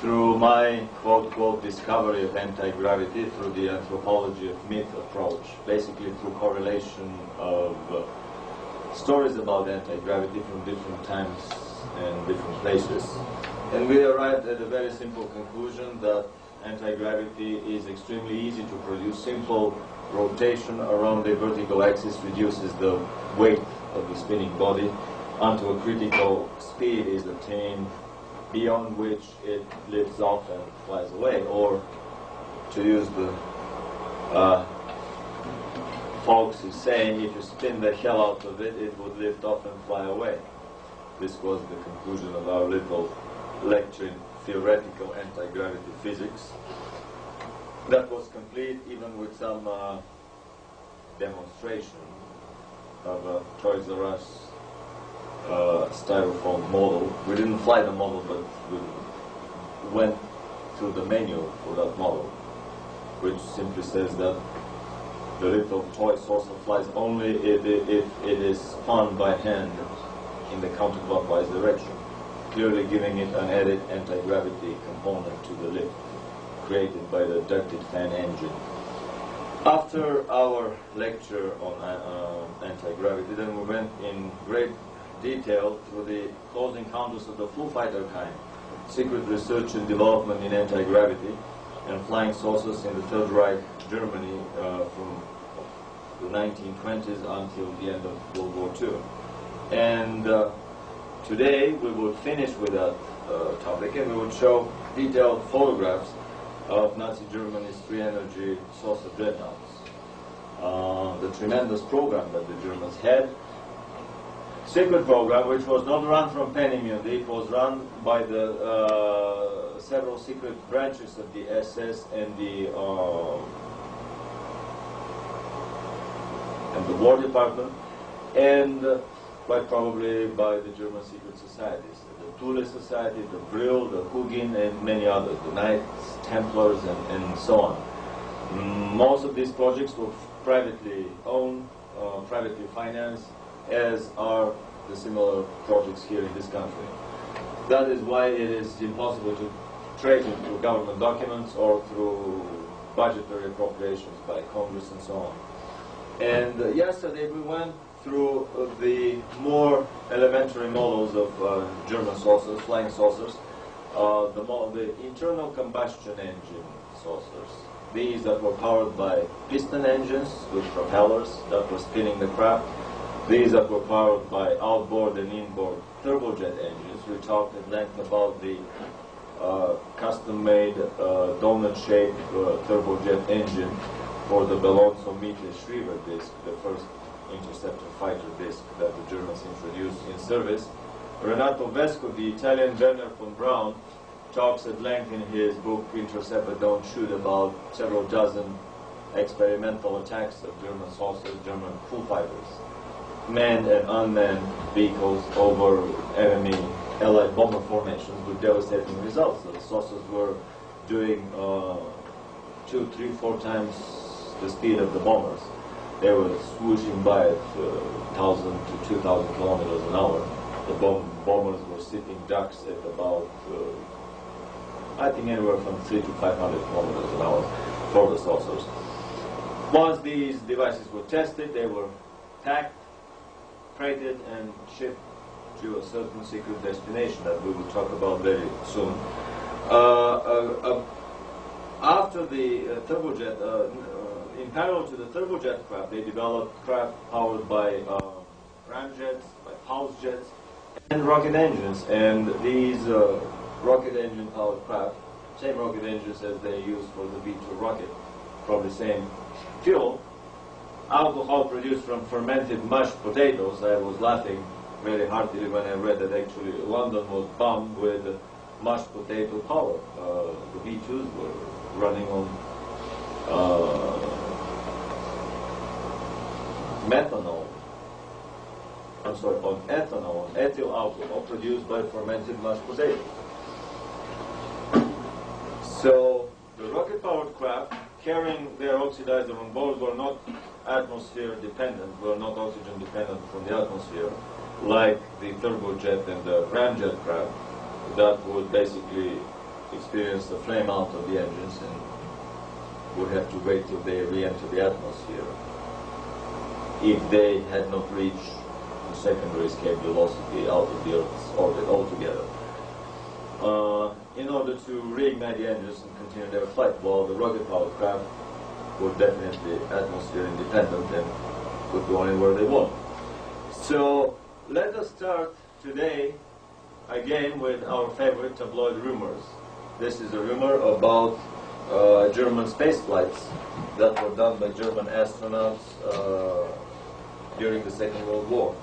through my quote discovery of anti-gravity through the anthropology of myth approach, basically through correlation of stories about anti-gravity from different times and different places. And we arrived at a very simple conclusion that anti-gravity is extremely easy to produce. Simple rotation around the vertical axis reduces the weight of the spinning body until a critical speed is attained, beyond which it lifts off and flies away. Or, to use the folks is saying, if you spin the hell out of it, it would lift off and fly away. This was the conclusion of our little lecture in theoretical anti-gravity physics. That was complete even with some demonstration of a Toys R Us styrofoam model. We didn't fly the model, but we went through the manual for that model, which simply says that the little toy saucer flies only if it is spun by hand in the counterclockwise direction, clearly giving it an added anti-gravity component to the lift created by the ducted fan engine. After our lecture on anti-gravity, then we went in great detail through the close encounters of the full fighter kind, secret research and development in anti-gravity, and flying saucers in the Third Reich, Germany, from the 1920s until the end of World War II. And today we would finish with that topic, and we would show detailed photographs of Nazi Germany's free-energy saucer dreadnoughts. The tremendous program that the Germans had, secret program, which was not run from Peenemünde, it was run by the several secret branches of the SS and the War Department, and quite probably by the German secret societies, the Thule Society, the Brill, the Hugin, and many others, the Knights, Templars, and so on. Most of these projects were privately owned, privately financed, as are the similar projects here in this country. That is why it is impossible to trace it through government documents or through budgetary appropriations by Congress and so on. And yesterday we went through the more elementary models of German saucers, flying saucers, the internal combustion engine saucers. These that were powered by piston engines with propellers that were spinning the craft. These that were powered by outboard and inboard turbojet engines. We talked at length about the custom-made donut-shaped turbojet engine for the Bellonzo Miete Schriever disc, the first interceptor fighter disc that the Germans introduced in service. Renato Vesco, the Italian Werner von Braun, talks at length in his book Intercept But Don't Shoot about several dozen experimental attacks of German saucers, German full fighters, manned and unmanned vehicles over enemy Allied bomber formations with devastating results. The saucers were doing 2, 3, 4 times the speed of the bombers. They were swooshing by at 1,000 to 2,000 kilometers an hour. The bombers were sitting ducks at about, I think, anywhere from 300 to 500 kilometers an hour for the saucers. Once these devices were tested, they were packed, freighted, and shipped to a certain secret destination that we will talk about very soon. After the turbojet, in parallel to the turbojet craft, they developed craft powered by ramjets, by pulse jets, and rocket engines. And these rocket engine powered craft, same rocket engines as they use for the V2 rocket, from the same fuel, alcohol produced from fermented mashed potatoes. I was laughing very heartily when I read that actually London was bombed with mashed potato power. The V2s were running on methanol, I'm sorry, on ethanol, on ethyl alcohol produced by fermented mashed potatoes. So the rocket-powered craft carrying their oxidizer on board were not atmosphere dependent, were not oxygen dependent from the atmosphere, like the turbojet and the ramjet craft that would basically experience the flame out of the engines and would have to wait till they re-enter the atmosphere if they had not reached the secondary escape velocity out of the Earth's orbit altogether. In order to reignite the engines and continue their flight, while the rocket-powered craft were definitely atmosphere independent and could go anywhere they want. So let us start today again with our favorite tabloid rumors. This is a rumor about German space flights that were done by German astronauts during the Second World War.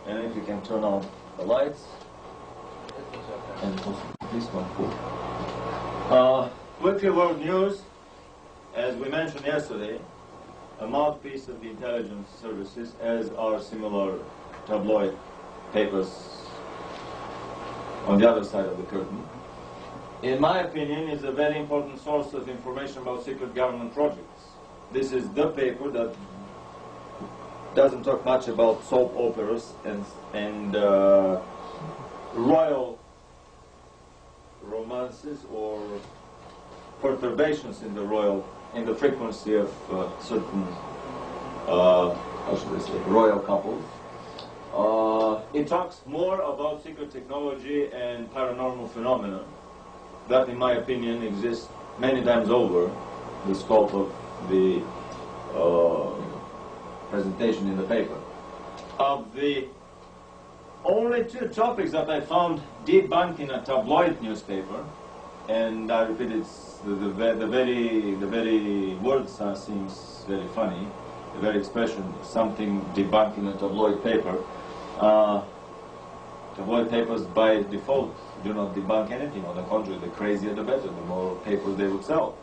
And if you can turn on the lights, and this one, cool. Quickly, world news. As we mentioned yesterday, a mouthpiece of the intelligence services, as are similar tabloid papers on the other side of the curtain, in my opinion, is a very important source of information about secret government projects. This is the paper that doesn't talk much about soap operas and royal romances or perturbations in the frequency of certain, how should I say, royal couples. It talks more about secret technology and paranormal phenomena that, in my opinion, exist many times over the scope of the presentation in the paper. Of the only two topics that I found debunked in a tabloid newspaper, and I repeat, it's the very word seems very funny, the very expression, something debunked in a tabloid paper. Tabloid papers by default do not debunk anything. On the contrary, the crazier the better, the more papers they would sell.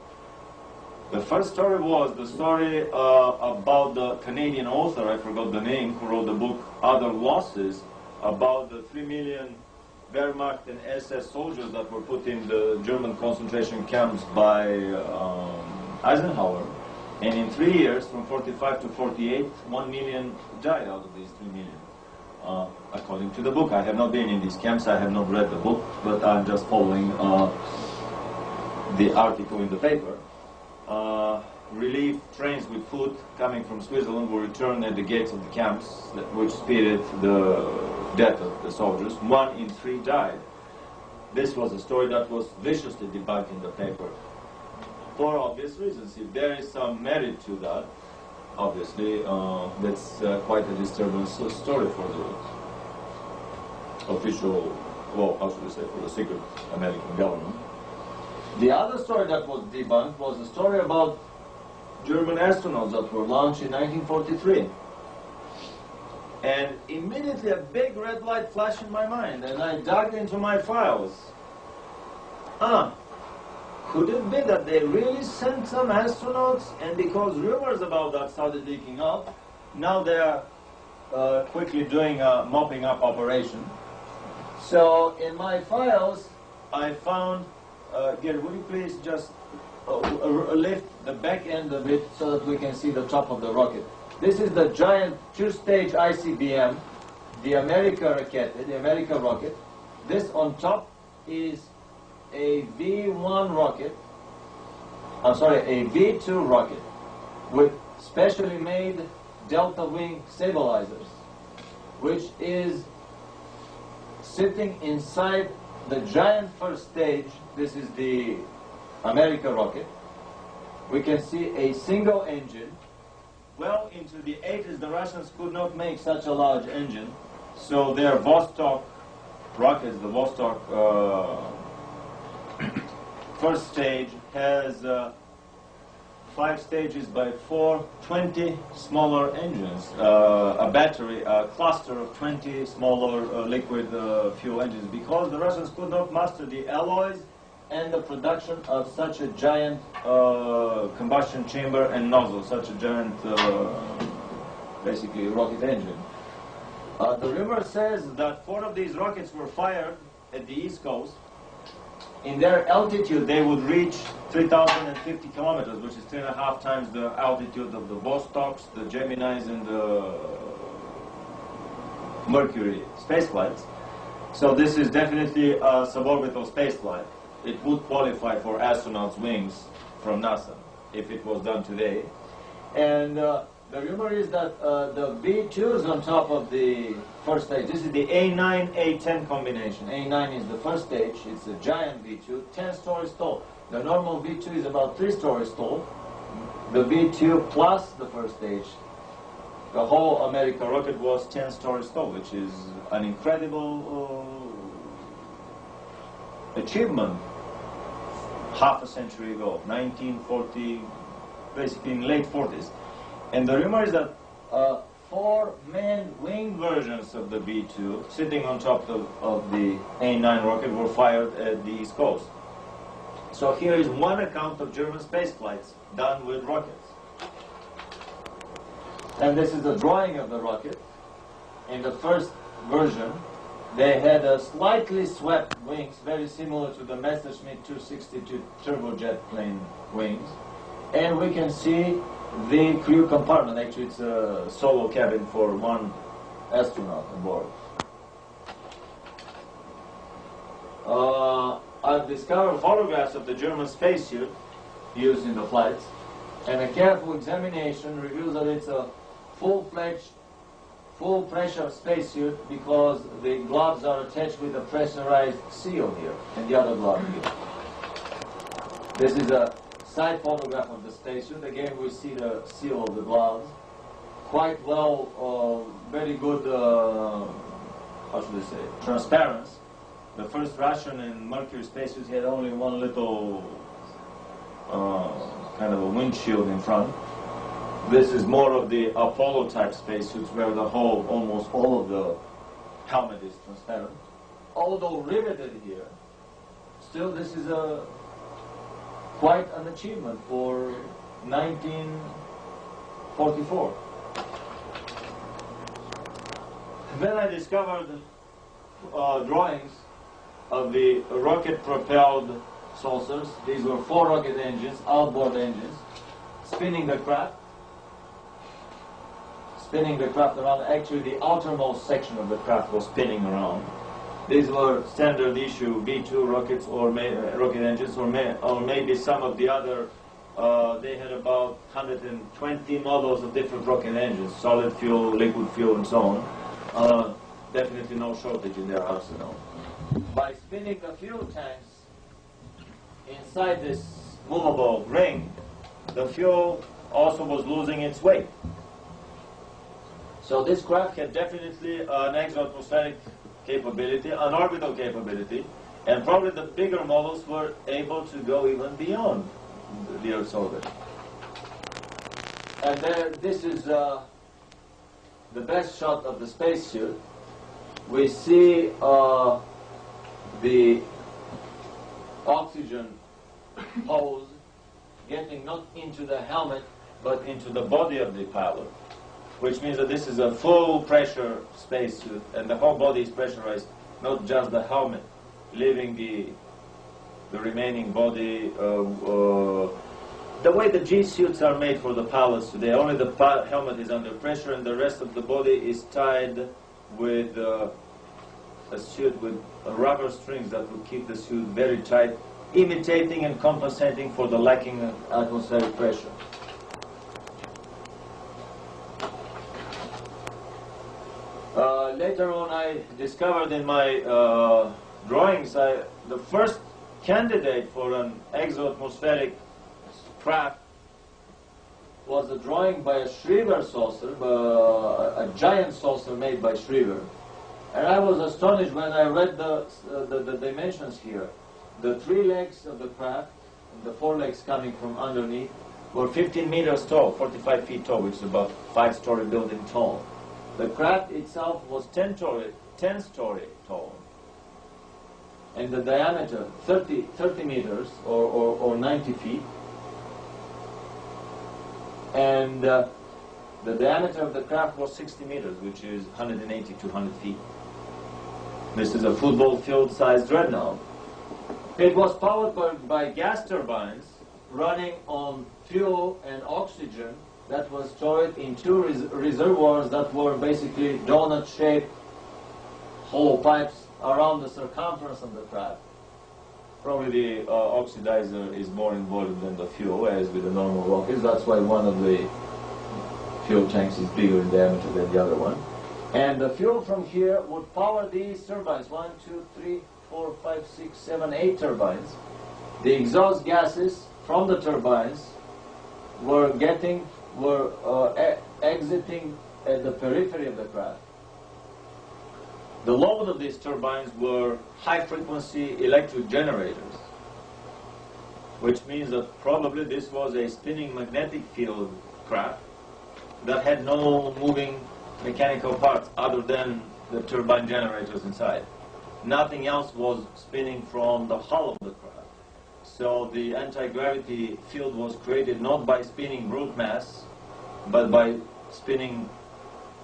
The first story was the story about the Canadian author, I forgot the name, who wrote the book Other Losses, about the 3 million Wehrmacht and SS soldiers that were put in the German concentration camps by Eisenhower. And in 3 years, from 45 to 48, 1 million died out of these 3 million. According to the book, I have not been in these camps, I have not read the book, but I'm just following the article in the paper. Relief trains with food coming from Switzerland were returned at the gates of the camps, which speeded the death of the soldiers. 1 in 3 died. This was a story that was viciously debunked in the paper. For obvious reasons. If there is some merit to that, obviously, that's quite a disturbing story for the official, well, how should we say, for the secret American government. The other story that was debunked was a story about German astronauts that were launched in 1943. And immediately a big red light flashed in my mind, and I dug into my files. Could it be that they really sent some astronauts, and because rumors about that started leaking out, now they are quickly doing a mopping up operation. So in my files, I found, Gary, would you please just lift the back end of it so that we can see the top of the rocket. This is the giant two-stage ICBM, the America rocket. This on top is a V1 rocket, a V2 rocket with specially made delta wing stabilizers, which is sitting inside the giant first stage. This is the America rocket. We can see a single engine. Well into the 80s, the Russians could not make such a large engine, so their Vostok rockets, the Vostok first stage, has 5 stages by 4, 20 smaller engines, a battery, a cluster of 20 smaller liquid fuel engines, because the Russians could not master the alloys and the production of such a giant combustion chamber and nozzle, such a giant, basically, rocket engine. The rumor says that 4 of these rockets were fired at the East Coast in their altitude, they would reach 3,050 kilometers, which is 3.5 times the altitude of the Vostoks, the Geminis, and the Mercury space flights. So this is definitely a suborbital space flight. It would qualify for astronauts' wings from NASA if it was done today. And the rumor is that the B2s on top of the first stage, this is the A9, A10 combination. A9 is the first stage, it's a giant B2, 10 stories tall. The normal B2 is about 3 stories tall. The B2 plus the first stage, the whole America rocket was 10 stories tall, which is an incredible achievement half a century ago, 1940, basically in late 40s. And the rumor is that 4 manned wing versions of the B-2 sitting on top of the A-9 rocket were fired at the East Coast. So here is one account of German space flights done with rockets. And this is a drawing of the rocket. In the first version, they had a slightly swept wings, very similar to the Messerschmitt 262 turbojet plane wings. And we can see the crew compartment. Actually, it's a solo cabin for one astronaut on board. I've discovered photographs of the German spacesuit used in the flights, and a careful examination reveals that it's a full-fledged, full-pressure spacesuit because the gloves are attached with a pressurized seal here, and the other glove here. This is a side photograph of the spacesuit. Again, we see the seal of the gloves. Quite well, very good, how should I say, transparency. The first Russian and Mercury spacesuits had only one little kind of a windshield in front. This is more of the Apollo type spacesuits where the whole, almost all of the helmet is transparent. Although riveted here, still this is quite an achievement for 1944. Then I discovered drawings of the rocket-propelled saucers. These were 4 rocket engines, outboard engines, spinning the craft around. Actually, the outermost section of the craft was spinning around. These were standard issue B-2 rockets or rocket engines, or maybe some of the other. They had about 120 models of different rocket engines, solid fuel, liquid fuel, and so on. Definitely no shortage in their arsenal. By spinning the fuel tanks inside this movable ring, the fuel also was losing its weight. So this craft had definitely an exo-atmospheric capability, an orbital capability, and probably the bigger models were able to go even beyond the Earth's orbit. And there, this is the best shot of the spacesuit. We see the oxygen hose getting not into the helmet but into the body of the pilot, which means that this is a full pressure spacesuit and the whole body is pressurized, not just the helmet, leaving the remaining body the way the G suits are made for the pilots today. Only the helmet is under pressure and the rest of the body is tied with a suit with rubber strings that will keep the suit very tight, imitating and compensating for the lacking atmospheric pressure. Later on, I discovered in my drawings the first candidate for an exo-atmospheric craft was a drawing by a Schriever saucer, a giant saucer made by Schriever. And I was astonished when I read the dimensions here. The 3 legs of the craft, and the 4 legs coming from underneath, were 15 meters tall, 45 feet tall, which is about 5-story building tall. The craft itself was 10-story tall. And the diameter, 30 meters, or 90 feet. And the diameter of the craft was 60 meters, which is 180 to 200 feet. This is a football field-sized dreadnought. It was powered by gas turbines running on fuel and oxygen that was stored in two reservoirs that were basically donut-shaped hollow pipes around the circumference of the craft. Probably the oxidizer is more in volume than the fuel, as with the normal rockets. That's why one of the fuel tanks is bigger in diameter than the other one. And the fuel from here would power these turbines. 1, 2, 3, 4, 5, 6, 7, 8 turbines. The exhaust gases from the turbines were exiting at the periphery of the craft. The load of these turbines were high-frequency electric generators, which means that probably this was a spinning magnetic field craft that had no moving mechanical parts other than the turbine generators inside. Nothing else was spinning from the hull of the craft. So the anti-gravity field was created not by spinning brute mass, but by spinning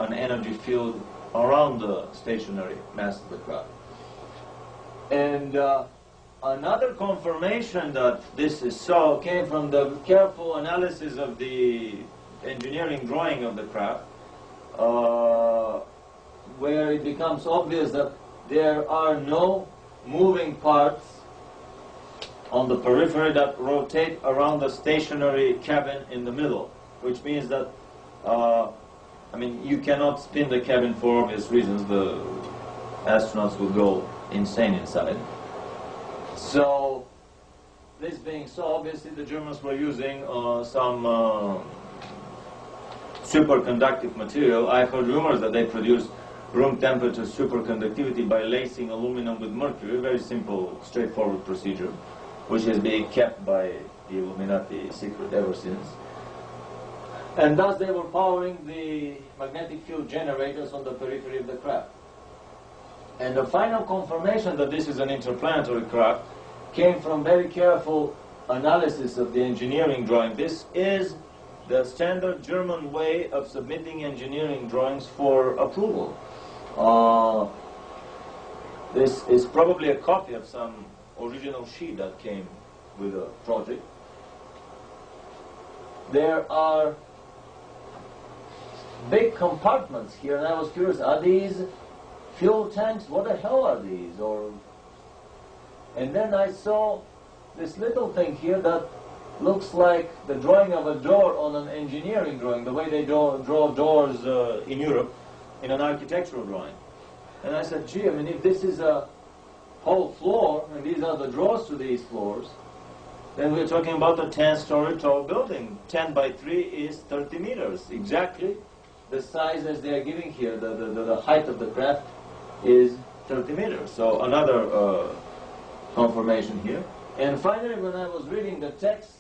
an energy field around the stationary mass of the craft. And another confirmation that this is so came from the careful analysis of the engineering drawing of the craft, where it becomes obvious that there are no moving parts on the periphery that rotate around the stationary cabin in the middle, which means that you cannot spin the cabin for obvious reasons. The astronauts will go insane inside. So, this being so, obviously the Germans were using some superconductive material. I heard rumors that they produced room temperature superconductivity by lacing aluminum with mercury. Very simple, straightforward procedure, which has been kept by the Illuminati secret ever since. And thus they were powering the magnetic field generators on the periphery of the craft. And the final confirmation that this is an interplanetary craft came from very careful analysis of the engineering drawing. This is the standard German way of submitting engineering drawings for approval. This is probably a copy of some original sheet that came with the project. There are big compartments here, and I was curious, are these fuel tanks? What the hell are these? And then I saw this little thing here that looks like the drawing of a door on an engineering drawing, the way they draw doors in Europe in an architectural drawing. And I said, gee, if this is a whole floor, and these are the drawers to these floors, then we're talking about a 10-story tall building. 10 by 3 is 30 meters, exactly the size as they are giving here. The height of the craft is 30 meters. So another confirmation here. And finally, when I was reading the text,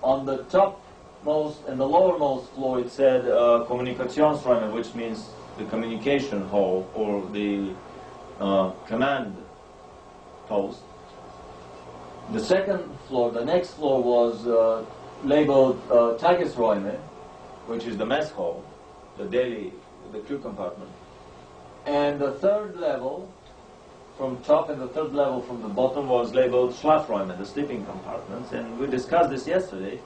on the topmost and the lowermost floor it said Kommunikationsräume, which means the communication hall or the command post. The second floor, the next floor, was labeled Tagesräume, which is the mess hall, the crew compartment. And the third level from top and the third level from the bottom was labeled Schlafräume, the sleeping compartments. And we discussed this yesterday.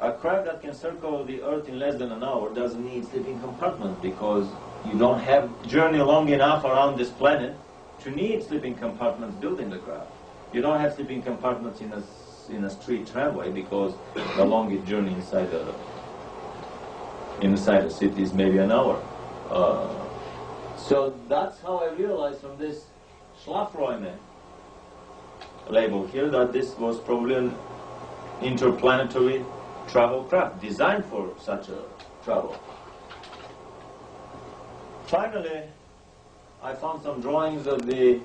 A craft that can circle the Earth in less than an hour doesn't need sleeping compartments, because you don't have journey long enough around this planet to need sleeping compartments built in the craft. You don't have sleeping compartments in a street tramway, because the longest journey inside the city is maybe an hour. So that's how I realized from this Schlafräume label here that this was probably an interplanetary travel craft designed for such a travel. Finally, I found some drawings of the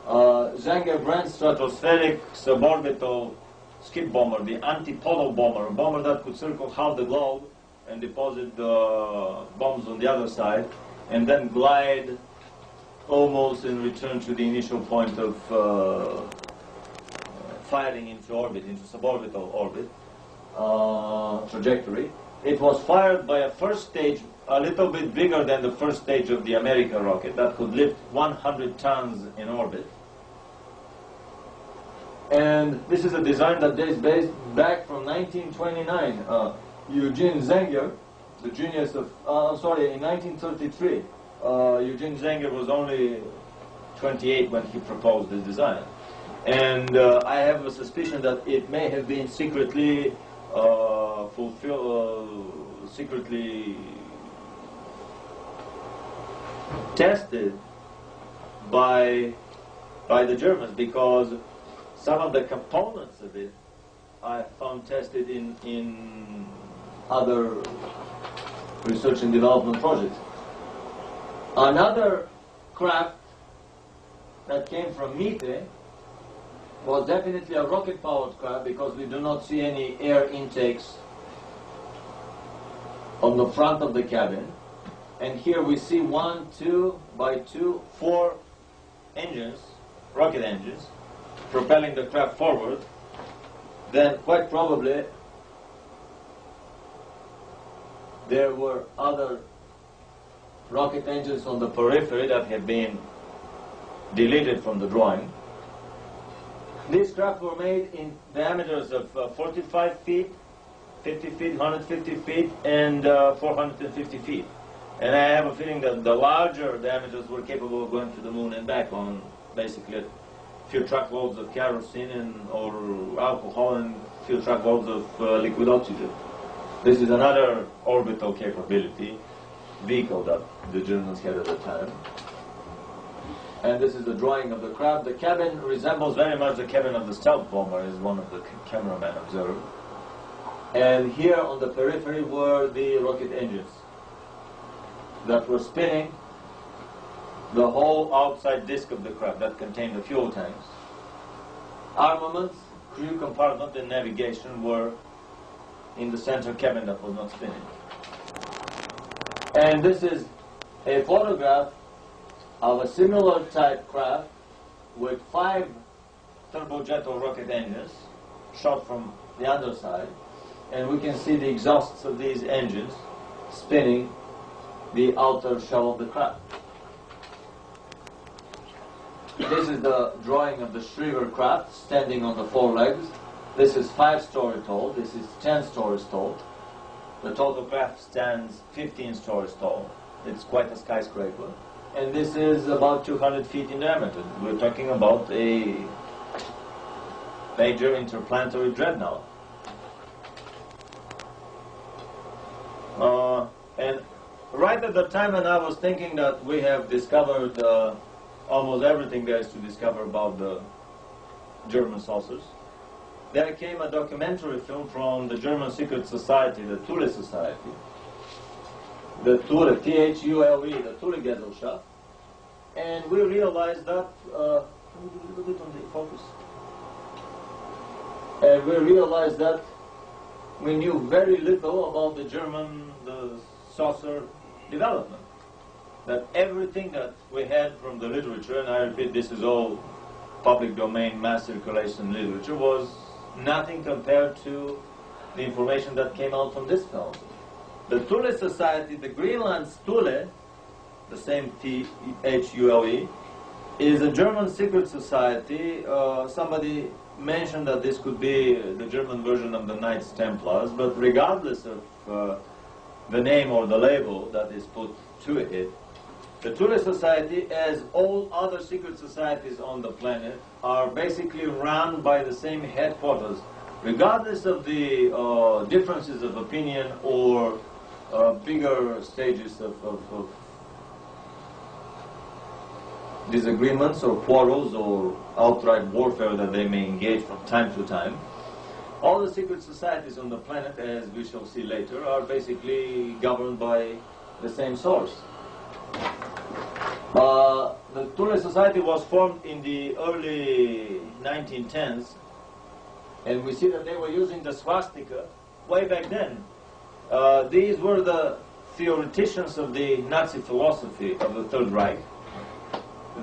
Zenger-Brand stratospheric suborbital skip bomber, the antipodal bomber, a bomber that could circle half the globe and deposit the bombs on the other side, and then glide almost and return to the initial point of firing into orbit, into suborbital orbit trajectory. it was fired by a first stage a little bit bigger than the first stage of the American rocket that could lift 100 tons in orbit. And this is a design that dates back from 1929. Eugene Zenger, the genius of, in 1933, Eugene Zenger was only 28 when he proposed this design. And I have a suspicion that it may have been secretly secretly tested by the Germans, because some of the components of it I found tested in other research and development projects. Another craft that came from Mitre was definitely a rocket-powered craft, because we do not see any air intakes on the front of the cabin. And here we see 1, 2 by 2, 4 engines, rocket engines, propelling the craft forward. Then quite probably there were other rocket engines on the periphery that have been deleted from the drawing. These craft were made in diameters of 45 feet, 50 feet, 150 feet, and 450 feet. And I have a feeling that the larger diameters were capable of going to the moon and back on basically a few truckloads of kerosene or alcohol and a few truckloads of liquid oxygen. This is another orbital capability vehicle that the Germans had at the time. And this is the drawing of the craft. The cabin resembles very much the cabin of the stealth bomber, as one of the cameramen observed. And here on the periphery were the rocket engines that were spinning the whole outside disk of the craft that contained the fuel tanks. Armaments, crew compartment, and navigation were in the center cabin that was not spinning. And this is a photograph of a similar type craft with 5 turbojet or rocket engines shot from the underside, and we can see the exhausts of these engines spinning the outer shell of the craft. This is the drawing of the Shriver craft standing on the 4 legs. This is 5 stories tall, this is 10 stories tall. The total craft stands 15 stories tall. It's quite a skyscraper. And this is about 200 feet in diameter. We're talking about a major interplanetary dreadnought. And right at the time when I was thinking that we have discovered almost everything there is to discover about the German saucers, there came a documentary film from the German secret society, the Thule Society. The Thule, T-H-U-L-E, the Thule Gesellschaft. And we realized that, can we do a little bit on the focus? And we realized that we knew very little about the German saucer development. That everything that we had from the literature, and I repeat, this is all public domain mass circulation literature, was nothing compared to the information that came out from this film. The Thule Society, the Greenland Thule, the same T-H-U-L-E, is a German secret society. Somebody mentioned that this could be the German version of the Knights Templars, but regardless of the name or the label that is put to it, the Thule Society, as all other secret societies on the planet, are basically run by the same headquarters, regardless of the differences of opinion or bigger stages of disagreements or quarrels or outright warfare that they may engage from time to time. All the secret societies on the planet, as we shall see later, are basically governed by the same source. The Thule Society was formed in the early 1910s, and we see that they were using the swastika way back then. These were the theoreticians of the Nazi philosophy of the Third Reich,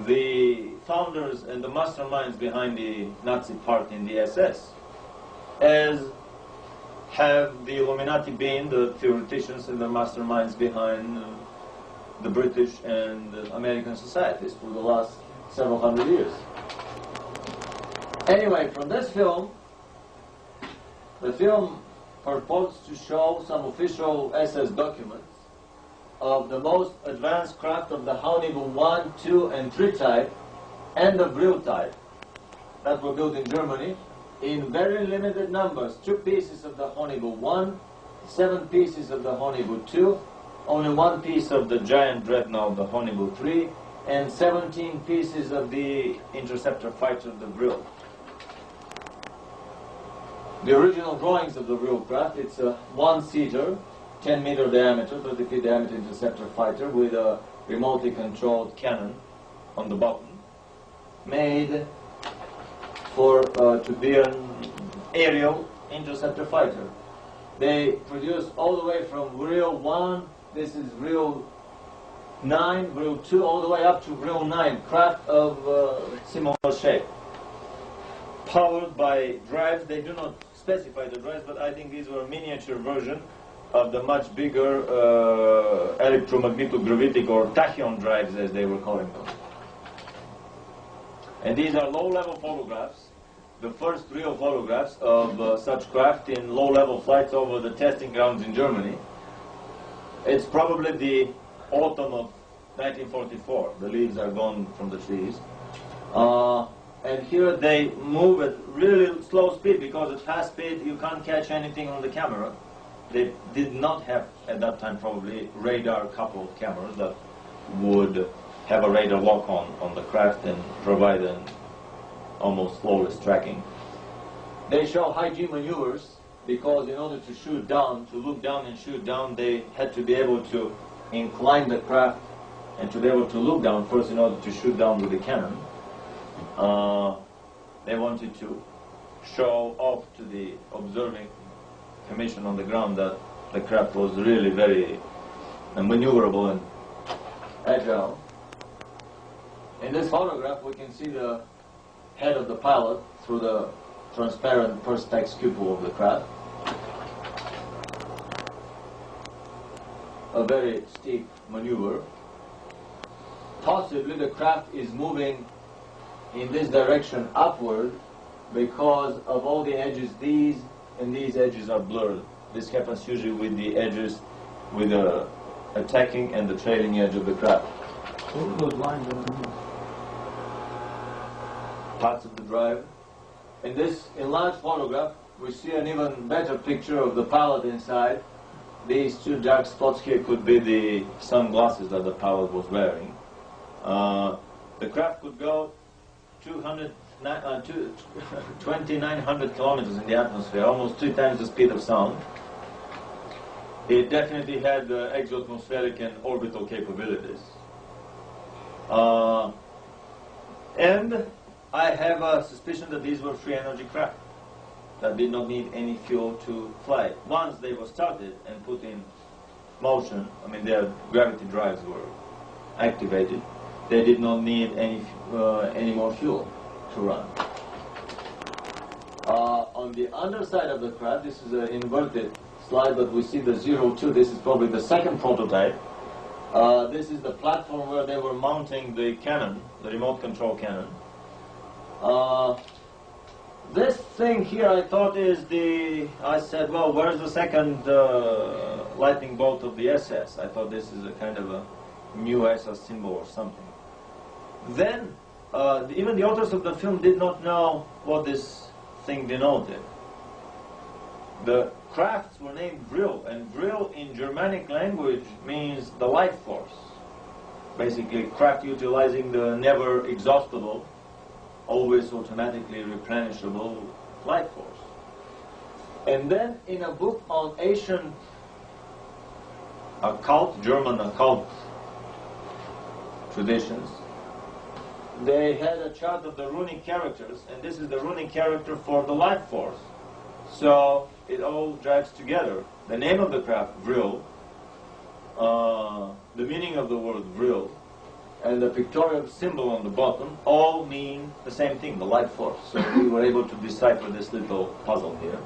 the founders and the masterminds behind the Nazi party in the SS. As have the Illuminati been the theoreticians and the masterminds behind the British and American societies for the last several hundred years. Anyway, from this film, the film purports to show some official SS documents of the most advanced craft of the Haunibu 1, 2, and 3 type and the Brill type that were built in Germany in very limited numbers. 2 pieces of the Haunibu 1, 7 pieces of the Haunibu 2, only 1 piece of the giant dreadnought, the Haunibu 3, and 17 pieces of the interceptor fighter, the Brill. The original drawings of the Brill craft, it's a 1-seater, 10-meter diameter, 30 feet diameter interceptor fighter with a remotely controlled cannon on the bottom, made for to be an aerial interceptor fighter. They produce all the way from Brill 1, this is Brill 9, Brill 2, all the way up to Brill 9, craft of similar shape. Powered by drives, they do not specify the drives, but I think these were a miniature version of the much bigger electromagnetogravitic or tachyon drives, as they were calling them. And these are low-level photographs, the first real photographs of such craft in low-level flights over the testing grounds in Germany. It's probably the autumn of 1944. The leaves are gone from the trees. And here they move at really slow speed, because at fast speed you can't catch anything on the camera. They did not have, at that time probably, radar-coupled cameras that would have a radar lock on the craft and provide an almost flawless tracking. They show high G maneuvers, because in order to shoot down, to look down and shoot down, they had to be able to incline the craft and to be able to look down first in order to shoot down with the cannon. They wanted to show off to the observing commission on the ground that the craft was really very maneuverable and agile. In this photograph we can see the head of the pilot through the transparent perspex cupola of the craft. A very steep maneuver. Possibly the craft is moving in this direction upward because of all the edges. These and these edges are blurred. This happens usually with the edges, with the attacking and the trailing edge of the craft. What are those lines underneath? Parts of the drive. In this enlarged photograph, we see an even better picture of the pilot inside. These 2 dark spots here could be the sunglasses that the pilot was wearing. The craft could go 2,900 kilometers in the atmosphere, almost 3 times the speed of sound. It definitely had exoatmospheric and orbital capabilities. And I have a suspicion that these were free energy craft that did not need any fuel to fly. Once they were started and put in motion, I mean their gravity drives were activated, they did not need any more fuel to run. On the underside of the craft, this is an inverted slide, but we see the 02. This is probably the second prototype. This is the platform where they were mounting the cannon, the remote control cannon. This thing here I thought is I said, well, where's the second lightning bolt of the SS? I thought this is a kind of a new SS symbol or something. Then, even the authors of the film did not know what this thing denoted. The crafts were named Brill, and Brill in Germanic language means the life force. Basically, craft utilizing the never exhaustible, always automatically replenishable life force. And then in a book on Asian occult, German occult traditions, they had a chart of the runic characters, and this is the runic character for the life force. So it all drives together. The name of the craft, Brill, the meaning of the word Brill, and the pictorial symbol on the bottom all mean the same thing, the life force. So we were able to decipher this little puzzle here.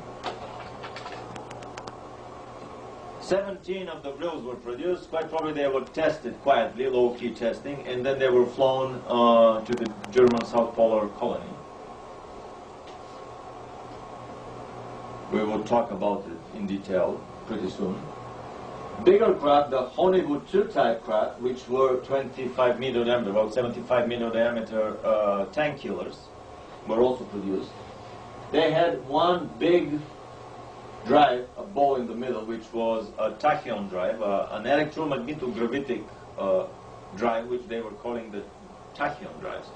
17 of the grills were produced. Quite probably they were tested quietly, low-key testing, and then they were flown to the German South Polar colony. We will talk about it in detail pretty soon. Bigger craft, the Honeywood II type craft, which were 25 meter diameter, about 75 meter diameter tank killers, were also produced. They had one big drive, a ball in the middle, which was a tachyon drive, an electromagnetic drive, which they were calling the tachyon drives.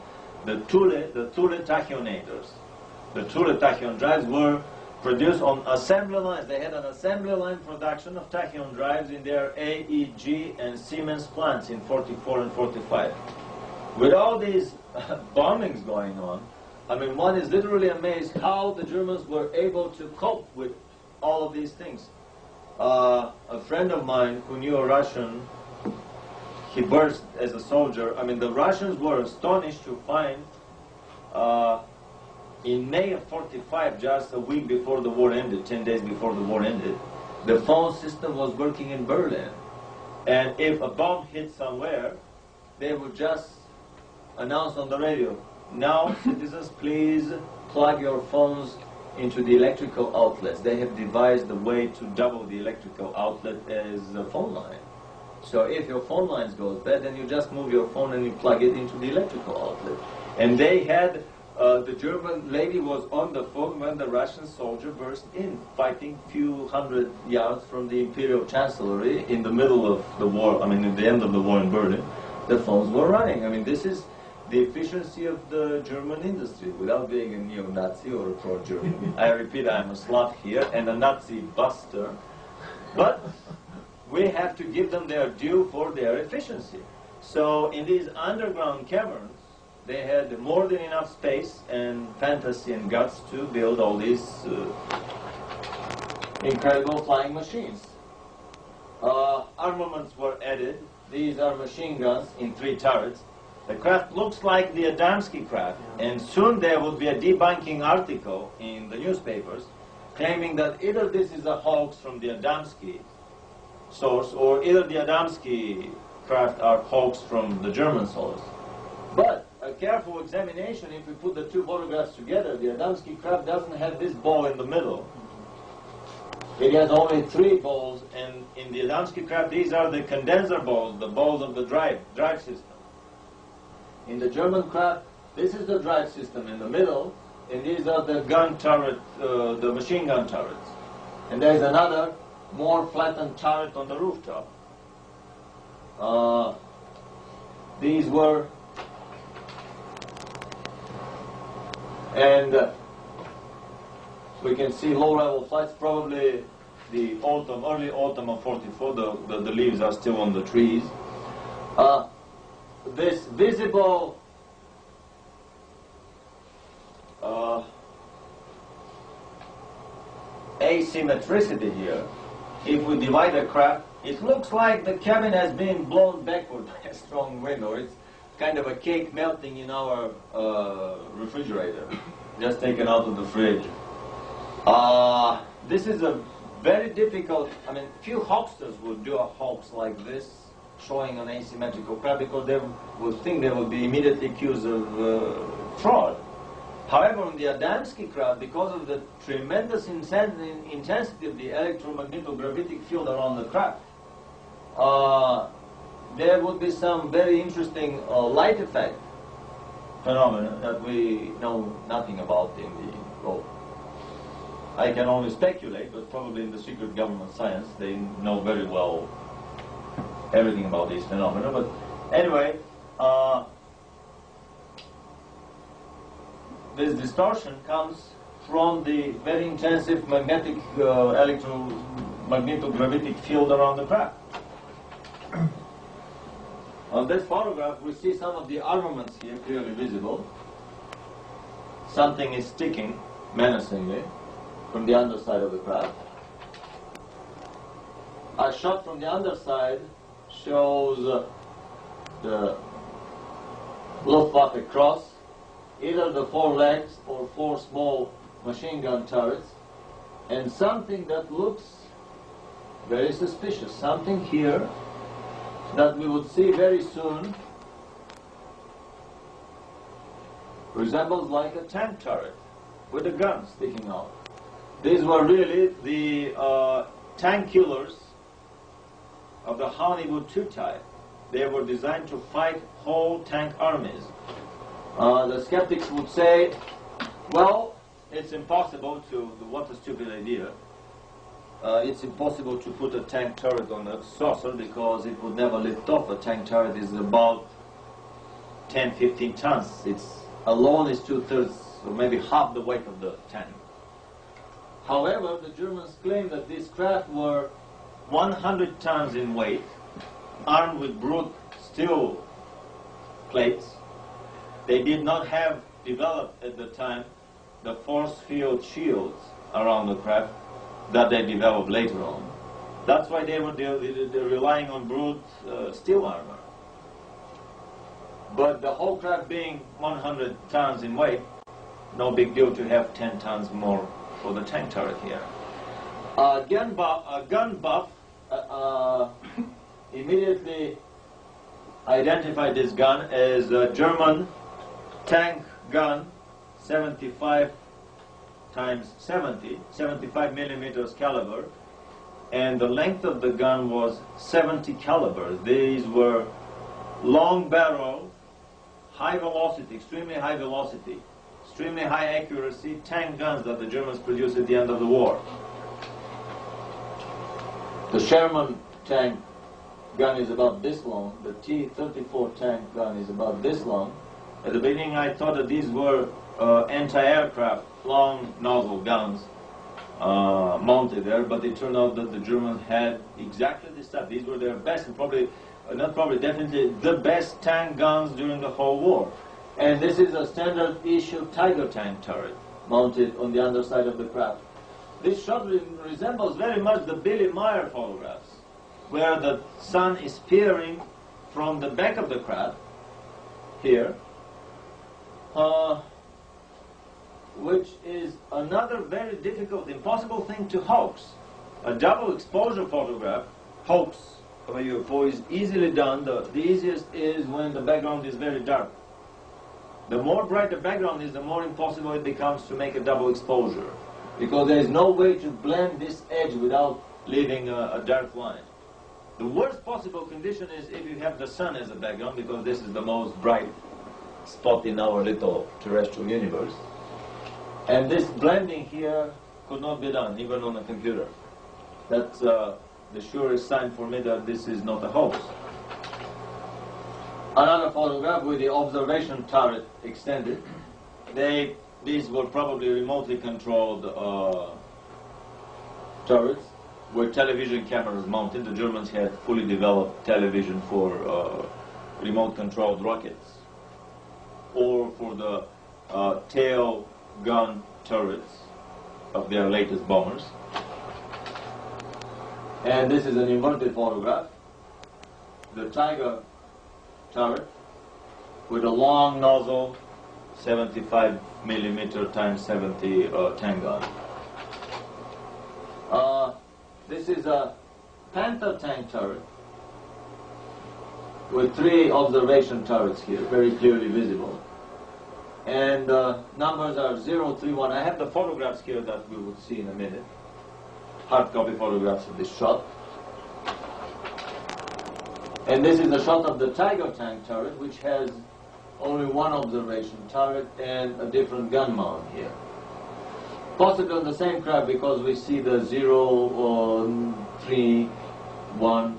The Thule tachyonators. The Thule tachyon drives were produced on assembly lines. They had an assembly line production of tachyon drives in their AEG and Siemens plants in 44 and 45. With all these bombings going on, I mean, one is literally amazed how the Germans were able to cope with all of these things. A friend of mine who knew a Russian, he burst as a soldier. I mean, the Russians were astonished to find in May of 45, just a week before the war ended, 10 days before the war ended, the phone system was working in Berlin. And if a bomb hit somewhere, they would just announce on the radio, "Now, citizens, please plug your phones into the electrical outlets." They have devised a way to double the electrical outlet as a phone line. So if your phone lines goes bad, then you just move your phone and you plug it into the electrical outlet. And they had, the German lady was on the phone when the Russian soldier burst in, fighting few hundred yards from the Imperial Chancellery in the middle of the war, I mean, at the end of the war in Berlin. The phones were running. I mean, this is the efficiency of the German industry, without being a neo-Nazi or a pro-German. I repeat, I'm a Slav here and a Nazi buster, but we have to give them their due for their efficiency. So in these underground caverns, they had more than enough space and fantasy and guts to build all these incredible flying machines. Armaments were added. These are machine guns in 3 turrets. The craft looks like the Adamski craft, and soon there will be a debunking article in the newspapers claiming that either this is a hoax from the Adamski source, or either the Adamski craft are hoax from the German source. But a careful examination, if we put the 2 photographs together, the Adamski craft doesn't have this ball in the middle. It has only 3 balls, and in the Adamski craft, these are the condenser balls, the balls of the drive system. In the German craft, this is the drive system in the middle, and these are the gun turret, the machine gun turrets. And there's another, more flattened turret on the rooftop. These were, and we can see low-level flights, probably the autumn, early autumn of 44, the leaves are still on the trees. This visible asymmetricity here, if we divide the craft, it looks like the cabin has been blown backward by a strong wind, or it's kind of a cake melting in our refrigerator, just taken out of the fridge. This is a very difficult, I mean, few hoaxers would do a hoax like this, showing an asymmetrical craft, because they would think they would be immediately accused of fraud. However, on the Adamski craft, because of the tremendous intensity of the electromagnetic field around the craft, there would be some very interesting light effect phenomena that we know nothing about in the world. I can only speculate, but probably in the secret government science, they know very well everything about these phenomena. But anyway, this distortion comes from the very intensive magnetic electromagnetic field around the craft. On this photograph, we see some of the armaments here clearly visible. Something is sticking menacingly from the underside of the craft. A shot from the underside shows the Luftwaffe cross, either the 4 legs or 4 small machine gun turrets, and something that looks very suspicious. Something here that we would see very soon resembles like a tank turret with a gun sticking out. These were really the tank killers of the Hollywood 2 type. They were designed to fight whole tank armies. The skeptics would say, well, it's impossible to, what a stupid idea. It's impossible to put a tank turret on a saucer because it would never lift off. A tank turret is about 10-15 tons. It's alone is 2/3 or maybe half the weight of the tank. However, the Germans claimed that these craft were 100 tons in weight, armed with brute steel plates. They did not have developed at the time the force field shields around the craft that they developed later on. That's why they were they're relying on brute steel armor. But the whole craft being 100 tons in weight, no big deal to have 10 tons more for the tank turret here. A gun buff immediately identified this gun as a German tank gun 75 times 70, 75 millimeters caliber, and the length of the gun was 70 caliber. These were long barrel, high velocity, extremely high velocity, extremely high accuracy tank guns that the Germans produced at the end of the war. The Sherman tank gun is about this long. The T-34 tank gun is about this long. At the beginning I thought that these were anti-aircraft long nozzle guns mounted there, but it turned out that the Germans had exactly this type. These were their best, and probably, not probably, definitely the best tank guns during the whole war. And this is a standard issue Tiger tank turret mounted on the underside of the craft. This shot resembles very much the Billy Meyer photographs, where the sun is peering from the back of the craft, here, which is another very difficult, impossible thing to hoax. A double exposure photograph, hoax of a UFO, is easily done. The easiest is when the background is very dark. The more bright the background is, the more impossible it becomes to make a double exposure, because there is no way to blend this edge without leaving a dark line. The worst possible condition is if you have the sun as a background, because this is the most bright spot in our little terrestrial universe. And this blending here could not be done, even on a computer. That's the surest sign for me that this is not a hoax. Another photograph with the observation turret extended. These were probably remotely controlled turrets with television cameras mounted. The Germans had fully developed television for remote controlled rockets, or for the tail gun turrets of their latest bombers. And this is an inverted photograph. The Tiger turret with a long nozzle, 75 millimeter times 70 tank gun. This is a Panther tank turret with 3 observation turrets here, very clearly visible. And numbers are 031. I have the photographs here that we will see in a minute. Hard copy photographs of this shot. And this is a shot of the Tiger tank turret, which has only 1 observation turret and a different gun mount here. Possibly on the same craft, because we see the 031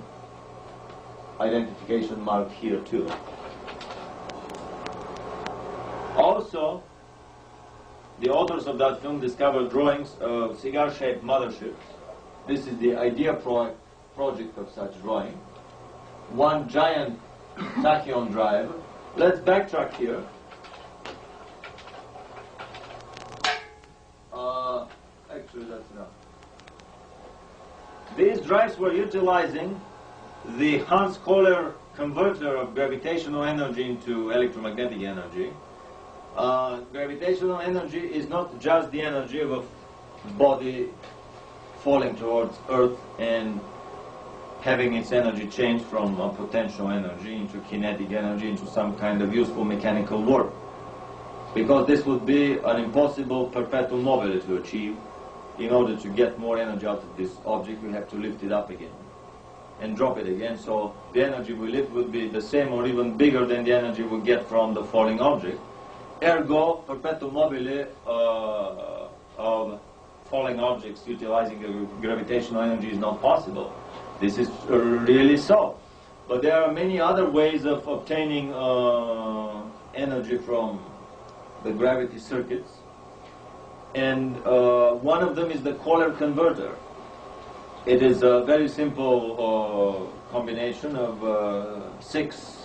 identification mark here too. Also, the authors of that film discovered drawings of cigar-shaped motherships. This is the idea project of such drawing. 1 giant tachyon drive. Let's backtrack here. Actually, that's enough. These drives were utilizing the Hans Kohler converter of gravitational energy into electromagnetic energy. Gravitational energy is not just the energy of a body falling towards Earth and having its energy change from potential energy into kinetic energy into some kind of useful mechanical work. Because this would be an impossible perpetual mobile to achieve. In order to get more energy out of this object, we have to lift it up again and drop it again. So the energy we lift would be the same or even bigger than the energy we get from the falling object. Ergo, perpetuum mobile of falling objects utilizing gravitational energy is not possible. This is really so. But there are many other ways of obtaining energy from the gravity circuits. And one of them is the Kohler converter. It is a very simple combination of 6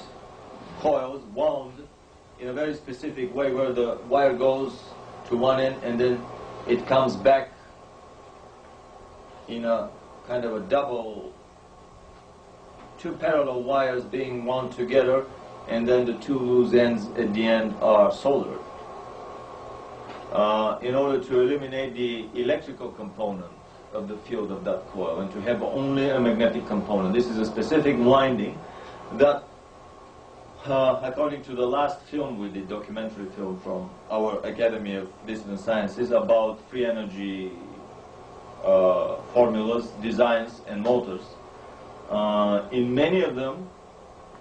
coils wound in a very specific way, where the wire goes to one end and then it comes back in a kind of a double, 2 parallel wires being wound together, and then the 2 loose ends at the end are soldered. In order to eliminate the electrical component of the field of that coil and to have only a magnetic component. This is a specific winding that, according to the last film we did, documentary film from our Academy of Business and Sciences about free energy formulas, designs and motors, in many of them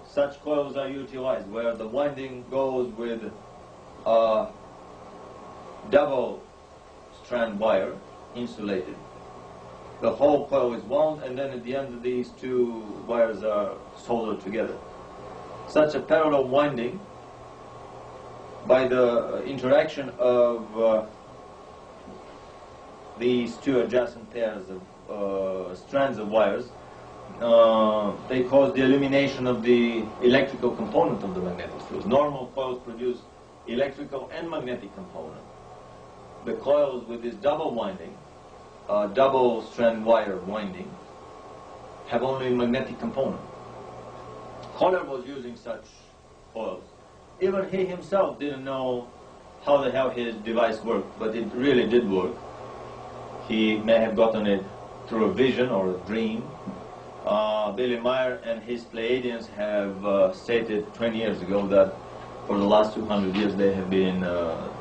such coils are utilized, where the winding goes with double strand wire insulated. The whole coil is wound, and then at the end these 2 wires are soldered together. Such a parallel winding, by the interaction of these 2 adjacent pairs of strands of wires, they cause the elimination of the electrical component of the magnetic field. Normal coils produce electrical and magnetic component. The coils with this double winding, double strand wire winding, have only magnetic component. Kohler was using such coils. Even he himself didn't know how the hell his device worked, but it really did work. He may have gotten it through a vision or a dream. Billy Meyer and his Pleiadians have stated 20 years ago that for the last 200 years they have been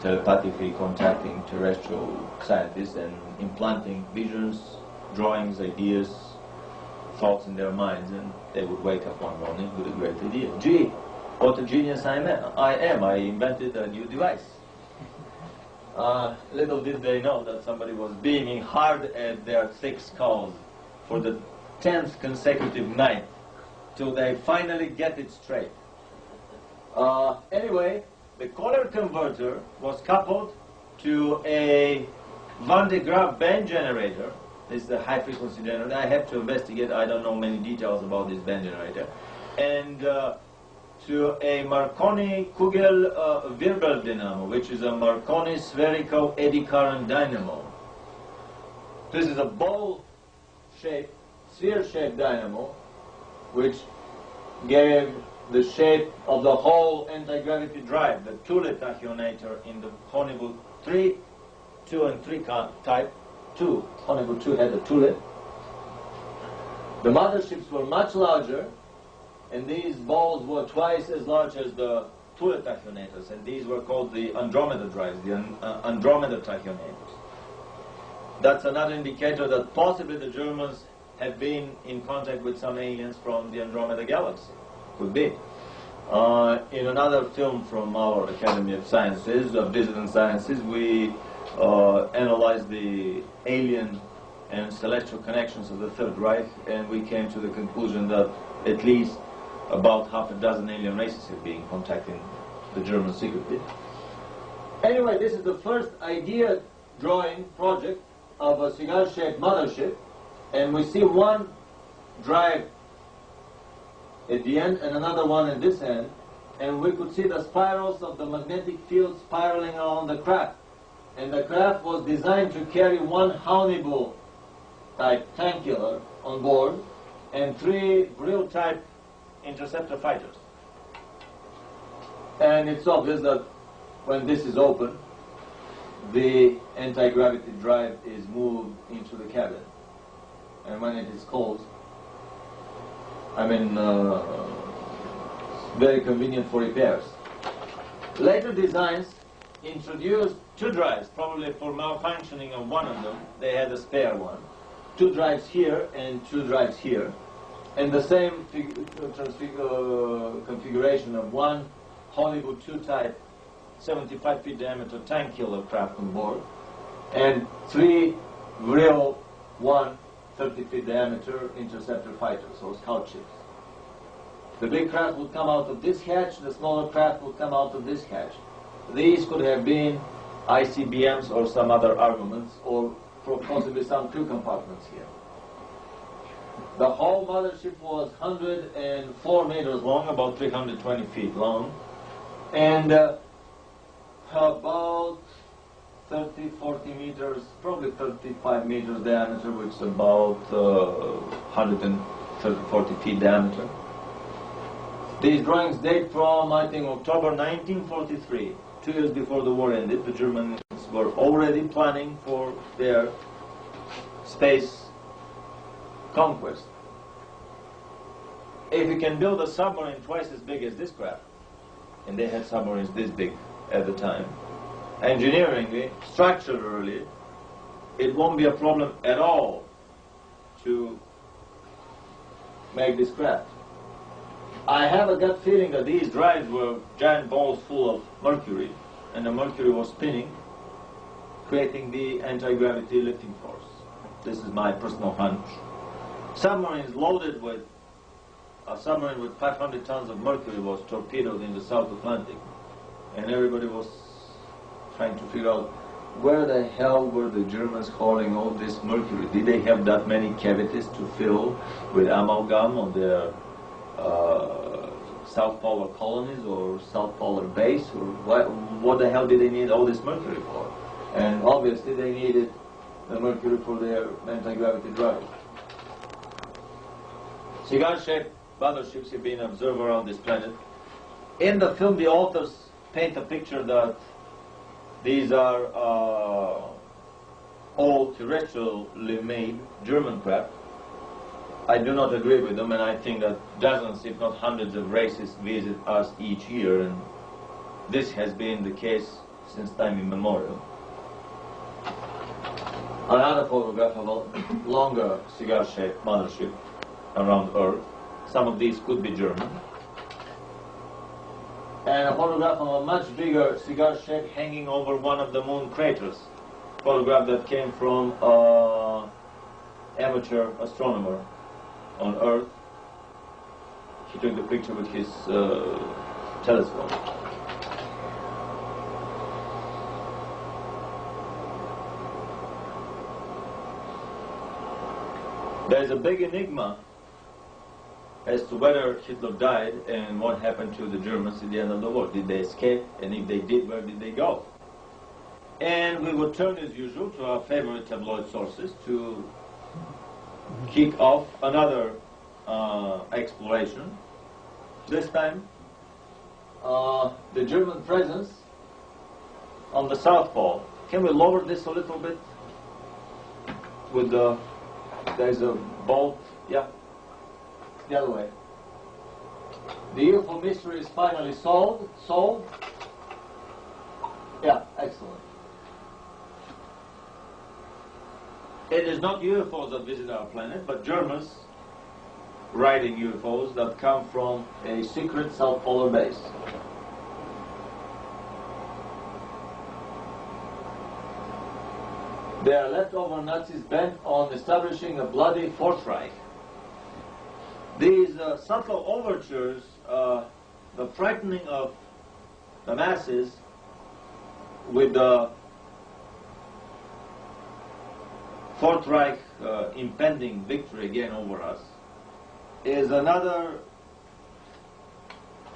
telepathically contacting terrestrial scientists and implanting visions, drawings, ideas, thoughts in their minds, and they would wake up one morning with a great idea. Gee, what a genius I am. I invented a new device. Little did they know that somebody was beaming hard at their thick skulls for the 10th consecutive night till they finally get it straight. Anyway, the Kohler converter was coupled to a Van de Graaff band generator. This is a high frequency generator. I have to investigate. I don't know many details about this band generator. And to a Marconi Kugel Wirbel dynamo, which is a Marconi spherical eddy current dynamo. This is a ball-shaped, sphere-shaped dynamo, which gave the shape of the whole anti-gravity drive, the Thule tachyonator in the Honeywell 3, 2 and 3 type. Honeywell 2 had a Thule. The motherships were much larger, and these balls were twice as large as the Thule tachyonators, and these were called the Andromeda drives, the Andromeda tachyonators. That's another indicator that possibly the Germans have been in contact with some aliens from the Andromeda galaxy. Could be. In another film from our Academy of Sciences, of Business and Sciences, we analyzed the alien and celestial connections of the Third Reich, and we came to the conclusion that at least about half a dozen alien races have been contacting the Germans secretly. Anyway, this is the first idea drawing project of a cigar-shaped mothership, and we see one drive at the end and another one at this end, and we could see the spirals of the magnetic field spiraling along the craft. And the craft was designed to carry one Honeywell type tank killer on board and 3 Vril type interceptor fighters. And it's obvious that when this is open, the anti-gravity drive is moved into the cabin. And when it is closed, I mean, very convenient for repairs. Later designs introduced two drives, probably for malfunctioning of one of them. They had a spare one. Two drives here and two drives here. And the same configuration of one Hollywood 2 type 75 feet diameter tank killer craft on board, and three real 30 feet diameter interceptor fighters, or scout ships. The big craft would come out of this hatch, the smaller craft would come out of this hatch. These could have been ICBMs or some other armaments, or possibly some crew compartments here. The whole mothership was 104 meters long, about 320 feet long, and about 30, 40 meters, probably 35 meters diameter, which is about 130, 40 feet diameter. These drawings date from, I think, October 1943, 2 years before the war ended. The Germans were already planning for their space conquest. If you can build a submarine twice as big as this craft, and they had submarines this big at the time, engineeringly, structurally, it won't be a problem at all to make this craft. I have a gut feeling that these drives were giant balls full of mercury, and the mercury was spinning, creating the anti-gravity lifting force. This is my personal hunch. Submarines loaded with a submarine with 500 tons of mercury was torpedoed in the South Atlantic, and everybody was trying to figure out where the hell were the Germans hauling all this mercury? Did they have that many cavities to fill with amalgam on their South Polar colonies or South Polar base? Or what the hell did they need all this mercury for? And obviously they needed the mercury for their anti-gravity drive. Cigar-shaped motherships have been observed around this planet. In the film, the authors paint a picture that these are all terrestrially made German craft. I do not agree with them, and I think that dozens, if not hundreds, of races visit us each year, and this has been the case since time immemorial. Another photograph of a longer cigar-shaped mothership around Earth. Some of these could be German. And a photograph of a much bigger cigar shape hanging over one of the moon craters. Photograph that came from an amateur astronomer on Earth. He took the picture with his telescope. There's a big enigma as to whether Hitler died and what happened to the Germans at the end of the war. Did they escape? And if they did, where did they go? And we would turn, as usual, to our favorite tabloid sources to kick off another exploration. This time, the German presence on the South Pole. Can we lower this a little bit? With the, there's a bolt, yeah. The other way. The UFO mystery is finally solved. Solved? Yeah, excellent. It is not UFOs that visit our planet, but Germans riding UFOs that come from a secret South Polar base. They are leftover Nazis bent on establishing a bloody Fourth Reich. These subtle overtures, the frightening of the masses with the Fourth Reich impending victory again over us, is another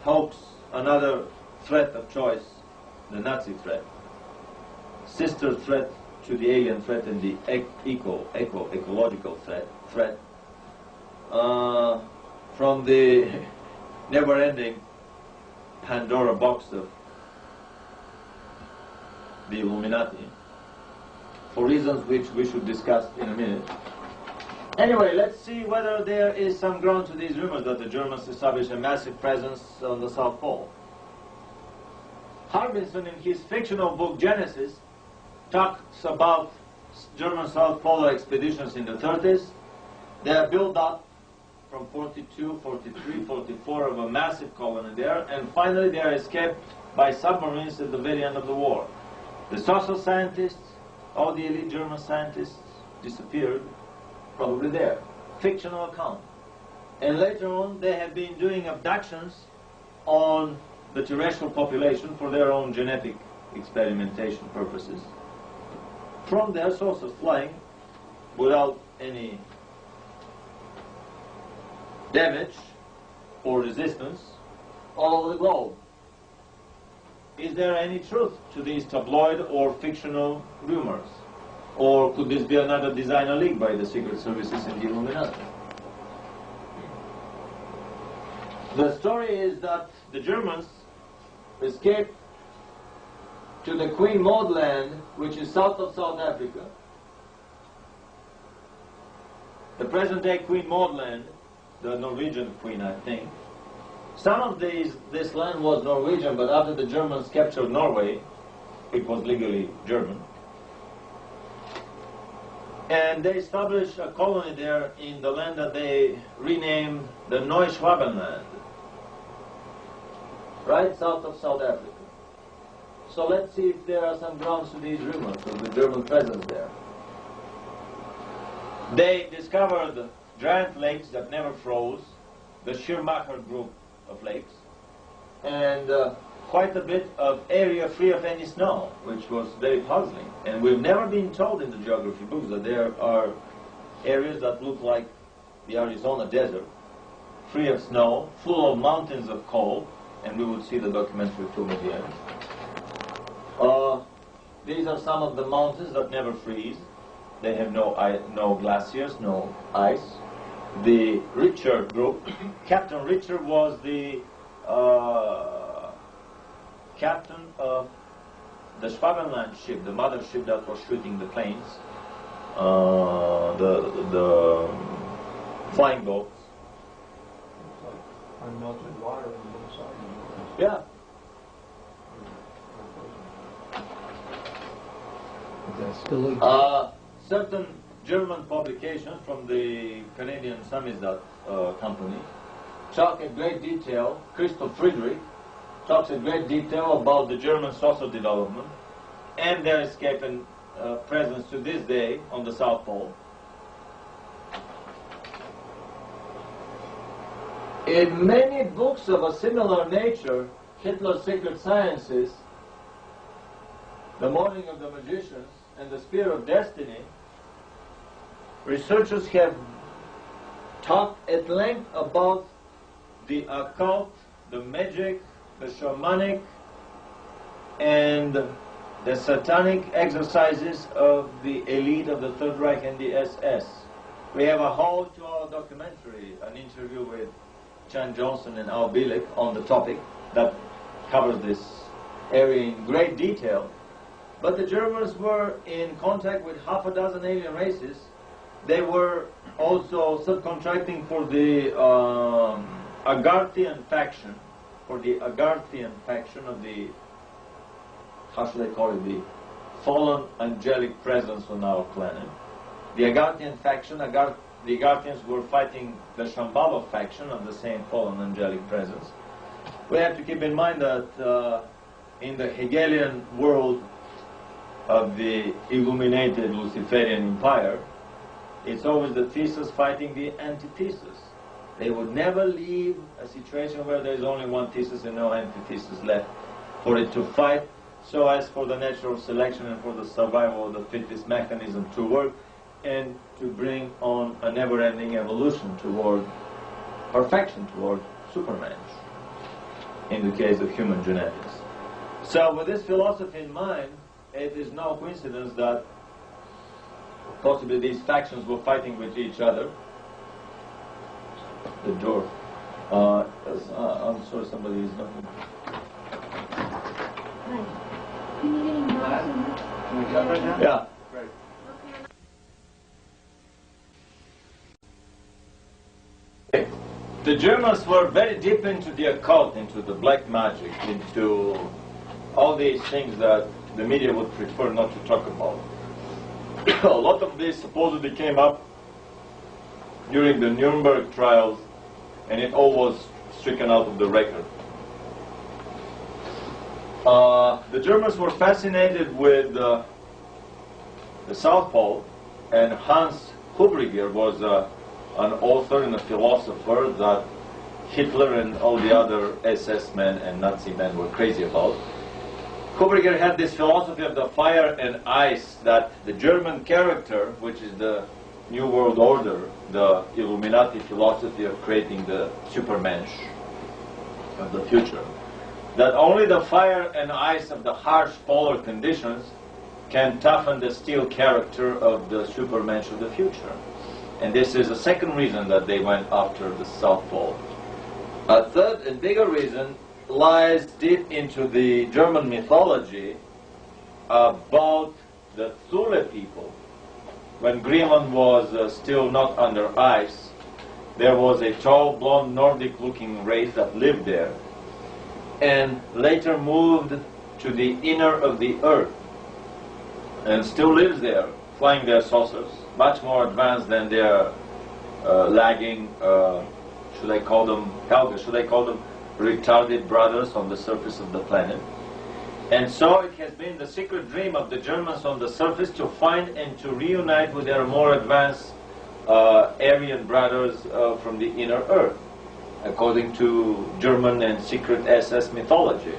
hoax, another threat of choice, the Nazi threat, sister threat to the alien threat and the ecological threat. From the never-ending Pandora box of the Illuminati, for reasons which we should discuss in a minute. Anyway, let's see whether there is some ground to these rumors that the Germans established a massive presence on the South Pole. Harbinson, in his fictional book Genesis, talks about German South Polar expeditions in the 30s. They are built up from 42, 43, 44 of a massive colony there, and finally they are escaped by submarines at the very end of the war. The social scientists, all the elite German scientists, disappeared, probably there. Fictional account. And later on they have been doing abductions on the terrestrial population for their own genetic experimentation purposes. From their saucers flying without any damage or resistance all over the globe. Is there any truth to these tabloid or fictional rumors? Or could this be another designer leak by the secret services and the Illuminati? The story is that the Germans escaped to the Queen Maud Land, which is south of South Africa. The present-day Queen Maud Land, the Norwegian queen, I think. Some of this land was Norwegian, but after the Germans captured Norway, it was legally German. And they established a colony there in the land that they renamed the Neuschwabenland, right south of South Africa. So let's see if there are some grounds to these rumors of the German presence there. They discovered giant lakes that never froze, the Schirmacher group of lakes, and quite a bit of area free of any snow, which was very puzzling. And we've never been told in the geography books that there are areas that look like the Arizona desert, free of snow, full of mountains of coal, and we would see the documentary film at the end. These are some of the mountains that never freeze. They have no glaciers, no ice. The Richter group, Captain Richter was the captain of the Schwabenland ship, the mother ship that was shooting the planes, the flying boats. It's like unmelted water on the other side. Yeah. Certain German publications from the Canadian Samizdat company talk in great detail, Christoph Friedrich talks in great detail about the German saucer development and their escape and presence to this day on the South Pole. In many books of a similar nature, Hitler's Secret Sciences, The Morning of the Magicians, and The Spear of Destiny, researchers have talked at length about the occult, the magic, the shamanic, and the satanic exercises of the elite of the Third Reich and the SS. We have a whole 2-hour documentary, an interview with Chan Johnson and Al Bielek on the topic that covers this area in great detail. But the Germans were in contact with half a dozen alien races. They were also subcontracting for the Agarthian faction, of the, how should I call it, the fallen angelic presence on our planet. The Agarthian faction, the Agarthians were fighting the Shambhala faction of the same fallen angelic presence. We have to keep in mind that in the Hegelian world of the illuminated Luciferian empire, it's always the thesis fighting the antithesis. They would never leave a situation where there is only one thesis and no antithesis left for it to fight, so as for the natural selection and for the survival of the fittest mechanism to work and to bring on a never-ending evolution toward perfection, toward Superman, in the case of human genetics. So with this philosophy in mind, it is no coincidence that possibly these factions were fighting with each other. The door. I'm sorry, somebody is knocking. Hi. Can you get him Can we cut right now? Yeah. the Germans were very deep into the occult, into the black magic, into all these things that the media would prefer not to talk about. A lot of this supposedly came up during the Nuremberg trials, and it all was stricken out of the record. The Germans were fascinated with the South Pole, and Hans Hubriger was an author and a philosopher that Hitler and all the other SS men and Nazi men were crazy about. Hubriger had this philosophy of the fire and ice, that the German character, which is the New World Order, the Illuminati philosophy of creating the Supermensch of the future, that only the fire and ice of the harsh polar conditions can toughen the steel character of the Supermensch of the future. And this is a second reason that they went after the South Pole. A third and bigger reason lies deep into the German mythology about the Thule people. When Greenland was still not under ice, there was a tall, blonde, Nordic-looking race that lived there, and later moved to the inner of the earth, and still lives there, flying their saucers, much more advanced than their lagging, should I call them, Helga, should I call them retarded brothers on the surface of the planet. And so it has been the secret dream of the Germans on the surface to find and to reunite with their more advanced Aryan brothers from the inner earth, according to German and secret SS mythology.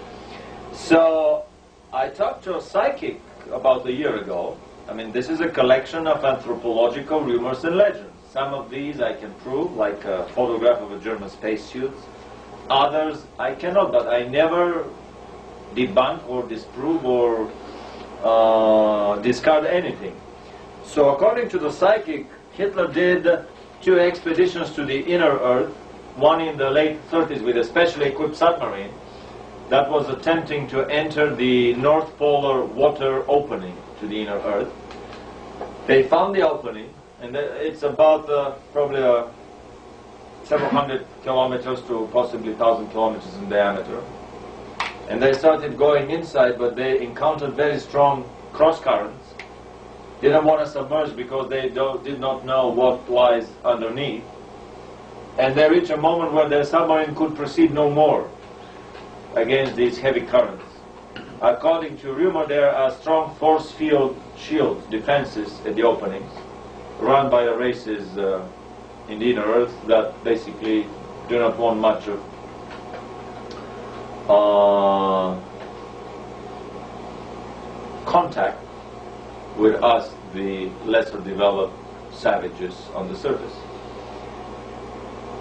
So I talked to a psychic about a year ago. I mean, this is a collection of anthropological rumors and legends. Some of these I can prove, like a photograph of a German spacesuit. Others I cannot, but I never debunk or disprove or discard anything. So according to the psychic, Hitler did 2 expeditions to the inner earth, one in the late 30s with a specially equipped submarine that was attempting to enter the North Polar water opening to the inner earth. They found the opening, and it's about probably several hundred kilometers to possibly 1,000 kilometers in diameter. And they started going inside, but they encountered very strong cross currents. Didn't want to submerge because they did not know what lies underneath. And they reached a moment where their submarine could proceed no more against these heavy currents. According to rumor, there are strong force field shields, defenses at the openings, run by the races in the inner earth that basically do not want much of contact with us, the lesser developed savages on the surface.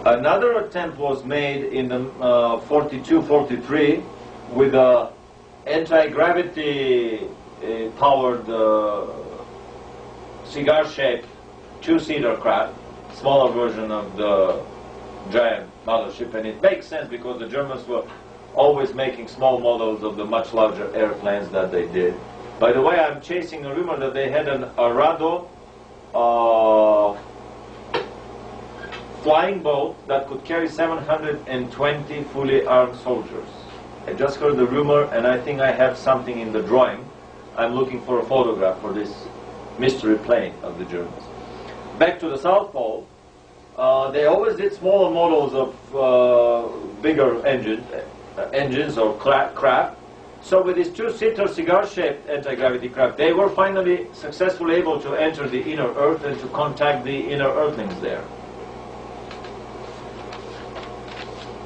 Another attempt was made in the 42-43 with a anti-gravity powered cigar-shaped 2-seater craft, smaller version of the giant mothership, and it makes sense because the Germans were always making small models of the much larger airplanes that they did. By the way, I'm chasing a rumor that they had an Arado flying boat that could carry 720 fully armed soldiers. I just heard the rumor, and I think I have something in the drawing. I'm looking for a photograph for this mystery plane of the Germans. Back to the South Pole, they always did smaller models of bigger engines or craft. So with these 2-seater cigar-shaped anti-gravity craft, they were finally successfully able to enter the inner earth and to contact the inner earthlings there.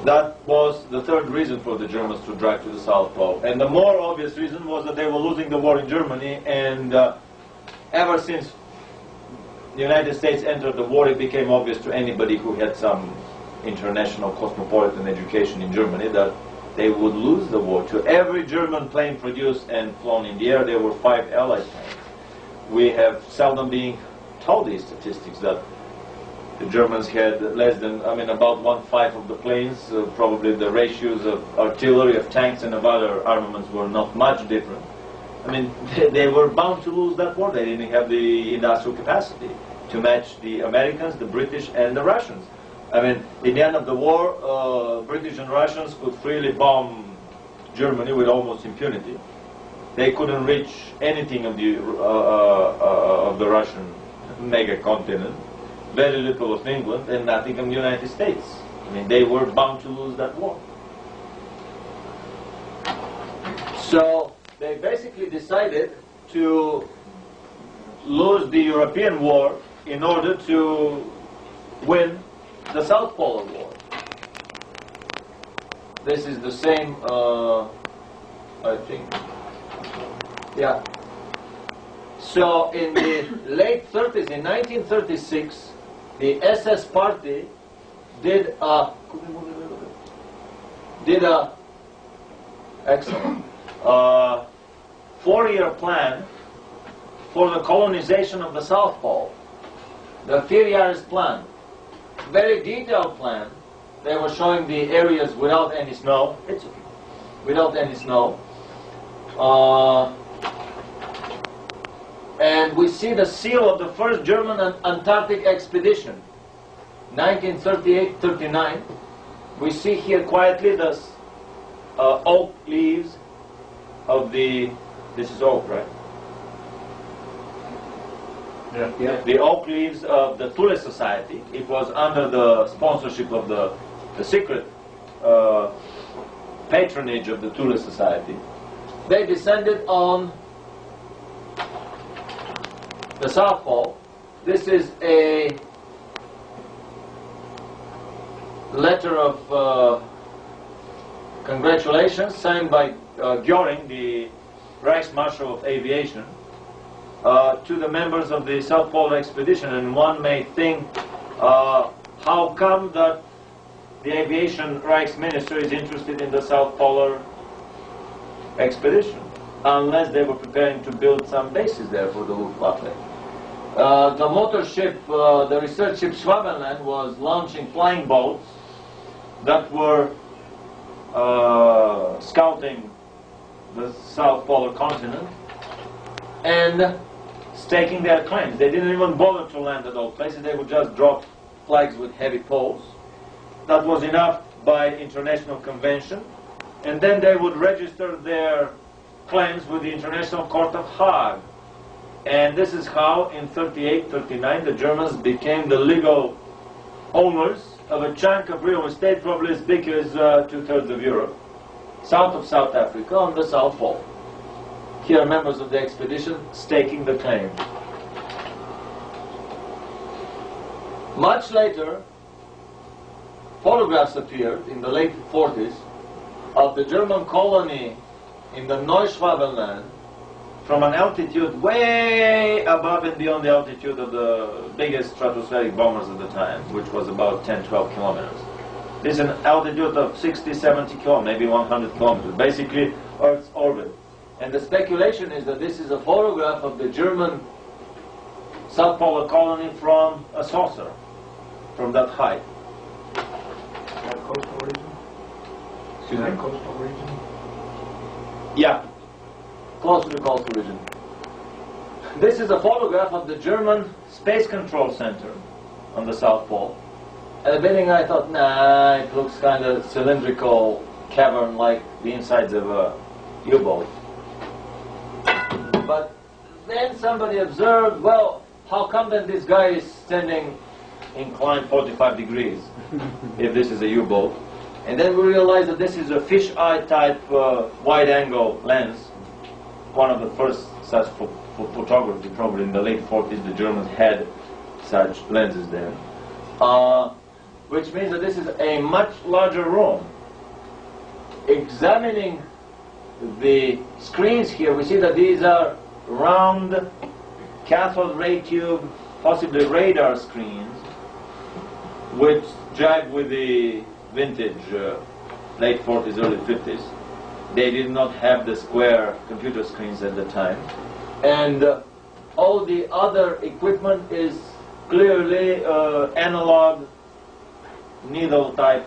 That was the third reason for the Germans to drive to the South Pole. And the more obvious reason was that they were losing the war in Germany, and ever since the United States entered the war, it became obvious to anybody who had some international cosmopolitan education in Germany that they would lose the war. To every German plane produced and flown in the air, there were 5 Allied planes. We have seldom been told these statistics, that the Germans had less than, about 1/5 of the planes. Probably the ratios of artillery, of tanks, and of other armaments were not much different. They were bound to lose that war. They didn't have the industrial capacity to match the Americans, the British, and the Russians. I mean, in the end of the war, British and Russians could freely bomb Germany with almost impunity. They couldn't reach anything of the Russian mega continent, very little of England, and nothing of the United States. I mean, they were bound to lose that war. So they basically decided to lose the European war in order to win the South Polar War. This is the same, I think. Yeah. So in the late 30s, in 1936, the SS party did a excellent 4-year plan for the colonization of the South Pole. The 4-year plan, very detailed plan. They were showing the areas without any snow. It's okay. Without any snow. And we see the seal of the first German Antarctic expedition, 1938-39. We see here quietly the oak leaves of the, this is oak, right? Yeah. The oak leaves of the Thule Society. It was under the sponsorship of the secret patronage of the Thule Society. They descended on the South Pole. This is a letter of congratulations signed by Göring, the Reichsmarshal of Aviation, to the members of the South Polar expedition. And one may think, how come that the aviation Reichsminister is interested in the South Polar expedition, unless they were preparing to build some bases there for the Luftwaffe. The motor ship, the research ship Schwabenland, was launching flying boats that were scouting the South Polar continent and staking their claims. They didn't even bother to land at all places. They would just drop flags with heavy poles. That was enough by international convention. And then they would register their claims with the International Court of Hague. And this is how, in 38-39, the Germans became the legal owners of a chunk of real estate, probably as big as 2/3 of Europe, south of South Africa, on the South Pole. Here are members of the expedition staking the claim. Much later, photographs appeared in the late 40s of the German colony in the Neuschwabenland from an altitude way above and beyond the altitude of the biggest stratospheric bombers at the time, which was about 10-12 kilometers. This is an altitude of 60-70 kilometers, maybe 100 kilometers, basically Earth's orbit. And the speculation is that this is a photograph of the German South Polar colony from a saucer, from that height. That coastal region? Excuse me? That coastal region? Yeah, close to the coastal region. This is a photograph of the German Space Control Center on the South Pole. At the beginning I thought, nah, it looks kind of cylindrical cavern like the insides of a U-boat. But then somebody observed, well, how come then this guy is standing inclined 45 degrees if this is a U-boat? And then we realized that this is a fisheye type wide-angle lens, one of the first such photography, probably in the late 40s the Germans had such lenses there. Which means that this is a much larger room. Examining the screens here, we see that these are round cathode ray tube, possibly radar screens, which jive with the vintage late 40s, early 50s. They did not have the square computer screens at the time. And all the other equipment is clearly analog needle type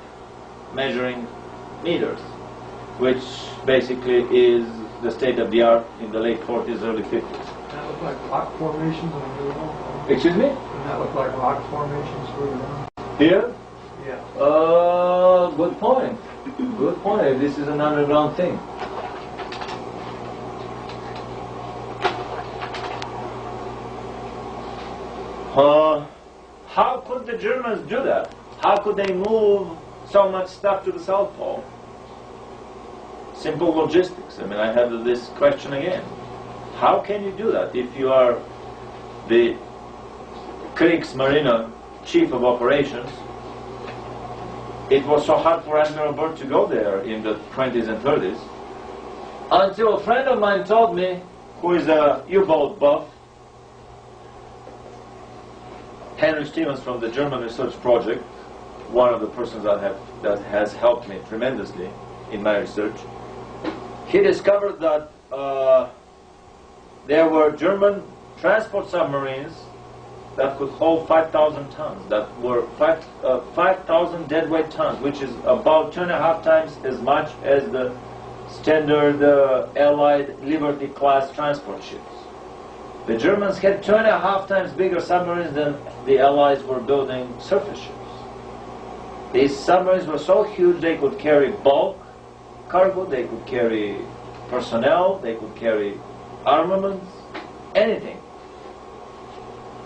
measuring meters, which basically is the state of the art in the late 40s, early 50s. That look like rock formations on the wall? Excuse me? Doesn't that look like rock formations further down? Here? Yeah. Good point. Good point. This is an underground thing. How could the Germans do that? How could they move so much stuff to the South Pole? Simple logistics. I mean, I have this question again. How can you do that if you are the Kriegsmarine chief of operations? It was so hard for Admiral Byrd to go there in the 20s and 30s, until a friend of mine told me, who is a U-boat buff, Henry Stevens from the German Research Project, one of the persons that has helped me tremendously in my research. He discovered that there were German transport submarines that could hold 5,000 tons, that were 5,000 deadweight tons, which is about 2.5 times as much as the standard Allied Liberty class transport ships. The Germans had 2.5 times bigger submarines than the Allies were building surface ships. These submarines were so huge they could carry bulk cargo, they could carry personnel, they could carry armaments, anything.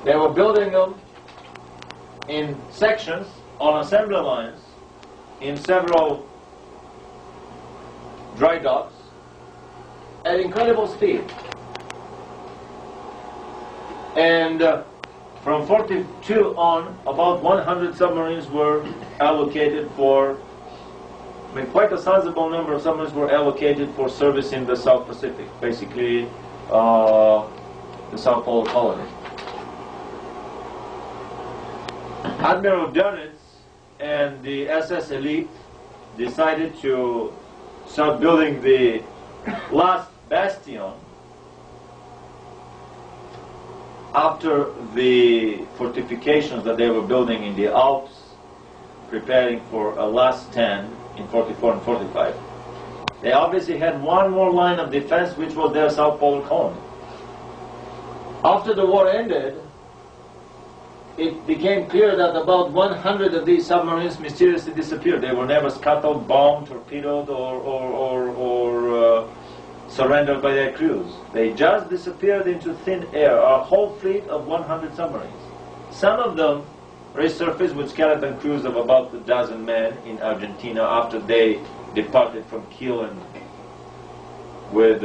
They were building them in sections on assembly lines in several dry docks at incredible speed. And from 42 on, about 100 submarines were allocated for, I mean, quite a sizable number of submarines were allocated for service in the South Pacific, basically the South Pole colony. Admiral Dönitz and the SS Elite decided to start building the last bastion after the fortifications that they were building in the Alps, preparing for a last stand in 44 and 45. They obviously had one more line of defense, which was their South Polar colony. After the war ended, it became clear that about 100 of these submarines mysteriously disappeared. They were never scuttled, bombed, torpedoed, or surrendered by their crews. They just disappeared into thin air, a whole fleet of 100 submarines. Some of them resurfaced with skeleton crews of about a dozen men in Argentina after they departed from Kiel and with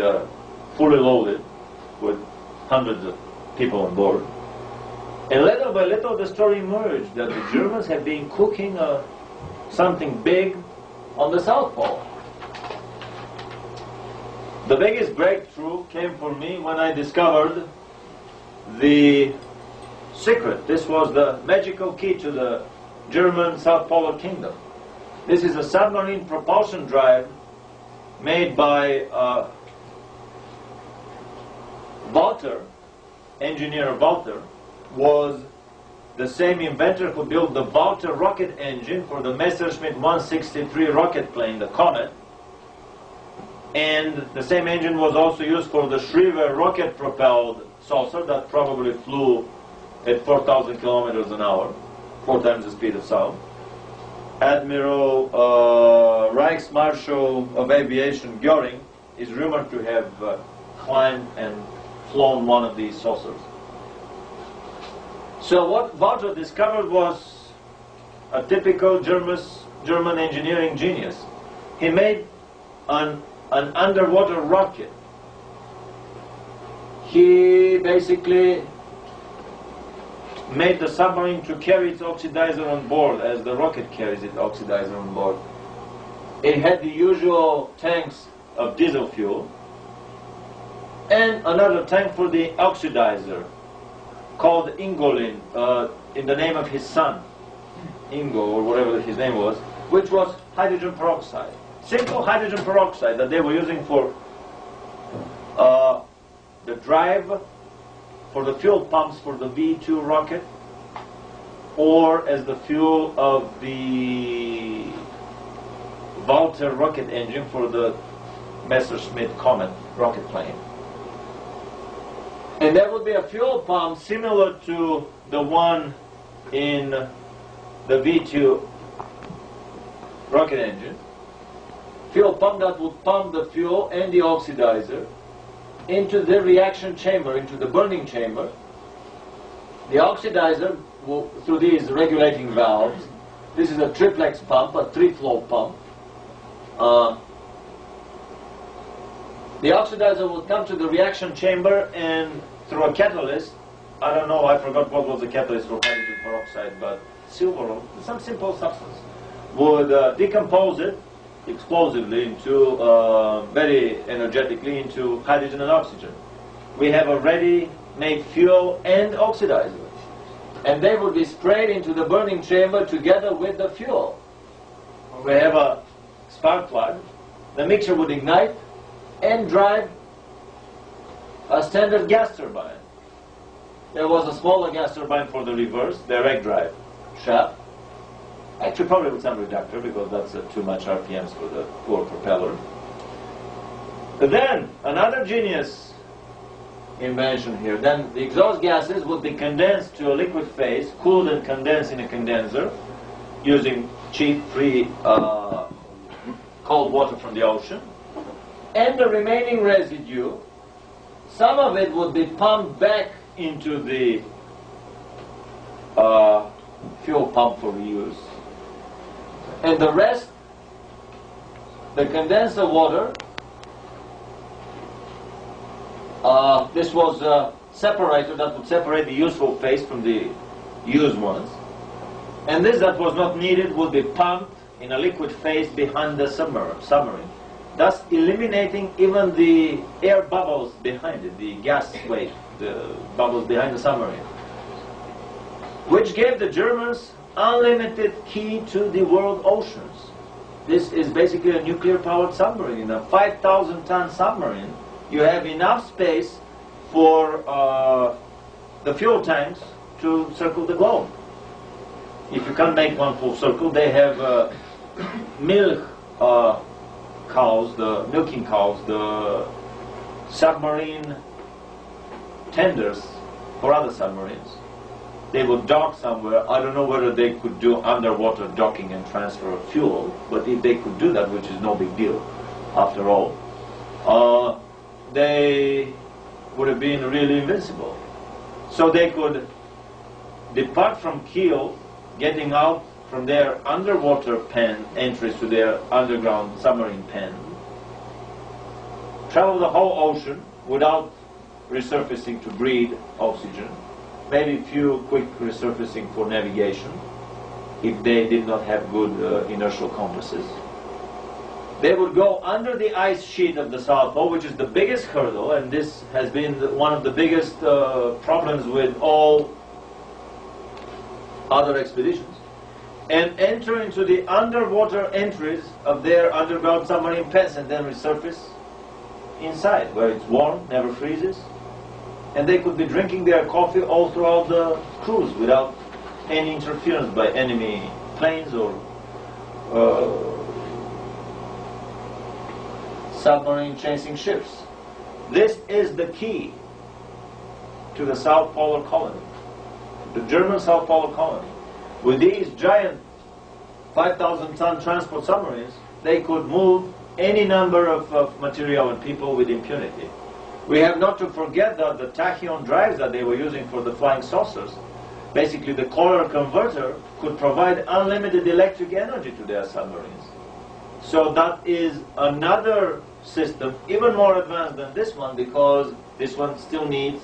fully loaded with hundreds of people on board. And little by little the story emerged that the Germans had been cooking something big on the South Pole. The biggest breakthrough came for me when I discovered the secret. This was the magical key to the German South Polar Kingdom. This is a submarine propulsion drive made by Walter, engineer Walter, was the same inventor who built the Walter rocket engine for the Messerschmitt 163 rocket plane, the Comet. And the same engine was also used for the Schriever rocket-propelled saucer that probably flew at 4,000 kilometers an hour, 4 times the speed of sound. Admiral Reichsmarshal of Aviation Göring is rumored to have climbed and flown one of these saucers. So what Walter discovered was a typical German engineering genius. He made an underwater rocket. He basically made the submarine to carry its oxidizer on board as the rocket carries its oxidizer on board. It had the usual tanks of diesel fuel and another tank for the oxidizer called Ingolin, in the name of his son, Ingo, or whatever his name was, which was hydrogen peroxide. Simple hydrogen peroxide that they were using for the drive for the fuel pumps for the V2 rocket, or as the fuel of the Walter rocket engine for the Messerschmitt Comet rocket plane. And there would be a fuel pump similar to the one in the V2 rocket engine, fuel pump that would pump the fuel and the oxidizer into the reaction chamber, into the burning chamber. The oxidizer, through these regulating valves, this is a triplex pump, a three-flow pump. The oxidizer will come to the reaction chamber and through a catalyst, I don't know, I forgot what was the catalyst for hydrogen peroxide, but silver or some simple substance, would decompose it explosively into, very energetically into hydrogen and oxygen. We have a ready-made fuel and oxidizer. And they would be sprayed into the burning chamber together with the fuel. We have a spark plug. The mixture would ignite and drive a standard gas turbine. There was a smaller gas turbine for the reverse, direct drive shaft. Actually, probably with some reductor because that's too much RPMs for the poor propeller. But then, another genius invention here. Then the exhaust gases would be condensed to a liquid phase, cooled and condensed in a condenser, using cheap, free cold water from the ocean. And the remaining residue, some of it would be pumped back into the fuel pump for reuse. And the rest, the condenser water, this was a separator that would separate the useful phase from the used ones. And this that was not needed would be pumped in a liquid phase behind the submarine, thus eliminating even the air bubbles behind it, the gas wave, the bubbles behind the submarine, which gave the Germans unlimited key to the world oceans. This is basically a nuclear-powered submarine. In a 5,000-ton submarine, you have enough space for the fuel tanks to circle the globe. If you can't make one full circle, they have milk cows, the milking cows, the submarine tenders for other submarines. They would dock somewhere. I don't know whether they could do underwater docking and transfer of fuel, but if they could do that, which is no big deal after all, they would have been really invincible. So they could depart from Kiel, getting out from their underwater pen entries to their underground submarine pen, travel the whole ocean without resurfacing to breathe oxygen, maybe few quick resurfacing for navigation if they did not have good inertial compasses. They would go under the ice sheet of the South Pole, which is the biggest hurdle, and this has been one of the biggest problems with all other expeditions, and enter into the underwater entries of their underground submarine pens and then resurface inside, where it's warm, never freezes, and they could be drinking their coffee all throughout the cruise without any interference by enemy planes or submarine chasing ships. This is the key to the South Polar Colony, the German South Polar Colony. With these giant 5,000-ton transport submarines, they could move any number of material and people with impunity. We have not to forget that the tachyon drives that they were using for the flying saucers, basically the color converter could provide unlimited electric energy to their submarines. So that is another system, even more advanced than this one, because this one still needs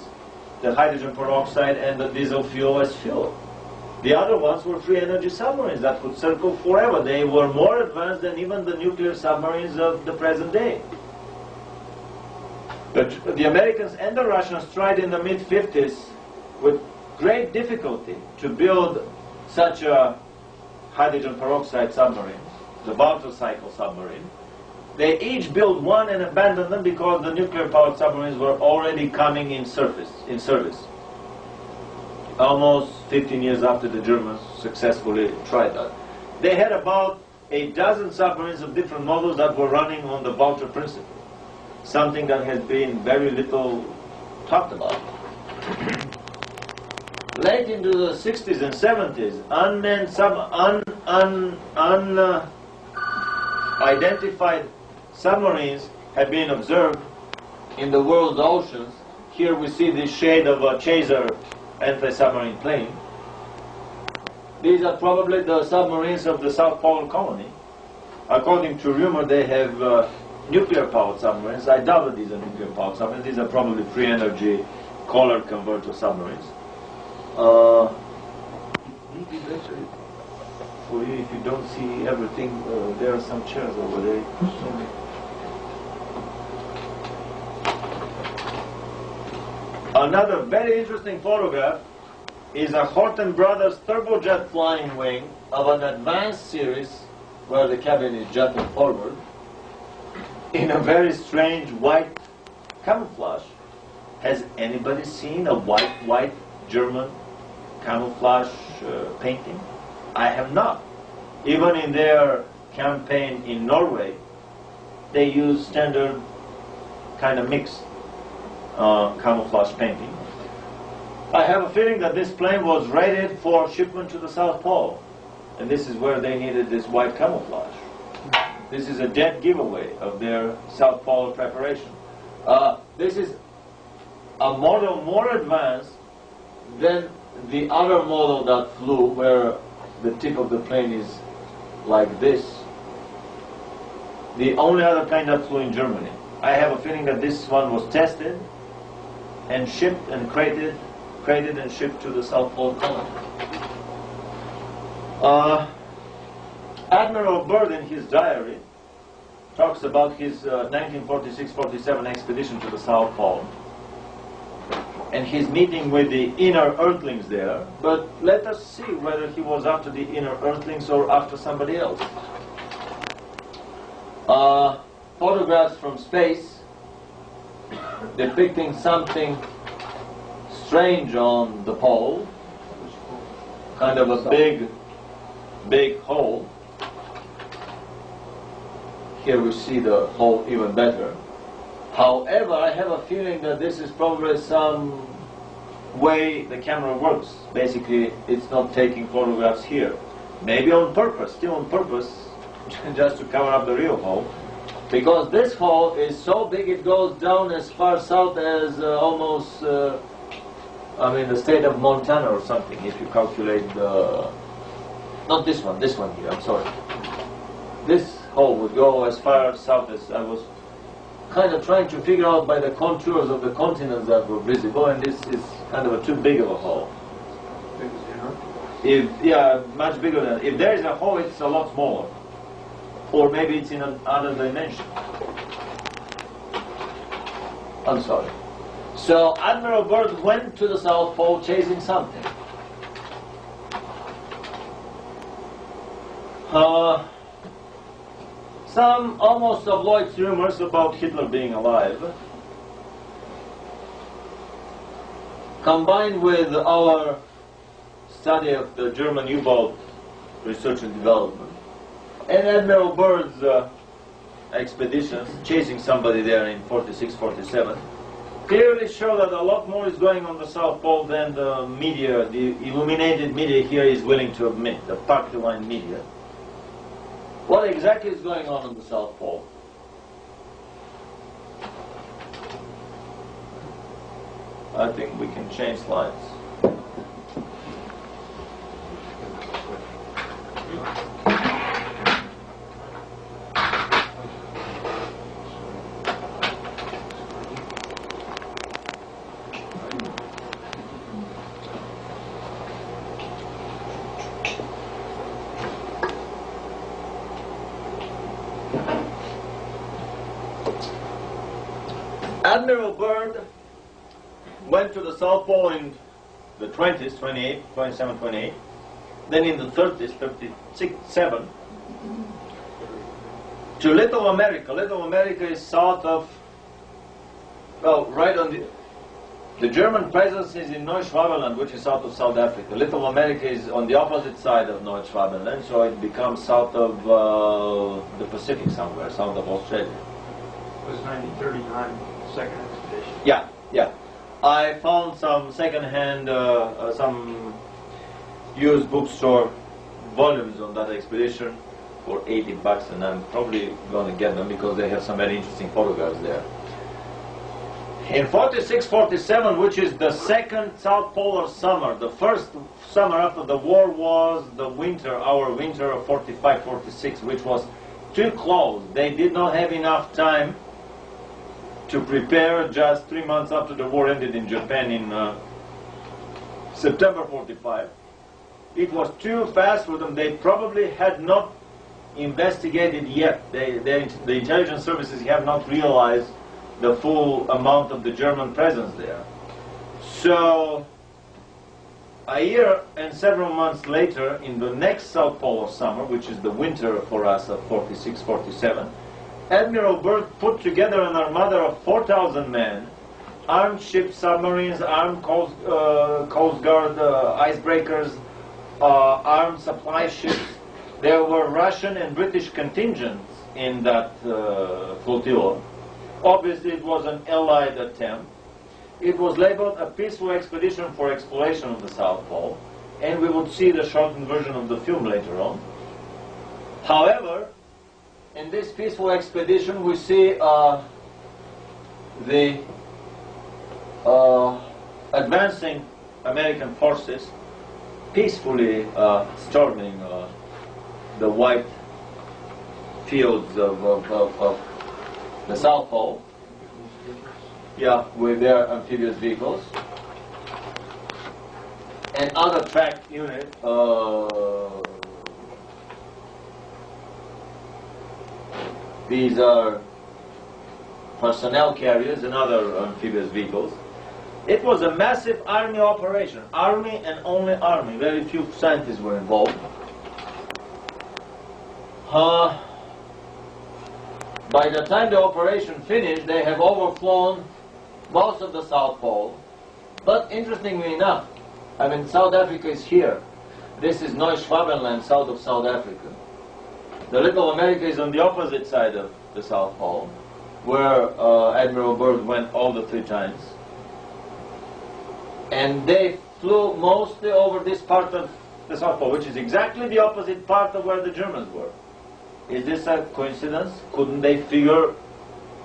the hydrogen peroxide and the diesel fuel as fuel. The other ones were free energy submarines that could circle forever. They were more advanced than even the nuclear submarines of the present day. But the Americans and the Russians tried in the mid-50s with great difficulty to build such a hydrogen peroxide submarine, the Bartle cycle submarine. They each built one and abandoned them because the nuclear-powered submarines were already coming in service. Almost 15 years after the Germans successfully tried that. They had about a dozen submarines of different models that were running on the Bartle principle, something that has been very little talked about. Late into the 60s and 70s, identified submarines have been observed in the world's oceans. Here we see the shade of a chaser anti-submarine plane. These are probably the submarines of the South Polar Colony. According to rumor, they have nuclear-powered submarines. I doubt that these are nuclear-powered submarines. These are probably free-energy color converter submarines. Maybe better for you if you don't see everything. There are some chairs over there. Another very interesting photograph is a Horten Brothers turbojet flying wing of an advanced series where the cabin is jutting forward in a very strange white camouflage. Has anybody seen a white German camouflage painting? I have not. Even in their campaign in Norway, they use standard kind of mixed camouflage painting. I have a feeling that this plane was rated for shipment to the South Pole, and this is where they needed this white camouflage. This is a dead giveaway of their South Pole preparation. This is a model more advanced than the other model that flew, where the tip of the plane is like this. The only other plane that flew in Germany. I have a feeling that this one was tested and shipped and crated and shipped to the South Pole Colony. Admiral Byrd in his diary talks about his 1946-47 expedition to the South Pole and his meeting with the inner Earthlings there, but let us see whether he was after the inner Earthlings or after somebody else. Photographs from space depicting something strange on the pole, kind of a big hole. Here we see the hole even better. However, I have a feeling that this is probably some way the camera works. Basically, it's not taking photographs here. Maybe on purpose, still on purpose, just to cover up the real hole. Because this hole is so big it goes down as far south as almost, the state of Montana or something, if you calculate the... Not this one here, I'm sorry. This hole would go as far south as I was kind of trying to figure out by the contours of the continents that were visible, and this is kind of too big of a hole. Yeah, much bigger than... If there is a hole, it's a lot smaller. Or maybe it's in another dimension. I'm sorry. So Admiral Byrd went to the South Pole chasing something. Some almost tabloid rumors about Hitler being alive, combined with our study of the German U-boat research and development, and Admiral Byrd's expeditions, chasing somebody there in 46-47, clearly show that a lot more is going on the South Pole than the media, the illuminated media here is willing to admit, the party line media. What exactly is going on the South Pole? I think we can change slides. Admiral Byrd went to the South Pole in the 20s, 27, 28, then in the 30s, 36, 7, to Little America. Little America is south of, well, right on the German presence is in Neuschwabenland, which is south of South Africa. Little America is on the opposite side of Neuschwabenland, so it becomes south of the Pacific somewhere, south of Australia. It was 1939. Second expedition. Yeah. I found some second-hand, some used bookstore volumes on that expedition. for $80, and I'm probably going to get them because they have some very interesting photographs there. In 46-47, which is the second South Polar summer, the first summer after the war was the winter, our winter of 45-46, which was too close. They did not have enough time to prepare just 3 months after the war ended in Japan in September 45. It was too fast for them. They probably had not investigated yet. The intelligence services have not realized the full amount of the German presence there. So, a year and several months later, in the next South Polar summer, which is the winter for us of 46-47, Admiral Byrd put together an armada of 4,000 men, armed ships, submarines, armed Coast Guard icebreakers, armed supply ships. There were Russian and British contingents in that flotilla. Obviously, it was an Allied attempt. It was labeled a peaceful expedition for exploration of the South Pole, and we would see the shortened version of the film later on. However, in this peaceful expedition, we see the advancing American forces peacefully storming the white fields of the South Pole, yeah, with their amphibious vehicles, and other tracked unit. These are personnel carriers and other amphibious vehicles. It was a massive army operation, army and only army. Very few scientists were involved. By the time the operation finished, they have overflown most of the South Pole. But interestingly enough, I mean, South Africa is here. This is Neuschwabenland, south of South Africa. The Little America is on the opposite side of the South Pole, where Admiral Byrd went all the 3 times. And they flew mostly over this part of the South Pole, which is exactly the opposite part of where the Germans were. Is this a coincidence? Couldn't they figure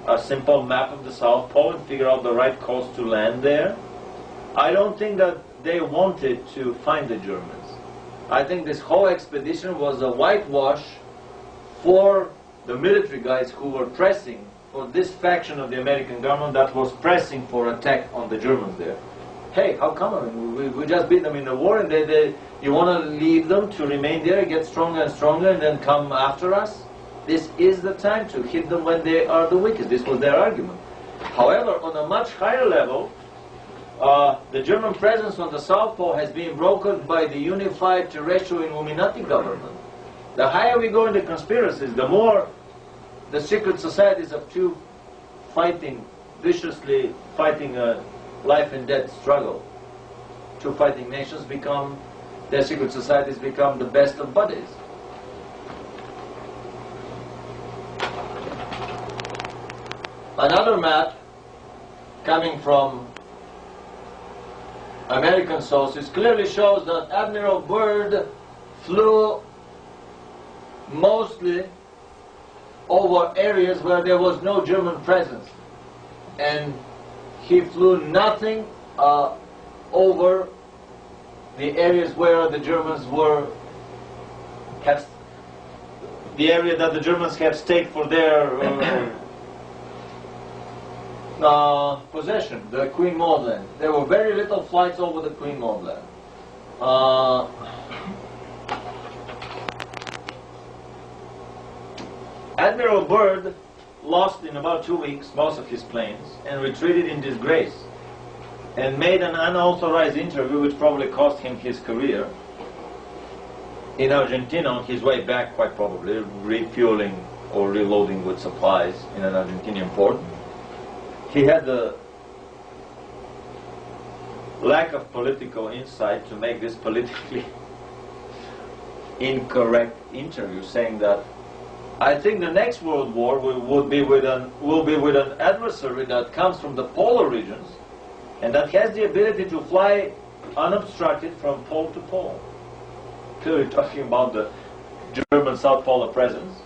a simple map of the South Pole and figure out the right coast to land there? I don't think that they wanted to find the Germans. I think this whole expedition was a whitewash for the military guys who were pressing for this faction of the American government that was pressing for attack on the Germans there. Hey, how come? I mean, we just beat them in the war, and you want to leave them to remain there, get stronger and stronger, and then come after us? This is the time to hit them when they are the weakest. This was their argument. However, on a much higher level, the German presence on the South Pole has been brokered by the unified terrestrial Illuminati government. The higher we go in the conspiracies, the more the secret societies of two viciously fighting a life and death struggle. Two fighting nations their secret societies become the best of buddies. Another map coming from American sources clearly shows that Admiral Byrd flew mostly over areas where there was no German presence, and he flew nothing over the areas where the Germans the area that the Germans have staked for their possession, the Queen Maud Land. There were very little flights over the Queen Maud Land. Admiral Byrd lost in about 2 weeks most of his planes and retreated in disgrace and made an unauthorized interview which probably cost him his career in Argentina on his way back, quite probably, refueling or reloading with supplies in an Argentinian port. He had the lack of political insight to make this politically incorrect interview, saying that I think the next World War will be with an adversary that comes from the polar regions and that has the ability to fly unobstructed from pole to pole. Clearly talking about the German South Polar presence,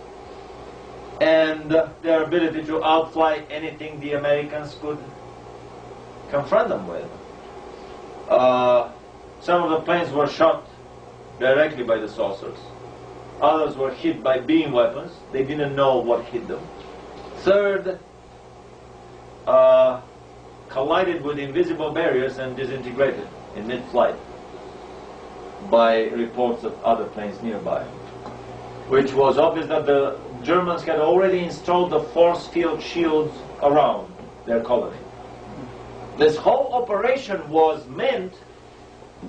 and their ability to outfly anything the Americans could confront them with. Some of the planes were shot directly by the saucers. Others were hit by beam weapons. They didn't know what hit them. Third, collided with invisible barriers and disintegrated in mid-flight by reports of other planes nearby, which was obvious that the Germans had already installed the force field shields around their colony. This whole operation was meant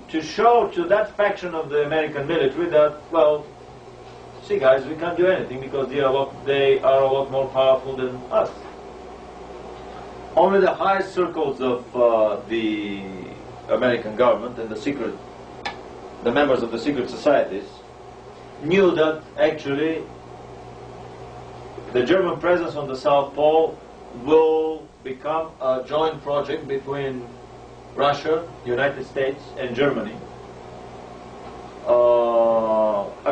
to show to that faction of the American military that, well, see guys, we can't do anything because they are a lot more powerful than us. Only the highest circles of the American government and the members of the secret societies knew that actually the German presence on the South Pole will become a joint project between Russia, United States, and Germany.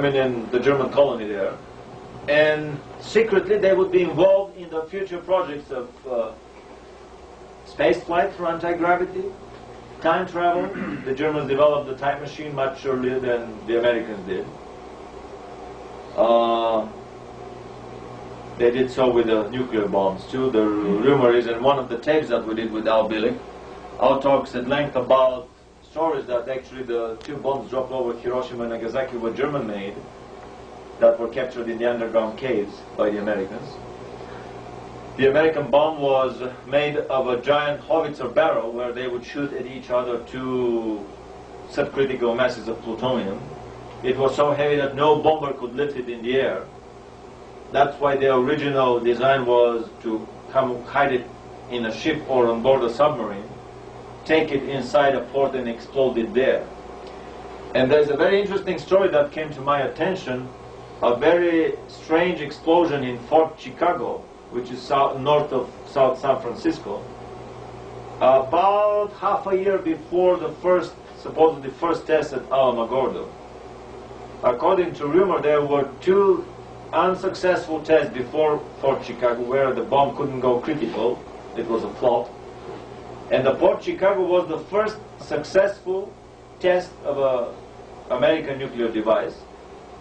In the German colony there. And secretly they would be involved in the future projects of space flight for anti-gravity, time travel. The Germans developed the time machine much earlier than the Americans did. They did so with the nuclear bombs too. The rumor is, in one of the tapes that we did with Al Bilik, Al talks at length about stories that actually the two bombs dropped over Hiroshima and Nagasaki were German-made, that were captured in the underground caves by the Americans. The American bomb was made of a giant howitzer barrel where they would shoot at each other two subcritical masses of plutonium. It was so heavy that no bomber could lift it in the air. That's why the original design was to come hide it in a ship or on board a submarine, take it inside a port and explode it there. And there's a very interesting story that came to my attention, a very strange explosion in Fort Chicago, which is north of South San Francisco, about half a year before the supposedly first test at Alamogordo. According to rumor, there were two unsuccessful tests before Fort Chicago where the bomb couldn't go critical. It was a flop. And the Fort Chicago was the first successful test of an American nuclear device.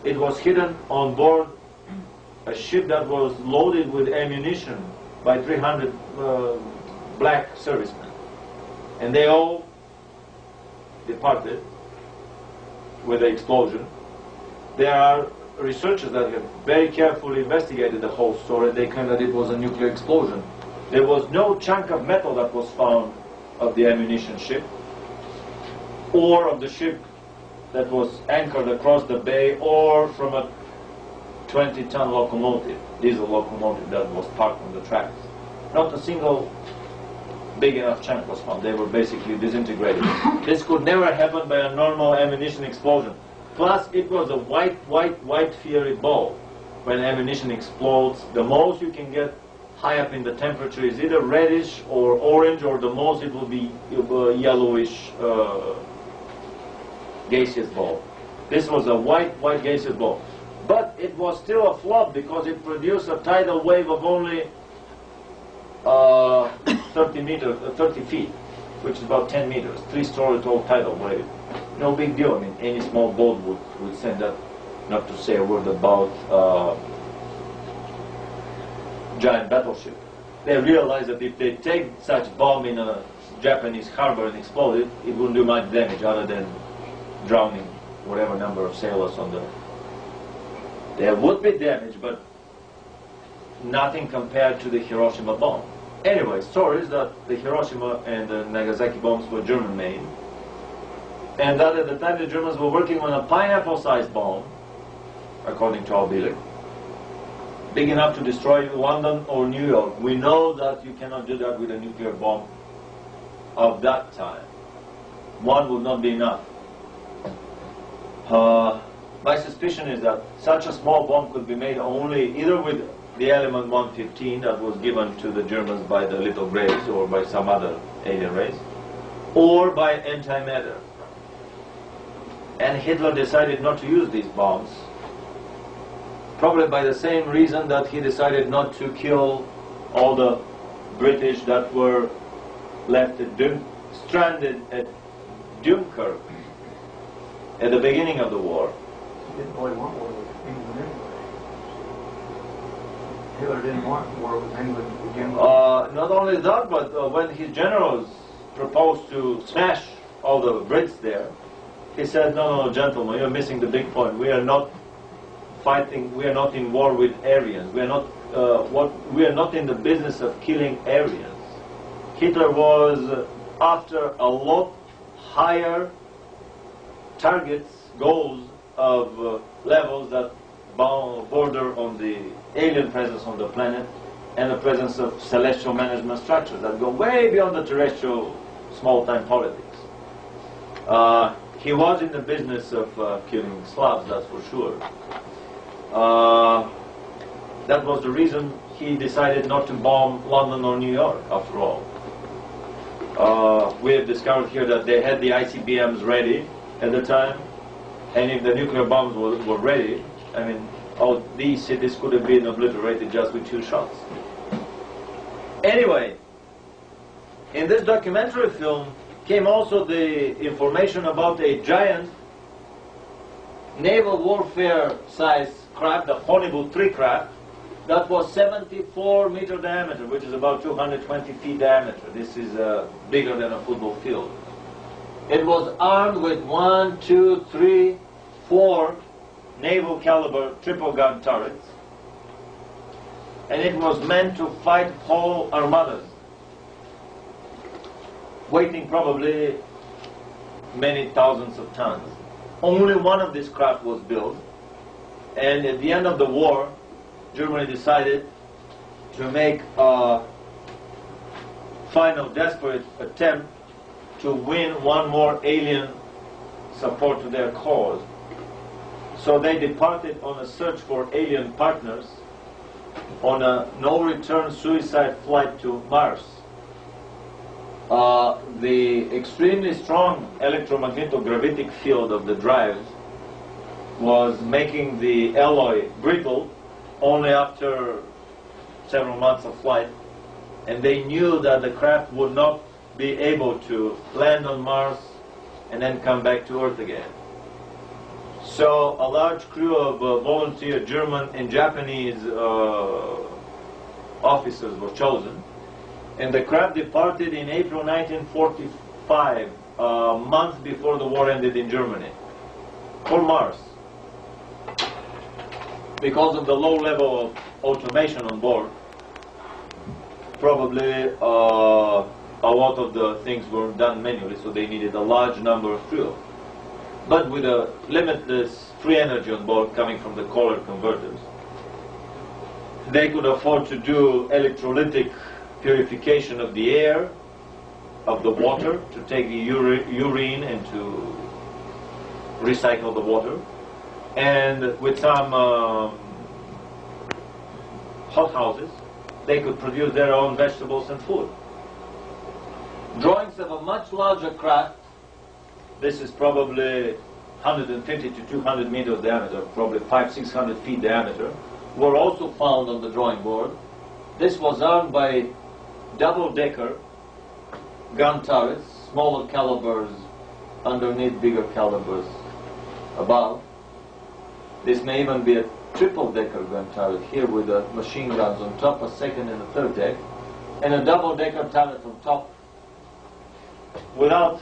It was hidden on board a ship that was loaded with ammunition by 300 black servicemen. And they all departed with the explosion. There are researchers that have very carefully investigated the whole story. They claim that it was a nuclear explosion. There was no chunk of metal that was found of the ammunition ship or of the ship that was anchored across the bay or from a 20-ton locomotive, diesel locomotive that was parked on the tracks. Not a single big enough chunk was found. They were basically disintegrated. This could never happen by a normal ammunition explosion. Plus, it was a white fiery ball. When ammunition explodes, the most you can get high up in the temperature is either reddish or orange, or the most it will be yellowish gaseous ball. This was a white gaseous ball. But it was still a flop because it produced a tidal wave of only 30 feet, which is about 10 meters, 3-story tall tidal wave. No big deal. I mean, any small boat would send that, not to say a word about giant battleship. They realized that if they take such bomb in a Japanese harbor and explode it, it wouldn't do much damage other than drowning whatever number of sailors on the... There would be damage, but nothing compared to the Hiroshima bomb. Anyway, story is that the Hiroshima and the Nagasaki bombs were German-made, and that at the time the Germans were working on a pineapple-sized bomb, according to Al Bilik, big enough to destroy London or New York. We know that you cannot do that with a nuclear bomb of that time. One would not be enough. My suspicion is that such a small bomb could be made only either with the element 115 that was given to the Germans by the little grays or by some other alien race, or by antimatter. And Hitler decided not to use these bombs probably by the same reason that he decided not to kill all the British that were left stranded at Dunkirk at the beginning of the war. He didn't really want war with England anyway. Hitler didn't want war with England to begin with. Not only that, but when his generals proposed to smash all the Brits there, he said, no, gentlemen, you're missing the big point. We are not fighting, we are not in war with Aryans. We are not in the business of killing Aryans. Hitler was after a lot higher targets, goals of levels that border on the alien presence on the planet and the presence of celestial management structures that go way beyond the terrestrial small-time politics. He was in the business of killing Slavs, that's for sure. That was the reason he decided not to bomb London or New York, after all. We have discovered here that they had the ICBMs ready at the time, and if the nuclear bombs were ready, I mean, all these cities could have been obliterated just with 2 shots. Anyway, in this documentary film came also the information about a giant naval warfare size craft, the Hornible 3 craft, that was 74-meter diameter, which is about 220 feet diameter. This is bigger than a football field. It was armed with 1, 2, 3, 4 naval caliber triple gun turrets, and it was meant to fight whole armadas, weighing probably many thousands of tons. Only one of these craft was built, and at the end of the war, Germany decided to make a final desperate attempt to win one more alien support to their cause. So they departed on a search for alien partners on a no-return suicide flight to Mars. The extremely strong electromagnetic field of the drives was making the alloy brittle only after several months of flight, and they knew that the craft would not be able to land on Mars and then come back to Earth again. So a large crew of volunteer German and Japanese officers were chosen, and the craft departed in April 1945, a month before the war ended in Germany, for Mars. Because of the low level of automation on board, probably a lot of the things were done manually, so they needed a large number of crew. But with a limitless free energy on board coming from the Kohler converters, they could afford to do electrolytic purification of the air, of the water, to take the urine and to recycle the water, and with some hothouses, they could produce their own vegetables and food. Drawings of a much larger craft, this is probably 150 to 200 meters diameter, probably 500-600 feet diameter, were also found on the drawing board. This was armed by double-decker gun turrets, smaller calibers underneath, bigger calibers above. This may even be a triple-decker gun turret here with the machine guns on top, a second and a third deck, and a double-decker turret on top, without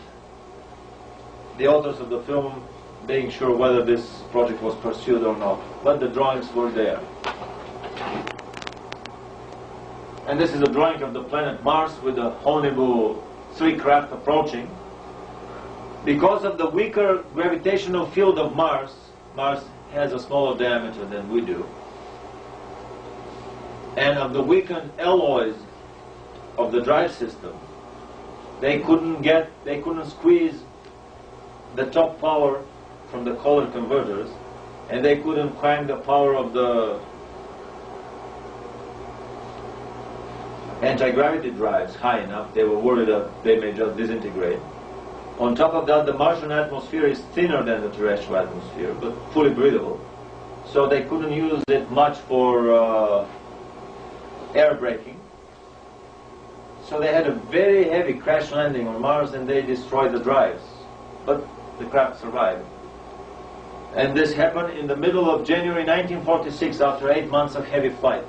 the authors of the film being sure whether this project was pursued or not. But the drawings were there. And this is a drawing of the planet Mars with the Hornible 3 craft approaching. Because of the weaker gravitational field of Mars, Mars has a smaller diameter than we do, and of the weakened alloys of the drive system, they couldn't squeeze the top power from the Kohler converters, and they couldn't crank the power of the anti-gravity drives high enough. They were worried that they may just disintegrate. On top of that, the Martian atmosphere is thinner than the terrestrial atmosphere, but fully breathable. so they couldn't use it much for air braking. So they had a very heavy crash landing on Mars, and they destroyed the drives. But the craft survived. And this happened in the middle of January 1946, after 8 months of heavy flight.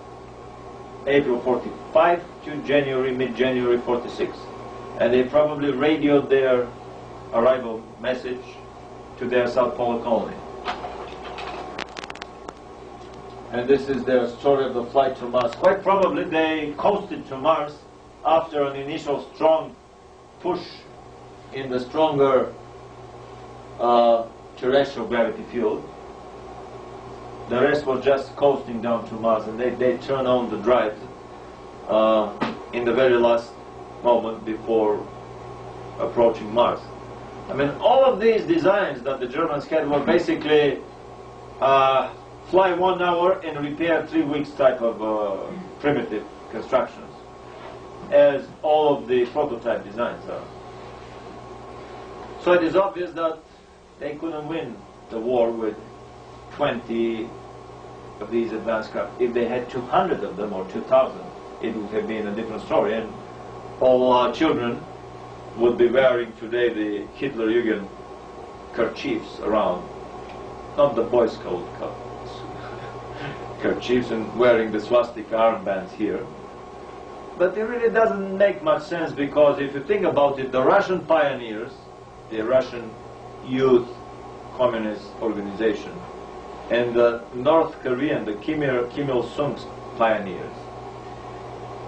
April 45 to January, mid-January 46. And they probably radioed their arrival message to their South Polar colony. And this is their story of the flight to Mars. Quite probably they coasted to Mars after an initial strong push in the stronger terrestrial gravity field. The rest was just coasting down to Mars, and they turned on the drives in the very last moment before approaching Mars. I mean, all of these designs that the Germans had were basically fly 1 hour and repair 3 weeks type of primitive constructions, as all of the prototype designs are. So it is obvious that they couldn't win the war with 20 of these advanced craft. If they had 200 of them or 2,000, it would have been a different story, and all our children would be wearing today the Hitlerjugend kerchiefs around, not the Boy Scout kerchiefs, and wearing the swastika armbands here. But it really doesn't make much sense, because if you think about it, the Russian pioneers, the Russian Youth Communist Organization, and the North Korean, the Kim Il-sung's pioneers,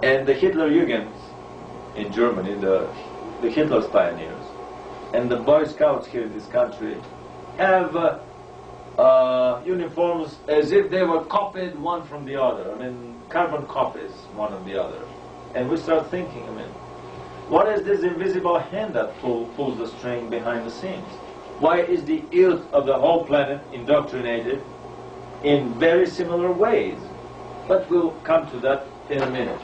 and the Hitlerjugend in Germany, the Hitler's pioneers, and the Boy Scouts here in this country have uniforms as if they were copied one from the other. I mean, carbon copies one of the other. And we start thinking, I mean, what is this invisible hand that pulls the string behind the scenes? Why is the youth of the whole planet indoctrinated in very similar ways? But we'll come to that in a minute.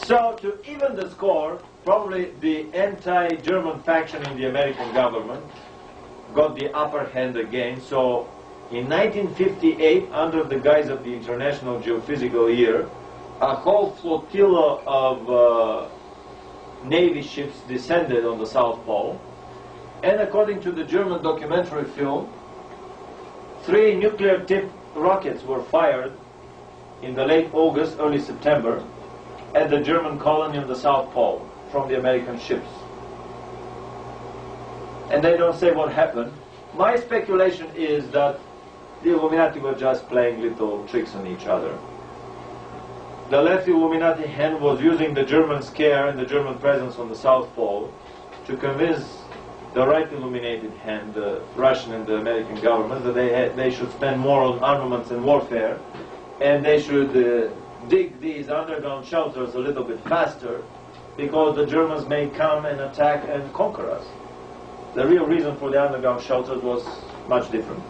So, to even the score, probably the anti-German faction in the American government got the upper hand again. So, in 1958, under the guise of the International Geophysical Year, a whole flotilla of Navy ships descended on the South Pole. And according to the German documentary film, 3 nuclear-tipped rockets were fired in the late August, early September, at the German colony on the South Pole from the American ships. And they don't say what happened. My speculation is that the Illuminati were just playing little tricks on each other. The left Illuminati hand was using the German scare and the German presence on the South Pole to convince the right illuminated hand, the Russian and the American government, that they should spend more on armaments and warfare, and they should dig these underground shelters a little bit faster, because the Germans may come and attack and conquer us. The real reason for the underground shelters was much different.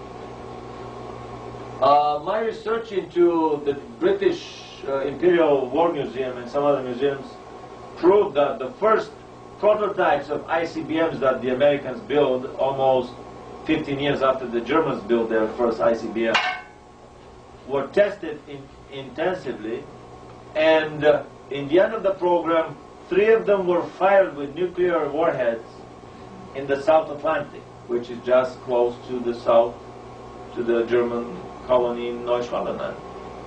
My research into the British Imperial War Museum and some other museums proved that the first prototypes of ICBMs that the Americans built almost 15 years after the Germans built their first ICBM were tested intensively, and in the end of the program, 3 of them were fired with nuclear warheads in the South Atlantic, which is just close to the south, to the German colony in Neuschwanstein,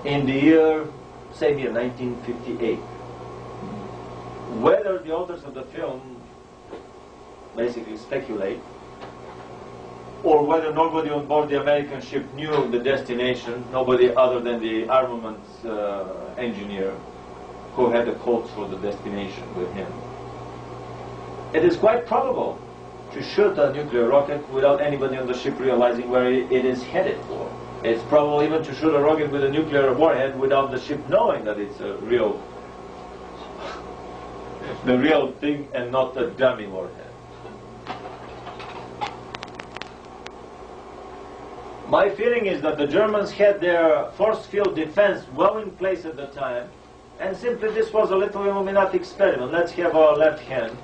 in the year, same year, 1958. Whether the authors of the film basically speculate, or whether nobody on board the American ship knew the destination, nobody other than the armaments engineer who had the codes for the destination with him. It is quite probable to shoot a nuclear rocket without anybody on the ship realizing where it is headed for. It's probable even to shoot a rocket with a nuclear warhead without the ship knowing that it's a real, the real thing and not a dummy warhead. My feeling is that the Germans had their force field defense well in place at the time, and simply this was a little Illuminati experiment. Let's have our left hand,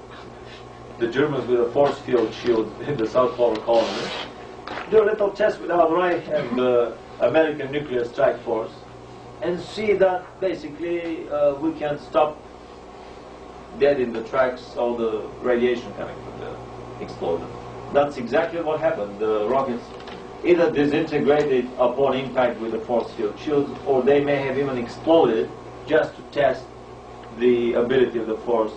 the Germans with a force field shield in the South Polar colony, do a little test with our Reich and the American Nuclear Strike Force and see that basically we can stop dead in the tracks all the radiation coming from the explosion. That's exactly what happened. The rockets either disintegrated upon impact with the force field shields, or they may have even exploded just to test the ability of the force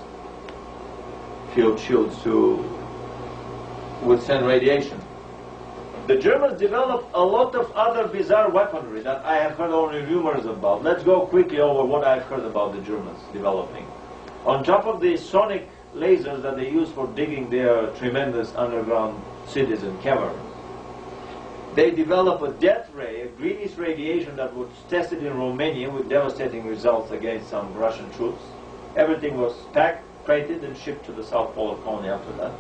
field shields to withstand radiation. The Germans developed a lot of other bizarre weaponry that I have heard only rumors about. Let's go quickly over what I've heard about the Germans developing. On top of the sonic lasers that they use for digging their tremendous underground cities and caverns, they developed a death ray, a greenish radiation that was tested in Romania with devastating results against some Russian troops. Everything was packed, crated, and shipped to the South Polar colony after that.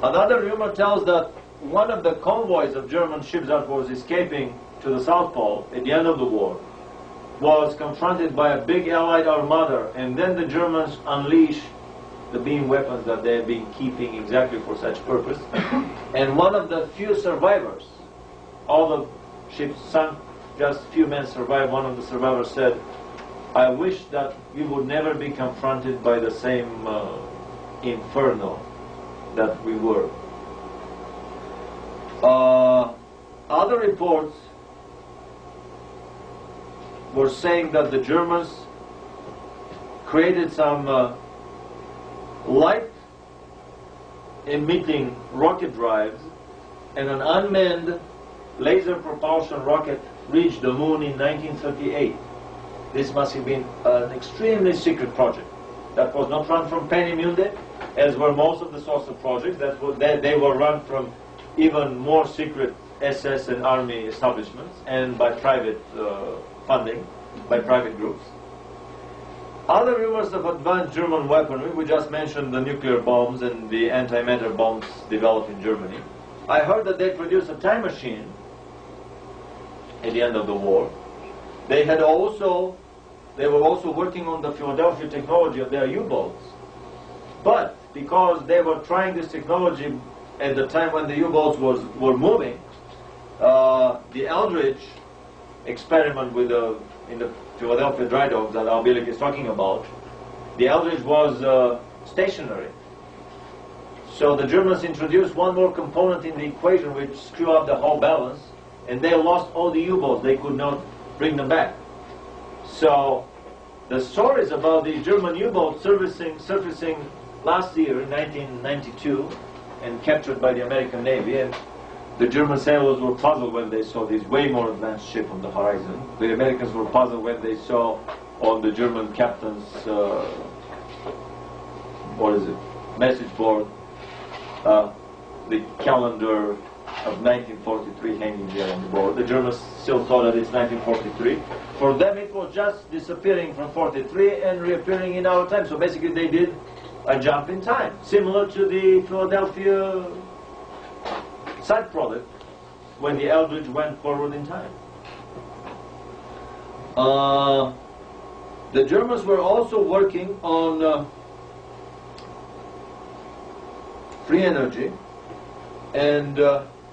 Another rumor tells that one of the convoys of German ships that was escaping to the South Pole at the end of the war was confronted by a big Allied armada, and then the Germans unleashed the beam weapons that they had been keeping exactly for such purpose. And one of the few survivors, all the ships sunk, just few men survived. One of the survivors said, "I wish that we would never be confronted by the same inferno that we were." Other reports were saying that the Germans created some light emitting rocket drives, and an unmanned laser propulsion rocket reached the moon in 1938. This must have been an extremely secret project that was not run from Peenemünde, as were most of the social projects. They were run from even more secret SS and army establishments and by private funding, by private groups. Other rumors of advanced German weaponry, we just mentioned the nuclear bombs and the antimatter bombs developed in Germany. I heard that they produced a time machine at the end of the war. They were also working on the Philadelphia technology of their U-boats. But because they were trying this technology at the time when the U-boats were moving, the Eldridge experiment in the Philadelphia dry docks that Al Bielek is talking about, the Eldridge was stationary. So the Germans introduced one more component in the equation which screwed up the whole balance, and they lost all the U-boats. They could not bring them back. So the stories about the German U-boats surfacing last year in 1992 and captured by the American Navy, and the German sailors were puzzled when they saw this way more advanced ship on the horizon. The Americans were puzzled when they saw on the German captain's message board the calendar of 1943 hanging there on the board. The Germans still thought that it's 1943. For them it was just disappearing from 43 and reappearing in our time. So basically they did a jump in time, similar to the Philadelphia side product when the Eldridge went forward in time. The Germans were also working on free energy, and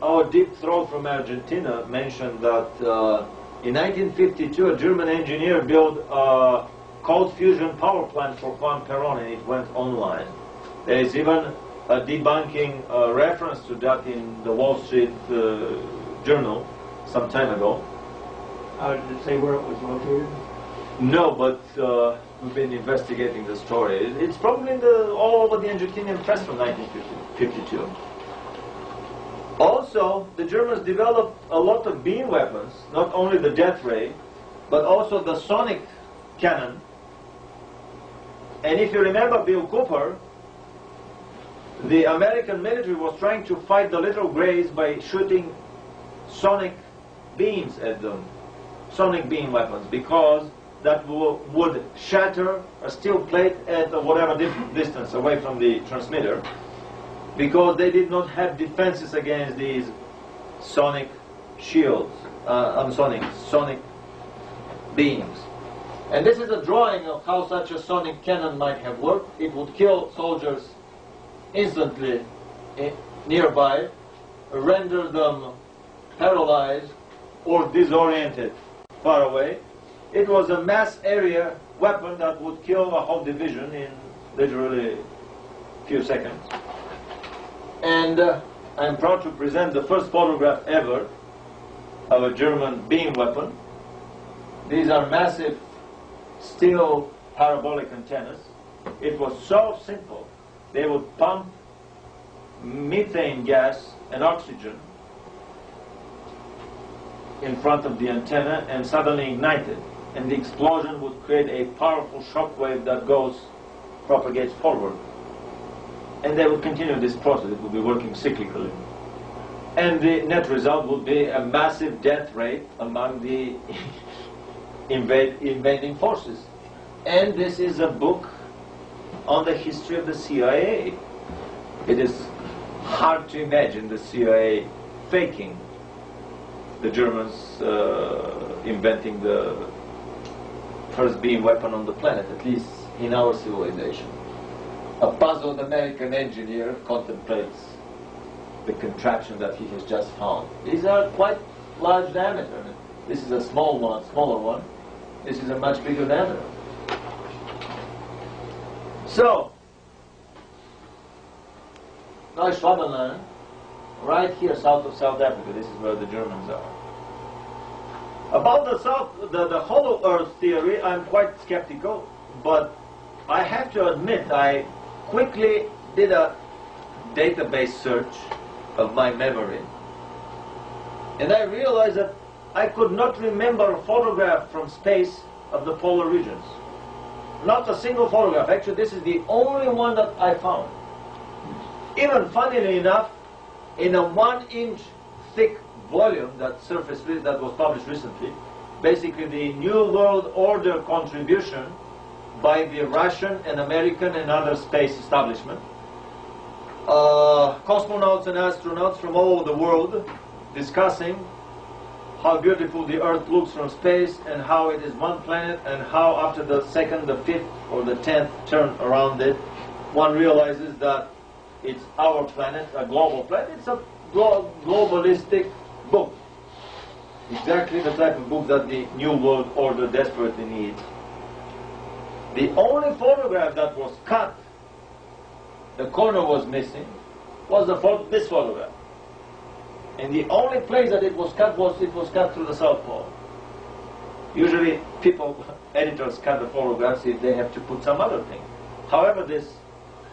our deep throat from Argentina mentioned that in 1952 a German engineer built a cold fusion power plant for Juan Perón, and it went online. There is even a debunking reference to that in the Wall Street Journal some time ago. Did it say where it was located? No, but we've been investigating the story. It's probably all over the Argentinian press from 1952. Also, the Germans developed a lot of beam weapons, not only the death ray, but also the sonic cannon. And if you remember Bill Cooper, the American military was trying to fight the little grays by shooting sonic beams at them, sonic beam weapons, because that would shatter a steel plate at whatever distance away from the transmitter, because they did not have defenses against these sonic shields, sonic beams. And this is a drawing of how such a sonic cannon might have worked. It would kill soldiers instantly nearby, render them paralyzed or disoriented far away. It was a mass area weapon that would kill a whole division in literally a few seconds. And I'm proud to present the first photograph ever of a German beam weapon. These are massive steel parabolic antennas. It was so simple. They would pump methane gas and oxygen in front of the antenna and suddenly ignite it. And the explosion would create a powerful shock wave that propagates forward. And they would continue this process. It would be working cyclically. And the net result would be a massive death rate among the invading forces. And this is a book on the history of the CIA. It is hard to imagine the CIA faking the Germans inventing the first beam weapon on the planet, at least in our civilization. A puzzled American engineer contemplates the contraption that he has just found. These are quite large diameter. This is a smaller one. This is a much bigger diameter. So, Neuschwabenland, right here south of South Africa, this is where the Germans are. About the hollow earth theory, I'm quite skeptical, but I have to admit, I quickly did a database search of my memory, and I realized that I could not remember a photograph from space of the polar regions. Not a single photograph. Actually, this is the only one that I found. Even funnily enough, in a 1-inch thick volume that was published recently, basically the New World Order contribution by the Russian and American and other space establishment. Cosmonauts and astronauts from all over the world discussing how beautiful the Earth looks from space and how it is one planet, and how after the 2nd, the 5th, or the 10th turn around it, one realizes that it's our planet, a global planet. It's a globalistic book. Exactly the type of book that the New World Order desperately needs. The only photograph that was cut, the corner was missing, was this photograph. And the only place that it was cut through the South Pole. Usually editors cut the photographs if they have to put some other thing. However, this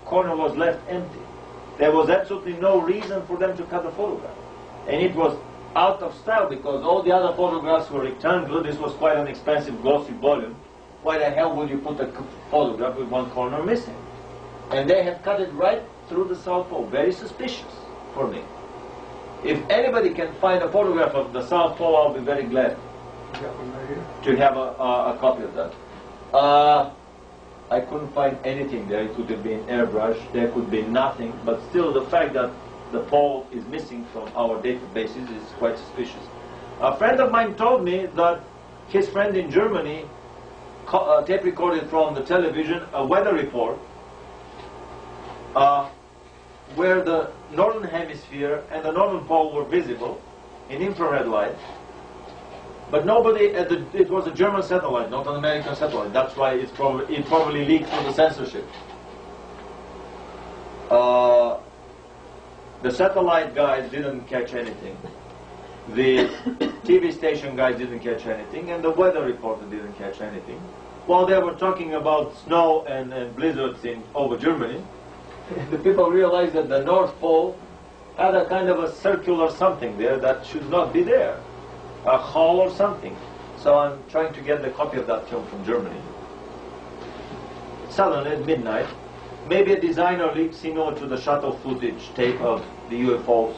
corner was left empty. There was absolutely no reason for them to cut the photograph. And it was out of style because all the other photographs were rectangular. This was quite an expensive glossy volume. Why the hell would you put a photograph with one corner missing? And they have cut it right through the South Pole. Very suspicious for me. If anybody can find a photograph of the South Pole, I'll be very glad to have a copy of that. I couldn't find anything there. It could have been airbrushed. There could be nothing. But still, the fact that the pole is missing from our databases is quite suspicious. A friend of mine told me that his friend in Germany tape recorded from the television a weather report where the northern hemisphere and the northern pole were visible in infrared light, but nobody it was a German satellite, not an American satellite. That's why it probably leaked through the censorship. The satellite guys didn't catch anything. The TV station guys didn't catch anything, and the weather reporter didn't catch anything. While they were talking about snow and blizzards over Germany, the people realized that the North Pole had a kind of a circular something there that should not be there, a hole or something. So I'm trying to get the copy of that film from Germany. Suddenly at midnight, maybe a designer leak similar to the shuttle footage tape of the UFOs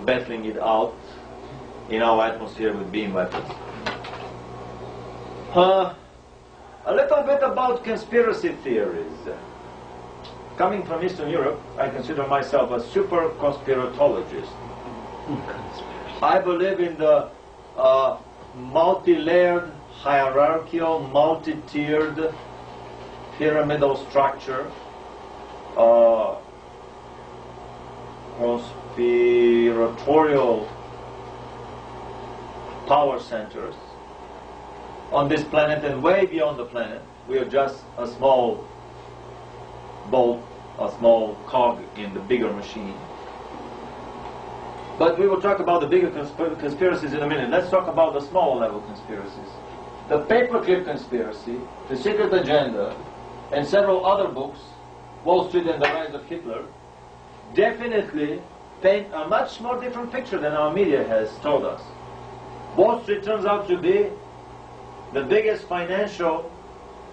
battling it out in our atmosphere with beam weapons. A little bit about conspiracy theories. Coming from Eastern Europe, I consider myself a super conspiratologist. I believe in the multi-layered, hierarchical, multi-tiered, pyramidal structure conspiratorial power centers on this planet and way beyond the planet. We are just a small bolt, a small cog in the bigger machine. But we will talk about the bigger conspiracies in a minute. Let's talk about the smaller level conspiracies. The Paperclip Conspiracy, The Secret Agenda, and several other books, Wall Street and the Rise of Hitler, definitely paint a much more different picture than our media has told us. Wall Street turns out to be the biggest financial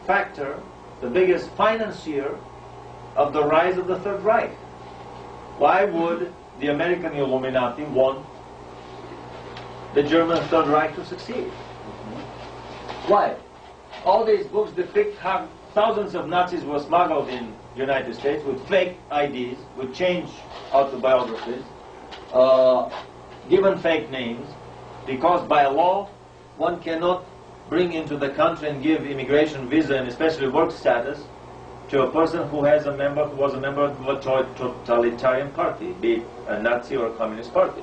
factor, the biggest financier of the rise of the Third Reich. Why would the American Illuminati want the German Third Reich to succeed? Why? All these books depict how thousands of Nazis were smuggled in the United States with fake IDs, with changed autobiographies, given fake names, because by law one cannot bring into the country and give immigration visa and especially work status to a person who was a member of a totalitarian party, be it a Nazi or a communist party.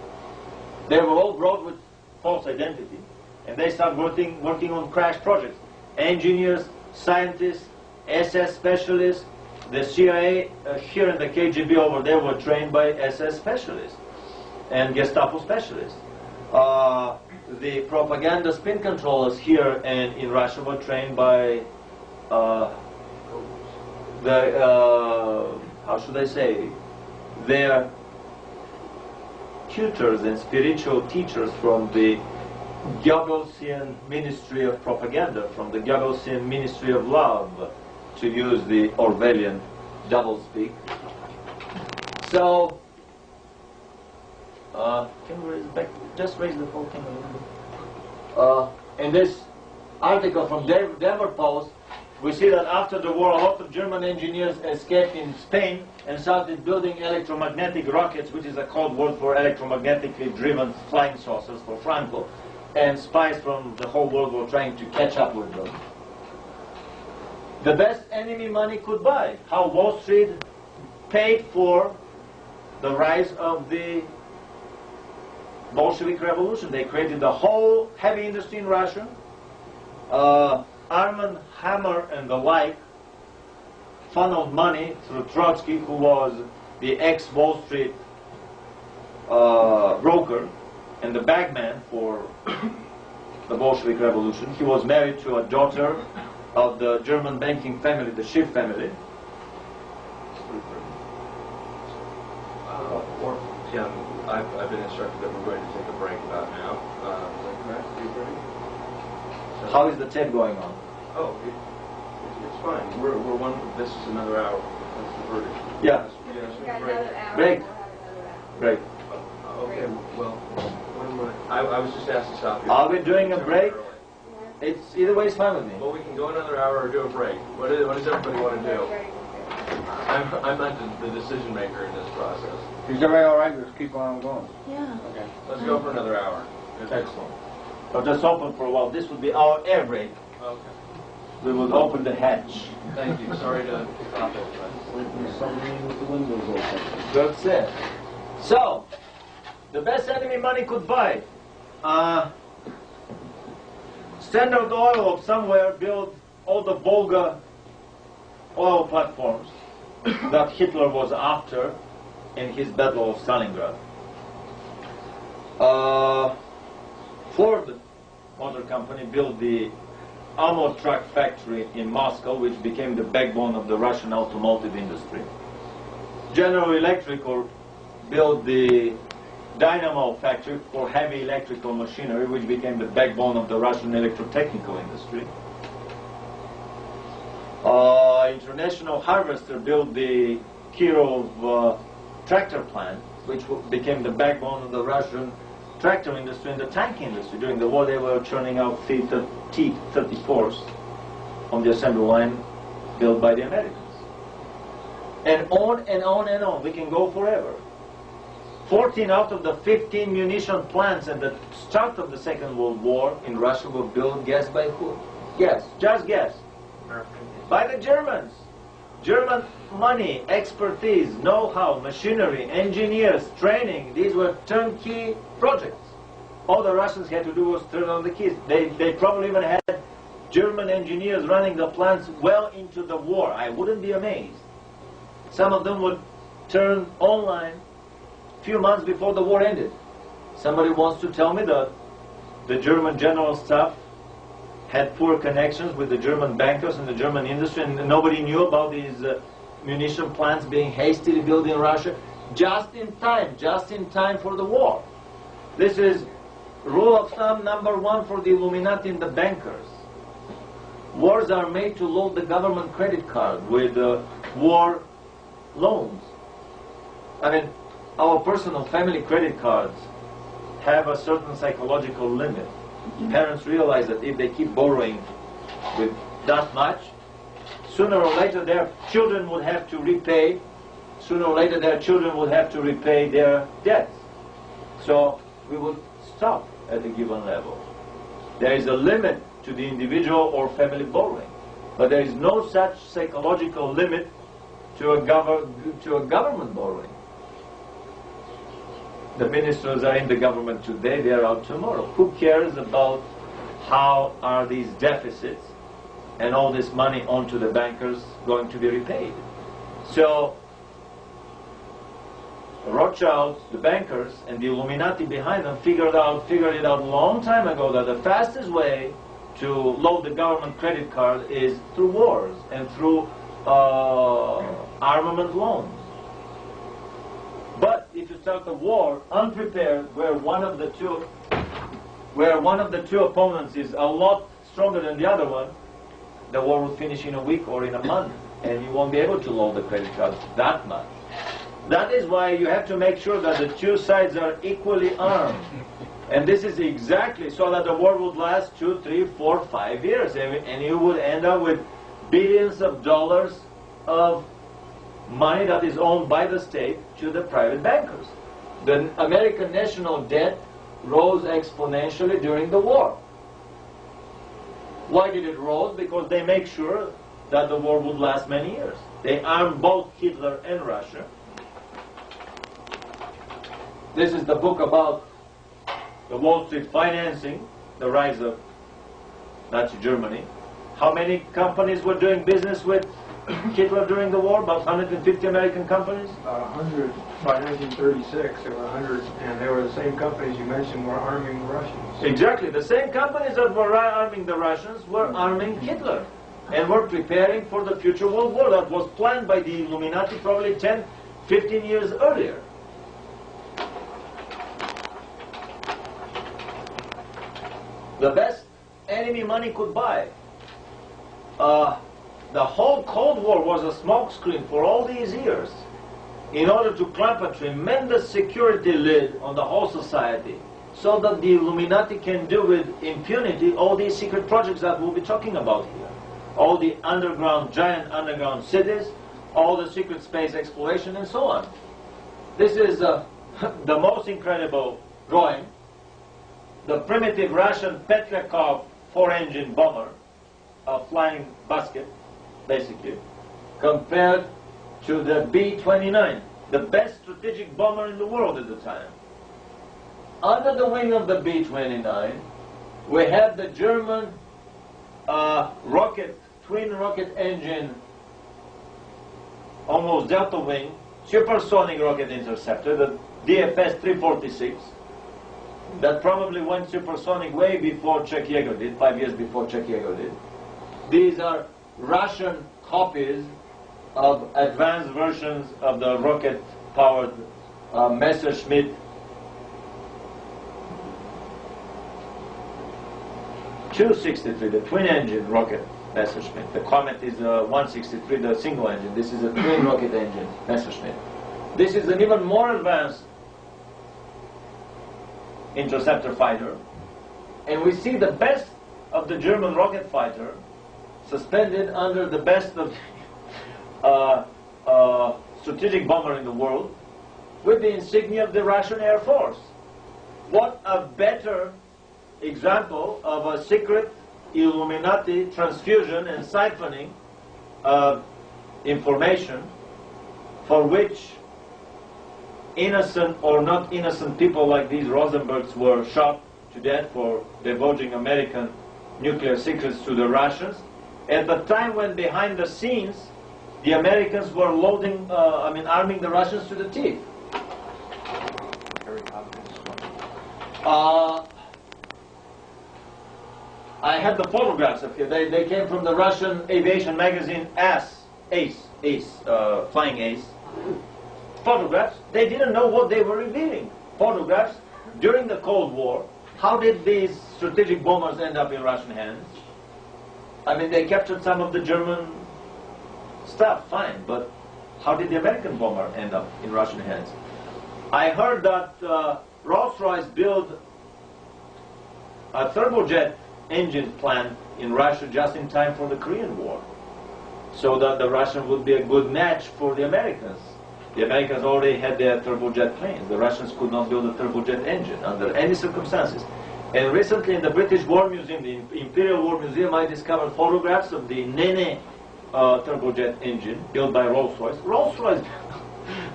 They were all brought with false identity, and they started working on crash projects. Engineers, scientists, SS specialists, the CIA here and the KGB over there were trained by SS specialists and Gestapo specialists. The propaganda spin controllers here and in Russia were trained by how should I say, their tutors and spiritual teachers from the Goebbelsian Ministry of Propaganda, from the Goebbelsian Ministry of Love, to use the Orwellian doublespeak. So, can we raise back? Just raise the whole thing a little bit. In this article from Denver Post, we see that after the war, a lot of German engineers escaped in Spain and started building electromagnetic rockets, which is a code word for electromagnetically driven flying saucers for Franco, and spies from the whole world were trying to catch up with them. The best enemy money could buy. How Wall Street paid for the rise of the Bolshevik Revolution. They created the whole heavy industry in Russia. Armand Hammer and the like funneled money through Trotsky, who was the ex-Wall Street broker and the bagman for the Bolshevik Revolution. He was married to a daughter of the German banking family, the Schiff family. Yeah, I've been instructed that we're going to take a break about now. Is that correct? Are you ready? How is the tape going on? Oh, it's fine. We're one. This is another hour. That's the verdict. Yeah. Yes, We've got break. another hour. Break. We'll have another hour. Break. Okay. Well, what am I was just asked to stop you. Are we doing a break? Early. It's either way is fine with me. Well, we can go another hour or do a break. What does everybody want to do? I'm not the decision maker in this process. Is everybody all right? Let's keep on going. Yeah. Okay. Let's go for another hour. Excellent. So just open for a while. This would be our air break. Okay. We will open the hatch. Thank you. Sorry to stop it. Somebody with the windows open. That's it. So, the best enemy money could buy. Standard Oil of somewhere built all the Volga oil platforms that Hitler was after in his Battle of Stalingrad. Ford Motor Company built the armored truck factory in Moscow, which became the backbone of the Russian automotive industry. General Electric built the dynamo factory for heavy electrical machinery, which became the backbone of the Russian electrotechnical industry. International Harvester built the Kirov tractor plant, which became the backbone of the Russian tractor industry and the tank industry. During the war, they were churning out T-34s on the assembly line built by the Americans. And on and on and on. We can go forever. 14 out of the 15 munition plants at the start of the Second World War in Russia were built, guess by who? Guess. Just guess. By the Germans. German money, expertise, know-how, machinery, engineers, training, these were turnkey projects. All the Russians had to do was turn on the keys. They probably even had German engineers running the plants well into the war. I wouldn't be amazed. Some of them would turn online a few months before the war ended. Somebody wants to tell me that the German general staff had poor connections with the German bankers and the German industry, and nobody knew about these munition plants being hastily built in Russia just in time for the war. This is rule of thumb number one for the Illuminati and the bankers. Wars are made to load the government credit card with war loans. I mean, our personal family credit cards have a certain psychological limit. Parents realize that if they keep borrowing with that much, sooner or later their children would have to repay, their debts. So we would stop at a given level. There is a limit to the individual or family borrowing, but there is no such psychological limit to a government borrowing. The ministers are in the government today, they are out tomorrow. Who cares about how are these deficits and all this money onto the bankers going to be repaid? So Rothschild, the bankers, and the Illuminati behind them figured it out a long time ago that the fastest way to load the government credit card is through wars and through armament loans. But if you start the war unprepared, where one of the two opponents is a lot stronger than the other one, the war will finish in a week or in a month, and you won't be able to load the credit cards that much. That is why you have to make sure that the two sides are equally armed. And this is exactly so that the war would last 2, 3, 4, 5 years, and you would end up with billions of dollars of money that is owned by the state to the private bankers. The American national debt rose exponentially during the war. Why did it rise? Because they make sure that the war would last many years. They armed both Hitler and Russia. This is the book about the Wall Street financing, the rise of Nazi Germany. How many companies were doing business with Hitler during the war? About 150 American companies? 100 by 1936. There were 100, and they were the same companies you mentioned were arming the Russians. Exactly. The same companies that were arming the Russians were arming Hitler and were preparing for the future World War that was planned by the Illuminati probably 10, 15 years earlier. The best enemy money could buy. The whole Cold War was a smokescreen for all these years in order to clamp a tremendous security lid on the whole society so that the Illuminati can do with impunity all these secret projects that we'll be talking about here. All the giant underground cities, all the secret space exploration and so on. This is the most incredible drawing. The primitive Russian Petryakov 4-engine bomber, a flying basket, basically, compared to the B-29, the best strategic bomber in the world at the time. Under the wing of the B-29, we had the German twin rocket engine, almost delta wing, supersonic rocket interceptor, the DFS-346, that probably went supersonic way before Czech Yeager did, 5 years before Czech Yeager did. These are Russian copies of advanced versions of the rocket-powered Messerschmitt .263, the twin-engine rocket Messerschmitt. The Comet is a 163, the single engine. This is a twin rocket engine Messerschmitt. This is an even more advanced interceptor fighter, and we see the best of the German rocket fighter suspended under the best of strategic bomber in the world with the insignia of the Russian Air Force. What a better example of a secret Illuminati transfusion and siphoning information for which innocent or not innocent people like these Rosenbergs were shot to death for divulging American nuclear secrets to the Russians, at the time when behind the scenes the Americans were arming the Russians to the teeth. I had the photographs up here. They came from the Russian aviation magazine Flying Ace. Photographs. They didn't know what they were revealing. Photographs during the Cold War. How did these strategic bombers end up in Russian hands? I mean, they captured some of the German stuff, fine, but how did the American bomber end up in Russian hands? I heard that Rolls-Royce built a turbojet engine plant in Russia just in time for the Korean War, so that the Russian would be a good match for the Americans. The Americans already had their turbojet planes. The Russians could not build a turbojet engine under any circumstances. And recently in the British War Museum, the Imperial War Museum, I discovered photographs of the Nene turbojet engine built by Rolls-Royce. Rolls-Royce,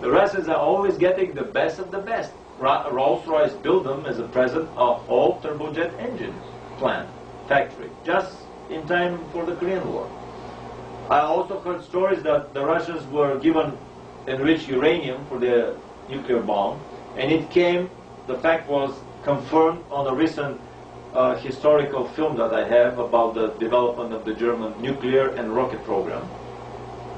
the Russians are always getting the best of the best. Rolls-Royce built them as a present a whole turbojet engine plant, factory, just in time for the Korean War. I also heard stories that the Russians were given enriched uranium for their nuclear bomb, and it came, the fact was confirmed on a recent historical film that I have about the development of the German nuclear and rocket program.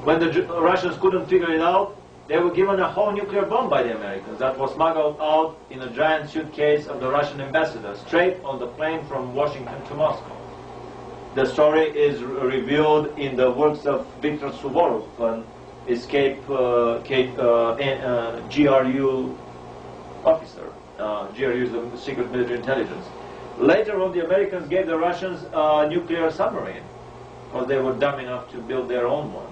When the Russians couldn't figure it out, they were given a whole nuclear bomb by the Americans that was smuggled out in a giant suitcase of the Russian ambassador, straight on the plane from Washington to Moscow. The story is revealed in the works of Viktor Suvorov, an escaped GRU officer. GRU is the Secret Military Intelligence. Later on, the Americans gave the Russians a nuclear submarine, because they were dumb enough to build their own one,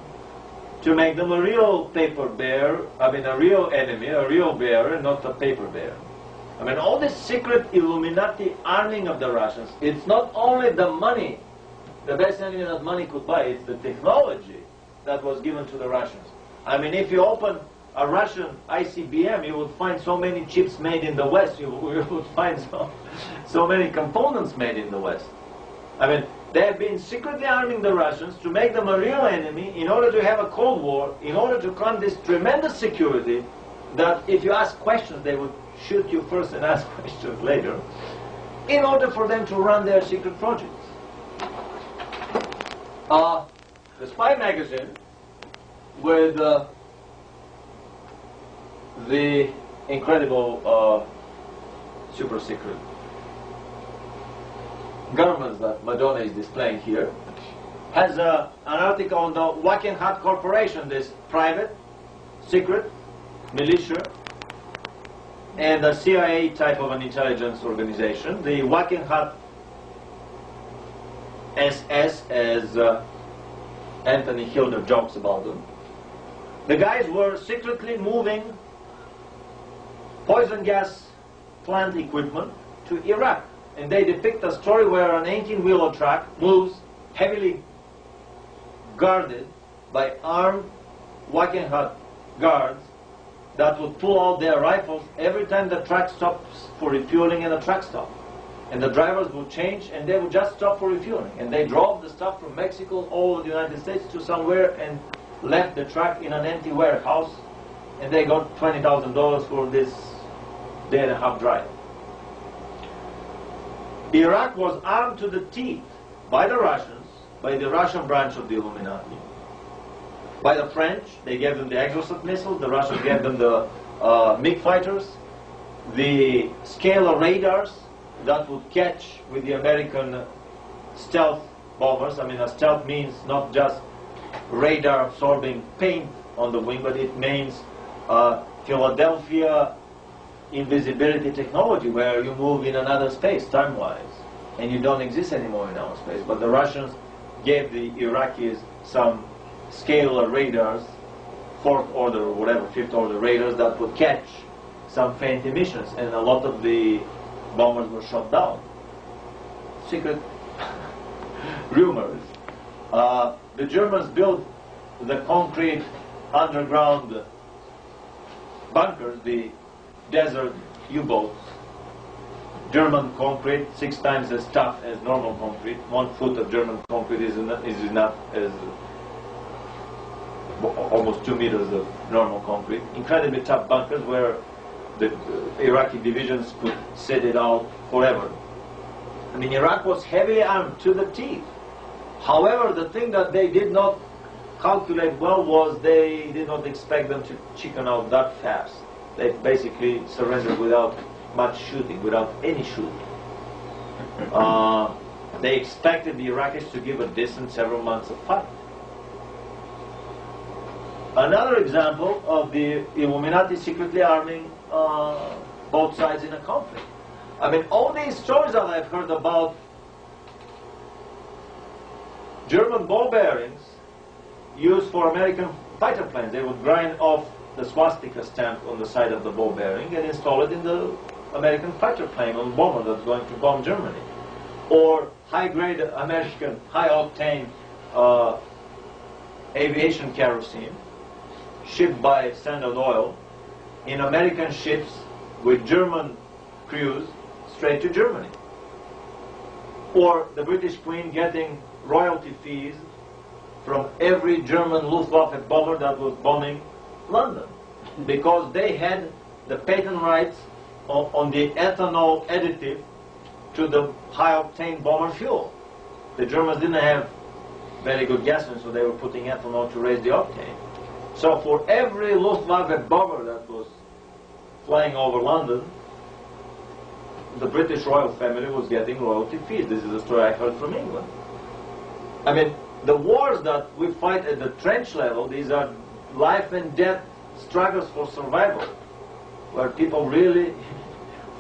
to make them a real paper bear, a real enemy, a real bear, and not a paper bear. I mean, all this secret Illuminati arming of the Russians, it's not only the money, the best enemy that money could buy, it's the technology that was given to the Russians. I mean, if you open a Russian ICBM, you would find so many chips made in the West, you would find so many components made in the West. I mean, they have been secretly arming the Russians to make them a real enemy in order to have a Cold War, in order to claim this tremendous security that if you ask questions, they would shoot you first and ask questions later, in order for them to run their secret projects. The Spy magazine, with the incredible super secret governments that Madonna is displaying here, has an article on the Wackenhut Corporation, this private, secret, militia, and a CIA type of an intelligence organization. The Wackenhut SS, as Anthony Hilder jokes about them. The guys were secretly moving poison gas plant equipment to Iraq. And they depict a story where an 18-wheeler truck moves heavily guarded by armed Wackenhut guards that would pull out their rifles every time the truck stops for refueling in a truck stop. And the drivers would change and they would just stop for refueling. And they drove the stuff from Mexico over the United States to somewhere and left the truck in an empty warehouse. And they got $20,000 for this day-and-a-half drive. Iraq was armed to the teeth by the Russians, by the Russian branch of the Illuminati. By the French, they gave them the Exocet missiles, the Russians gave them the MiG fighters, the scalar radars that would catch with the American stealth bombers. I mean, a stealth means not just radar absorbing paint on the wing, but it means Philadelphia invisibility technology, where you move in another space, time-wise, and you don't exist anymore in our space. But the Russians gave the Iraqis some scalar radars, fourth order or whatever, fifth order radars that would catch some faint emissions, and a lot of the bombers were shot down. Secret rumors. The Germans built the concrete underground bunkers, the desert U-boats. German concrete, 6 times as tough as normal concrete. 1 foot of German concrete is enough as almost 2 meters of normal concrete. Incredibly tough bunkers where the Iraqi divisions could sit it out forever. I mean, Iraq was heavily armed to the teeth. However, the thing that they did not calculate well was they did not expect them to chicken out that fast. They basically surrendered without much shooting, without any shooting. They expected the Iraqis to give a decent several months of fight. Another example of the Illuminati secretly arming both sides in a conflict. I mean, all these stories that I've heard about German ball bearings used for American fighter planes. They would grind off the swastika stamp on the side of the ball bearing and install it in the American fighter plane or bomber that's going to bomb Germany. Or high-grade American, high-octane aviation kerosene shipped by Standard Oil in American ships with German crews straight to Germany. Or the British Queen getting royalty fees from every German Luftwaffe bomber that was bombing London, because they had the patent rights on the ethanol additive to the high-octane bomber fuel. The Germans didn't have very good gasoline, so they were putting ethanol to raise the octane. So for every Luftwaffe bomber that was flying over London, the British royal family was getting royalty fees. This is a story I heard from England. I mean, the wars that we fight at the trench level, these are life and death struggles for survival, where people really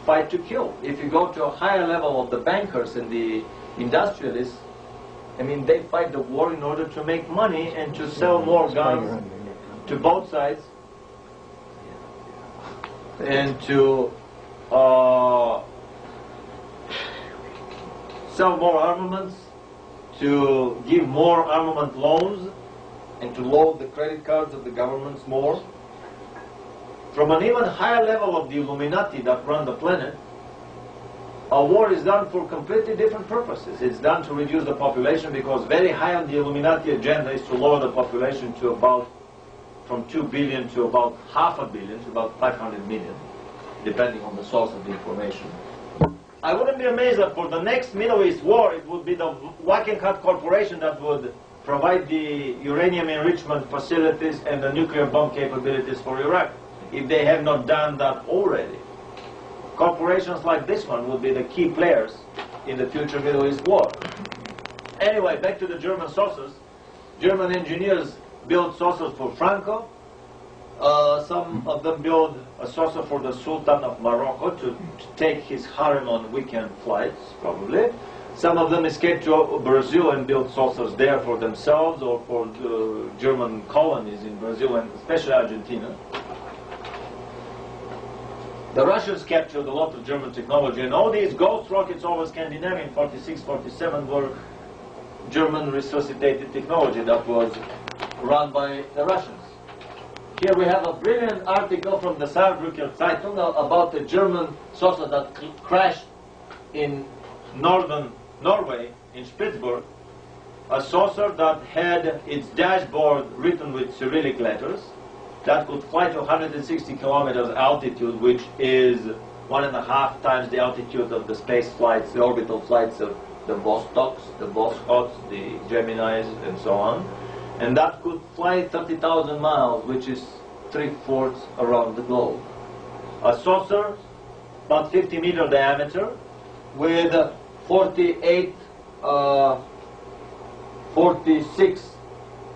fight to kill. If you go to a higher level of the bankers and the industrialists, I mean, they fight the war in order to make money and to sell more guns to both sides and to sell more armaments, to give more armament loans, and to load the credit cards of the governments more. From an even higher level of the Illuminati that run the planet, a war is done for completely different purposes. It's done to reduce the population, because very high on the Illuminati agenda is to lower the population to about, from 2 billion to about half a billion, to about 500 million, depending on the source of the information. I wouldn't be amazed that for the next Middle East war, it would be the Wackenhut Corporation that would provide the uranium enrichment facilities and the nuclear bomb capabilities for Iraq, if they have not done that already. Corporations like this one will be the key players in the future Middle East war. Anyway, back to the German saucers. German engineers build saucers for Franco. Some of them build a saucer for the Sultan of Morocco to take his harem on weekend flights, probably. Some of them escape to Brazil and build saucers there for themselves or for German colonies in Brazil and especially Argentina. The Russians captured a lot of German technology, and all these ghost rockets over Scandinavia in 46, 47 were German resuscitated technology that was run by the Russians. Here we have a brilliant article from the Saarbrücker Zeitung about the German saucer that crashed in northern Norway, in Spitzberg. A saucer that had its dashboard written with Cyrillic letters, that could fly to 160 kilometers altitude, which is 1.5 times the altitude of the space flights, the orbital flights of the Vostoks, the Voskhodi's, the Geminis, and so on. And that could fly 30,000 miles, which is 3/4 around the globe. A saucer, about 50-meter diameter, with 46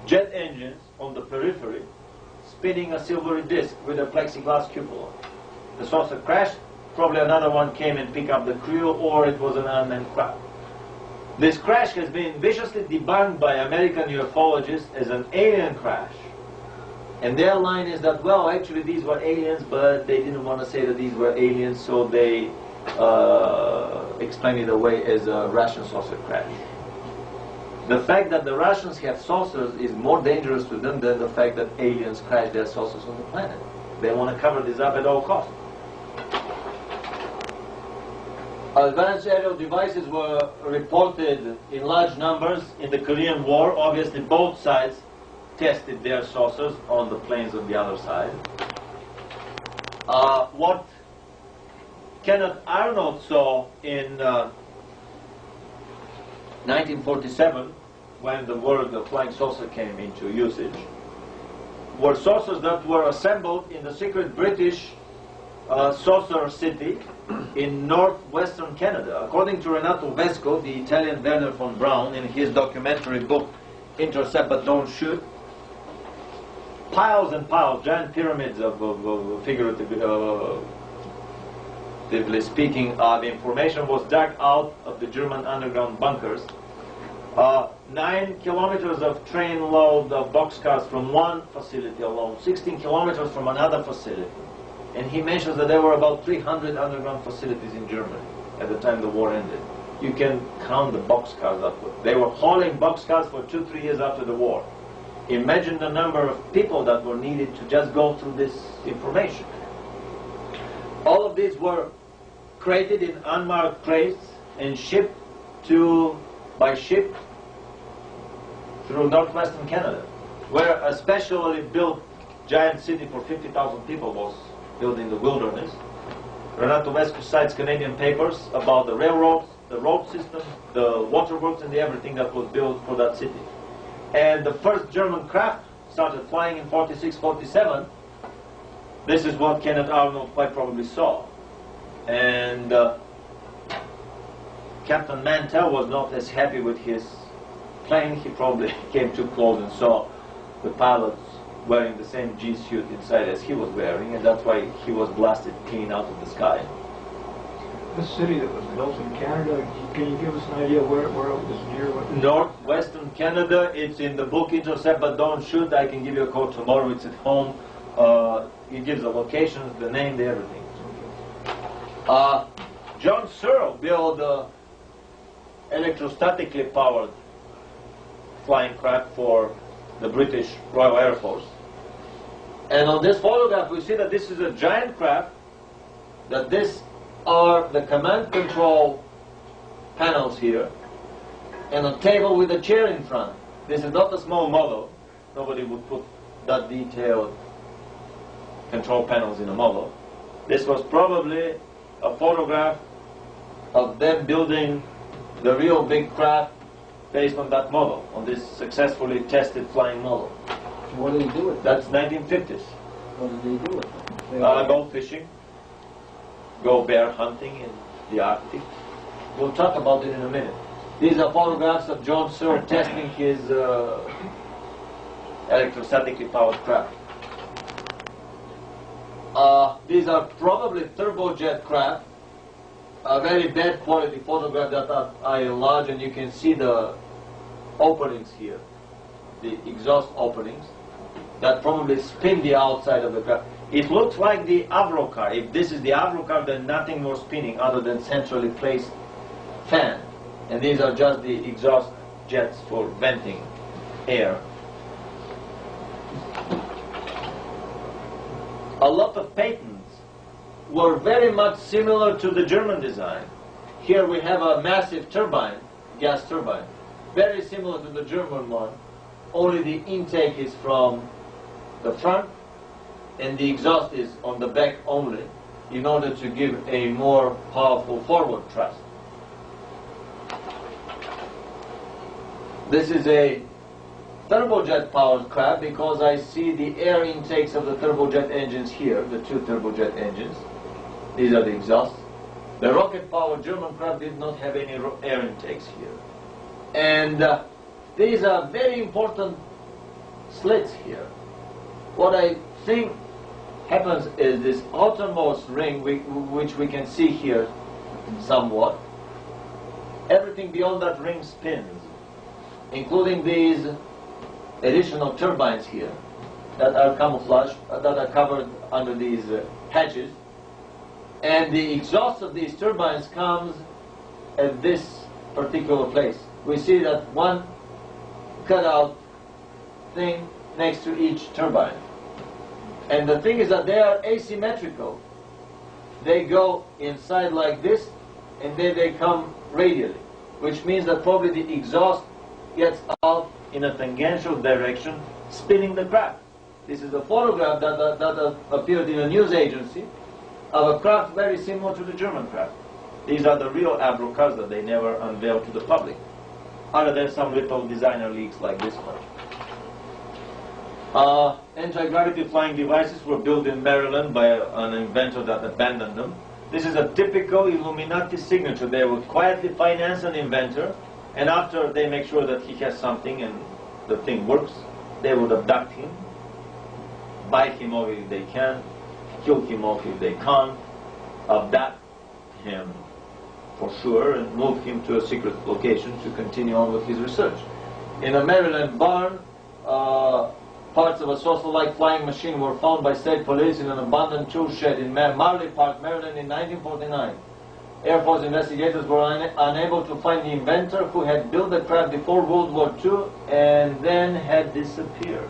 jet engines on the periphery, spinning a silvery disc with a plexiglass cupola. The saucer crashed, probably another one came and picked up the crew, or it was an unmanned craft. This crash has been viciously debunked by American ufologists as an alien crash. And their line is that, well, actually these were aliens, but they didn't want to say that these were aliens, so they explained it away as a Russian saucer crash. The fact that the Russians have saucers is more dangerous to them than the fact that aliens crash their saucers on the planet. They want to cover this up at all costs. Advanced aerial devices were reported in large numbers in the Korean War. Obviously, both sides tested their saucers on the planes on the other side. What Kenneth Arnold saw in 1947, when the word flying saucer came into usage, were saucers that were assembled in the secret British saucer city in northwestern Canada. According to Renato Vesco, the Italian Werner von Braun, in his documentary book Intercept But Don't Shoot, piles and piles, giant pyramids of figuratively speaking, the information was dug out of the German underground bunkers. 9 kilometers of train load of boxcars from one facility alone, 16 kilometers from another facility. And he mentions that there were about 300 underground facilities in Germany at the time the war ended. You can count the boxcars up. They were hauling boxcars for 2-3 years after the war. Imagine the number of people that were needed to just go through this information. All of these were created in unmarked crates and shipped by ship through northwestern Canada, where a specially built giant city for 50,000 people was built in the wilderness. Renato Vesco cites Canadian papers about the railroads, the road system, the waterworks, and everything that was built for that city. And the first German craft started flying in 46-47. This is what Kenneth Arnold quite probably saw. And Captain Mantell was not as happy with his plane. He probably came too close and saw the pilots wearing the same G-suit inside as he was wearing, and that's why he was blasted clean out of the sky. This city that was built in Canada, can you give us an idea where it was near? Northwestern Canada. It's in the book Intercept But Don't Shoot. I can give you a call tomorrow. It's at home. It gives the locations, the name, the everything. John Searle built electrostatically powered flying craft for the British Royal Air Force. And on this photograph we see that this is a giant craft, that this are the command control panels here, and a table with a chair in front. This is not a small model. Nobody would put that detailed control panels in a model. This was probably a photograph of them building the real big craft based on that model, on this successfully tested flying model. What did he do with it? That's 1950s. What did he do with it? Go fishing, go bear hunting in the Arctic. We'll talk about it in a minute. These are photographs of John Searle testing his electrostatically powered craft. These are probably turbojet craft. A very bad quality photograph that I enlarge, and you can see the openings here, the exhaust openings that probably spin the outside of the craft. It looks like the Avro car. If this is the Avro car, then nothing more spinning other than centrally placed fan. And these are just the exhaust jets for venting air. A lot of patents were very much similar to the German design. Here we have a massive turbine, gas turbine, very similar to the German one, only the intake is from the front and the exhaust is on the back only, in order to give a more powerful forward thrust. This is a turbojet powered craft because I see the air intakes of the turbojet engines here, the two turbojet engines. These are the exhausts. The rocket powered German craft did not have any air intakes here. And these are very important slits here. What I think happens is this outermost ring, which we can see here somewhat, everything beyond that ring spins, including these additional turbines here that are camouflaged, that are covered under these hatches. And the exhaust of these turbines comes at this particular place. We see that one cutout thing next to each turbine. And the thing is that they are asymmetrical. They go inside like this, and then they come radially, which means that probably the exhaust gets out in a tangential direction, spinning the craft. This is a photograph that appeared in a news agency of a craft very similar to the German craft. These are the real Avro cars that they never unveiled to the public, other than some little designer leaks like this one. Anti-gravity flying devices were built in Maryland by an inventor that abandoned them. This is a typical Illuminati signature. They would quietly finance an inventor, and after they make sure that he has something and the thing works, they would abduct him, bite him off if they can, kill him off if they can't, abduct him for sure, and move him to a secret location to continue on with his research. In a Maryland barn, parts of a saucer-like flying machine were found by state police in an abandoned tool shed in Marley Park, Maryland in 1949. Air Force investigators were unable to find the inventor, who had built the craft before World War II and then had disappeared.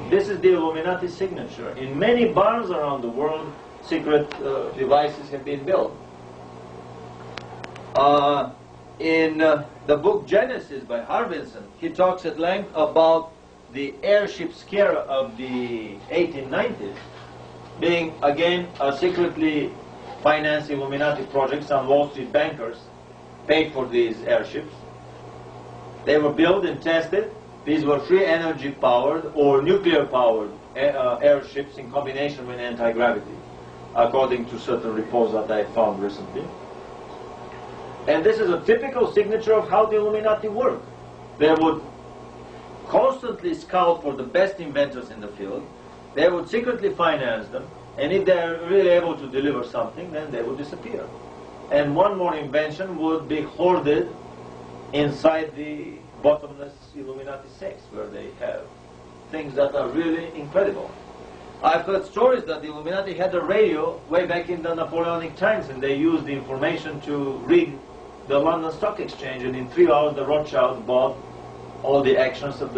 This is the Illuminati signature. In many barns around the world, secret devices have been built. In the book Genesis by Harbinson, he talks at length about the airship scare of the 1890s being, again, a secretly financed Illuminati project. Some Wall Street bankers paid for these airships. They were built and tested. These were free energy powered or nuclear powered airships in combination with anti-gravity, according to certain reports that I found recently. And this is a typical signature of how the Illuminati work. They would constantly scout for the best inventors in the field. They would secretly finance them, and if they're really able to deliver something, then they would disappear. And one more invention would be hoarded inside the bottomless Illuminati safes, where they have things that are really incredible. I've heard stories that the Illuminati had a radio way back in the Napoleonic times, and they used the information to rig the London Stock Exchange, and in 3 hours the Rothschilds bought all the actions of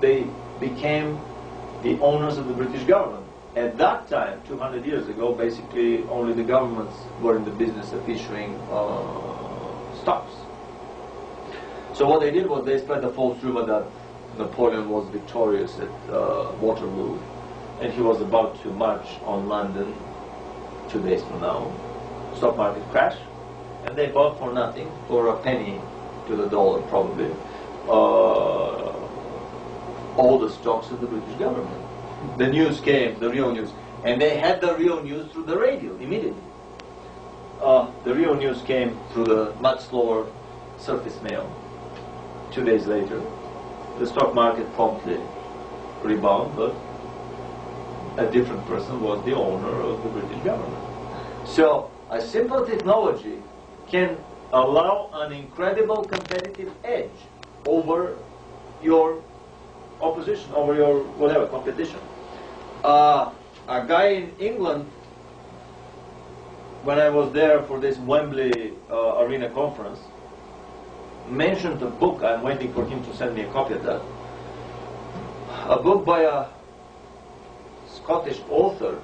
they became the owners of the British government. At that time, 200 years ago, basically only the governments were in the business of issuing stocks. So what they did was they spread the false rumor that Napoleon was victorious at Waterloo, and he was about to march on London 2 days from now. Stock market crash, and they bought for nothing, for a penny to the dollar probably, all the stocks of the British government. The news came, the real news, and they had the real news through the radio immediately. The real news came through the much slower surface mail. 2 days later, the stock market promptly rebounded, but a different person was the owner of the British government. So a simple technology can allow an incredible competitive edge over your opposition, over your whatever competition. A guy in England, when I was there for this Wembley Arena conference, mentioned a book. I'm waiting for him to send me a copy of that. A book by a Scottish author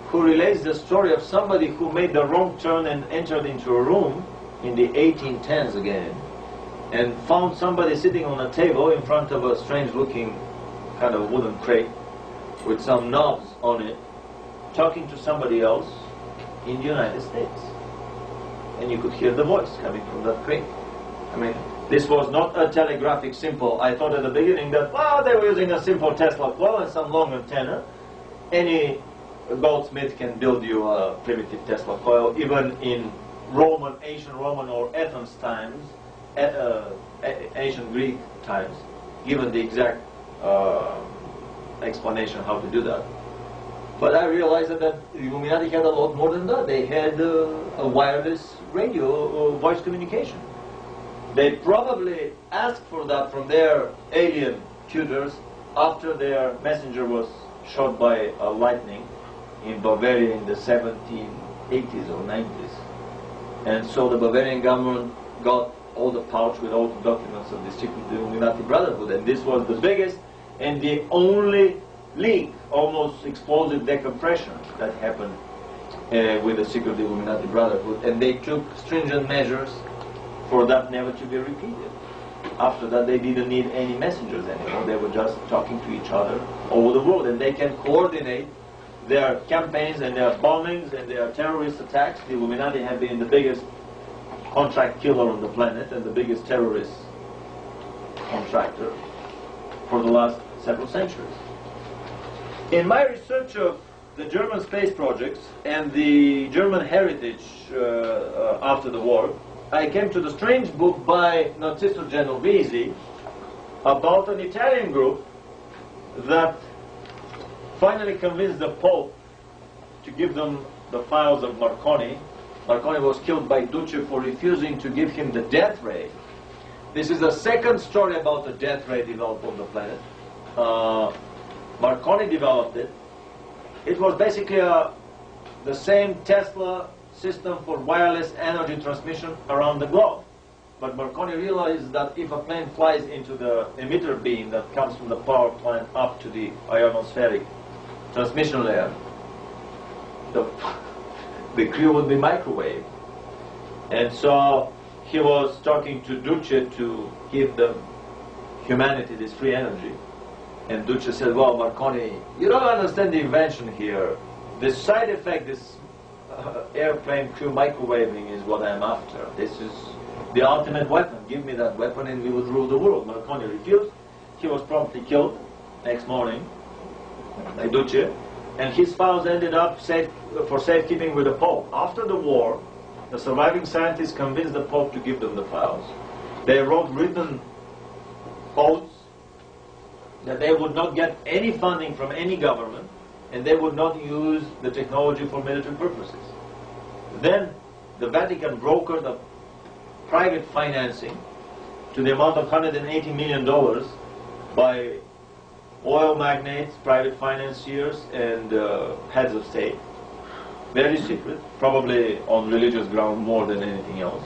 who relates the story of somebody who made the wrong turn and entered into a room in the 1810s again, and found somebody sitting on a table in front of a strange-looking kind of wooden crate with some knobs on it, talking to somebody else in the United States. And you could hear the voice coming from that crate. I mean, this was not a telegraphic simple. I thought at the beginning that, well, they were using a simple Tesla coil and some long antenna. Any goldsmith can build you a primitive Tesla coil, even in ancient Roman or Athens times, ancient Greek times, given the exact explanation how to do that. But I realized that the Illuminati had a lot more than that. They had a wireless radio voice communication. They probably asked for that from their alien tutors after their messenger was shot by a lightning in Bavaria in the 1780s or 90s. And so the Bavarian government got all the pouch with all the documents of the secret Illuminati Brotherhood, and this was the biggest and the only leak, almost explosive decompression that happened with the secret Illuminati Brotherhood, and they took stringent measures for that never to be repeated. After that, they didn't need any messengers anymore. They were just talking to each other all over the world, and they can coordinate their campaigns and their bombings and their terrorist attacks. The Illuminati have been the biggest contract killer on the planet and the biggest terrorist contractor for the last several centuries. In my research of the German space projects and the German heritage after the war, I came to the strange book by Narciso Genovese about an Italian group that finally convinced the Pope to give them the files of Marconi. Marconi was killed by Duce for refusing to give him the death ray. This is the second story about the death ray developed on the planet. Marconi developed it. It was basically the same Tesla system for wireless energy transmission around the globe. But Marconi realized that if a plane flies into the emitter beam that comes from the power plant up to the ionospheric transmission layer, the crew would be microwaved. And so he was talking to Duce to give the humanity this free energy. And Duce said, well, Marconi, you don't understand the invention here. The side effect, this airplane crew microwaving is what I'm after. This is the ultimate weapon. Give me that weapon and we would rule the world. Marconi refused. He was promptly killed next morning by Duce. And his files ended up for safekeeping with the Pope. After the war, the surviving scientists convinced the Pope to give them the files. They wrote written oaths that they would not get any funding from any government, and they would not use the technology for military purposes. Then the Vatican brokered a private financing to the amount of $180 million by oil magnates, private financiers, and heads of state. Very secret, probably on religious ground more than anything else.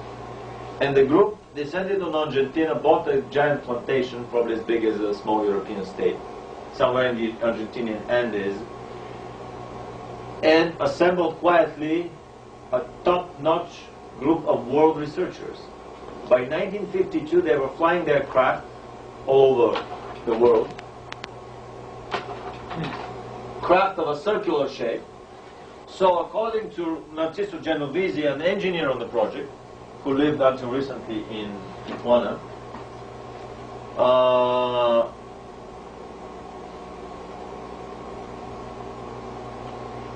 And the group descended on Argentina, bought a giant plantation, probably as big as a small European state, somewhere in the Argentinian Andes, and assembled quietly a top-notch group of world researchers. By 1952, they were flying their craft all over the world. Craft of a circular shape. So according to Narciso Genovese, an engineer on the project, who lived until recently in Tijuana,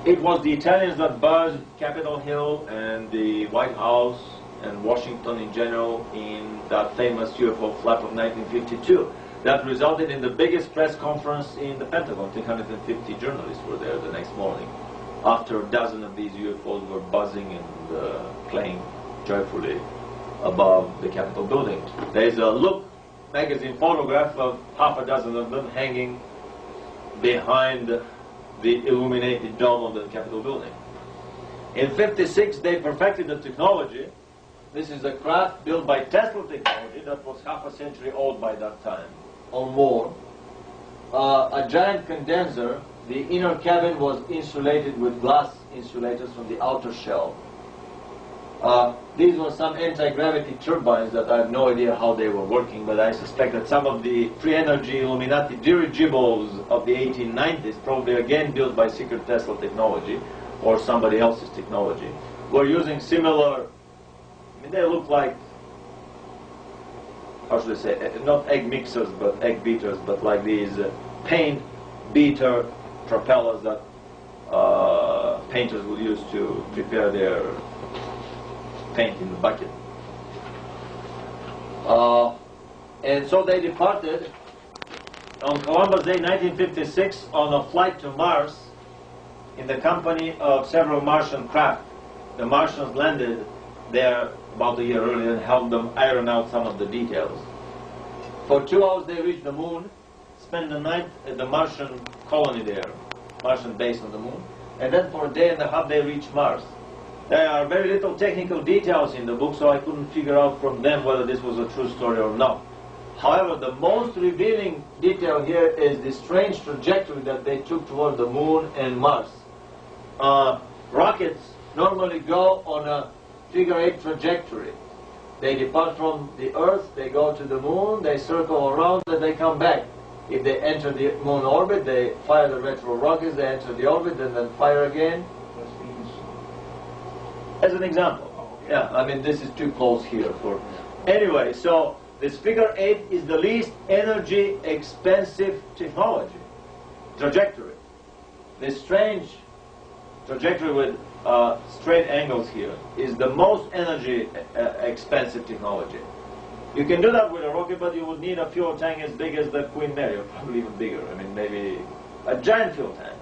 it was the Italians that buzzed Capitol Hill and the White House and Washington in general in that famous UFO flap of 1952. That resulted in the biggest press conference in the Pentagon. 350 journalists were there the next morning, after a dozen of these UFOs were buzzing and playing joyfully above the Capitol building. There is a Look magazine photograph of half a dozen of them hanging behind the illuminated dome of the Capitol building. In '56, they perfected the technology. This is a craft built by Tesla technology that was half a century old by that time, or more. A giant condenser. The inner cabin was insulated with glass insulators from the outer shell. These were some anti-gravity turbines that I have no idea how they were working, but I suspect that some of the free energy Illuminati dirigibles of the 1890s, probably again built by secret Tesla technology or somebody else's technology, were using similar, I mean, they look like, how should I say, not egg mixers, but egg beaters, but like these paint beater propellers that painters would use to prepare their paint in the bucket. And so they departed on Columbus Day 1956 on a flight to Mars in the company of several Martian craft. The Martians landed there about a year earlier and helped them iron out some of the details. For 2 hours they reached the moon, spent the night at the Martian colony there, Martian base on the moon, and then for a day and a half they reached Mars. There are very little technical details in the book, so I couldn't figure out from them whether this was a true story or not. However, the most revealing detail here is the strange trajectory that they took toward the moon and Mars. Rockets normally go on a figure-8 trajectory. They depart from the Earth, they go to the moon, they circle around, and they come back. If they enter the moon orbit, they fire the retro rockets, they enter the orbit, and then fire again. As an example. Yeah, I mean, this is too close here for... Anyway, so this figure-8 is the least energy expensive technology, trajectory. This strange trajectory with straight angles here is the most energy expensive technology. You can do that with a rocket, but you would need a fuel tank as big as the Queen Mary, or probably even bigger. I mean, maybe a giant fuel tank.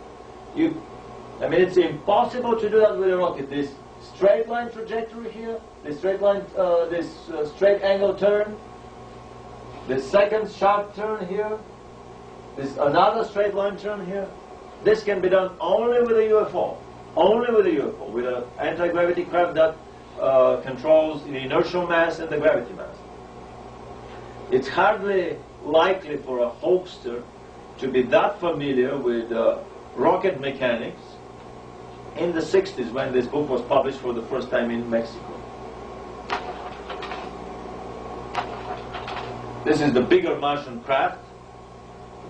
I mean, it's impossible to do that with a rocket. This straight line trajectory here, this straight line, straight angle turn, this second sharp turn here, this another straight line turn here. This can be done only with a UFO. Only with a UFO, with an anti-gravity craft that controls the inertial mass and the gravity mass. It's hardly likely for a hoaxer to be that familiar with rocket mechanics in the 60s when this book was published for the first time in Mexico. This is the bigger Martian craft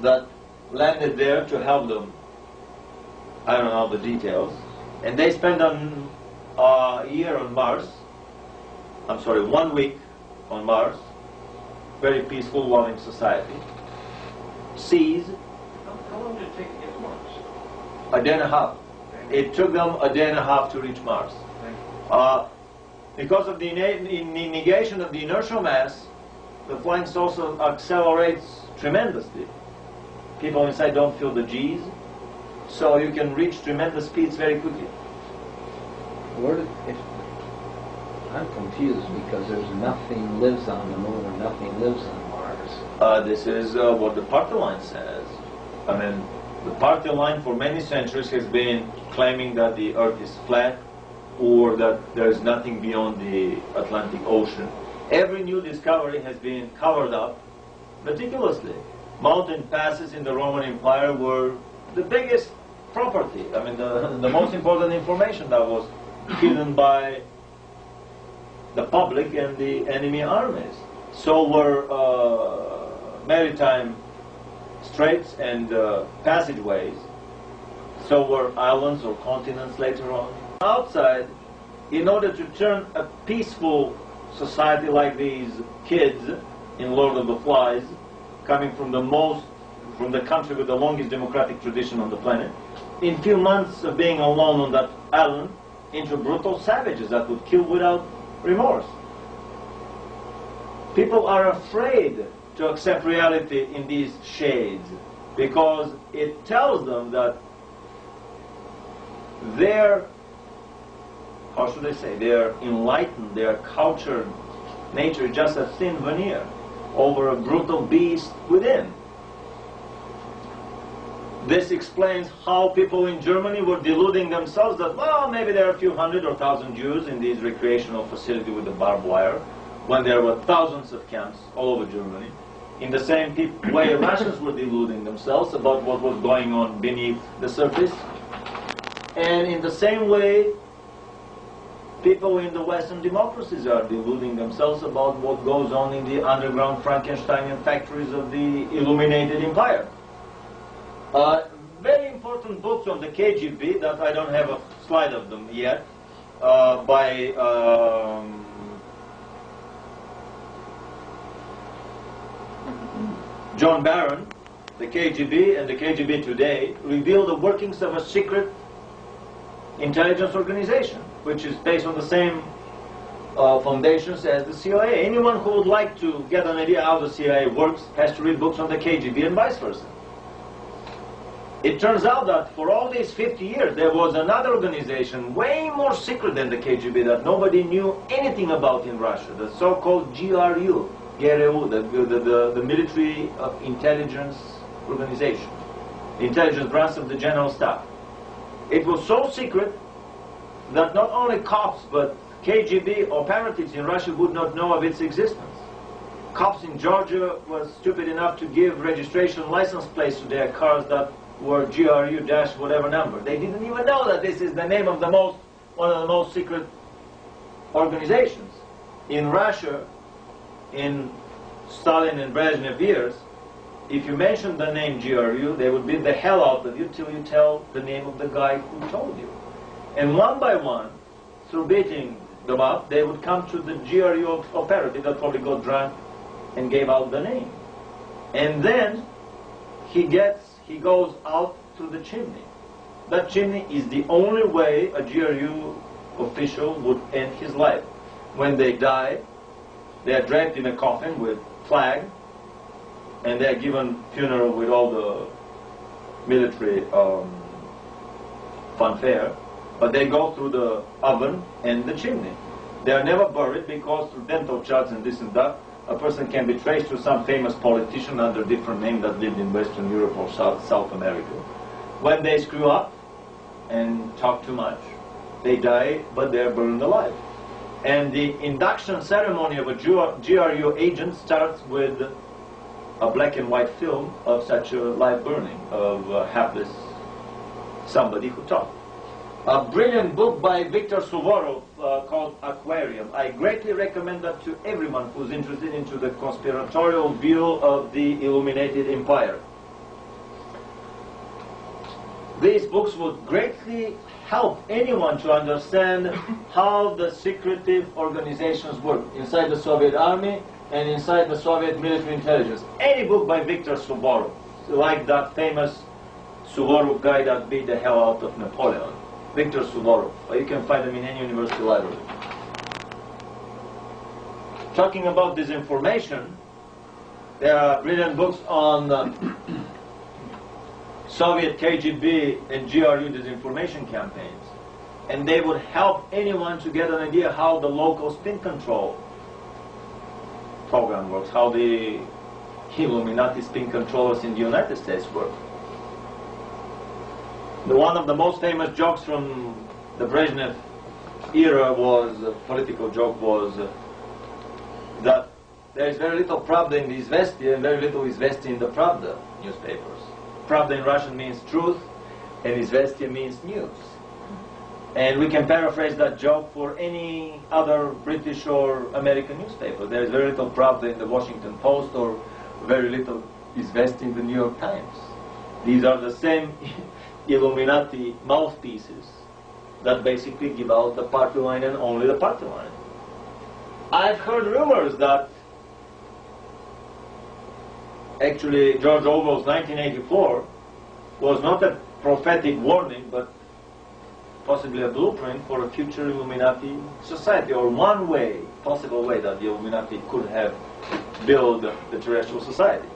that landed there to help them. I don't know the details. And they spent a year on Mars. I'm sorry, 1 week on Mars. Very peaceful, loving society. Seas. How long did it take to get to Mars? A day and a half. It took them a day and a half to reach Mars. Because of the negation of the inertial mass, the flying saucer accelerates tremendously. People inside don't feel the G's, so you can reach tremendous speeds very quickly. I'm confused because there's nothing lives on the moon and nothing lives on Mars. This is what the party line says. I mean, the party line for many centuries has been claiming that the Earth is flat or that there is nothing beyond the Atlantic Ocean. Every new discovery has been covered up meticulously. Mountain passes in the Roman Empire were the biggest property. I mean, the most important information that was hidden by the public and the enemy armies. So were maritime straits and passageways. So were islands or continents later on. Outside, in order to turn a peaceful society like these kids in Lord of the Flies, coming from the country with the longest democratic tradition on the planet, in few months of being alone on that island, into brutal savages that would kill without remorse. People are afraid to accept reality in these shades because it tells them that their, how should I say, their enlightened, their cultured nature is just a thin veneer over a brutal beast within. This explains how people in Germany were deluding themselves that, well, maybe there are a few hundred or thousand Jews in these recreational facilities with the barbed wire, when there were thousands of camps all over Germany. In the same way, Russians were deluding themselves about what was going on beneath the surface. And in the same way, people in the Western democracies are deluding themselves about what goes on in the underground Frankensteinian factories of the illuminated empire. Very important books on the KGB that I don't have a slide of them yet, by John Barron, the KGB and the KGB Today, reveal the workings of a secret intelligence organization, which is based on the same foundations as the CIA. Anyone who would like to get an idea how the CIA works has to read books on the KGB and vice versa. It turns out that for all these 50 years, there was another organization way more secret than the KGB that nobody knew anything about in Russia, the so-called GRU, the military intelligence organization, the intelligence branch of the general staff. It was so secret that not only cops but KGB operatives in Russia would not know of its existence. Cops in Georgia were stupid enough to give registration license plates to their cars that were GRU dash whatever number. They didn't even know that this is the name of one of the most secret organizations. In Russia, in Stalin and Brezhnev years, if you mention the name GRU, they would beat the hell out of you till you tell the name of the guy who told you. And one by one, through beating them up, they would come to the GRU operative that probably got drunk and gave out the name. And then he goes out through the chimney. That chimney is the only way a GRU official would end his life. When they die, they are draped in a coffin with flag, and they are given funeral with all the military fanfare, but they go through the oven and the chimney. They are never buried because through dental charts and this and that, a person can be traced to some famous politician under a different name that lived in Western Europe or South America. When they screw up and talk too much, they die, but they are burned alive. And the induction ceremony of a GRU agent starts with a black and white film of such a live burning of hapless somebody who talked. A brilliant book by Viktor Suvorov called Aquarium. I greatly recommend that to everyone who's interested into the conspiratorial view of the Illuminated Empire. These books would greatly help anyone to understand how the secretive organizations work inside the Soviet army and inside the Soviet military intelligence. Any book by Viktor Suvorov, like that famous Suvorov guy that beat the hell out of Napoleon. Viktor Suvorov. You can find them in any university library. Talking about disinformation, there are brilliant books on Soviet KGB and GRU disinformation campaigns. And they would help anyone to get an idea how the local spin control program works, how the Illuminati spin controllers in the United States work. One of the most famous jokes from the Brezhnev era was, a political joke was, that there is very little Pravda in the Izvestia and very little Izvestia in the Pravda newspapers. Pravda in Russian means truth and Izvestia means news. And we can paraphrase that joke for any other British or American newspaper. There is very little Pravda in the Washington Post or very little Izvestia in the New York Times. These are the same Illuminati mouthpieces that basically give out the party line and only the party line. I've heard rumors that actually George Orwell's 1984 was not a prophetic warning, but possibly a blueprint for a future Illuminati society, or one way, possible way that the Illuminati could have built the terrestrial society.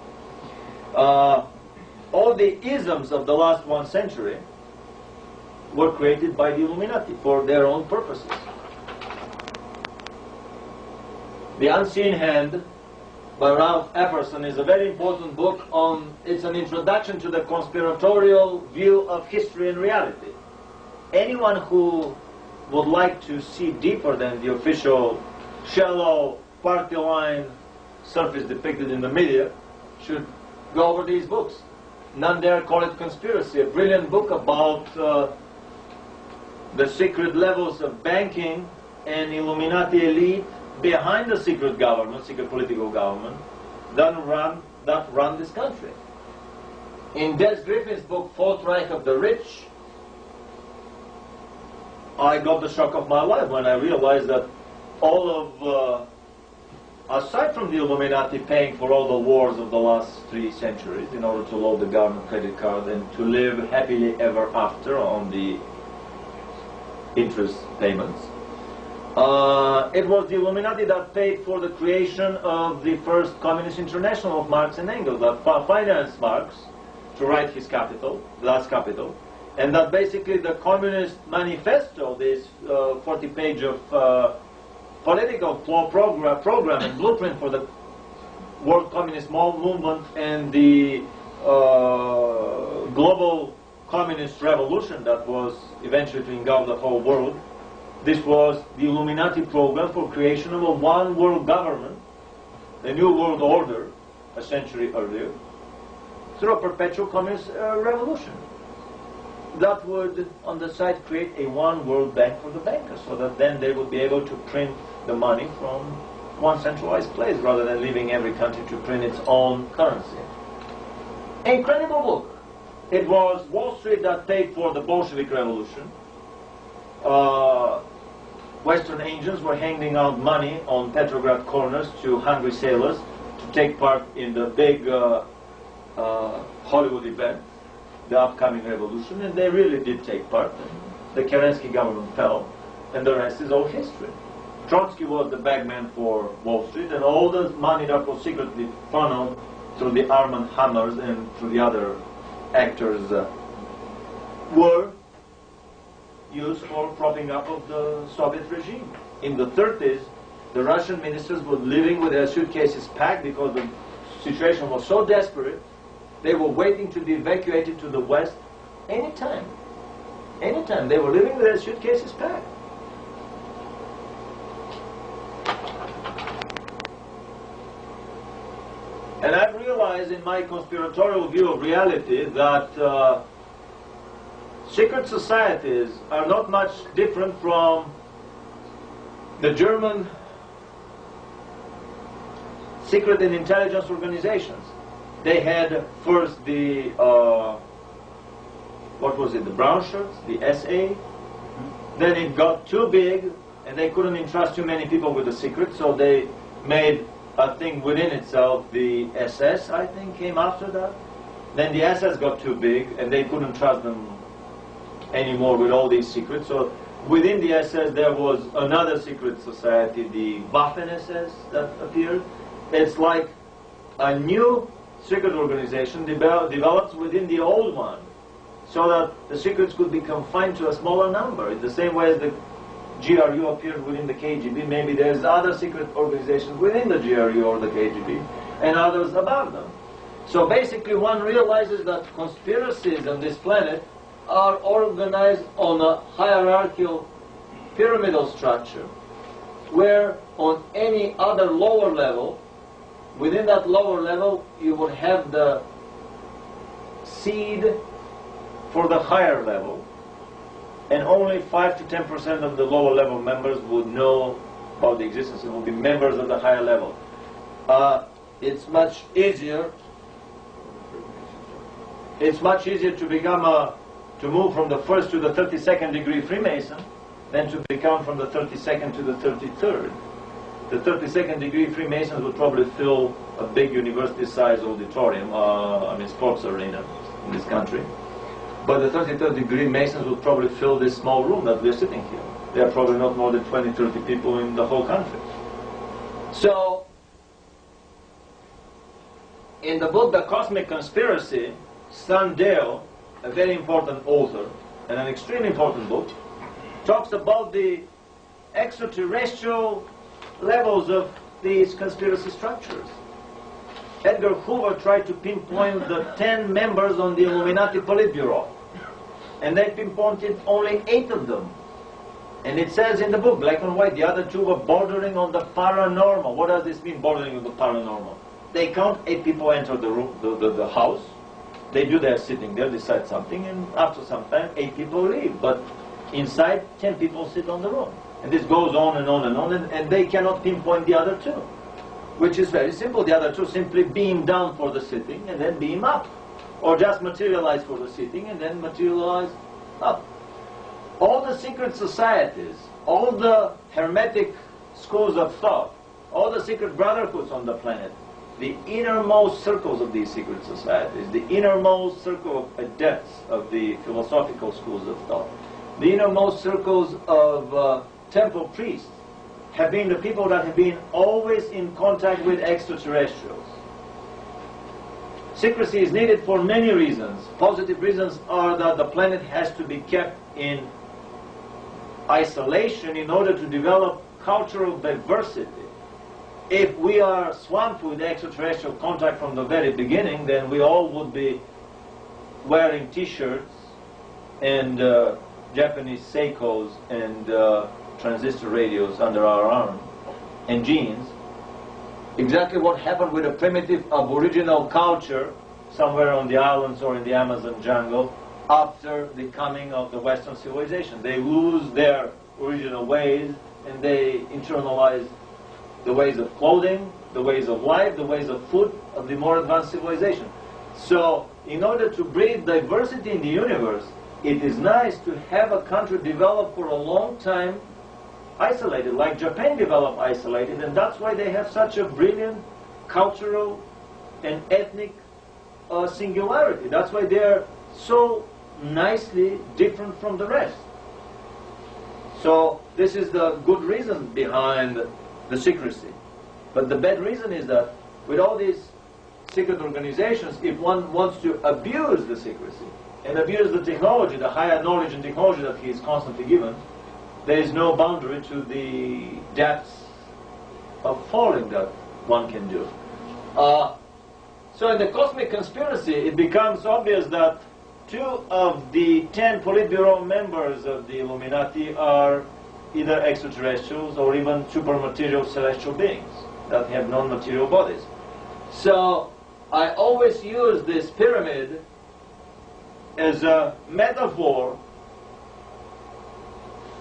All the isms of the last 1 century were created by the Illuminati for their own purposes. The Unseen Hand by Ralph Epperson is a very important book on, it's an introduction to the conspiratorial view of history and reality. Anyone who would like to see deeper than the official shallow party line surface depicted in the media should go over these books. None dare call it conspiracy. A brilliant book about the secret levels of banking and Illuminati elite behind the secret government, secret political government, that run this country. In Des Griffin's book, Fourth Reich of the Rich, I got the shock of my life when I realized that all of aside from the Illuminati paying for all the wars of the last 3 centuries in order to load the government credit card and to live happily ever after on the interest payments, it was the Illuminati that paid for the creation of the first Communist International of Marx and Engels, that financed Marx to write his Capital, Das Kapital, and that basically the Communist Manifesto, this 40-page of political program and blueprint for the World Communist Movement and the global communist revolution that was eventually to engulf the whole world, This was the Illuminati program for creation of a one world government, a new world order, a century earlier, through a perpetual communist revolution. That would, on the side, create a one world bank for the bankers, so that then they would be able to print the money from one centralized place, rather than leaving every country to print its own currency. Incredible book. It was Wall Street that paid for the Bolshevik Revolution. Western agents were handing out money on Petrograd corners to hungry sailors to take part in the big Hollywood event, the upcoming revolution, and they really did take part. The Kerensky government fell, and the rest is all history. Trotsky was the bagman for Wall Street, and all the money that was secretly funneled through the Armand Hammers and through the other actors were used for propping up of the Soviet regime. In the 30s, the Russian ministers were living with their suitcases packed because the situation was so desperate. They were waiting to be evacuated to the West anytime. Anytime. They were living with their suitcases packed. And I've realized in my conspiratorial view of reality that secret societies are not much different from the German secret and intelligence organizations. They had first the, what was it, the brown shirts, the SA. Then it got too big, and they couldn't entrust too many people with the secret, so they made a thing within itself. The SS, I think, came after that. Then the SS got too big, and they couldn't trust them anymore with all these secrets. So within the SS, there was another secret society, the Waffen-SS, that appeared. It's like a new secret organization develops within the old one, so that the secrets could be confined to a smaller number. In the same way as the GRU appeared within the KGB, maybe there's other secret organizations within the GRU or the KGB, and others above them. So basically one realizes that conspiracies on this planet are organized on a hierarchical pyramidal structure, where on any other lower level, within that lower level, you would have the seed for the higher level, and only 5 to 10% of the lower level members would know about the existence and would be members of the higher level. It's much easier. It's much easier to become to move from the first to the 32nd degree Freemason than to become from the 32nd to the 33rd. The 32nd degree Freemasons would probably fill a big university-sized auditorium, sports arena in this country. But the 33rd degree Masons would probably fill this small room that we're sitting here. There are probably not more than 20, 30 people in the whole country. So, in the book, The Cosmic Conspiracy, Sandel, a very important author, and an extremely important book, talks about the extraterrestrial levels of these conspiracy structures. Edgar Hoover tried to pinpoint the 10 members on the Illuminati Politburo, and they pinpointed only 8 of them. And it says in the book, black and white, the other 2 were bordering on the paranormal. What does this mean, bordering on the paranormal? They count 8 people enter the room, the house. They do their sitting there, decide something, and after some time, 8 people leave. But inside, 10 people sit on the room. And this goes on and on and on, and they cannot pinpoint the other 2, which is very simple. The other 2 simply beam down for the sitting and then beam up, or just materialize for the sitting and then materialize up. All the secret societies, all the hermetic schools of thought, all the secret brotherhoods on the planet, the innermost circles of these secret societies, the innermost circle of adepts of the philosophical schools of thought, the innermost circles of temple priests, have been the people that have been always in contact with extraterrestrials. Secrecy is needed for many reasons. Positive reasons are that the planet has to be kept in isolation in order to develop cultural diversity. If we are swamped with extraterrestrial contact from the very beginning, then we all would be wearing t-shirts and Japanese seikos and transistor radios under our arm and genes, exactly what happened with a primitive aboriginal culture somewhere on the islands or in the Amazon jungle after the coming of the Western civilization. They lose their original ways and they internalize the ways of clothing, the ways of life, the ways of food of the more advanced civilization. So in order to breed diversity in the universe, it is nice to have a country develop for a long time isolated, like Japan developed isolated, and that's why they have such a brilliant cultural and ethnic singularity. That's why they're so nicely different from the rest. So this is the good reason behind the secrecy. But the bad reason is that with all these secret organizations, if one wants to abuse the secrecy and abuse the technology, the higher knowledge and technology that he is constantly given, there is no boundary to the depths of falling that one can do. So in the cosmic conspiracy, it becomes obvious that 2 of the 10 Politburo members of the Illuminati are either extraterrestrials or even supermaterial celestial beings that have non-material bodies. So I always use this pyramid as a metaphor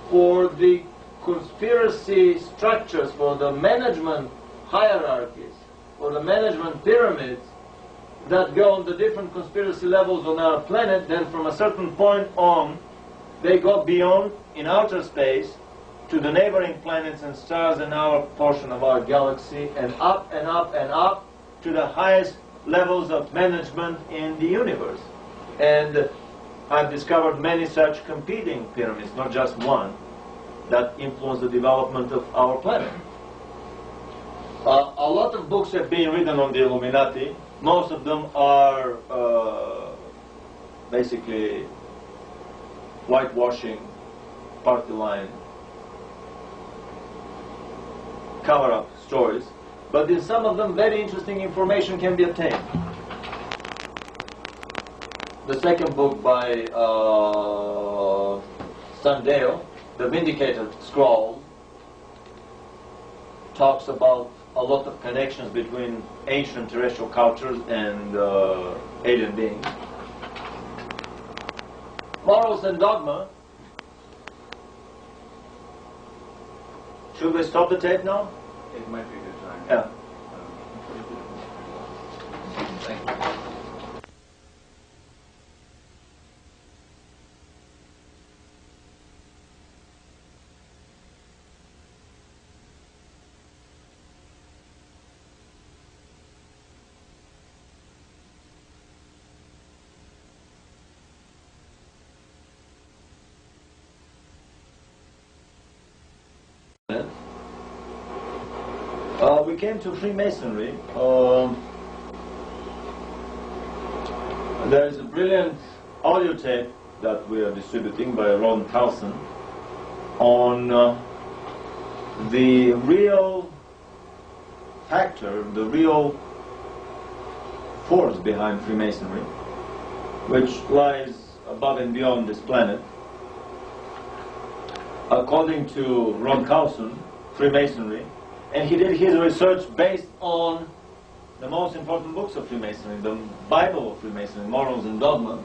for the conspiracy structures, for the management hierarchies, for the management pyramids that go on the different conspiracy levels on our planet. Then from a certain point on, they go beyond in outer space to the neighboring planets and stars in our portion of our galaxy, and up and up and up to the highest levels of management in the universe. And I've discovered many such competing pyramids, not just one, that influence the development of our planet. A lot of books have been written on the Illuminati. Most of them are basically whitewashing, party line, cover-up stories. But in some of them, very interesting information can be obtained. The second book by Sandeo, The Vindicator Scroll, talks about a lot of connections between ancient terrestrial cultures and alien beings. Morals and Dogma. Should we stop the tape now? It might be a good time. Yeah. Thank you. We came to Freemasonry. There is a brilliant audio tape that we are distributing by Ron Carlson on the real factor, the real force behind Freemasonry, which lies above and beyond this planet. According to Ron Carlson, Freemasonry, and he did his research based on the most important books of Freemasonry, the Bible of Freemasonry, Morals and Dogma,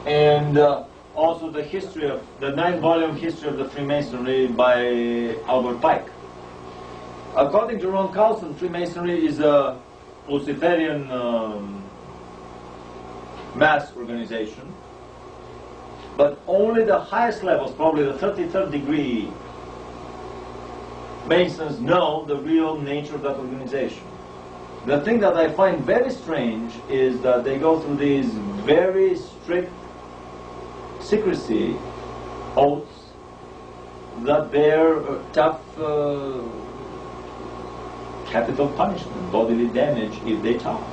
and also the history of the 9-volume history of the Freemasonry by Albert Pike. According to Ron Carlson, Freemasonry is a Luciferian mass organization, but only the highest levels, probably the 33rd degree Masons, know the real nature of that organization. The thing that I find very strange is that they go through these very strict secrecy oaths that bear tough capital punishment, bodily damage if they talk.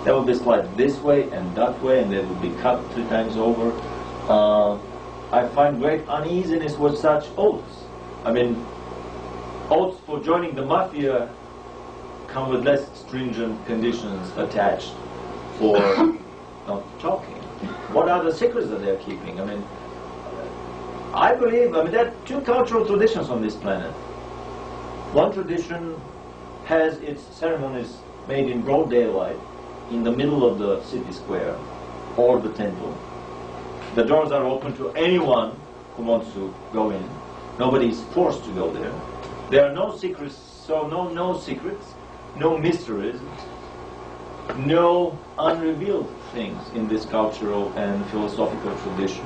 They will be sliced this way and that way, and they will be cut 3 times over. I find great uneasiness with such oaths. I mean, oaths for joining the mafia come with less stringent conditions attached for not talking. What are the secrets that they're keeping? I mean, I believe, there are two cultural traditions on this planet. One tradition has its ceremonies made in broad daylight, in the middle of the city square or the temple. The doors are open to anyone who wants to go in. Nobody is forced to go there. There are no secrets, so no secrets, no mysteries, no unrevealed things in this cultural and philosophical tradition.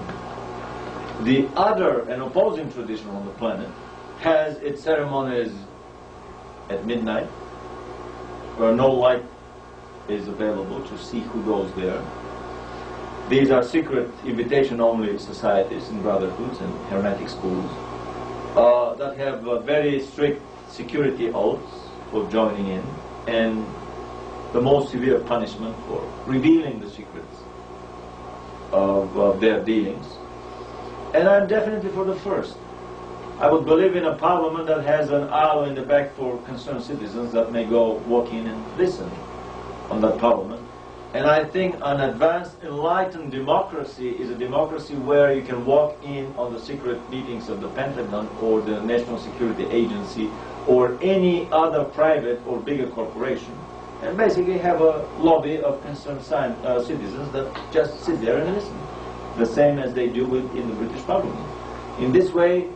The other and opposing tradition on the planet has its ceremonies at midnight, where no light is available to see who goes there. These are secret invitation-only societies and brotherhoods and hermetic schools that have very strict security oaths for joining in and the most severe punishment for revealing the secrets of their dealings. And I'm definitely for the first. I would believe in a parliament that has an aisle in the back for concerned citizens that may go walk in and listen on that parliament. And I think an advanced, enlightened democracy is a democracy where you can walk in on the secret meetings of the Pentagon or the National Security Agency or any other private or bigger corporation and basically have a lobby of concerned citizens that just sit there and listen, the same as they do in the British Parliament. In this way,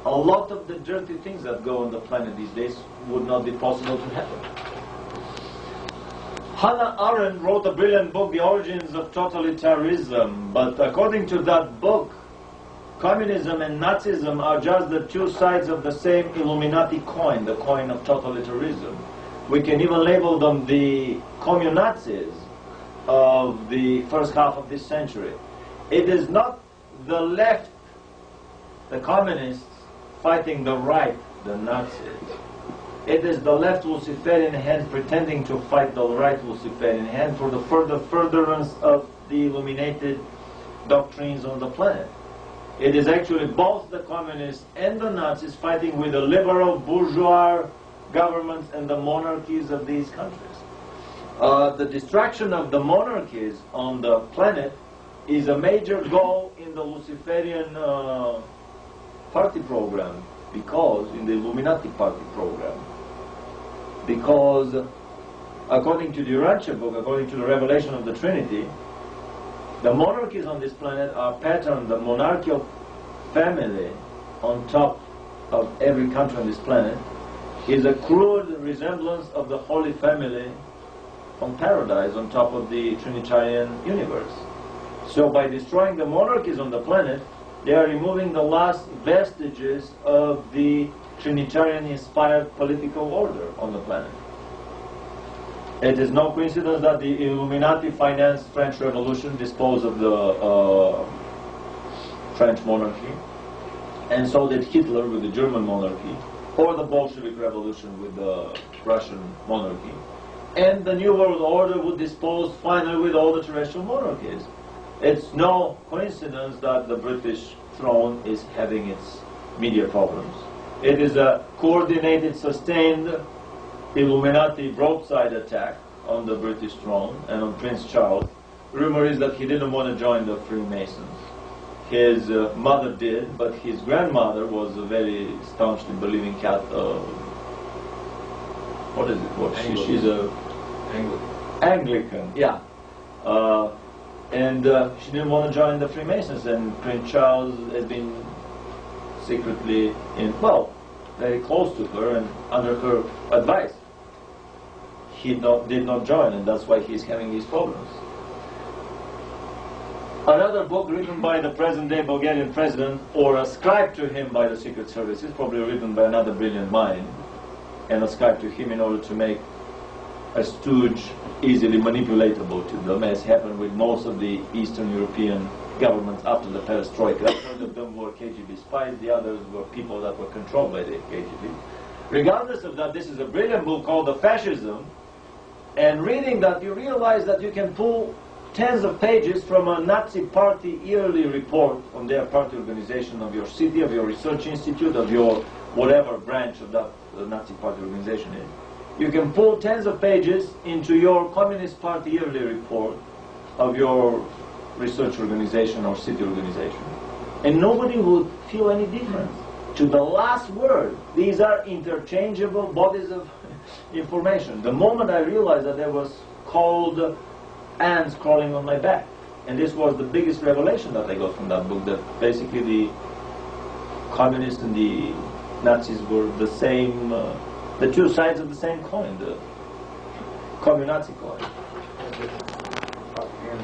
a lot of the dirty things that go on the planet these days would not be possible to happen. Hannah Arendt wrote a brilliant book, The Origins of Totalitarianism, but according to that book, communism and Nazism are just the two sides of the same Illuminati coin, the coin of totalitarianism. We can even label them the communazis of the first half of this century. It is not the left, the communists, fighting the right, the Nazis. It is the left Luciferian hand pretending to fight the right Luciferian hand for the furtherance of the illuminated doctrines on the planet. It is actually both the communists and the Nazis fighting with the liberal bourgeois governments and the monarchies of these countries. The destruction of the monarchies on the planet is a major goal in the Luciferian party program, because in the Illuminati party program, because according to the Urantia book, according to the revelation of the Trinity, the monarchies on this planet are patterned, the monarchical family on top of every country on this planet is a crude resemblance of the Holy Family from paradise on top of the Trinitarian universe. So by destroying the monarchies on the planet, they are removing the last vestiges of the Trinitarian-inspired political order on the planet. It is no coincidence that the Illuminati financed French Revolution, disposed of the French monarchy, and so did Hitler with the German monarchy, or the Bolshevik Revolution with the Russian monarchy. And the New World Order would dispose finally with all the terrestrial monarchies. It's no coincidence that the British throne is having its media problems. It is a coordinated, sustained Illuminati broadside attack on the British throne and on Prince Charles. Rumor is that he didn't want to join the Freemasons. His mother did, but his grandmother was a very staunchly believing Catholic. What is it? She's a Anglican. Yeah. And she didn't want to join the Freemasons, and Prince Charles has been secretly very close to her and under her advice. He did not join, and that's why he's having these problems. Another book written by the present-day Bulgarian president, or ascribed to him by the Secret Services, probably written by another brilliant mind, and ascribed to him in order to make a stooge easily manipulatable to them, as happened with most of the Eastern European governments after the perestroika. Some of them were KGB spies, the others were people that were controlled by the KGB. Regardless of that, this is a brilliant book called The Fascism, and reading that you realize that you can pull tens of pages from a Nazi party yearly report on their party organization of your city, of your research institute, of your whatever branch of that Nazi party organization is. You can pull tens of pages into your Communist Party yearly report of your research organization or city organization. And nobody would feel any difference. To the last word, these are interchangeable bodies of information. The moment I realized that there was cold ants crawling on my back, and this was the biggest revelation that I got from that book, that basically the communists and the Nazis were the same, the two sides of the same coin, the commun-Nazi coin.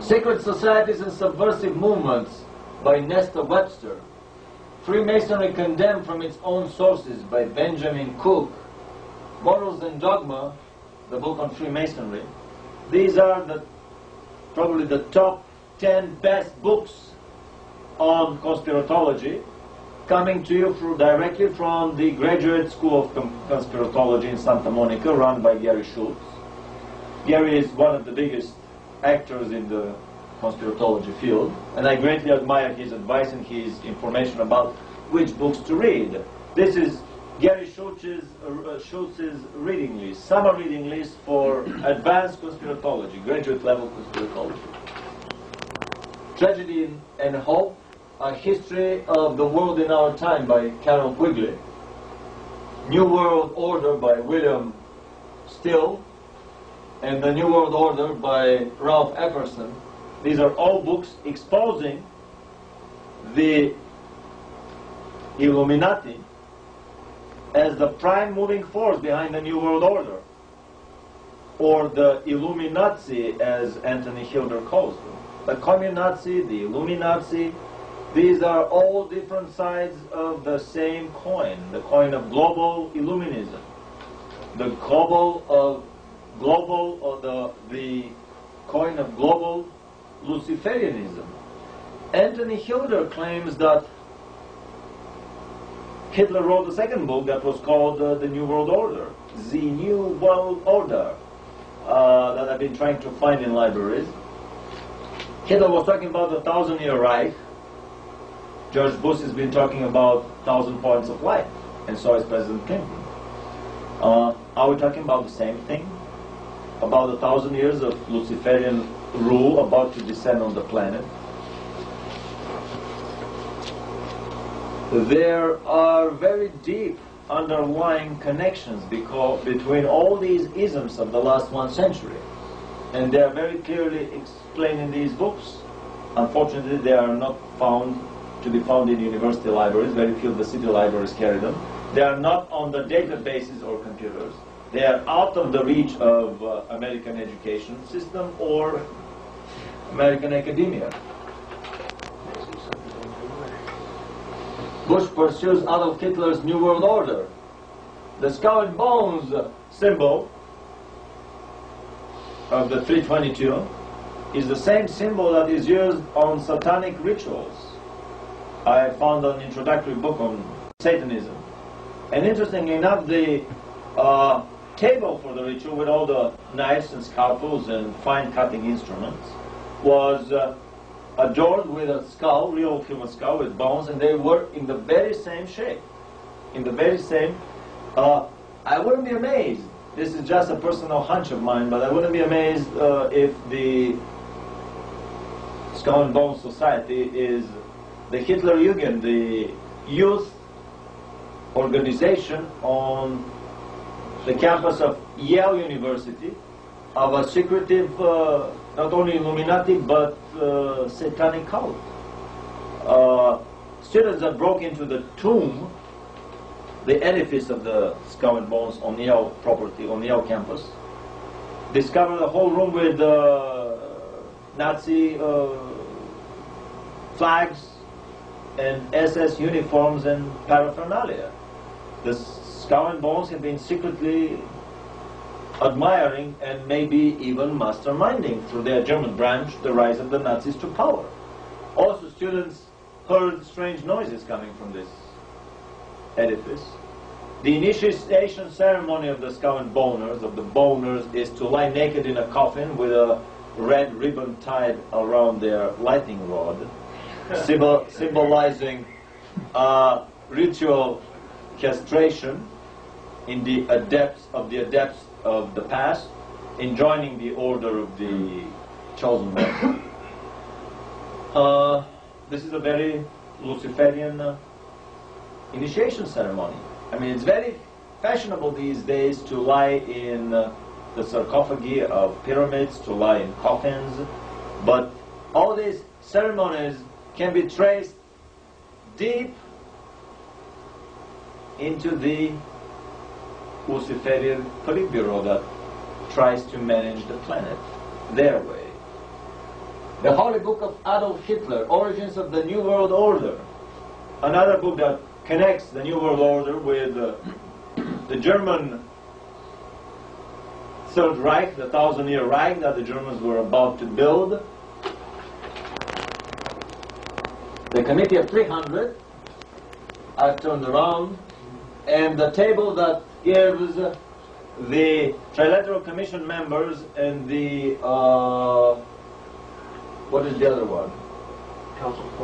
Secret Societies and Subversive Movements by Nestor Webster. Freemasonry Condemned from Its Own Sources by Benjamin Cook. Morals and Dogma, the book on Freemasonry. These are probably the top 10 best books on conspiratology, coming to you directly from the Graduate School of Conspiratology in Santa Monica, run by Gary Schultz. Gary is one of the biggest actors in the conspiratology field, and I greatly admire his advice and his information about which books to read. This is Gary Schultz's reading list, summer reading list for advanced conspiratology, graduate level conspiratology. Tragedy and Hope, A History of the World in Our Time by Carol Quigley. New World Order by William Still, and The New World Order by Ralph Epperson. These are all books exposing the Illuminati as the prime moving force behind the New World Order, or the Illuminazi, as Anthony Hilder calls them. The Commun-Nazi, the Illuminazi, these are all different sides of the same coin, the coin of global Illuminism, the the coin of global Luciferianism. Anthony Hilder claims that Hitler wrote a second book that was called The New World Order, The New World Order, that I've been trying to find in libraries. Hitler was talking about the 1,000-year Reich. George Bush has been talking about 1,000 points of light, and so is President Clinton. Are we talking about the same thing? About 1,000 years of Luciferian rule about to descend on the planet? There are very deep underlying connections between all these isms of the last 1 century, and they are very clearly explained in these books. Unfortunately, they are not to be found in university libraries. Very few of the city libraries carry them. They are not on the databases or computers. They are out of the reach of American education system or American academia. Bush pursues Adolf Hitler's New World Order. The skull and bones symbol of the 322 is the same symbol that is used on satanic rituals. I found an introductory book on Satanism. And interestingly enough, the table for the ritual with all the knives and scalpels and fine cutting instruments was adorned with a skull, real human skull with bones, and they were in the very same shape. In the very same, I wouldn't be amazed, this is just a personal hunch of mine, but I wouldn't be amazed if the Skull and Bones Society is the Hitlerjugend, the youth organization on the campus of Yale University, of a secretive, not only Illuminati, but satanic cult. Students that broke into the tomb, the edifice of the Skull and Bones on Yale property, on Yale campus, discovered a whole room with Nazi flags and SS uniforms and paraphernalia. The Skull and Bones have been secretly admiring and maybe even masterminding through their German branch the rise of the Nazis to power. Also, students heard strange noises coming from this edifice. The initiation ceremony of the Skull and Boners, of the Boners, is to lie naked in a coffin with a red ribbon tied around their lightning rod, symbolizing ritual castration in the adepts of the past, in joining the order of the chosen one. This is a very Luciferian initiation ceremony. I mean, it's very fashionable these days to lie in the sarcophagi of pyramids, to lie in coffins, but all these ceremonies can be traced deep into the Luciferian Politburo that tries to manage the planet their way. The Holy Book of Adolf Hitler, Origins of the New World Order, another book that connects the New World Order with the German Third Reich, the 1,000-year Reich that the Germans were about to build. The Committee of 300, I've turned around, and the table that gives the Trilateral Commission members and the, what is the other one?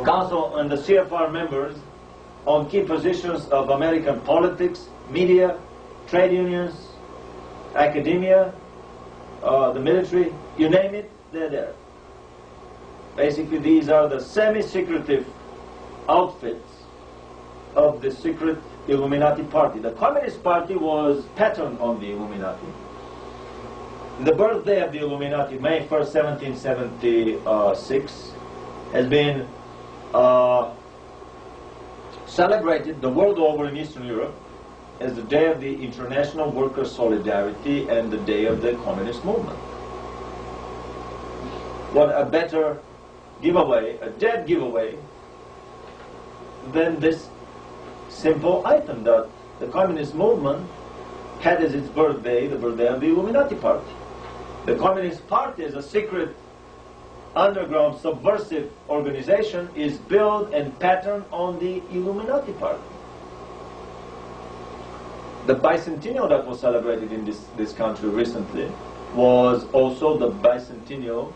Council and the CFR members on key positions of American politics, media, trade unions, academia, the military, you name it, they're there. Basically, these are the semi-secretive outfits of the secret Illuminati party. The Communist Party was patterned on the Illuminati. The birthday of the Illuminati, May 1st, 1776, has been celebrated the world over in Eastern Europe as the day of the International Workers' Solidarity and the day of the Communist Movement. What a better giveaway, a dead giveaway, than this simple item that the Communist Movement had as its birthday, the birthday of the Illuminati Party. The Communist Party, as a secret, underground, subversive organization, is built and patterned on the Illuminati Party. The bicentennial that was celebrated in this country recently was also the bicentennial,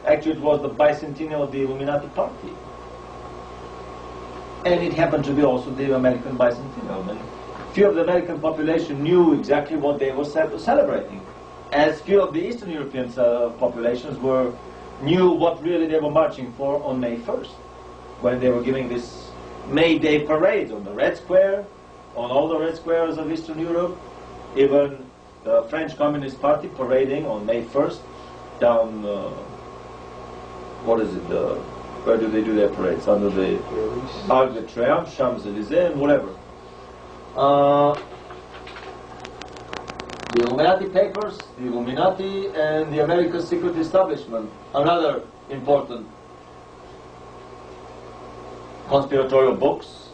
actually it was the bicentennial of the Illuminati Party. And it happened to be also the American bicentennial. And few of the American population knew exactly what they were celebrating, as few of the Eastern European populations knew what really they were marching for on May 1st, when they were giving this May Day parade on the Red Square, on all the red squares of Eastern Europe, even the French Communist Party parading on May 1st down, what is it, where do they do their parades? Under the Arc de Triomphe, Champs-Élysées, and whatever. The Illuminati papers, the Illuminati, and the American secret establishment, another important conspiratorial books.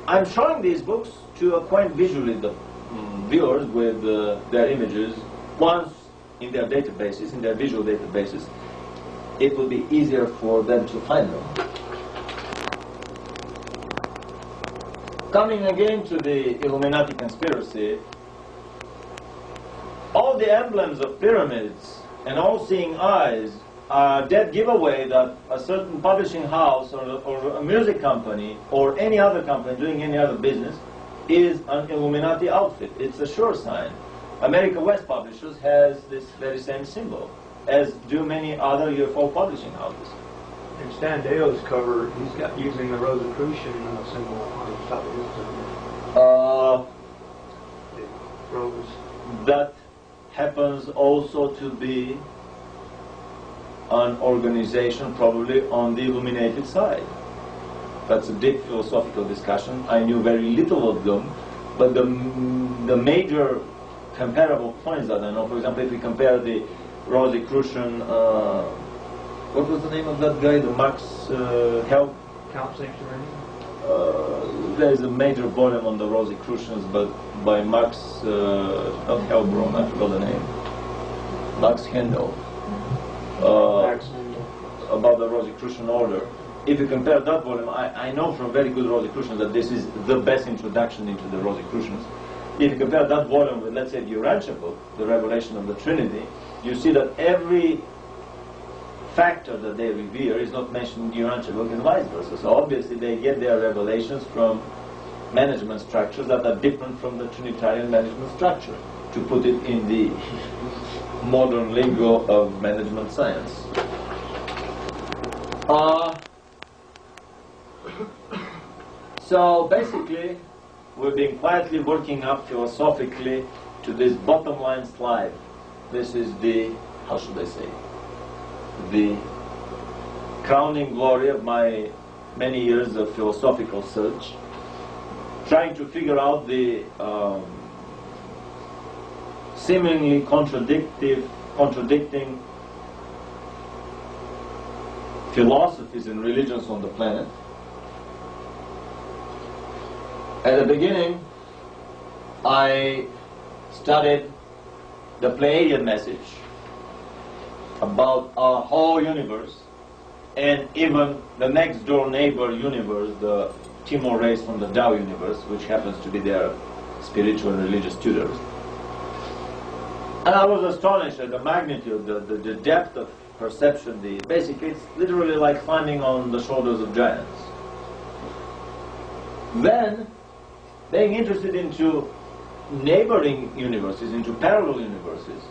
I'm showing these books to acquaint visually the viewers with their images. Once in their databases, in their visual databases, it will be easier for them to find them. Coming again to the Illuminati conspiracy, all the emblems of pyramids and all-seeing eyes are dead giveaway that a certain publishing house or a music company or any other company doing any other business is an Illuminati outfit. It's a sure sign. America West Publishers has this very same symbol, as do many other UFO publishing houses. In Stan Deo's cover, he's got using the Rosicrucian symbol on the top of his the rose. That happens also to be an organization probably on the illuminated side. That's a deep philosophical discussion. I knew very little of them, but the major comparable points that I know, for example, if we compare the Rosicrucian, what was the name of that guy, the Max Help? Count Sanctuary. There is a major volume on the Rosicrucians, but by Max, not Helbron, I forgot the name, Max Handel. About the Rosicrucian order. If you compare that volume, I know from very good Rosicrucians that this is the best introduction into the Rosicrucians. If you compare that volume with, let's say, the Urantia book, the Revelation of the Trinity, you see that every factor that they revere is not mentioned in the Urantia book and vice versa. So obviously they get their revelations from management structures that are different from the Trinitarian management structure, to put it in the modern lingo of management science. So basically, we've been quietly working up philosophically to this bottom line slide. This is the, how should I say, the crowning glory of my many years of philosophical search, trying to figure out the seemingly contradicting philosophies and religions on the planet. At the beginning, I studied the Pleiadian message about our whole universe, and even the next door neighbor universe, the Timor race from the Tao universe, which happens to be their spiritual and religious tutors. And I was astonished at the magnitude, the depth of perception. Basically, it's literally like climbing on the shoulders of giants. Then, being interested into neighboring universes, into parallel universes,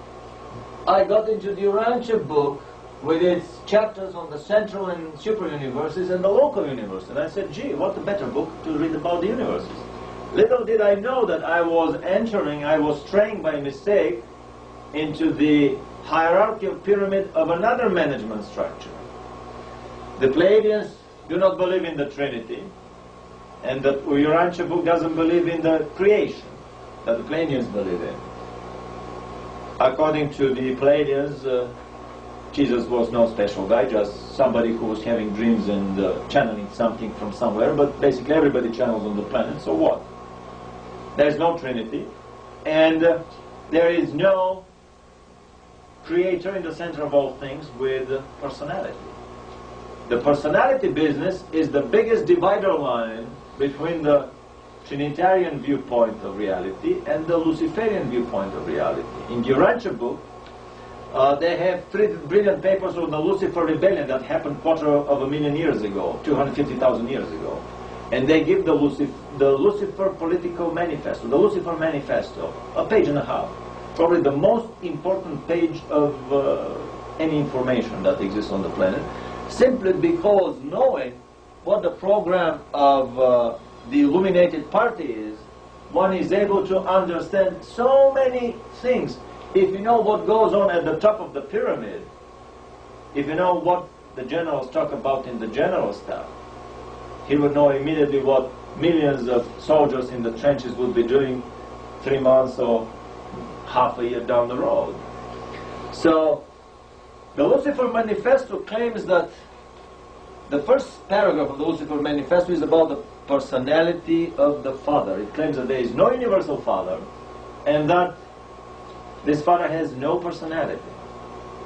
I got into the Urantia book with its chapters on the central and super universes and the local universe. And I said, gee, what a better book to read about the universes. Little did I know that I was straying by mistake into the hierarchical pyramid of another management structure. The Pleiadians do not believe in the Trinity, and the Urantia book doesn't believe in the creation that the Pleiadians believe in. According to the Pleiadians, Jesus was no special guy, just somebody who was having dreams and channeling something from somewhere, but basically everybody channels on the planet, so what? There's no Trinity, and there is no creator in the center of all things with personality. The personality business is the biggest divider line between the Trinitarian viewpoint of reality and the Luciferian viewpoint of reality. In the Urantia book, they have 3 brilliant papers on the Lucifer rebellion that happened 250,000 years ago, 250,000 years ago. And they give the Lucifer political manifesto, the Lucifer manifesto, a page and a half. Probably the most important page of any information that exists on the planet, simply because knowing what the program of the illuminated party is, one is able to understand so many things. If you know what goes on at the top of the pyramid, if you know what the generals talk about in the general staff, he would know immediately what millions of soldiers in the trenches would be doing 3 months or half a year down the road. So, the Lucifer Manifesto claims that the first paragraph of the Lucifer Manifesto is about the personality of the Father. It claims that there is no universal Father, and that this Father has no personality.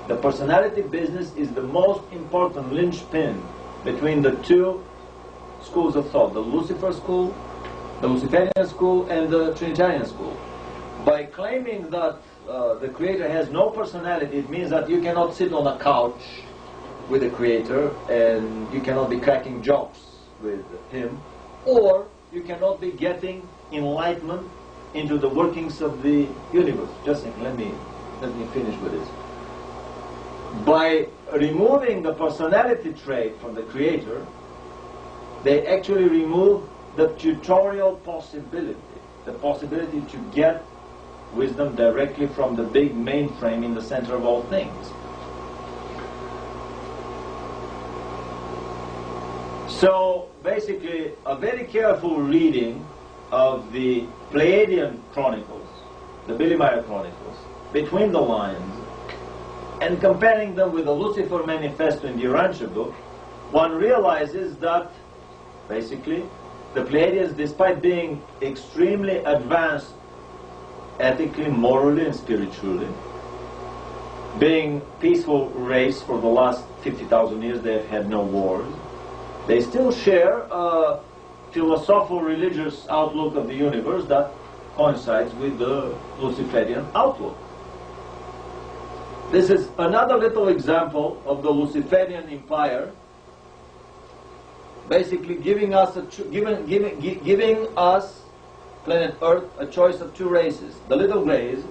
The personality business is the most important linchpin between the two schools of thought, the Lucifer school, the Luciferian school, and the Trinitarian school. By claiming that the Creator has no personality, it means that you cannot sit on a couch with the Creator and you cannot be cracking jokes with Him, or you cannot be getting enlightenment into the workings of the universe. Just think, let me finish with this. By removing the personality trait from the Creator, they actually remove the tutorial possibility, the possibility to get wisdom directly from the big mainframe in the center of all things. So basically, a very careful reading of the Pleiadian Chronicles, the Billy Meyer Chronicles, between the lines, and comparing them with the Lucifer Manifesto in the Urantia book, one realizes that basically the Pleiadians, despite being extremely advanced ethically, morally, and spiritually, being peaceful race for the last 50,000 years, they've had no wars, they still share a philosophical religious outlook of the universe that coincides with the Luciferian outlook. This is another little example of the Luciferian empire basically giving us planet Earth a choice of 2 races. The little grays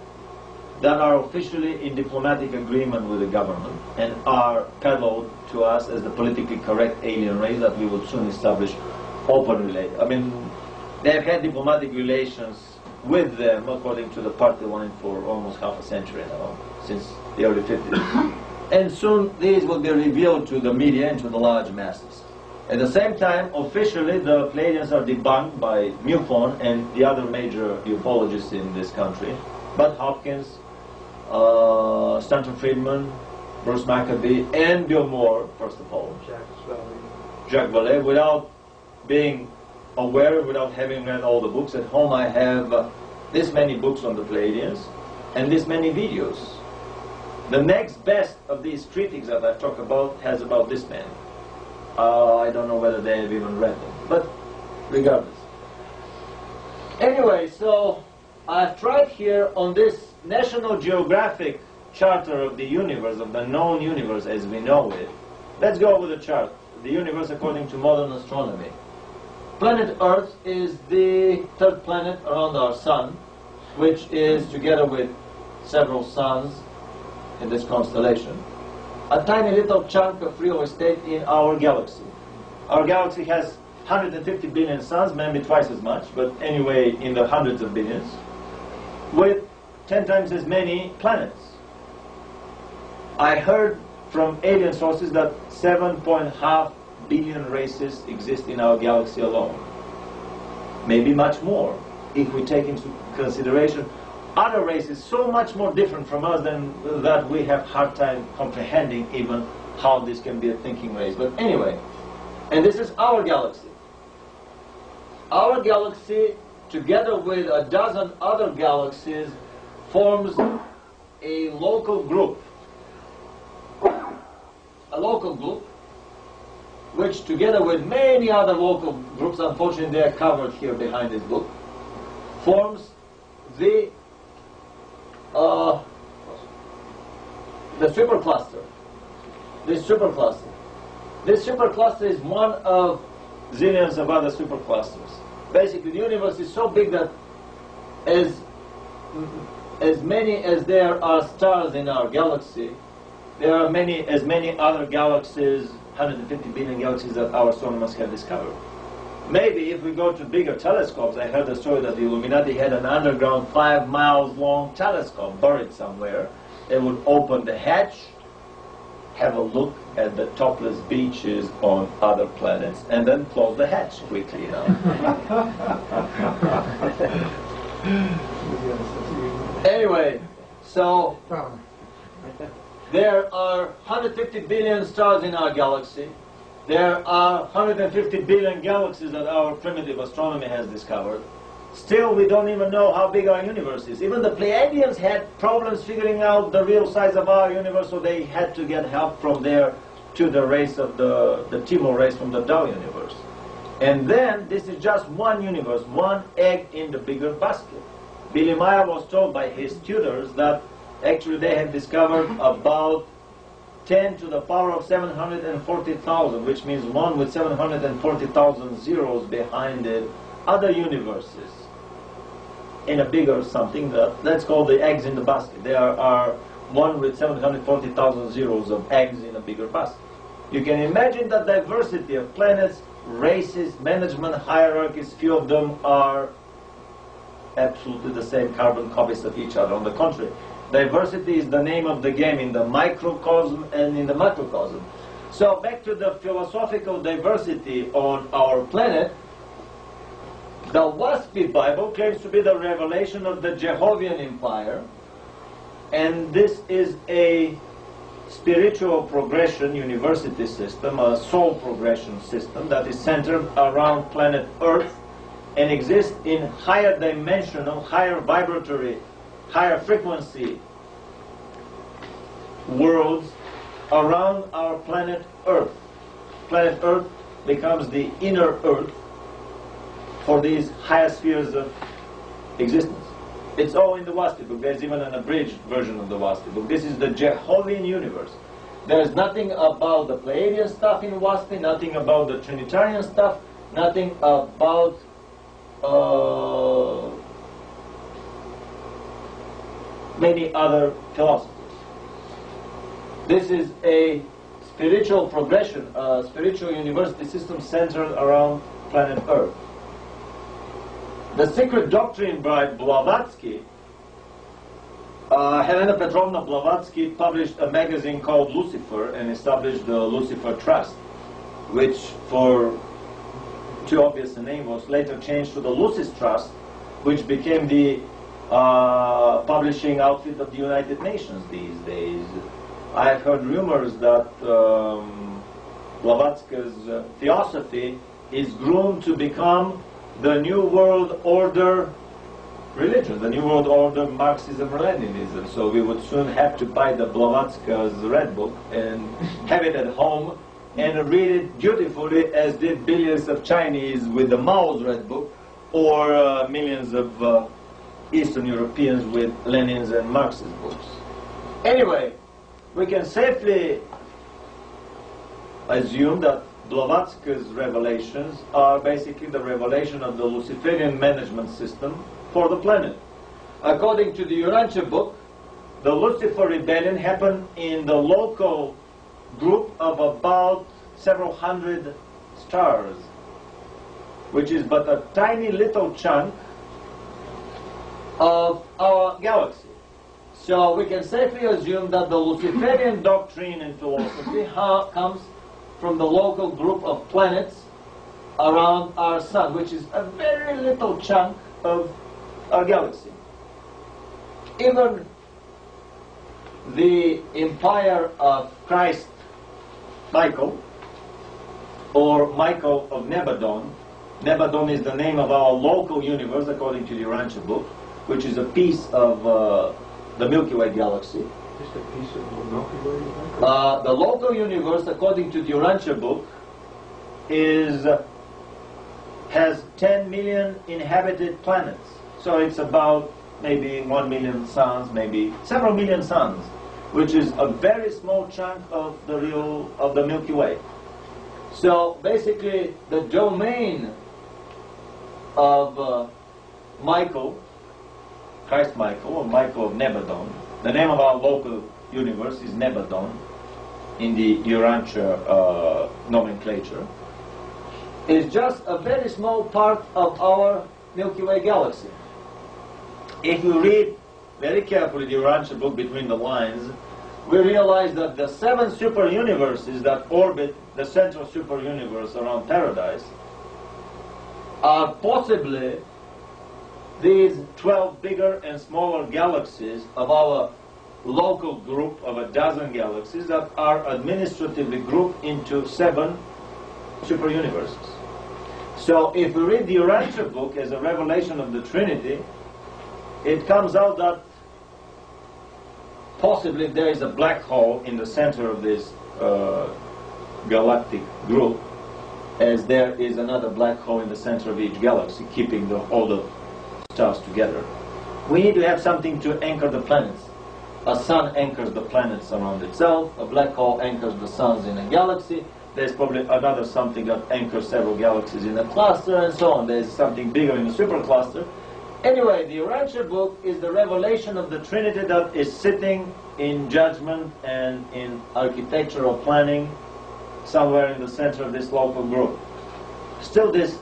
that are officially in diplomatic agreement with the government and are peddled to us as the politically correct alien race that we will soon establish open relation. I mean, they've had diplomatic relations with them, according to the party line, for almost half a century now, since the early 50s. And soon these will be revealed to the media and to the large masses. At the same time, officially, the Pleiadians are debunked by MUFON and the other major ufologists in this country. Bud Hopkins, Stanton Friedman, Bruce Maccabee, and Bill Moore, first of all. Jacques Vallée, without being aware, without having read all the books. At home I have this many books on the Pleiadians and this many videos. The next best of these critics that I've talked about has about this man. I don't know whether they have even read them, but regardless. Anyway, so I've tried here on this National Geographic Charter of the universe, of the known universe as we know it. Let's go over the chart. The universe according to modern astronomy. Planet Earth is the third planet around our sun, which is, together with several suns in this constellation, a tiny little chunk of real estate in our galaxy. Our galaxy has 150 billion suns, maybe twice as much, but anyway in the hundreds of billions, with 10 times as many planets. I heard from alien sources that 7.5 billion races exist in our galaxy alone. Maybe much more, if we take into consideration other races so much more different from us than that we have hard time comprehending even how this can be a thinking race. But anyway, and this is our galaxy. Our galaxy, together with a dozen other galaxies, forms a local group. A local group, which together with many other local groups, unfortunately they are covered here behind this book, forms the supercluster. This supercluster. This supercluster is one of zillions of other superclusters. Basically, the universe is so big that as many as there are stars in our galaxy, there are as many other galaxies, 150 billion galaxies that our astronomers have discovered. Maybe if we go to bigger telescopes, I heard a story that the Illuminati had an underground 5 miles long telescope buried somewhere. They would open the hatch, have a look at the topless beaches on other planets, and then close the hatch quickly, you know. Anyway, so there are 150 billion stars in our galaxy. There are 150 billion galaxies that our primitive astronomy has discovered. Still, we don't even know how big our universe is. Even the Pleiadians had problems figuring out the real size of our universe, so they had to get help from there to the race of the Timor race from the Dow universe. And then, this is just one universe, one egg in the bigger basket. Billy Meier was told by his tutors that actually they have discovered about 10 to the power of 740,000, which means 1 with 740,000 zeros behind it, other universes in a bigger something that's called the eggs in the basket. There are 1 with 740,000 zeros of eggs in a bigger basket. You can imagine the diversity of planets, races, management hierarchies. Few of them are absolutely the same carbon copies of each other. On the contrary, diversity is the name of the game in the microcosm and in the macrocosm. So back to the philosophical diversity on our planet. The WASPI Bible claims to be the revelation of the Jehovian Empire, and this is a spiritual progression university system, a soul progression system that is centered around planet Earth and exists in higher dimensional, higher vibratory, higher frequency worlds around our planet Earth. Planet Earth becomes the inner Earth for these higher spheres of existence. It's all in the WASPI book. There's even an abridged version of the WASPI book. This is the Jehovian universe. There's nothing about the Pleiadian stuff in WASPI, nothing about the Trinitarian stuff, nothing about many other philosophers. This is a spiritual progression, a spiritual university system centered around planet Earth. The Secret Doctrine by Blavatsky, Helena Petrovna Blavatsky published a magazine called Lucifer and established the Lucifer Trust, which, for too obvious a name, was later changed to the Lucis Trust, which became the publishing outfit of the United Nations these days. I've heard rumors that Blavatsky's theosophy is groomed to become the New World Order religion, the New World Order Marxism-Leninism. So we would soon have to buy the Blavatsky's Red Book and have it at home and read it dutifully, as did billions of Chinese with the Mao's Red Book, or millions of Eastern Europeans with Lenin's and Marx's books. Anyway, we can safely assume that Blavatsky's revelations are basically the revelation of the Luciferian management system for the planet. According to the Urantia book, the Lucifer rebellion happened in the local group of about several hundred stars, which is but a tiny little chunk of our galaxy. So we can safely assume that the Luciferian doctrine and philosophy comes from the local group of planets around our sun, which is a very little chunk of our galaxy. Even the empire of Christ Michael, or Michael of Nebadon. Nebadon is the name of our local universe according to the Urantia book, which is a piece of the Milky Way galaxy. Just a piece of the Milky Way? The local universe, according to the Urantia book, has 10 million inhabited planets. So it's about maybe 1 million suns, maybe several million suns, which is a very small chunk of the Milky Way. So basically, the domain of Michael, Christ Michael, or Michael of Nebadon, the name of our local universe is Nebadon in the Urantia nomenclature, is just a very small part of our Milky Way galaxy. If we read very carefully the Urantia book between the lines, we realize that the 7 super universes that orbit the central super universe around Paradise are possibly these 12 bigger and smaller galaxies of our local group of a dozen galaxies that are administratively grouped into 7 super universes. So if we read the Urantia book as a revelation of the Trinity, it comes out that possibly there is a black hole in the center of this galactic group, as there is another black hole in the center of each galaxy, keeping all the stars together. We need to have something to anchor the planets. A sun anchors the planets around itself, a black hole anchors the suns in a galaxy, there's probably another something that anchors several galaxies in a cluster, and so on. There's something bigger in a supercluster. Anyway, the Urantia book is the revelation of the Trinity that is sitting in judgment and in architectural planning somewhere in the center of this local group. Still, this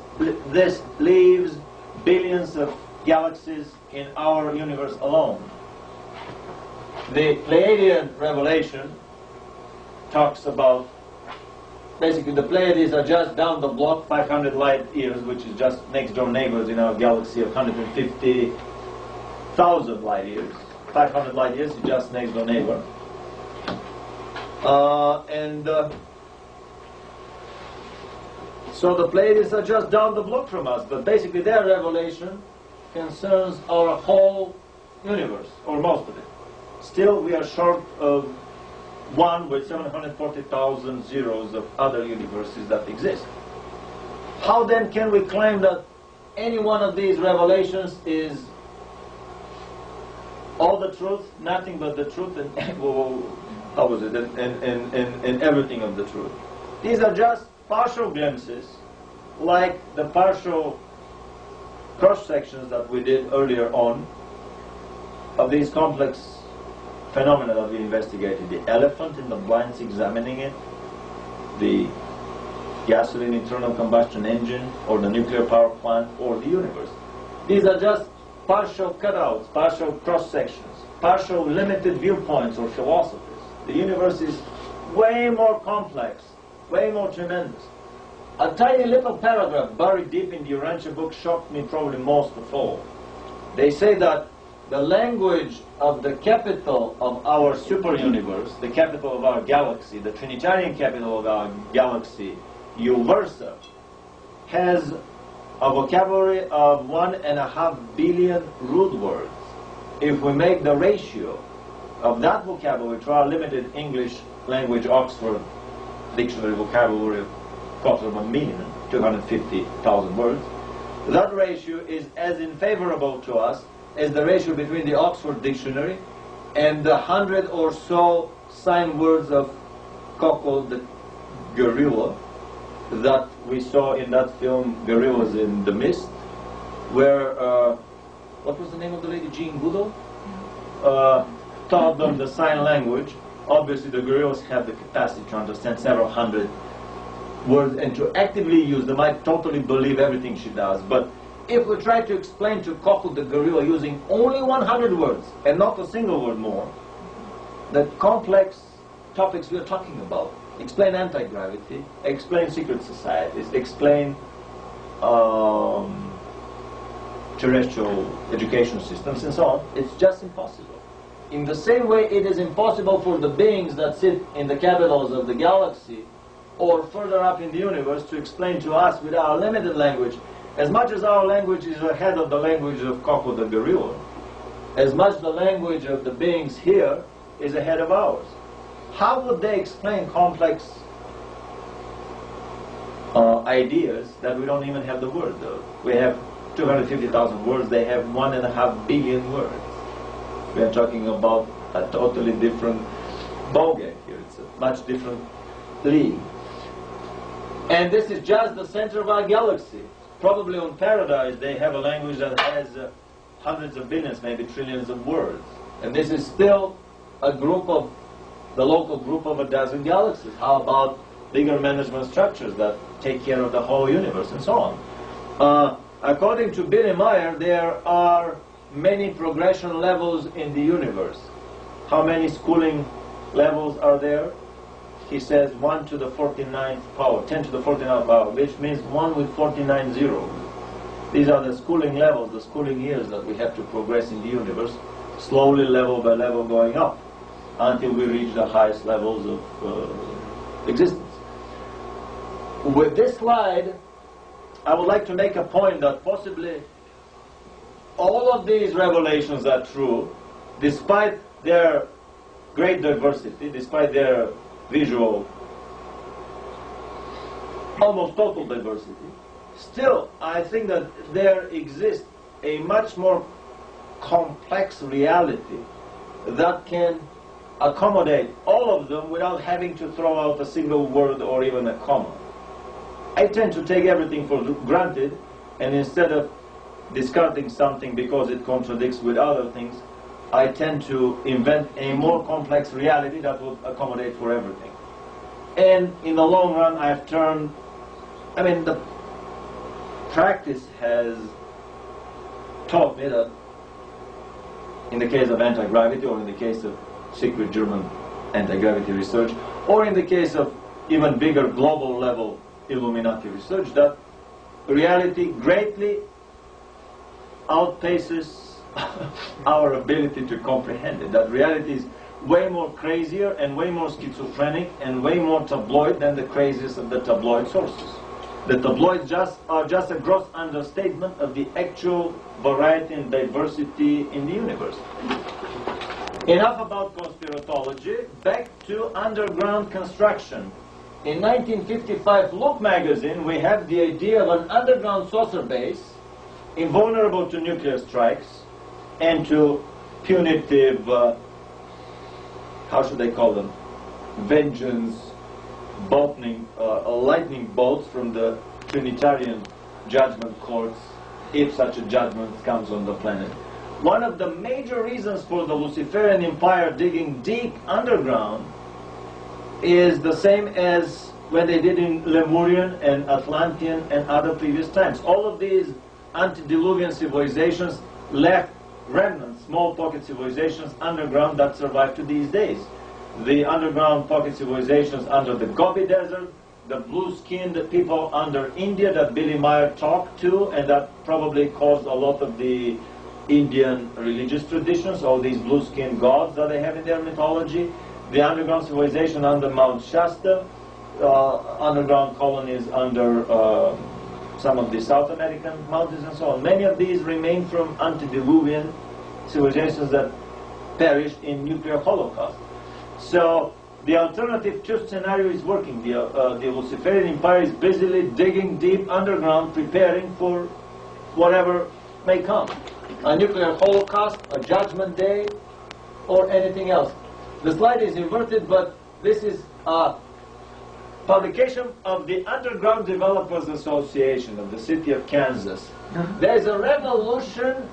leaves billions of galaxies in our universe alone. The Pleiadian revelation talks about, basically the Pleiades are just down the block 500 light years, which is just next door neighbors in our galaxy of 150,000 light years. 500 light years is just next door neighbor. So the Pleiades are just down the block from us, but basically their revelation concerns our whole universe, or most of it. Still, we are short of one with 740,000 zeros of other universes that exist. How then can we claim that any one of these revelations is all the truth, nothing but the truth, and how was it, and everything of the truth? These are just partial glimpses, like the partial cross-sections that we did earlier on of these complex phenomena that we investigated. The elephant in the blinds examining it, the gasoline internal combustion engine, or the nuclear power plant, or the universe. These are just partial cutouts, partial cross-sections, partial limited viewpoints or philosophies. The universe is way more complex, way more tremendous. A tiny little paragraph buried deep in the Urantia book shocked me probably most of all. They say that the language of the capital of our super universe, the capital of our galaxy, the Trinitarian capital of our galaxy, Uversa, has a vocabulary of 1.5 billion root words. If we make the ratio of that vocabulary to our limited English language Oxford dictionary vocabulary of 250,000 250,000 words, that ratio is as unfavorable to us as the ratio between the Oxford dictionary and the 100 or so sign words of Coco the gorilla that we saw in that film Gorillas in the Mist, where what was the name of the lady? Jean Goodall taught them the sign language. Obviously the gorillas have the capacity to understand several hundred words and to actively use them. I totally believe everything she does, but if we try to explain to Coco the gorilla using only 100 words and not a single word more, the complex topics we are talking about, explain anti-gravity, explain secret societies, explain terrestrial education systems and so on, it's just impossible. In the same way it is impossible for the beings that sit in the capitals of the galaxy or further up in the universe to explain to us with our limited language, as much as our language is ahead of the language of Coco the gorilla, as much the language of the beings here is ahead of ours. How would they explain complex ideas that we don't even have the word of? We have 250,000 words, they have 1.5 billion words. We are talking about a totally different ballgame here. It's a much different league. And this is just the center of our galaxy. Probably on Paradise they have a language that has hundreds of billions, maybe trillions of words. And this is still a group of, the local group of a dozen galaxies. How about bigger management structures that take care of the whole universe and so on? According to Billy Meyer, there are many progression levels in the universe. How many schooling levels are there? He says 1 to the 49th power, 10 to the 49th power, which means 1 with 49 zeros. These are the schooling levels, the schooling years that we have to progress in the universe, slowly, level by level, going up, until we reach the highest levels of existence. With this slide, I would like to make a point that possibly all of these revelations are true, despite their great diversity, despite their visual, almost total diversity. Still, I think that there exists a much more complex reality that can accommodate all of them without having to throw out a single word or even a comma. I tend to take everything for granted, and instead of discarding something because it contradicts with other things, I tend to invent a more complex reality that would accommodate for everything. And in the long run, I've turned, the practice has taught me that in the case of anti-gravity, or in the case of secret German anti-gravity research, or in the case of even bigger global level Illuminati research, that reality greatly outpaces our ability to comprehend it. That reality is way more crazier and way more schizophrenic and way more tabloid than the craziest of the tabloid sources. The tabloids are just a gross understatement of the actual variety and diversity in the universe. Enough about conspiratology, back to underground construction. In 1955 Look magazine, we have the idea of an underground saucer base, invulnerable to nuclear strikes and to punitive, how should they call them, vengeance, lightning bolts from the Trinitarian judgment courts, if such a judgment comes on the planet. One of the major reasons for the Luciferian empire digging deep underground is the same as when they did in Lemurian and Atlantean and other previous times. All of these antediluvian civilizations left remnants, small pocket civilizations underground that survive to these days. The underground pocket civilizations under the Gobi Desert, the blue-skinned people under India that Billy Meyer talked to, and that probably caused a lot of the Indian religious traditions, all these blue-skinned gods that they have in their mythology. The underground civilization under Mount Shasta, underground colonies under some of the South American mountains and so on. Many of these remain from antediluvian civilizations that perished in nuclear holocaust. So the alternative truth scenario is working. The Luciferian Empire is busily digging deep underground, preparing for whatever may come. A nuclear holocaust, a judgment day, or anything else. The slide is inverted, but this is a publication of the Underground Developers Association of the city of Kansas. There is a revolution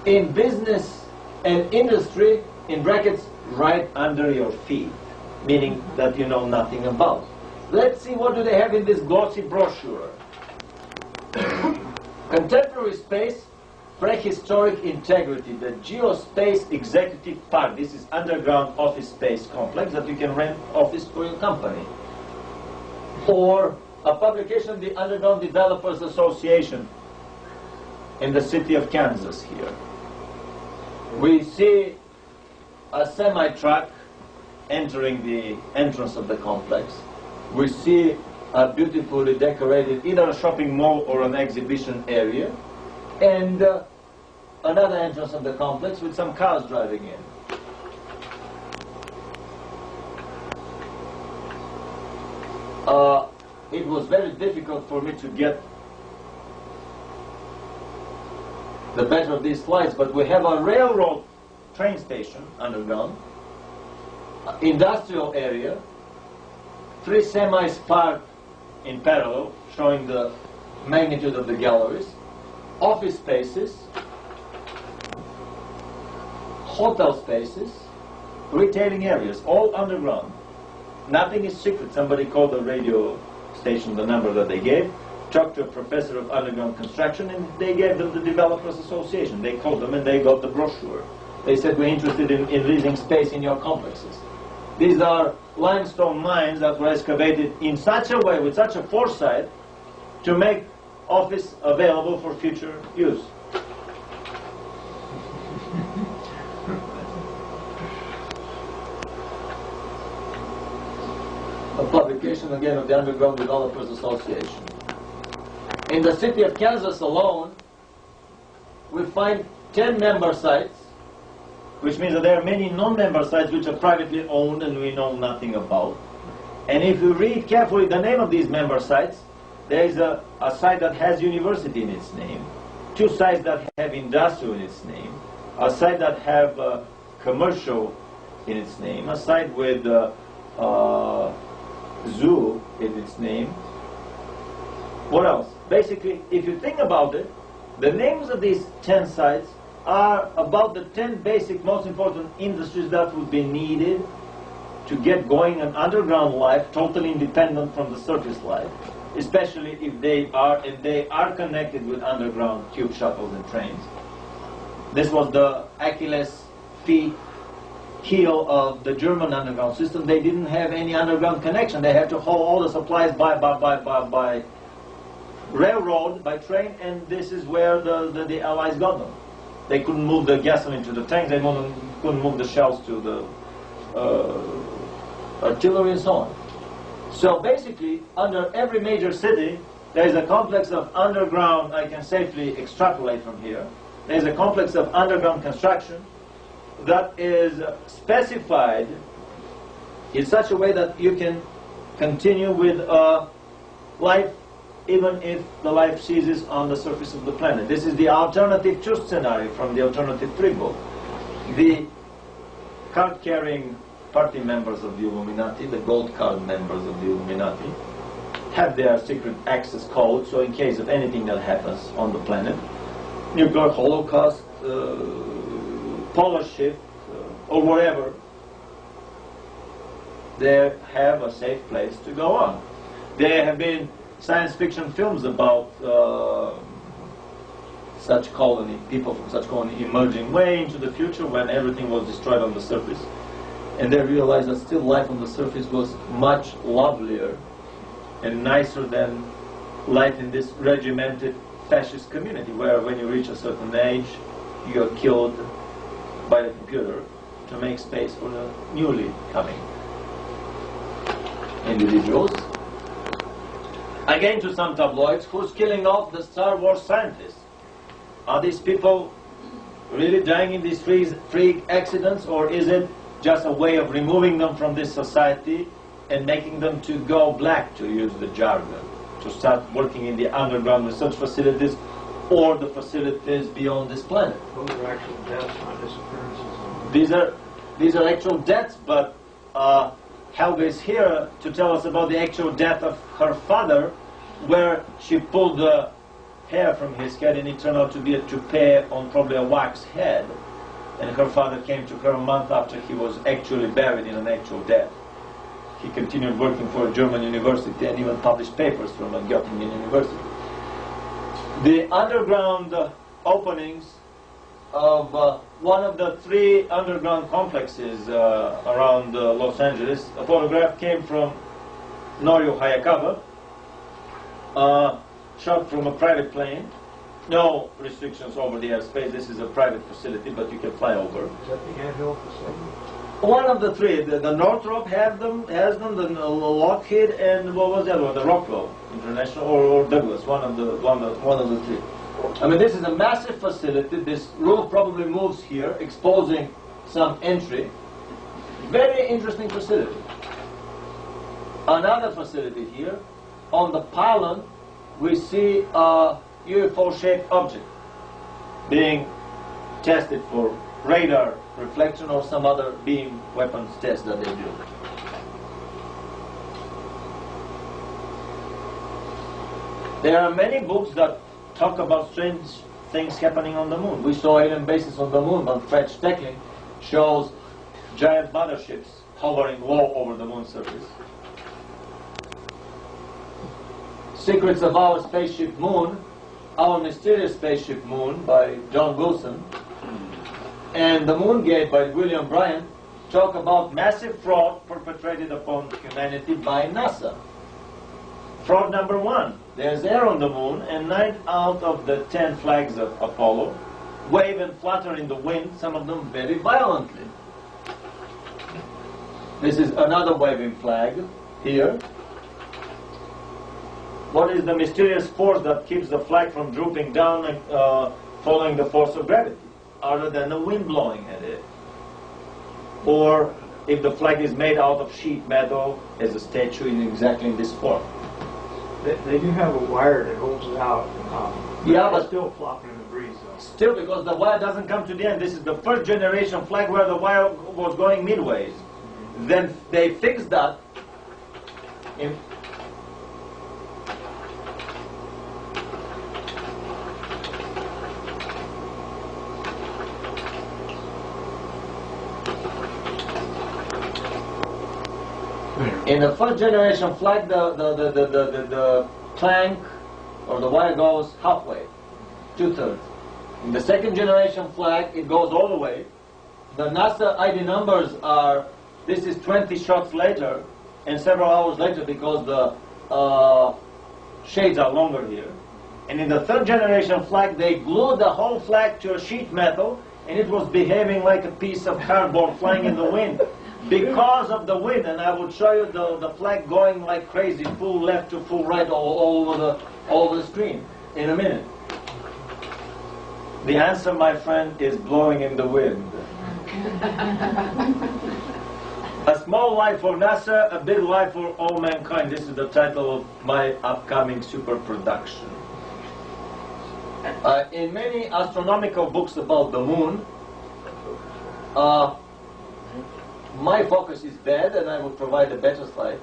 in business and industry, in brackets, right under your feet, meaning that you know nothing about. Let's see what do they have in this glossy brochure. Contemporary space, prehistoric integrity, the Geospace Executive Park. This is underground office space complex that you can rent office for your company. Or a publication of the Underground Developers Association in the city of Kansas here. We see a semi-truck entering the entrance of the complex. We see a beautifully decorated either a shopping mall or an exhibition area, and another entrance of the complex with some cars driving in. It was very difficult for me to get the better of these slides, but we have a railroad train station underground, industrial area, 3 semis parked in parallel, showing the magnitude of the galleries, office spaces, hotel spaces, retailing areas, all underground. Nothing is secret. Somebody called the radio station the number that they gave, talked to a professor of underground construction, and they gave them the Developers Association. They called them and they got the brochure. They said, we're interested in leasing space in your complexes. These are limestone mines that were excavated in such a way, with such a foresight, to make office available for future use. A publication again of the Underground Developers Association. In the city of Kansas alone, we find 10 member sites, which means that there are many non-member sites which are privately owned and we know nothing about. And if you read carefully the name of these member sites, there is a site that has university in its name, 2 sites that have industrial in its name, a site that have commercial in its name, a site with zoo in its name. What else? Basically, if you think about it, the names of these 10 sites are about the 10 basic, most important industries that would be needed to get going an underground life totally independent from the surface life, especially if they are connected with underground tube shuttles and trains. This was the Achilles heel of the German underground system. They didn't have any underground connection. They had to haul all the supplies by railroad, by train, and this is where the Allies got them. They couldn't move the gasoline to the tanks, they couldn't move the shells to the artillery and so on. So basically, under every major city, there is a complex of underground, I can safely extrapolate from here, there is a complex of underground construction that is specified in such a way that you can continue with life even if the life ceases on the surface of the planet. This is the alternative truth scenario from the Alternative 3 book. The card-carrying party members of the Illuminati, the gold card members of the Illuminati, have their secret access code, so in case of anything that happens on the planet, nuclear holocaust, polar shift, or whatever, they have a safe place to go on. There have been science fiction films about such colony, people from such colony emerging way into the future when everything was destroyed on the surface. And they realized that still life on the surface was much lovelier and nicer than life in this regimented fascist community, where when you reach a certain age, you are killed by the computer to make space for the newly coming individuals. Again, to some tabloids, who's killing off the Star Wars scientists? Are these people really dying in these freak accidents, or is it just a way of removing them from this society and making them to go black, to use the jargon, to start working in the underground research facilities or the facilities beyond this planet? Those are actual deaths, not disappearances. These are actual deaths, but Helga is here to tell us about the actual death of her father, where she pulled the hair from his head and it turned out to be a toupee on probably a wax head. And her father came to her a month after he was actually buried in an actual death. He continued working for a German university and even published papers from a Göttingen university. The underground openings of one of the 3 underground complexes around Los Angeles, a photograph came from Norio Hayakawa, shot from a private plane. No restrictions over the airspace. This is a private facility, but you can fly over. Is that the anthill facility? One of the 3. The Northrop has them, the Lockheed, and what was the other one? The Rockwell International, or Douglas. One of the 3. I mean, this is a massive facility. This roof probably moves here, exposing some entry. Very interesting facility. Another facility here. On the pylon, we see a UFO-shaped object being tested for radar reflection or some other beam weapons test that they do. There are many books that talk about strange things happening on the moon. We saw alien bases on the moon, but Fred Steckling shows giant motherships hovering low over the moon's surface. Secrets of Our Spaceship Moon, Our Mysterious Spaceship Moon by John Wilson, and The Moon Gate by William Bryant talk about massive fraud perpetrated upon humanity by NASA. Fraud number 1, there's air on the moon, and 9 out of the 10 flags of Apollo wave and flutter in the wind, some of them very violently. This is another waving flag here. What is the mysterious force that keeps the flag from drooping down and following the force of gravity, other than the wind blowing at it? Or if the flag is made out of sheet metal as a statue exactly in this form? They do have a wire that holds it out. Yeah, but but it's still flopping in the breeze, though. still, because the wire doesn't come to the end. This is the first generation flag where the wire was going midways. Then they fixed that in in the first generation flag, the plank or the wire goes halfway, 2/3. In the second generation flag, it goes all the way. The NASA ID numbers are, this is 20 shots later and several hours later, because the shades are longer here. And in the third generation flag, they glued the whole flag to a sheet metal, and it was behaving like a piece of cardboard flying in the wind. Because of the wind, and I would show you the flag going like crazy, full left to full right all over the screen in a minute. The answer, my friend, is blowing in the wind. A small life for NASA, a big life for all mankind. This is the title of my upcoming super production. In many astronomical books about the moon, my focus is bad, and I will provide a better slide.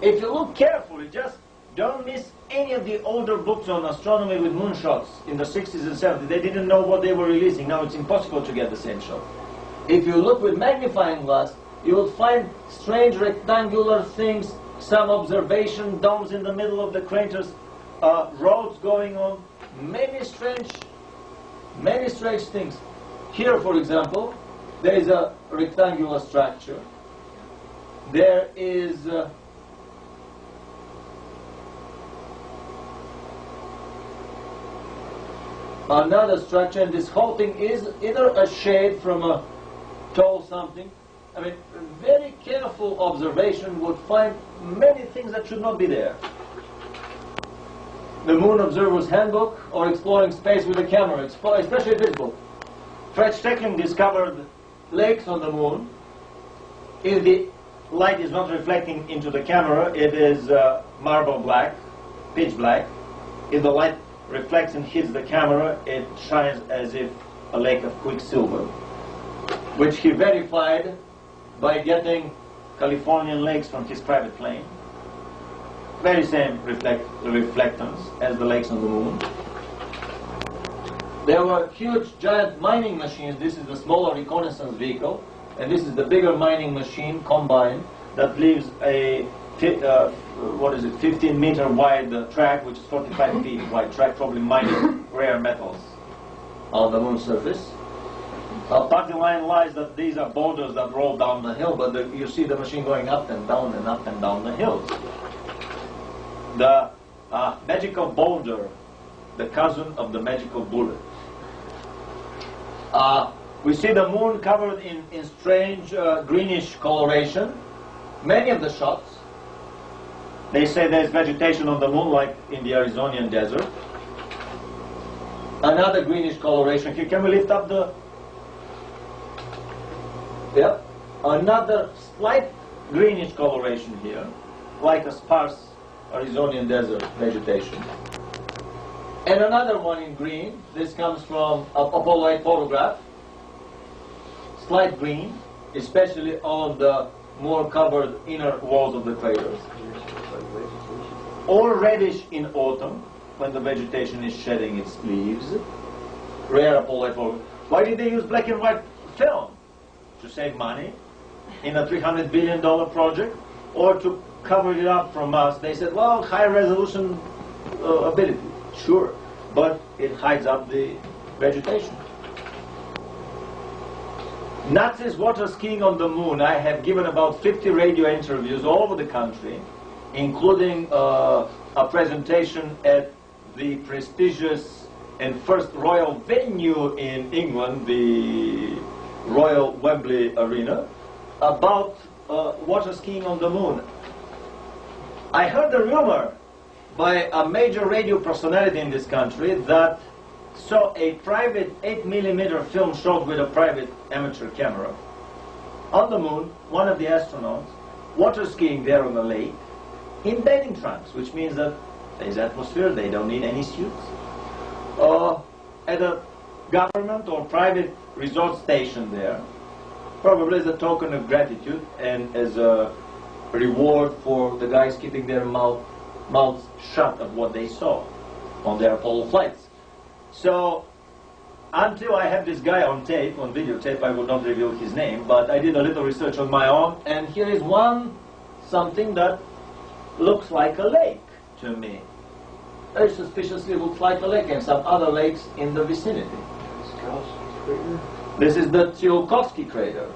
If you look carefully, just don't miss any of the older books on astronomy with moonshots in the 60s and 70s. They didn't know what they were releasing. Now it's impossible to get the same shot. If you look with magnifying glass, you will find strange rectangular things, some observation domes in the middle of the craters, roads going on, many strange things. Here, for example, there is a rectangular structure. There is another structure, and this whole thing is either a shade from a tall something. I mean, very careful observation would find many things that should not be there. The Moon Observer's Handbook or Exploring Space with a Camera, especially this book. Fred Steckling discovered lakes on the moon. If the light is not reflecting into the camera, it is marble black, pitch black. If the light reflects and hits the camera, it shines as if a lake of quicksilver, which he verified by getting Californian lakes from his private plane. Very same reflectance as the lakes on the moon. There were huge, giant mining machines. This is the smaller reconnaissance vehicle, and this is the bigger mining machine combined that leaves a 15-meter wide track, which is 45 feet wide track, probably mining rare metals on the moon's surface. Part of the line lies that these are boulders that roll down the hill, but you see the machine going up and down and up and down the hills. The magical boulder, the cousin of the magical bullet. We see the moon covered in strange greenish coloration. Many of the shots, they say there's vegetation on the moon like in the Arizonian desert. Another greenish coloration here. Can we lift up the... Yep. Another slight greenish coloration here, like a sparse Arizonian desert vegetation. And another one in green. This comes from a Apollo 8 photograph. Slight green, especially on the more covered inner walls of the craters. Or reddish in autumn, when the vegetation is shedding its leaves. Rare Apollo 8 photograph. Why did they use black and white film? To save money in a $300 billion project, or to cover it up from us? They said, well, high resolution ability, sure, but it hides up the vegetation. Nazis water skiing on the moon. I have given about 50 radio interviews all over the country, including a presentation at the prestigious and first royal venue in England, the Royal Wembley Arena, about water skiing on the moon. I heard a rumor by a major radio personality in this country that saw a private 8mm film shot with a private amateur camera on the moon, one of the astronauts, water skiing there on the lake, in bathing trunks, which means that there's atmosphere, they don't need any suits. At a government or private resort station there, probably as a token of gratitude and as a reward for the guys keeping their mouths shut of what they saw on their Apollo flights. So, until I have this guy on tape, on videotape, I will not reveal his name, but I did a little research on my own, and here is something that looks like a lake to me. Very suspiciously looks like a lake, and some other lakes in the vicinity. This is the Tsiolkovsky crater.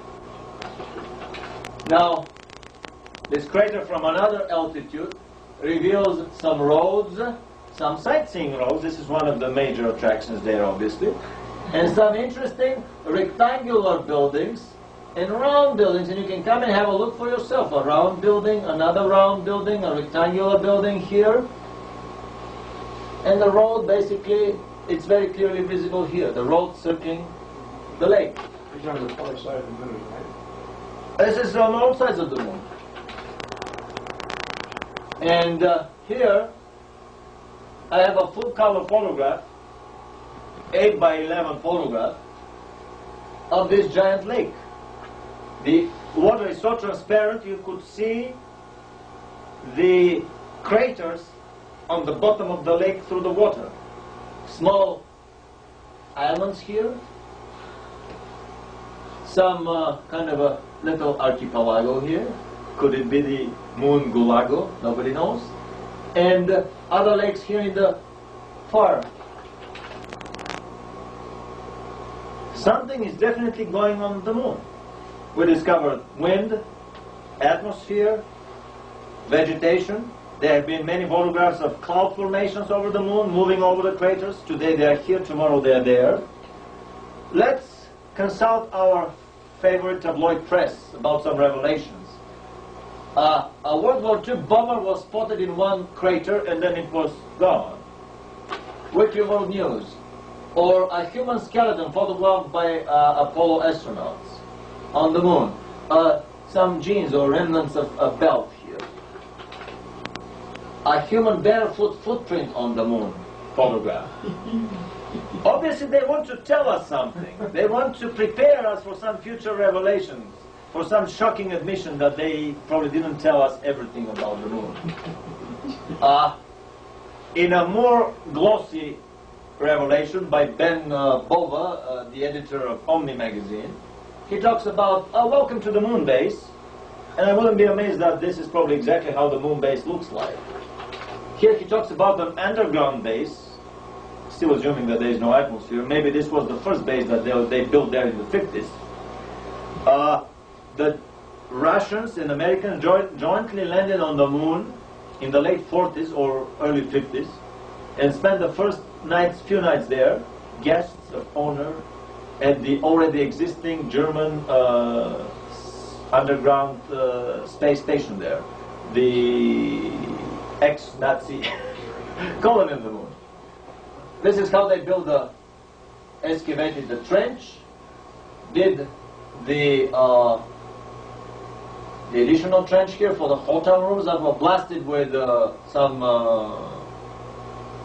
Now, this crater from another altitude reveals some roads, some sightseeing roads. This is one of the major attractions there, obviously. And some interesting rectangular buildings and round buildings. And you can come and have a look for yourself. A round building, another round building, a rectangular building here. And the road, basically, it's very clearly visible here. The road circling the lake. These are the far side of the moon, right? This is on all sides of the moon. And here, I have a full-color photograph, 8x11 photograph, of this giant lake. The water is so transparent you could see the craters on the bottom of the lake through the water. Small islands here, some kind of a little archipelago here. Could it be the moon Gulago? Nobody knows. And other lakes here in the far. Something is definitely going on the moon. We discovered wind, atmosphere, vegetation. There have been many photographs of cloud formations over the moon, moving over the craters. Today they are here, tomorrow they are there. Let's consult our favorite tabloid press about some revelations. A World War II bomber was spotted in one crater and then it was gone. Wiki World News. Or a human skeleton photographed by Apollo astronauts on the moon. Some jeans or remnants of a belt here. A human barefoot footprint on the moon photograph. Obviously they want to tell us something. They want to prepare us for some future revelations, for some shocking admission that they probably didn't tell us everything about the moon. In a more glossy revelation by Ben Bova, the editor of Omni magazine, he talks about welcome to the moon base, and I wouldn't be amazed that this is probably exactly how the moon base looks like. Here he talks about an underground base, still assuming that there is no atmosphere. Maybe this was the first base that they built there in the 50s. The Russians and Americans jointly landed on the moon in the late 40s or early 50s and spent the first few nights there, guests of honor at the already existing German underground space station there, the ex-Nazi colony on the moon. This is how they excavated the trench, did the additional trench here for the hotel rooms that were blasted with some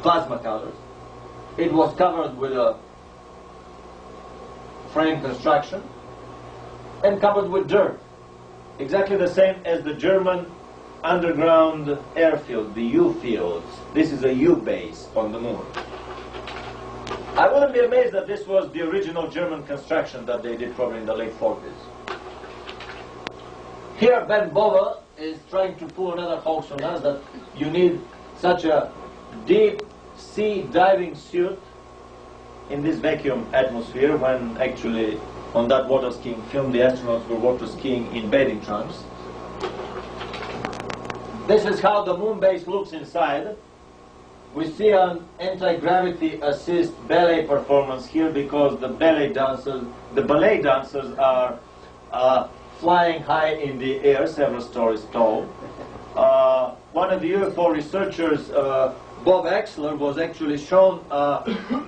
plasma cutters. It was covered with a frame construction and covered with dirt. Exactly the same as the German underground airfield, the U fields. This is a U base on the moon. I wouldn't be amazed that this was the original German construction that they did probably in the late 40s. Here Ben Bova is trying to pull another hoax on us that you need such a deep sea diving suit in this vacuum atmosphere when actually on that water skiing film the astronauts were water skiing in bathing trunks. This is how the moon base looks inside. We see an anti-gravity assist ballet performance here because the ballet dancers are flying high in the air, several stories tall. One of the UFO researchers, Bob Axler, was actually shown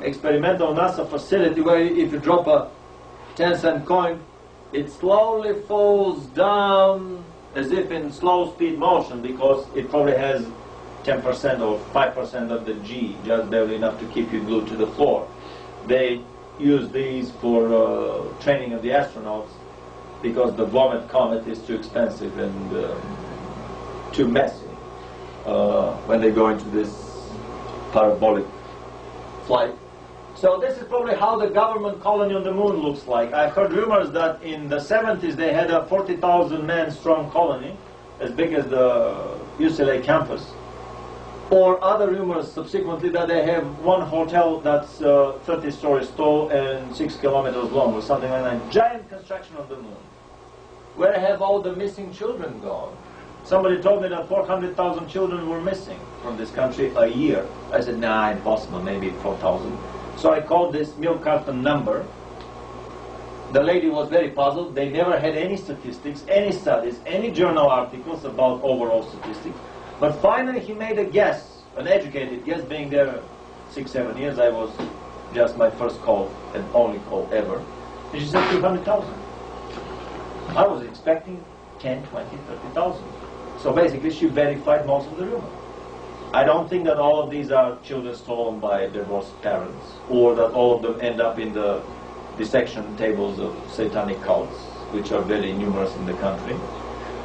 experimental NASA facility where if you drop a 10-cent coin, it slowly falls down as if in slow speed motion because it probably has 10% or 5% of the G, just barely enough to keep you glued to the floor. They use these for training of the astronauts because the Vomit Comet is too expensive and too messy when they go into this parabolic flight. So this is probably how the government colony on the moon looks like. I've heard rumors that in the 70s they had a 40,000 man strong colony, as big as the UCLA campus. Or other rumors subsequently that they have one hotel that's 30 stories tall and 6 kilometers long or something like that. Giant construction on the moon. Where have all the missing children gone? Somebody told me that 400,000 children were missing from this country a year. I said, nah, impossible, maybe 4,000. So I called this milk carton number. The lady was very puzzled. They never had any statistics, any studies, any journal articles about overall statistics. But finally he made a guess, an educated guess, being there 6-7 years. I was just my first call and only call ever. And she said 200,000. I was expecting 10, 20, 30,000. So basically she verified most of the rumor. I don't think that all of these are children stolen by divorced parents, or that all of them end up in the dissection tables of satanic cults, which are very numerous in the country.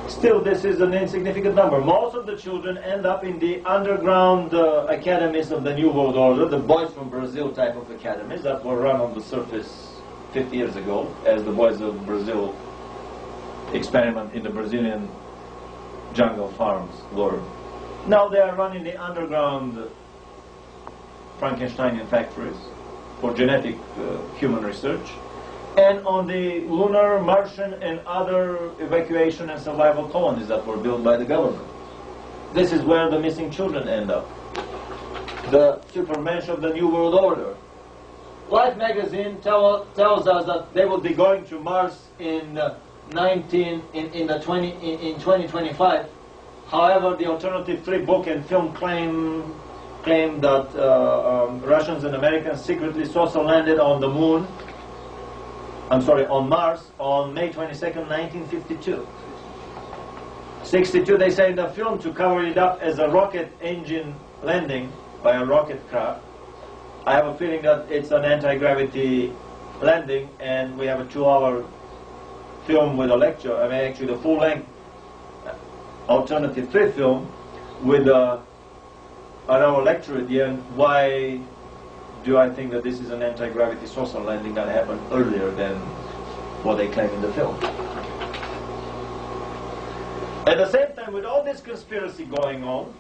Still, this is an insignificant number. Most of the children end up in the underground academies of the New World Order, the Boys from Brazil type of academies that were run on the surface 50 years ago, as the Boys of Brazil experiment in the Brazilian jungle farms were. Now they are running the underground Frankensteinian factories for genetic human research, and on the lunar, Martian, and other evacuation and survival colonies that were built by the government. This is where the missing children end up. The supermensch of the New World Order. Life magazine tells us that they will be going to Mars in 2025. However, the alternative free book and film claim that Russians and Americans secretly social landed on the moon. On Mars on May 22nd, 1952. 62, they say in the film, to cover it up as a rocket engine landing by a rocket craft. I have a feeling that it's an anti-gravity landing, and we have a 2-hour film with a lecture. I mean, actually the full-length alternative free film with an hour lecture at the end. Why do I think that this is an anti-gravity social landing that happened earlier than what they claim in the film? At the same time, with all this conspiracy going on,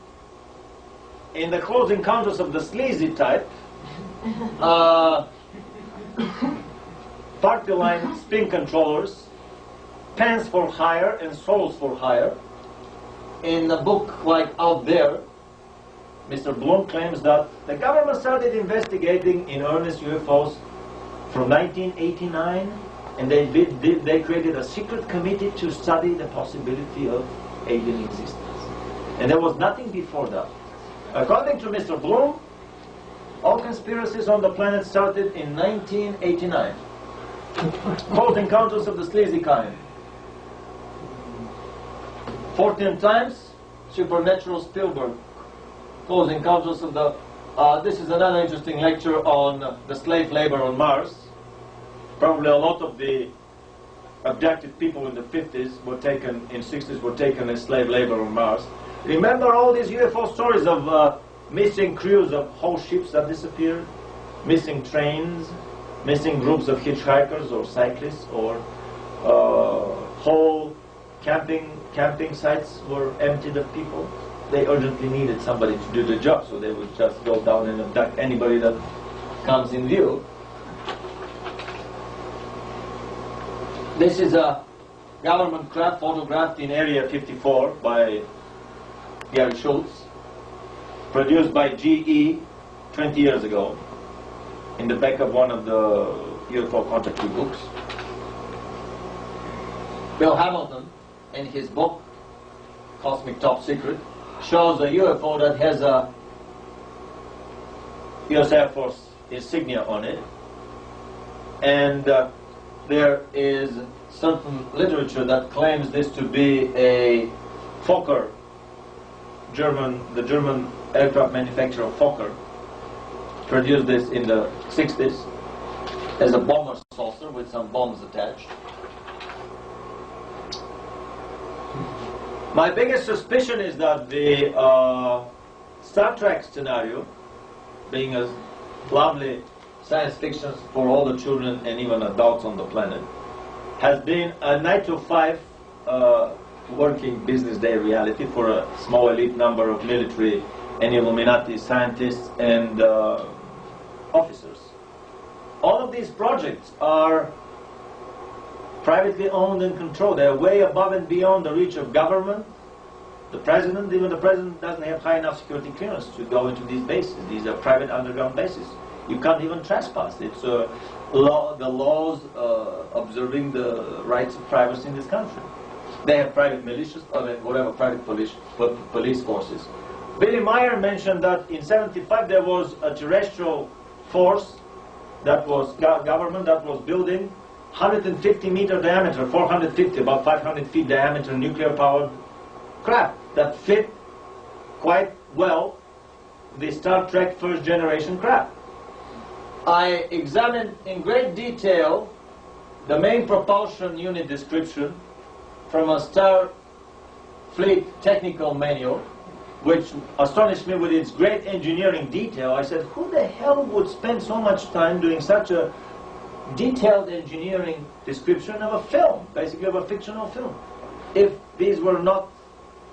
in the Close Encounters of the Sleazy type, party line spin controllers, pants for hire and souls for hire, in a book like Out There, Mr. Bloom claims that the government started investigating in earnest UFOs from 1989, and they created a secret committee to study the possibility of alien existence. And there was nothing before that. According to Mr. Bloom, all conspiracies on the planet started in 1989. Close Encounters of the Sleazy kind. 14 times, Supernatural Spielberg. Close Encounters of the... this is another interesting lecture on the slave labor on Mars. Probably a lot of the abducted people in the 50s were taken, in 60s were taken as slave labor on Mars. Remember all these UFO stories of missing crews of whole ships that disappeared, missing trains, missing groups of hitchhikers or cyclists, or whole camping sites were emptied of people. They urgently needed somebody to do the job, so they would just go down and abduct anybody that comes in view. This is a government craft photographed in Area 54 by Gary Schultz, produced by GE 20 years ago, in the back of one of the UFO contactee books. Bill Hamilton, in his book, Cosmic Top Secret, shows a UFO that has a US Air Force insignia on it, and there is certain literature that claims this to be a Fokker, the German aircraft manufacturer Fokker produced this in the 60s as a bomber saucer with some bombs attached. My biggest suspicion is that the Star Trek scenario, being a lovely science fiction for all the children and even adults on the planet, has been a 9-to-5 working business day reality for a small elite number of military and Illuminati scientists and officers. All of these projects are privately owned and controlled. They are way above and beyond the reach of government. The president, even the president, doesn't have high enough security clearance to go into these bases. These are private underground bases. You can't even trespass. It's the laws observing the rights of privacy in this country. They have private militias, whatever, private police forces. Billy Meyer mentioned that in '75 there was a terrestrial force that was government that was building 150-meter diameter, 450, about 500 feet diameter nuclear-powered craft that fit quite well the Star Trek first-generation craft. I examined in great detail the main propulsion unit description from a Starfleet technical manual, which astonished me with its great engineering detail. I said, who the hell would spend so much time doing such a detailed engineering description of a film, basically of a fictional film, if these were not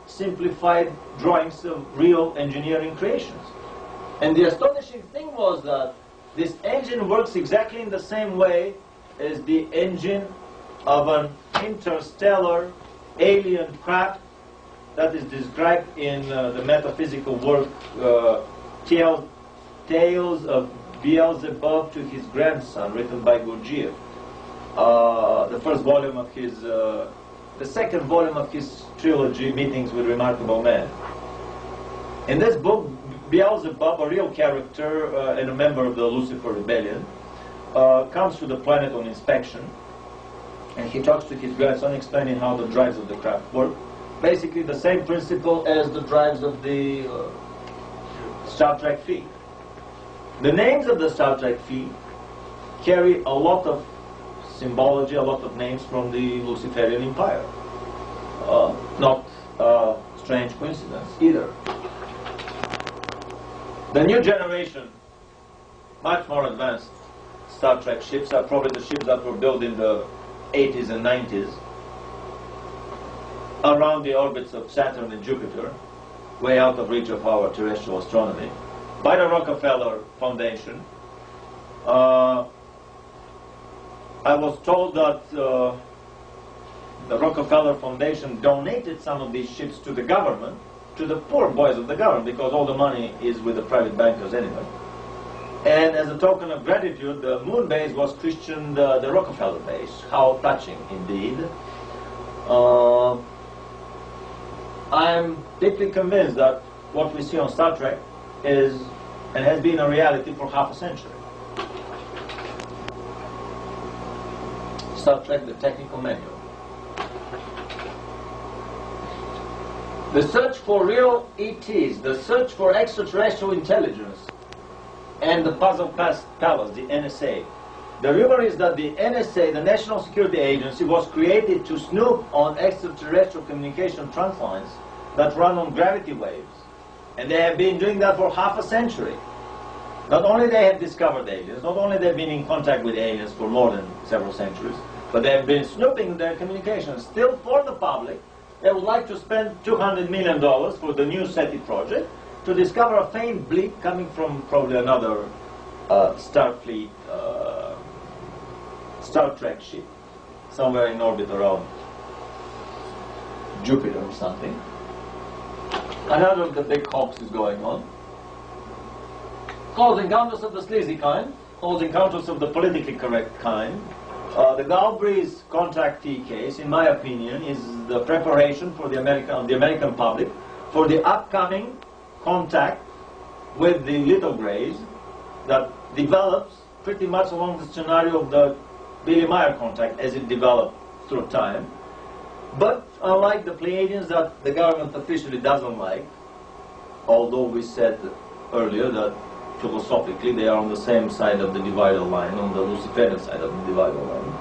simplified drawings of real engineering creations. And the astonishing thing was that this engine works exactly in the same way as the engine of an interstellar alien craft that is described in the metaphysical work Tales of Beelzebub to His Grandson, written by Gurdjieff. The first volume of his, the second volume of his trilogy, Meetings with Remarkable Men. In this book, Beelzebub, a real character and a member of the Lucifer Rebellion, comes to the planet on inspection, and he talks to his grandson, explaining how the drives of the craft work. Basically the same principle as the drives of the Star Trek fleet. The names of the Star Trek fleet carry a lot of symbology, a lot of names from the Luciferian Empire. Not a strange coincidence either. The new generation, much more advanced Star Trek ships, are probably the ships that were built in the 80s and 90s around the orbits of Saturn and Jupiter, way out of reach of our terrestrial astronomy, by the Rockefeller Foundation. I was told that the Rockefeller Foundation donated some of these ships to the government, to the poor boys of the government, because all the money is with the private bankers anyway. And as a token of gratitude, the moon base was christened the Rockefeller base. How touching indeed. I'm deeply convinced that what we see on Star Trek is and has been a reality for half a century. Star Trek, the technical manual. The search for real ETs, the search for extraterrestrial intelligence, and the Puzzle Palace, the NSA. The rumor is that the NSA, the National Security Agency, was created to snoop on extraterrestrial communication trunk lines that run on gravity waves. And they have been doing that for half a century. Not only they have discovered aliens, not only they've been in contact with aliens for more than several centuries, but they have been snooping their communications. Still, for the public, they would like to spend $200 million for the new SETI project to discover a faint bleep coming from probably another Starfleet, Star Trek ship, somewhere in orbit around Jupiter or something. Another of the big hoax is going on. Close encounters of the sleazy kind, close encounters of the politically correct kind. The Galbraith's contactee case, in my opinion, is the preparation for the American public for the upcoming contact with the little grays that develops pretty much along the scenario of the Billy Meyer contact as it developed through time. But unlike the Pleiadians that the government officially doesn't like, although we said earlier that philosophically they are on the same side of the divided line, on the Luciferian side of the divided line,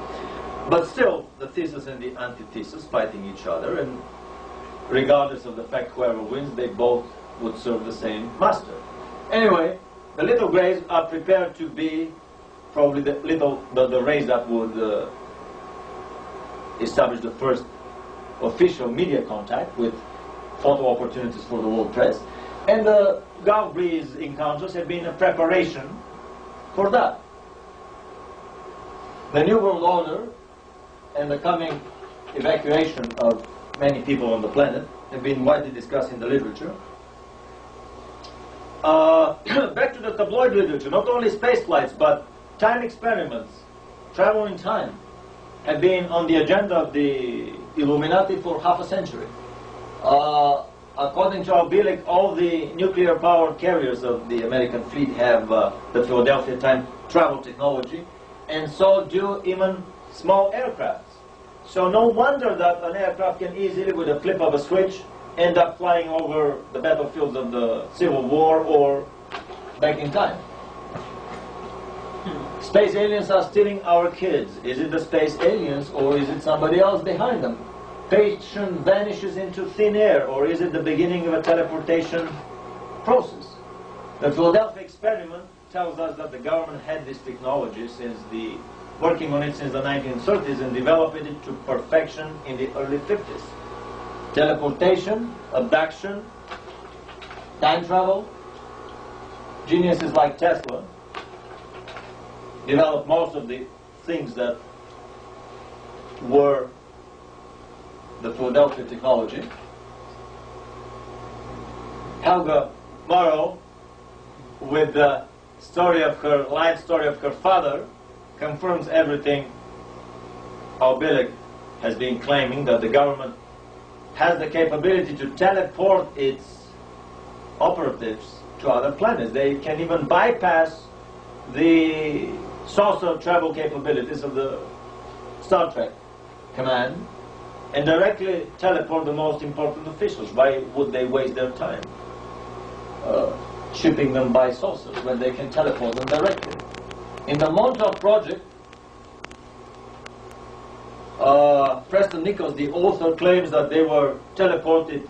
but still the thesis and the antithesis fighting each other, and regardless of the fact whoever wins, they both would serve the same master. Anyway, the little grays are prepared to be probably the race that would establish the first official media contact with photo opportunities for the world press. And the Galbraith's encounters have been a preparation for that. The New World Order and the coming evacuation of many people on the planet have been widely discussed in the literature. Back to the tabloid literature, not only space flights, but time experiments, travel in time, have been on the agenda of the Illuminati for half a century. According to Albilic, all the nuclear-powered carriers of the American fleet have the Philadelphia time travel technology, and so do even small aircrafts. So no wonder that an aircraft can easily, with a flip of a switch, end up flying over the battlefields of the Civil War or back in time. Space aliens are stealing our kids. Is it the space aliens or is it somebody else behind them? Patient vanishes into thin air, or is it the beginning of a teleportation process? The Philadelphia experiment tells us that the government had this technology since the working on it since the 1930s and developed it to perfection in the early 50s. Teleportation, abduction, time travel. Geniuses like Tesla developed most of the things that were the Philadelphia technology. Helga Morrow, with the story of her life story of her father, confirms everything our Billig has been claiming, that the government has the capability to teleport its operatives to other planets. They can even bypass the saucer travel capabilities of the Star Trek command and directly teleport the most important officials. Why would they waste their time shipping them by saucers when they can teleport them directly? In the Montauk project, Preston Nichols, the author, claims that they were teleported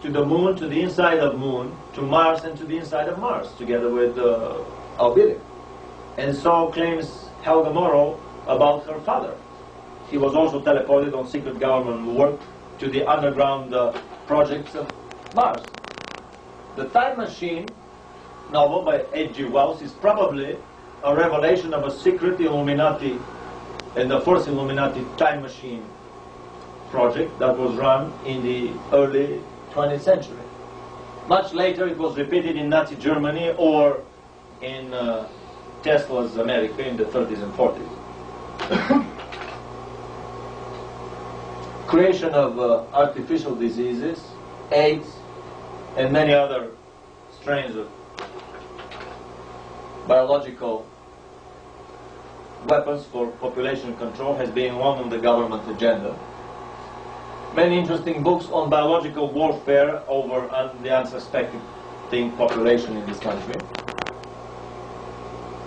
to the moon, to the inside of moon, to Mars, and to the inside of Mars, together with Albidic. And so claims Helga Morrow about her father. He was also teleported on secret government work to the underground projects of Mars. The Time Machine novel by H.G. Wells is probably a revelation of a secret Illuminati, and the first Illuminati time machine project that was run in the early 20th century. Much later it was repeated in Nazi Germany or in Tesla's America in the 30s and 40s. Creation of artificial diseases, AIDS, and many other strains of biological weapons for population control has been one on the government agenda. Many interesting books on biological warfare over the unsuspecting population in this country.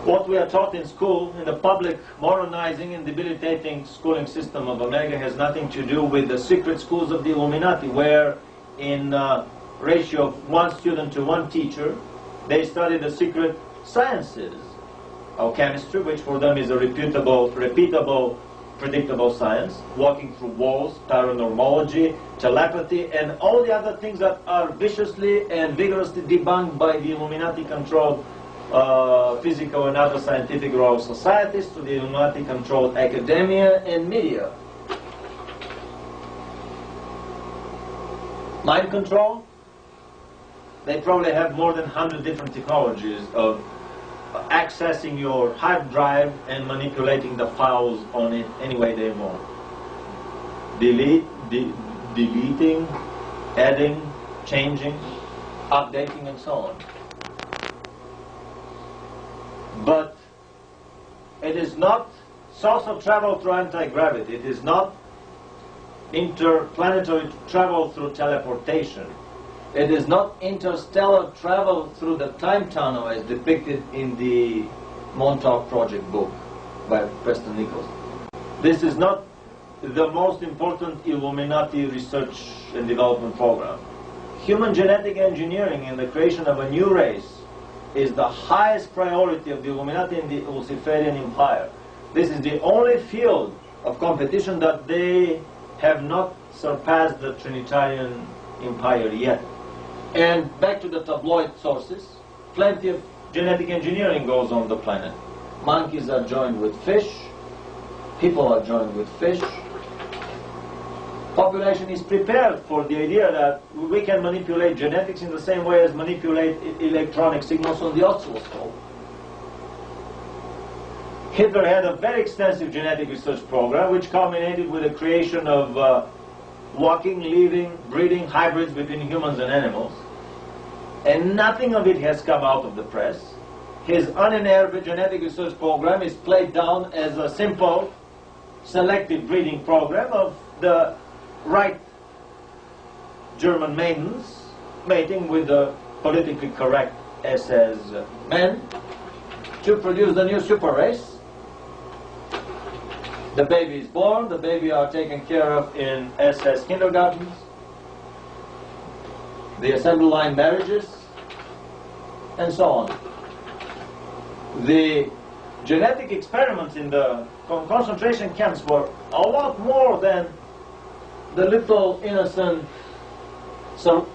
What we are taught in school, in the public moralizing and debilitating schooling system of America, has nothing to do with the secret schools of the Illuminati, where in ratio of one student to one teacher, they study the secret sciences of chemistry, which for them is a repeatable, predictable science, walking through walls, paranormology, telepathy, and all the other things that are viciously and vigorously debunked by the Illuminati-controlled physical and other scientific royal societies, to the Illuminati-controlled academia and media. Mind control, they probably have more than 100 different technologies of accessing your hard drive and manipulating the files on it any way they want. Deleting, adding, changing, updating, and so on. But it is not saucer travel through anti-gravity. It is not interplanetary travel through teleportation. It is not interstellar travel through the time tunnel as depicted in the Montauk Project book by Preston Nichols. This is not the most important Illuminati research and development program. Human genetic engineering and the creation of a new race is the highest priority of the Illuminati and the Luciferian Empire. This is the only field of competition that they have not surpassed the Trinitarian Empire yet. And back to the tabloid sources, plenty of genetic engineering goes on the planet. Monkeys are joined with fish, people are joined with fish. Population is prepared for the idea that we can manipulate genetics in the same way as manipulate electronic signals on the oscilloscope. Hitler had a very extensive genetic research program which culminated with the creation of walking, living, breeding hybrids between humans and animals. And nothing of it has come out of the press. His unenerved genetic research program is played down as a simple selective breeding program of the right German maidens mating with the politically correct SS men to produce the new super race. The baby is born, the baby are taken care of in SS kindergartens, the assembly line marriages, and so on. The genetic experiments in the concentration camps were a lot more than the little innocent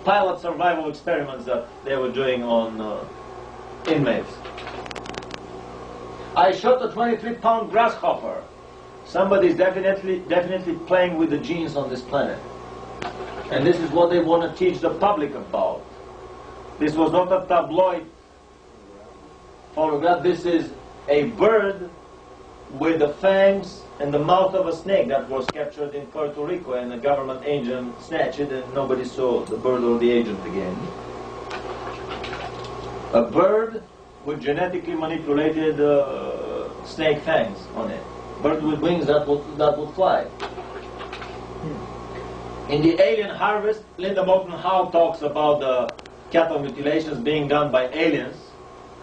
pilot survival experiments that they were doing on inmates. I shot a 23-pound grasshopper. Somebody is definitely playing with the genes on this planet. And this is what they want to teach the public about. This was not a tabloid photograph. This is a bird with the fangs and the mouth of a snake that was captured in Puerto Rico, and the government agent snatched it and nobody saw the bird or the agent again. A bird with genetically manipulated snake fangs on it. Bird with wings that would fly. In the Alien Harvest, Linda Moulton Howe talks about the cattle mutilations being done by aliens.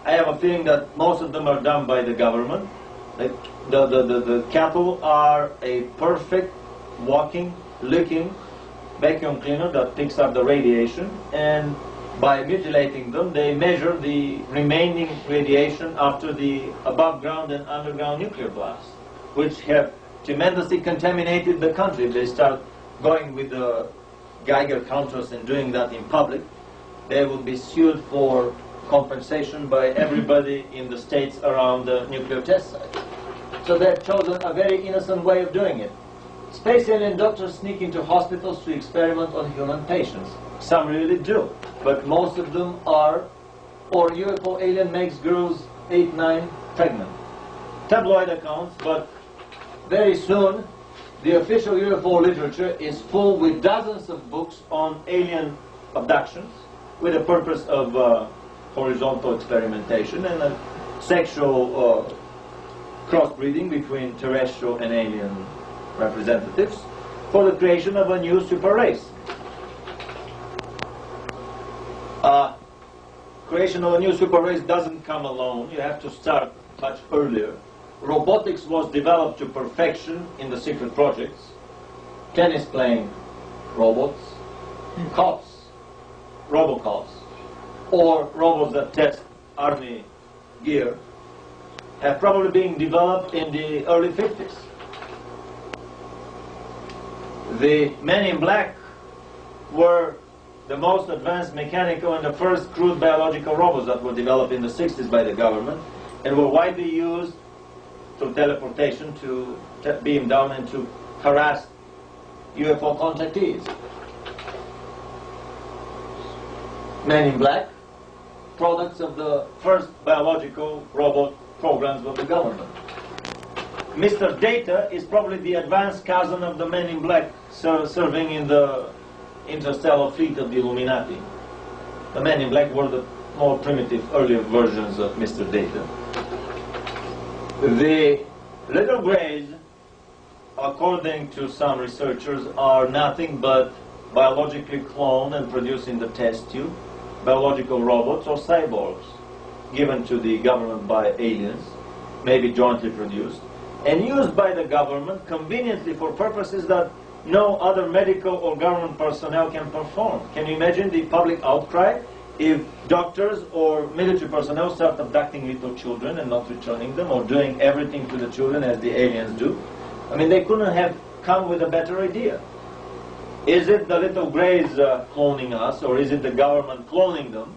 I have a feeling that most of them are done by the government. The cattle are a perfect walking, licking vacuum cleaner that picks up the radiation, and by mutilating them, they measure the remaining radiation after the above ground and underground nuclear blasts, which have tremendously contaminated the country. They start going with the Geiger counters and doing that in public. They will be sued for compensation by everybody in the states around the nuclear test site. So they've chosen a very innocent way of doing it. Space alien doctors sneak into hospitals to experiment on human patients. Some really do, but most of them are, or UFO alien makes girls 8, 9 pregnant. Tabloid accounts, but very soon the official UFO literature is full with dozens of books on alien abductions with the purpose of horizontal experimentation and a sexual crossbreeding between terrestrial and alien representatives for the creation of a new super race. Creation of a new super race doesn't come alone. You have to start much earlier. Robotics was developed to perfection in the secret projects. Tennis playing robots, cops, robocops, or robots that test army gear have probably been developed in the early 50s. The Men in Black were the most advanced mechanical and the first crude biological robots that were developed in the 60s by the government and were widely used through teleportation to beam down and to harass UFO contactees. Men in Black, products of the first biological robot programs of the government. Mr. Data is probably the advanced cousin of the Men in Black serving in the interstellar fleet of the Illuminati. The Men in Black were the more primitive, earlier versions of Mr. Data. The little grays, according to some researchers, are nothing but biologically cloned and produced in the test tube, biological robots or cyborgs, given to the government by aliens, maybe jointly produced, and used by the government conveniently for purposes that no other medical or government personnel can perform. Can you imagine the public outcry if doctors or military personnel start abducting little children and not returning them, or doing everything to the children as the aliens do? I mean, they couldn't have come with a better idea. Is it the little grays cloning us, or is it the government cloning them,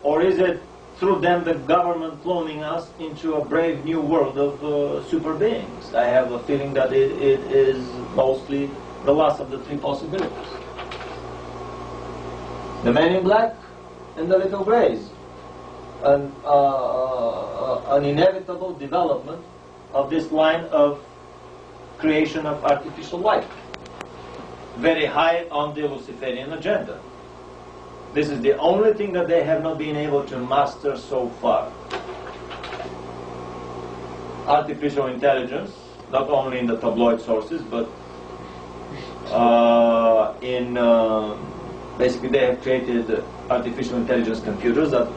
or is it through them the government cloning us into a brave new world of super beings? I have a feeling that it is mostly the last of the three possibilities. The Men in Black and the little grays. An inevitable development of this line of creation of artificial life. Very high on the Luciferian agenda. This is the only thing that they have not been able to master so far. Artificial intelligence, not only in the tabloid sources, but basically they have created artificial intelligence computers that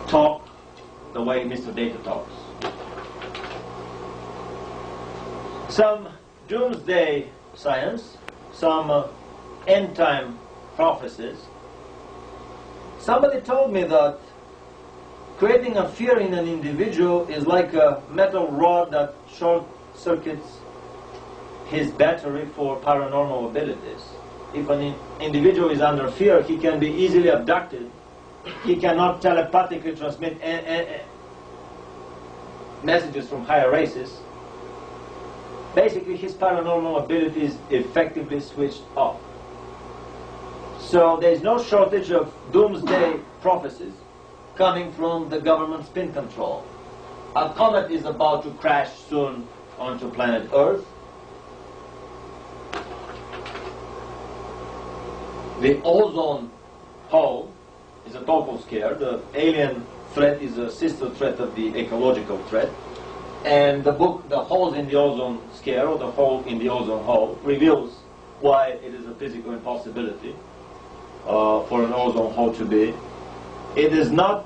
talk the way Mr. Data talks. Some doomsday science, some end-time prophecies. Somebody told me that creating a fear in an individual is like a metal rod that short circuits his battery for paranormal abilities. If an individual is under fear, he can be easily abducted. He cannot telepathically transmit messages from higher races. Basically, his paranormal abilities effectively switched off. So there is no shortage of doomsday prophecies coming from the government spin control. A comet is about to crash soon onto planet Earth. The ozone hole is a total scare. The alien threat is a sister threat of the ecological threat. And the book, The Holes in the Ozone Scare, or The Hole in the Ozone Hole, reveals why it is a physical impossibility for an ozone hole to be. It is not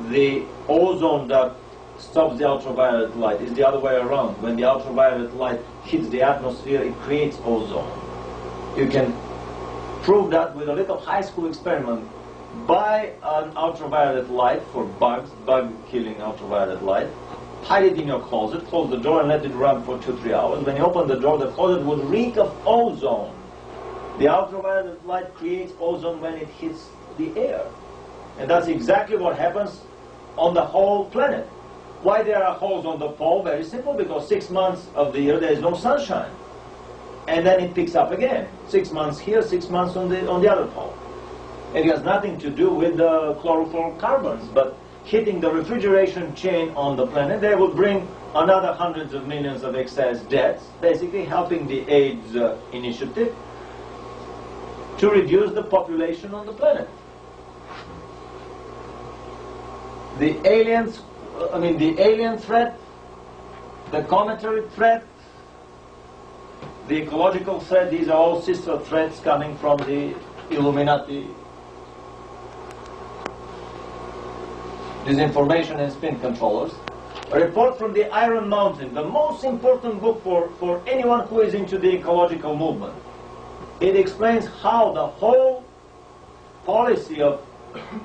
the ozone that stops the ultraviolet light. It's the other way around. When the ultraviolet light hits the atmosphere, it creates ozone. You can prove that with a little high school experiment. Buy an ultraviolet light for bugs, bug-killing ultraviolet light, hide it in your closet, close the door and let it run for 2-3 hours. When you open the door, the closet would reek of ozone. The ultraviolet light creates ozone when it hits the air. And that's exactly what happens on the whole planet. Why there are holes on the pole? Very simple, because 6 months of the year there is no sunshine. And then it picks up again. 6 months here, 6 months on the other pole. It has nothing to do with the chlorofluorocarbons, but hitting the refrigeration chain on the planet, they will bring another hundreds of millions of excess deaths, basically helping the AIDS initiative to reduce the population on the planet. The aliens, the alien threat, the cometary threat, the ecological threat, these are all sister threats coming from the Illuminati disinformation and spin controllers. A report from the Iron Mountain, the most important book for anyone who is into the ecological movement. It explains how the whole policy of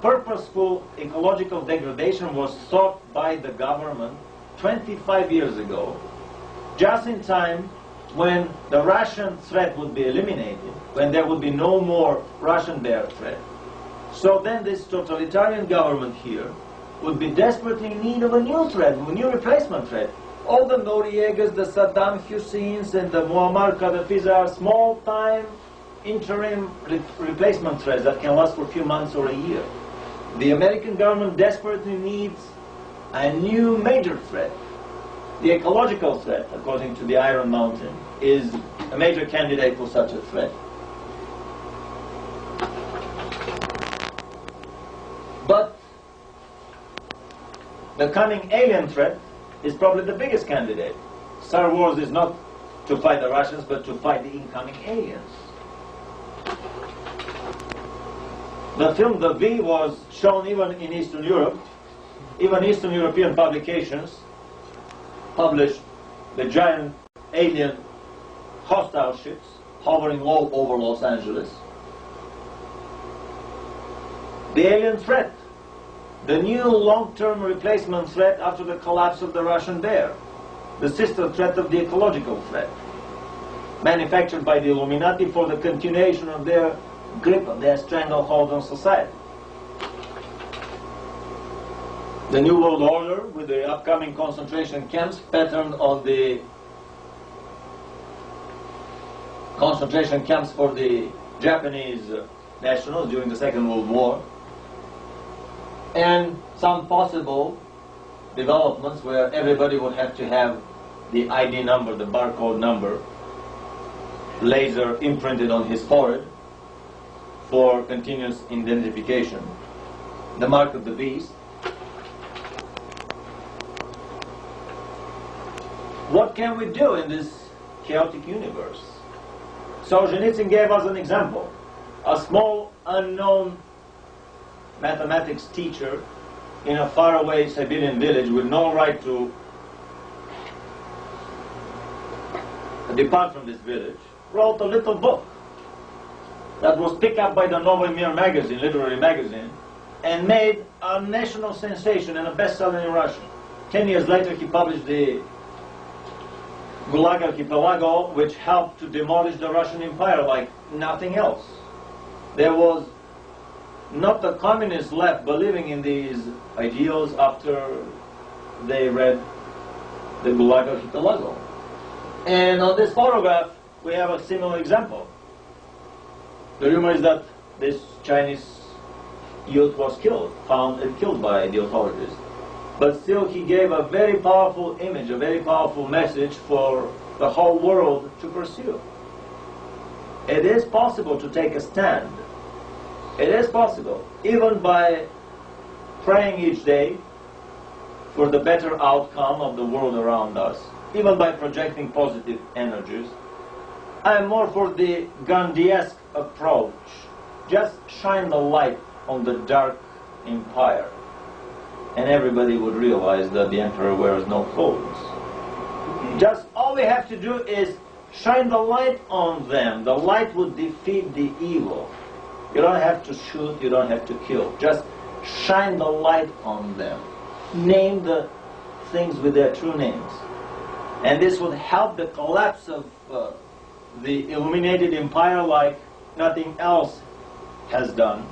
purposeful ecological degradation was thought by the government 25 years ago, just in time when the Russian threat would be eliminated, when there would be no more Russian bear threat. So then this totalitarian government here would be desperately in need of a new threat, a new replacement threat. All the Noriegas, the Saddam Husseins, and the Muammar Qaddafis are small-time interim replacement threats that can last for a few months or a year. The American government desperately needs a new major threat. The ecological threat, according to the Iron Mountain, is a major candidate for such a threat. But the coming alien threat is probably the biggest candidate. Star Wars is not to fight the Russians, but to fight the incoming aliens. The film The V was shown even in Eastern Europe. Even Eastern European publications published the giant alien hostile ships hovering low over Los Angeles. The alien threat, the new long-term replacement threat after the collapse of the Russian bear, the sister threat of the ecological threat, manufactured by the Illuminati for the continuation of their grip, of their stranglehold on society. The New World Order, with the upcoming concentration camps patterned on the concentration camps for the Japanese nationals during the Second World War, and some possible developments where everybody would have to have the ID number, the barcode number, laser imprinted on his forehead for continuous identification, the mark of the beast. What can we do in this chaotic universe? Solzhenitsyn gave us an example. A small, unknown mathematics teacher in a faraway Siberian village with no right to depart from this village wrote a little book that was picked up by the Novy Mir magazine, literary magazine, and made a national sensation and a bestseller in Russia. 10 years later, he published the Gulag Archipelago, which helped to demolish the Russian Empire like nothing else. There was not a communist left believing in these ideals after they read the Gulag Archipelago. And on this photograph, we have a similar example. The rumor is that this Chinese youth was found and killed by the authorities. But still, he gave a very powerful image, a very powerful message for the whole world to pursue. It is possible to take a stand. It is possible, even by praying each day for the better outcome of the world around us, even by projecting positive energies. I am more for the Gandhiesque approach. Just shine the light on the dark empire, and everybody would realize that the emperor wears no clothes. Just all we have to do is shine the light on them. The light would defeat the evil. You don't have to shoot, you don't have to kill. Just shine the light on them. Name the things with their true names. And this would help the collapse of the illuminated empire like nothing else has done.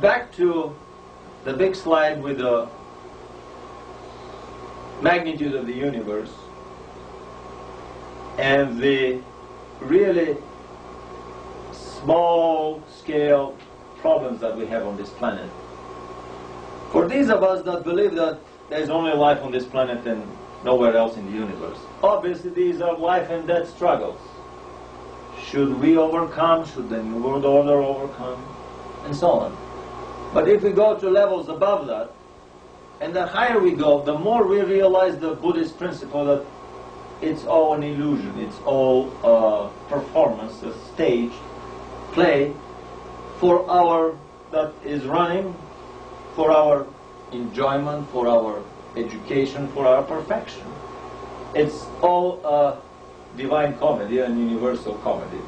Back to the big slide with the magnitude of the universe and the really small scale problems that we have on this planet. For these of us that believe that there's only life on this planet and nowhere else in the universe, obviously these are life and death struggles. Should we overcome? Should the New World Order overcome? And so on. But if we go to levels above that, and the higher we go, the more we realize the Buddhist principle that it's all an illusion, it's all a performance, a stage play for our, that is running for our enjoyment, for our education, for our perfection. It's all a divine comedy, an universal comedy.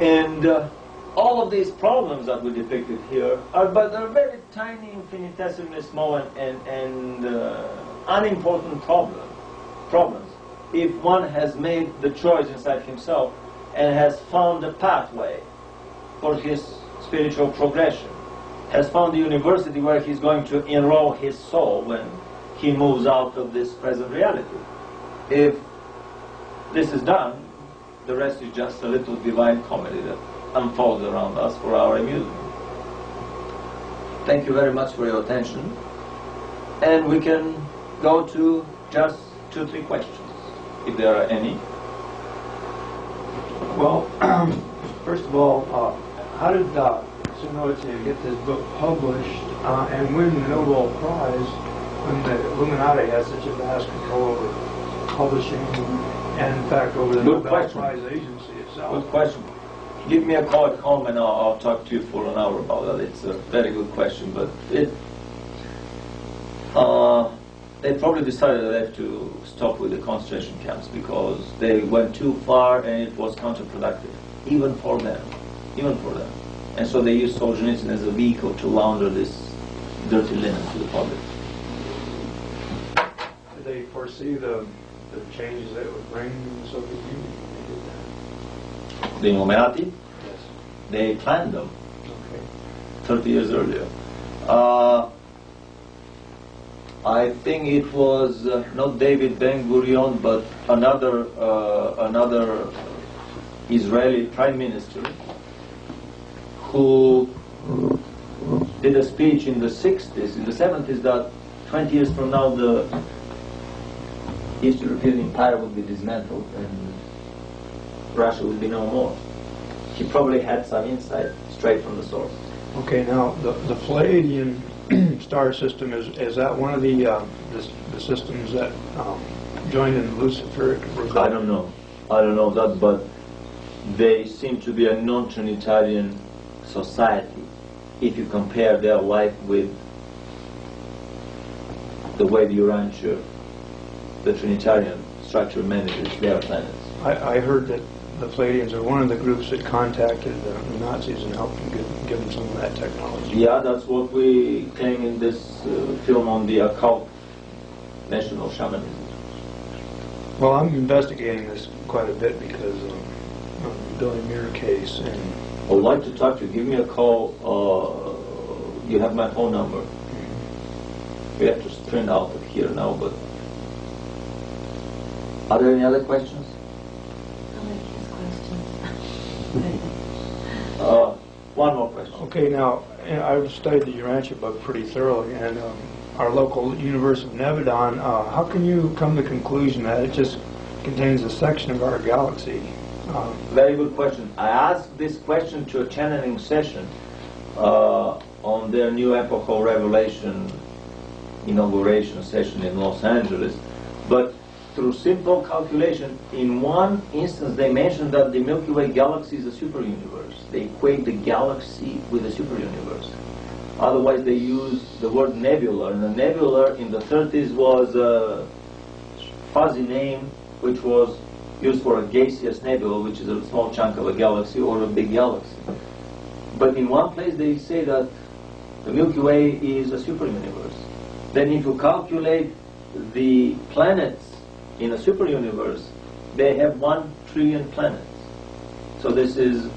And all of these problems that we depicted here are, but they're very tiny, infinitesimally small and unimportant problems. If one has made the choice inside himself and has found a pathway for his spiritual progression, has found the university where he's going to enroll his soul when he moves out of this present reality. If this is done, the rest is just a little divine comedy that unfolds around us for our amusement. Thank you very much for your attention. And we can go to just 2-3 questions, if there are any. Well, first of all, how did Tsunoda get this book published and win the Nobel Prize when the Illuminati has such a vast control over publishing and, in fact, over the Nobel Prize agency itself? Good question. Give me a call at home and I'll talk to you for an hour about that. It's a very good question, but they probably decided they have to stop with the concentration camps because they went too far and it was counterproductive, even for them. And so they used Solzhenitsyn as a vehicle to launder this dirty linen to the public. Did they foresee the changes that it would bring in the Soviet Union? The Illuminati? Yes. They planned them Okay. 30 years earlier. I think it was not David Ben-Gurion, but another Israeli prime minister who did a speech in the 60s, in the 70s, that 20 years from now the East European Empire would be dismantled and Russia would be no more. He probably had some insight straight from the source. Okay, now the Pleiadian star system, is that one of the systems that joined in Luciferic rebellion? I don't know that, but they seem to be a non-Trinitarian society if you compare their life with the way the Urantia, the Trinitarian structure manages their planets. I heard that the Palladians are one of the groups that contacted the Nazis and helped them give them some of that technology. Yeah, that's what we claim in this film on the occult national shamanism. Well, I'm investigating this quite a bit because of the Billy Muir case, and I would like to talk to you. Give me a call. You have my phone number. We have to print out of here now, but are there any other questions? I'll make his questions. One more question. okay, now I've studied the Urantia book pretty thoroughly, and our local universe of Nevadon, how can you come to the conclusion that it just contains a section of our galaxy? Very good question. I asked this question to a channeling session on their new epochal revelation inauguration session in Los Angeles, but through simple calculation, in one instance they mentioned that the Milky Way galaxy is a superuniverse. They equate the galaxy with a superuniverse. Otherwise they use the word nebula, and the nebula in the 30s was a fuzzy name which was used for a gaseous nebula, which is a small chunk of a galaxy or a big galaxy. But in one place they say that the Milky Way is a superuniverse. Then if you calculate the planets in a superuniverse, they have 1 trillion planets. So this is,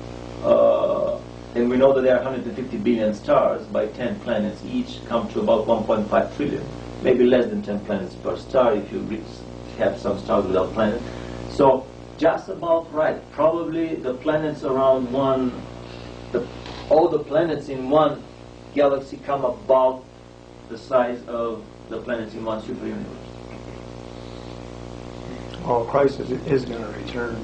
and we know that there are 150 billion stars. By 10 planets each come to about 1.5 trillion. Maybe less than 10 planets per star if you have some stars without planets. So just about right. Probably the planets around all the planets in one galaxy come about the size of the planets in one superuniverse. Well, Christ is going to return.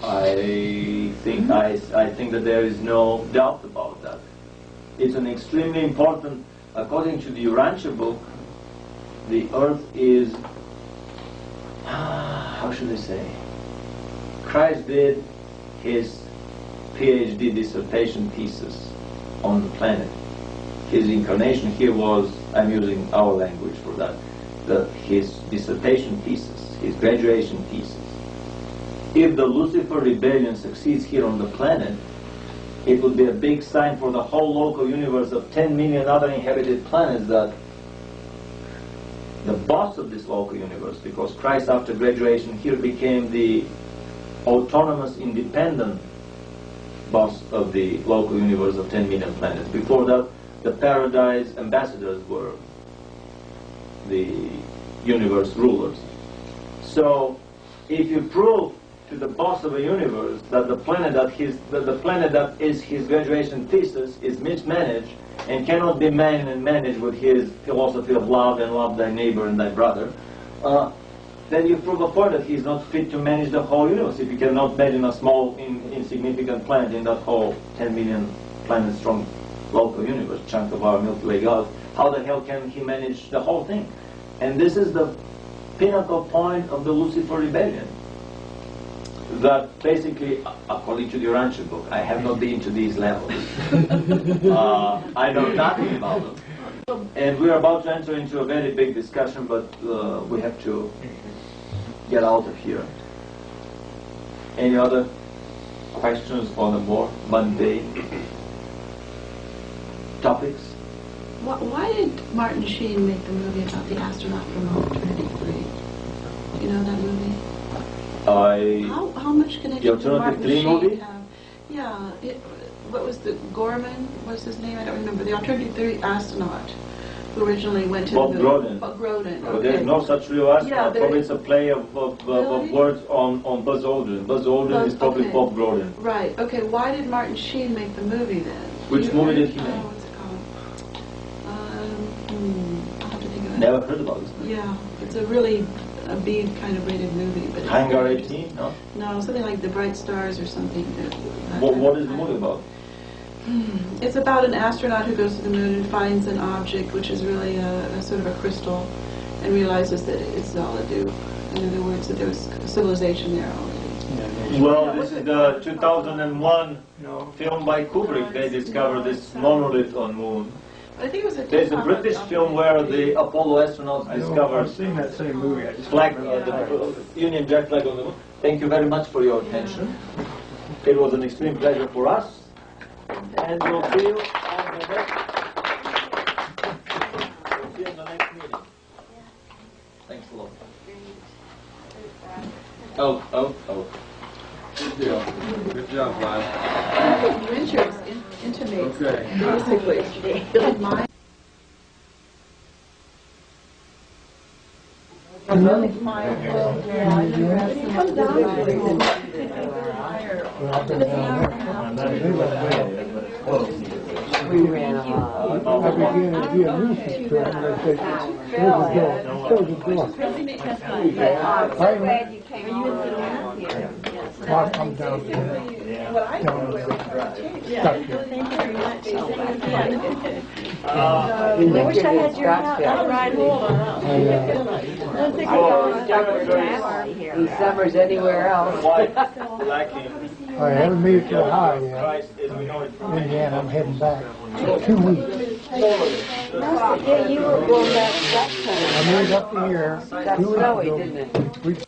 I think that there is no doubt about that. It's an extremely important, according to the Urantia book, the Earth is, how should I say? Christ did his PhD dissertation thesis on the planet. His incarnation here was, I'm using our language for that, his dissertation thesis, his graduation thesis. If the Lucifer rebellion succeeds here on the planet, it would be a big sign for the whole local universe of 10 million other inhabited planets that the boss of this local universe, because Christ after graduation here became the autonomous, independent boss of the local universe of 10 million planets. Before that, the paradise ambassadors were the universe rulers. So, if you prove to the boss of a universe that the planet that is his graduation thesis is mismanaged and cannot be managed with his philosophy of love and love thy neighbor and thy brother, then you prove a point that he's not fit to manage the whole universe. If you cannot manage a small, insignificant planet in that whole 10 million planet strong local universe, chunk of our Milky Way galaxy, how the hell can he manage the whole thing? And this is the pinnacle point of the Lucifer rebellion. That basically, according to the Urantia book, I have not been to these levels. I know nothing about them. And we're about to enter into a very big discussion, but we have to get out of here. Any other questions on the more mundane topics? Why did Martin Sheen make the movie about the astronaut from Alternative 3? Do you know that movie? How much connection the Alternative 3 movie? have? Yeah. What was the Gorman? What's his name? I don't remember. The Alternative 3 astronaut who originally went to Bob the movie. Grodin. Bob Grodin. Well, Okay. there's no such real astronaut. Yeah, Probably it's a play of Really? words on Buzz Aldrin. Buzz Aldrin is probably okay. Bob Grodin. Right. Okay. Why did Martin Sheen make the movie then? Which movie did he make? What's it called? I'll have to think of it. Never heard about this. Yeah, it's a really a B kind of rated movie, but Hangar 18? No? No, something like The Bright Stars or something. What is the movie about? It's about an astronaut who goes to the moon and finds an object which is really a sort of a crystal, and realizes that it's all a dupe. In other words, that there was civilization there already. Well, this is the 2001 film by Kubrick. They discovered this monolith on moon. But I think it was a There's a British film where the Apollo astronauts I've discovered seen that same movie. I just flag, don't remember the Union Jack flag on the moon. Thank you very much for your attention. It was an extreme pleasure for us. And we'll see you on the next, we'll see you in the next meeting. Thanks a lot. Oh. Good job, Vlad. Winters intimates Okay. basically build my. We ran along. I began to be a nuisance to him, and I said, close the door. I'm so glad you came over here. I'm down there. Stuck here. I wish I had your ride He summers anywhere else. I haven't made it to high yet. Indiana, I'm heading back. 2 weeks. Yeah, you were going back that time. I made up the year. 2 weeks ago. Didn't it?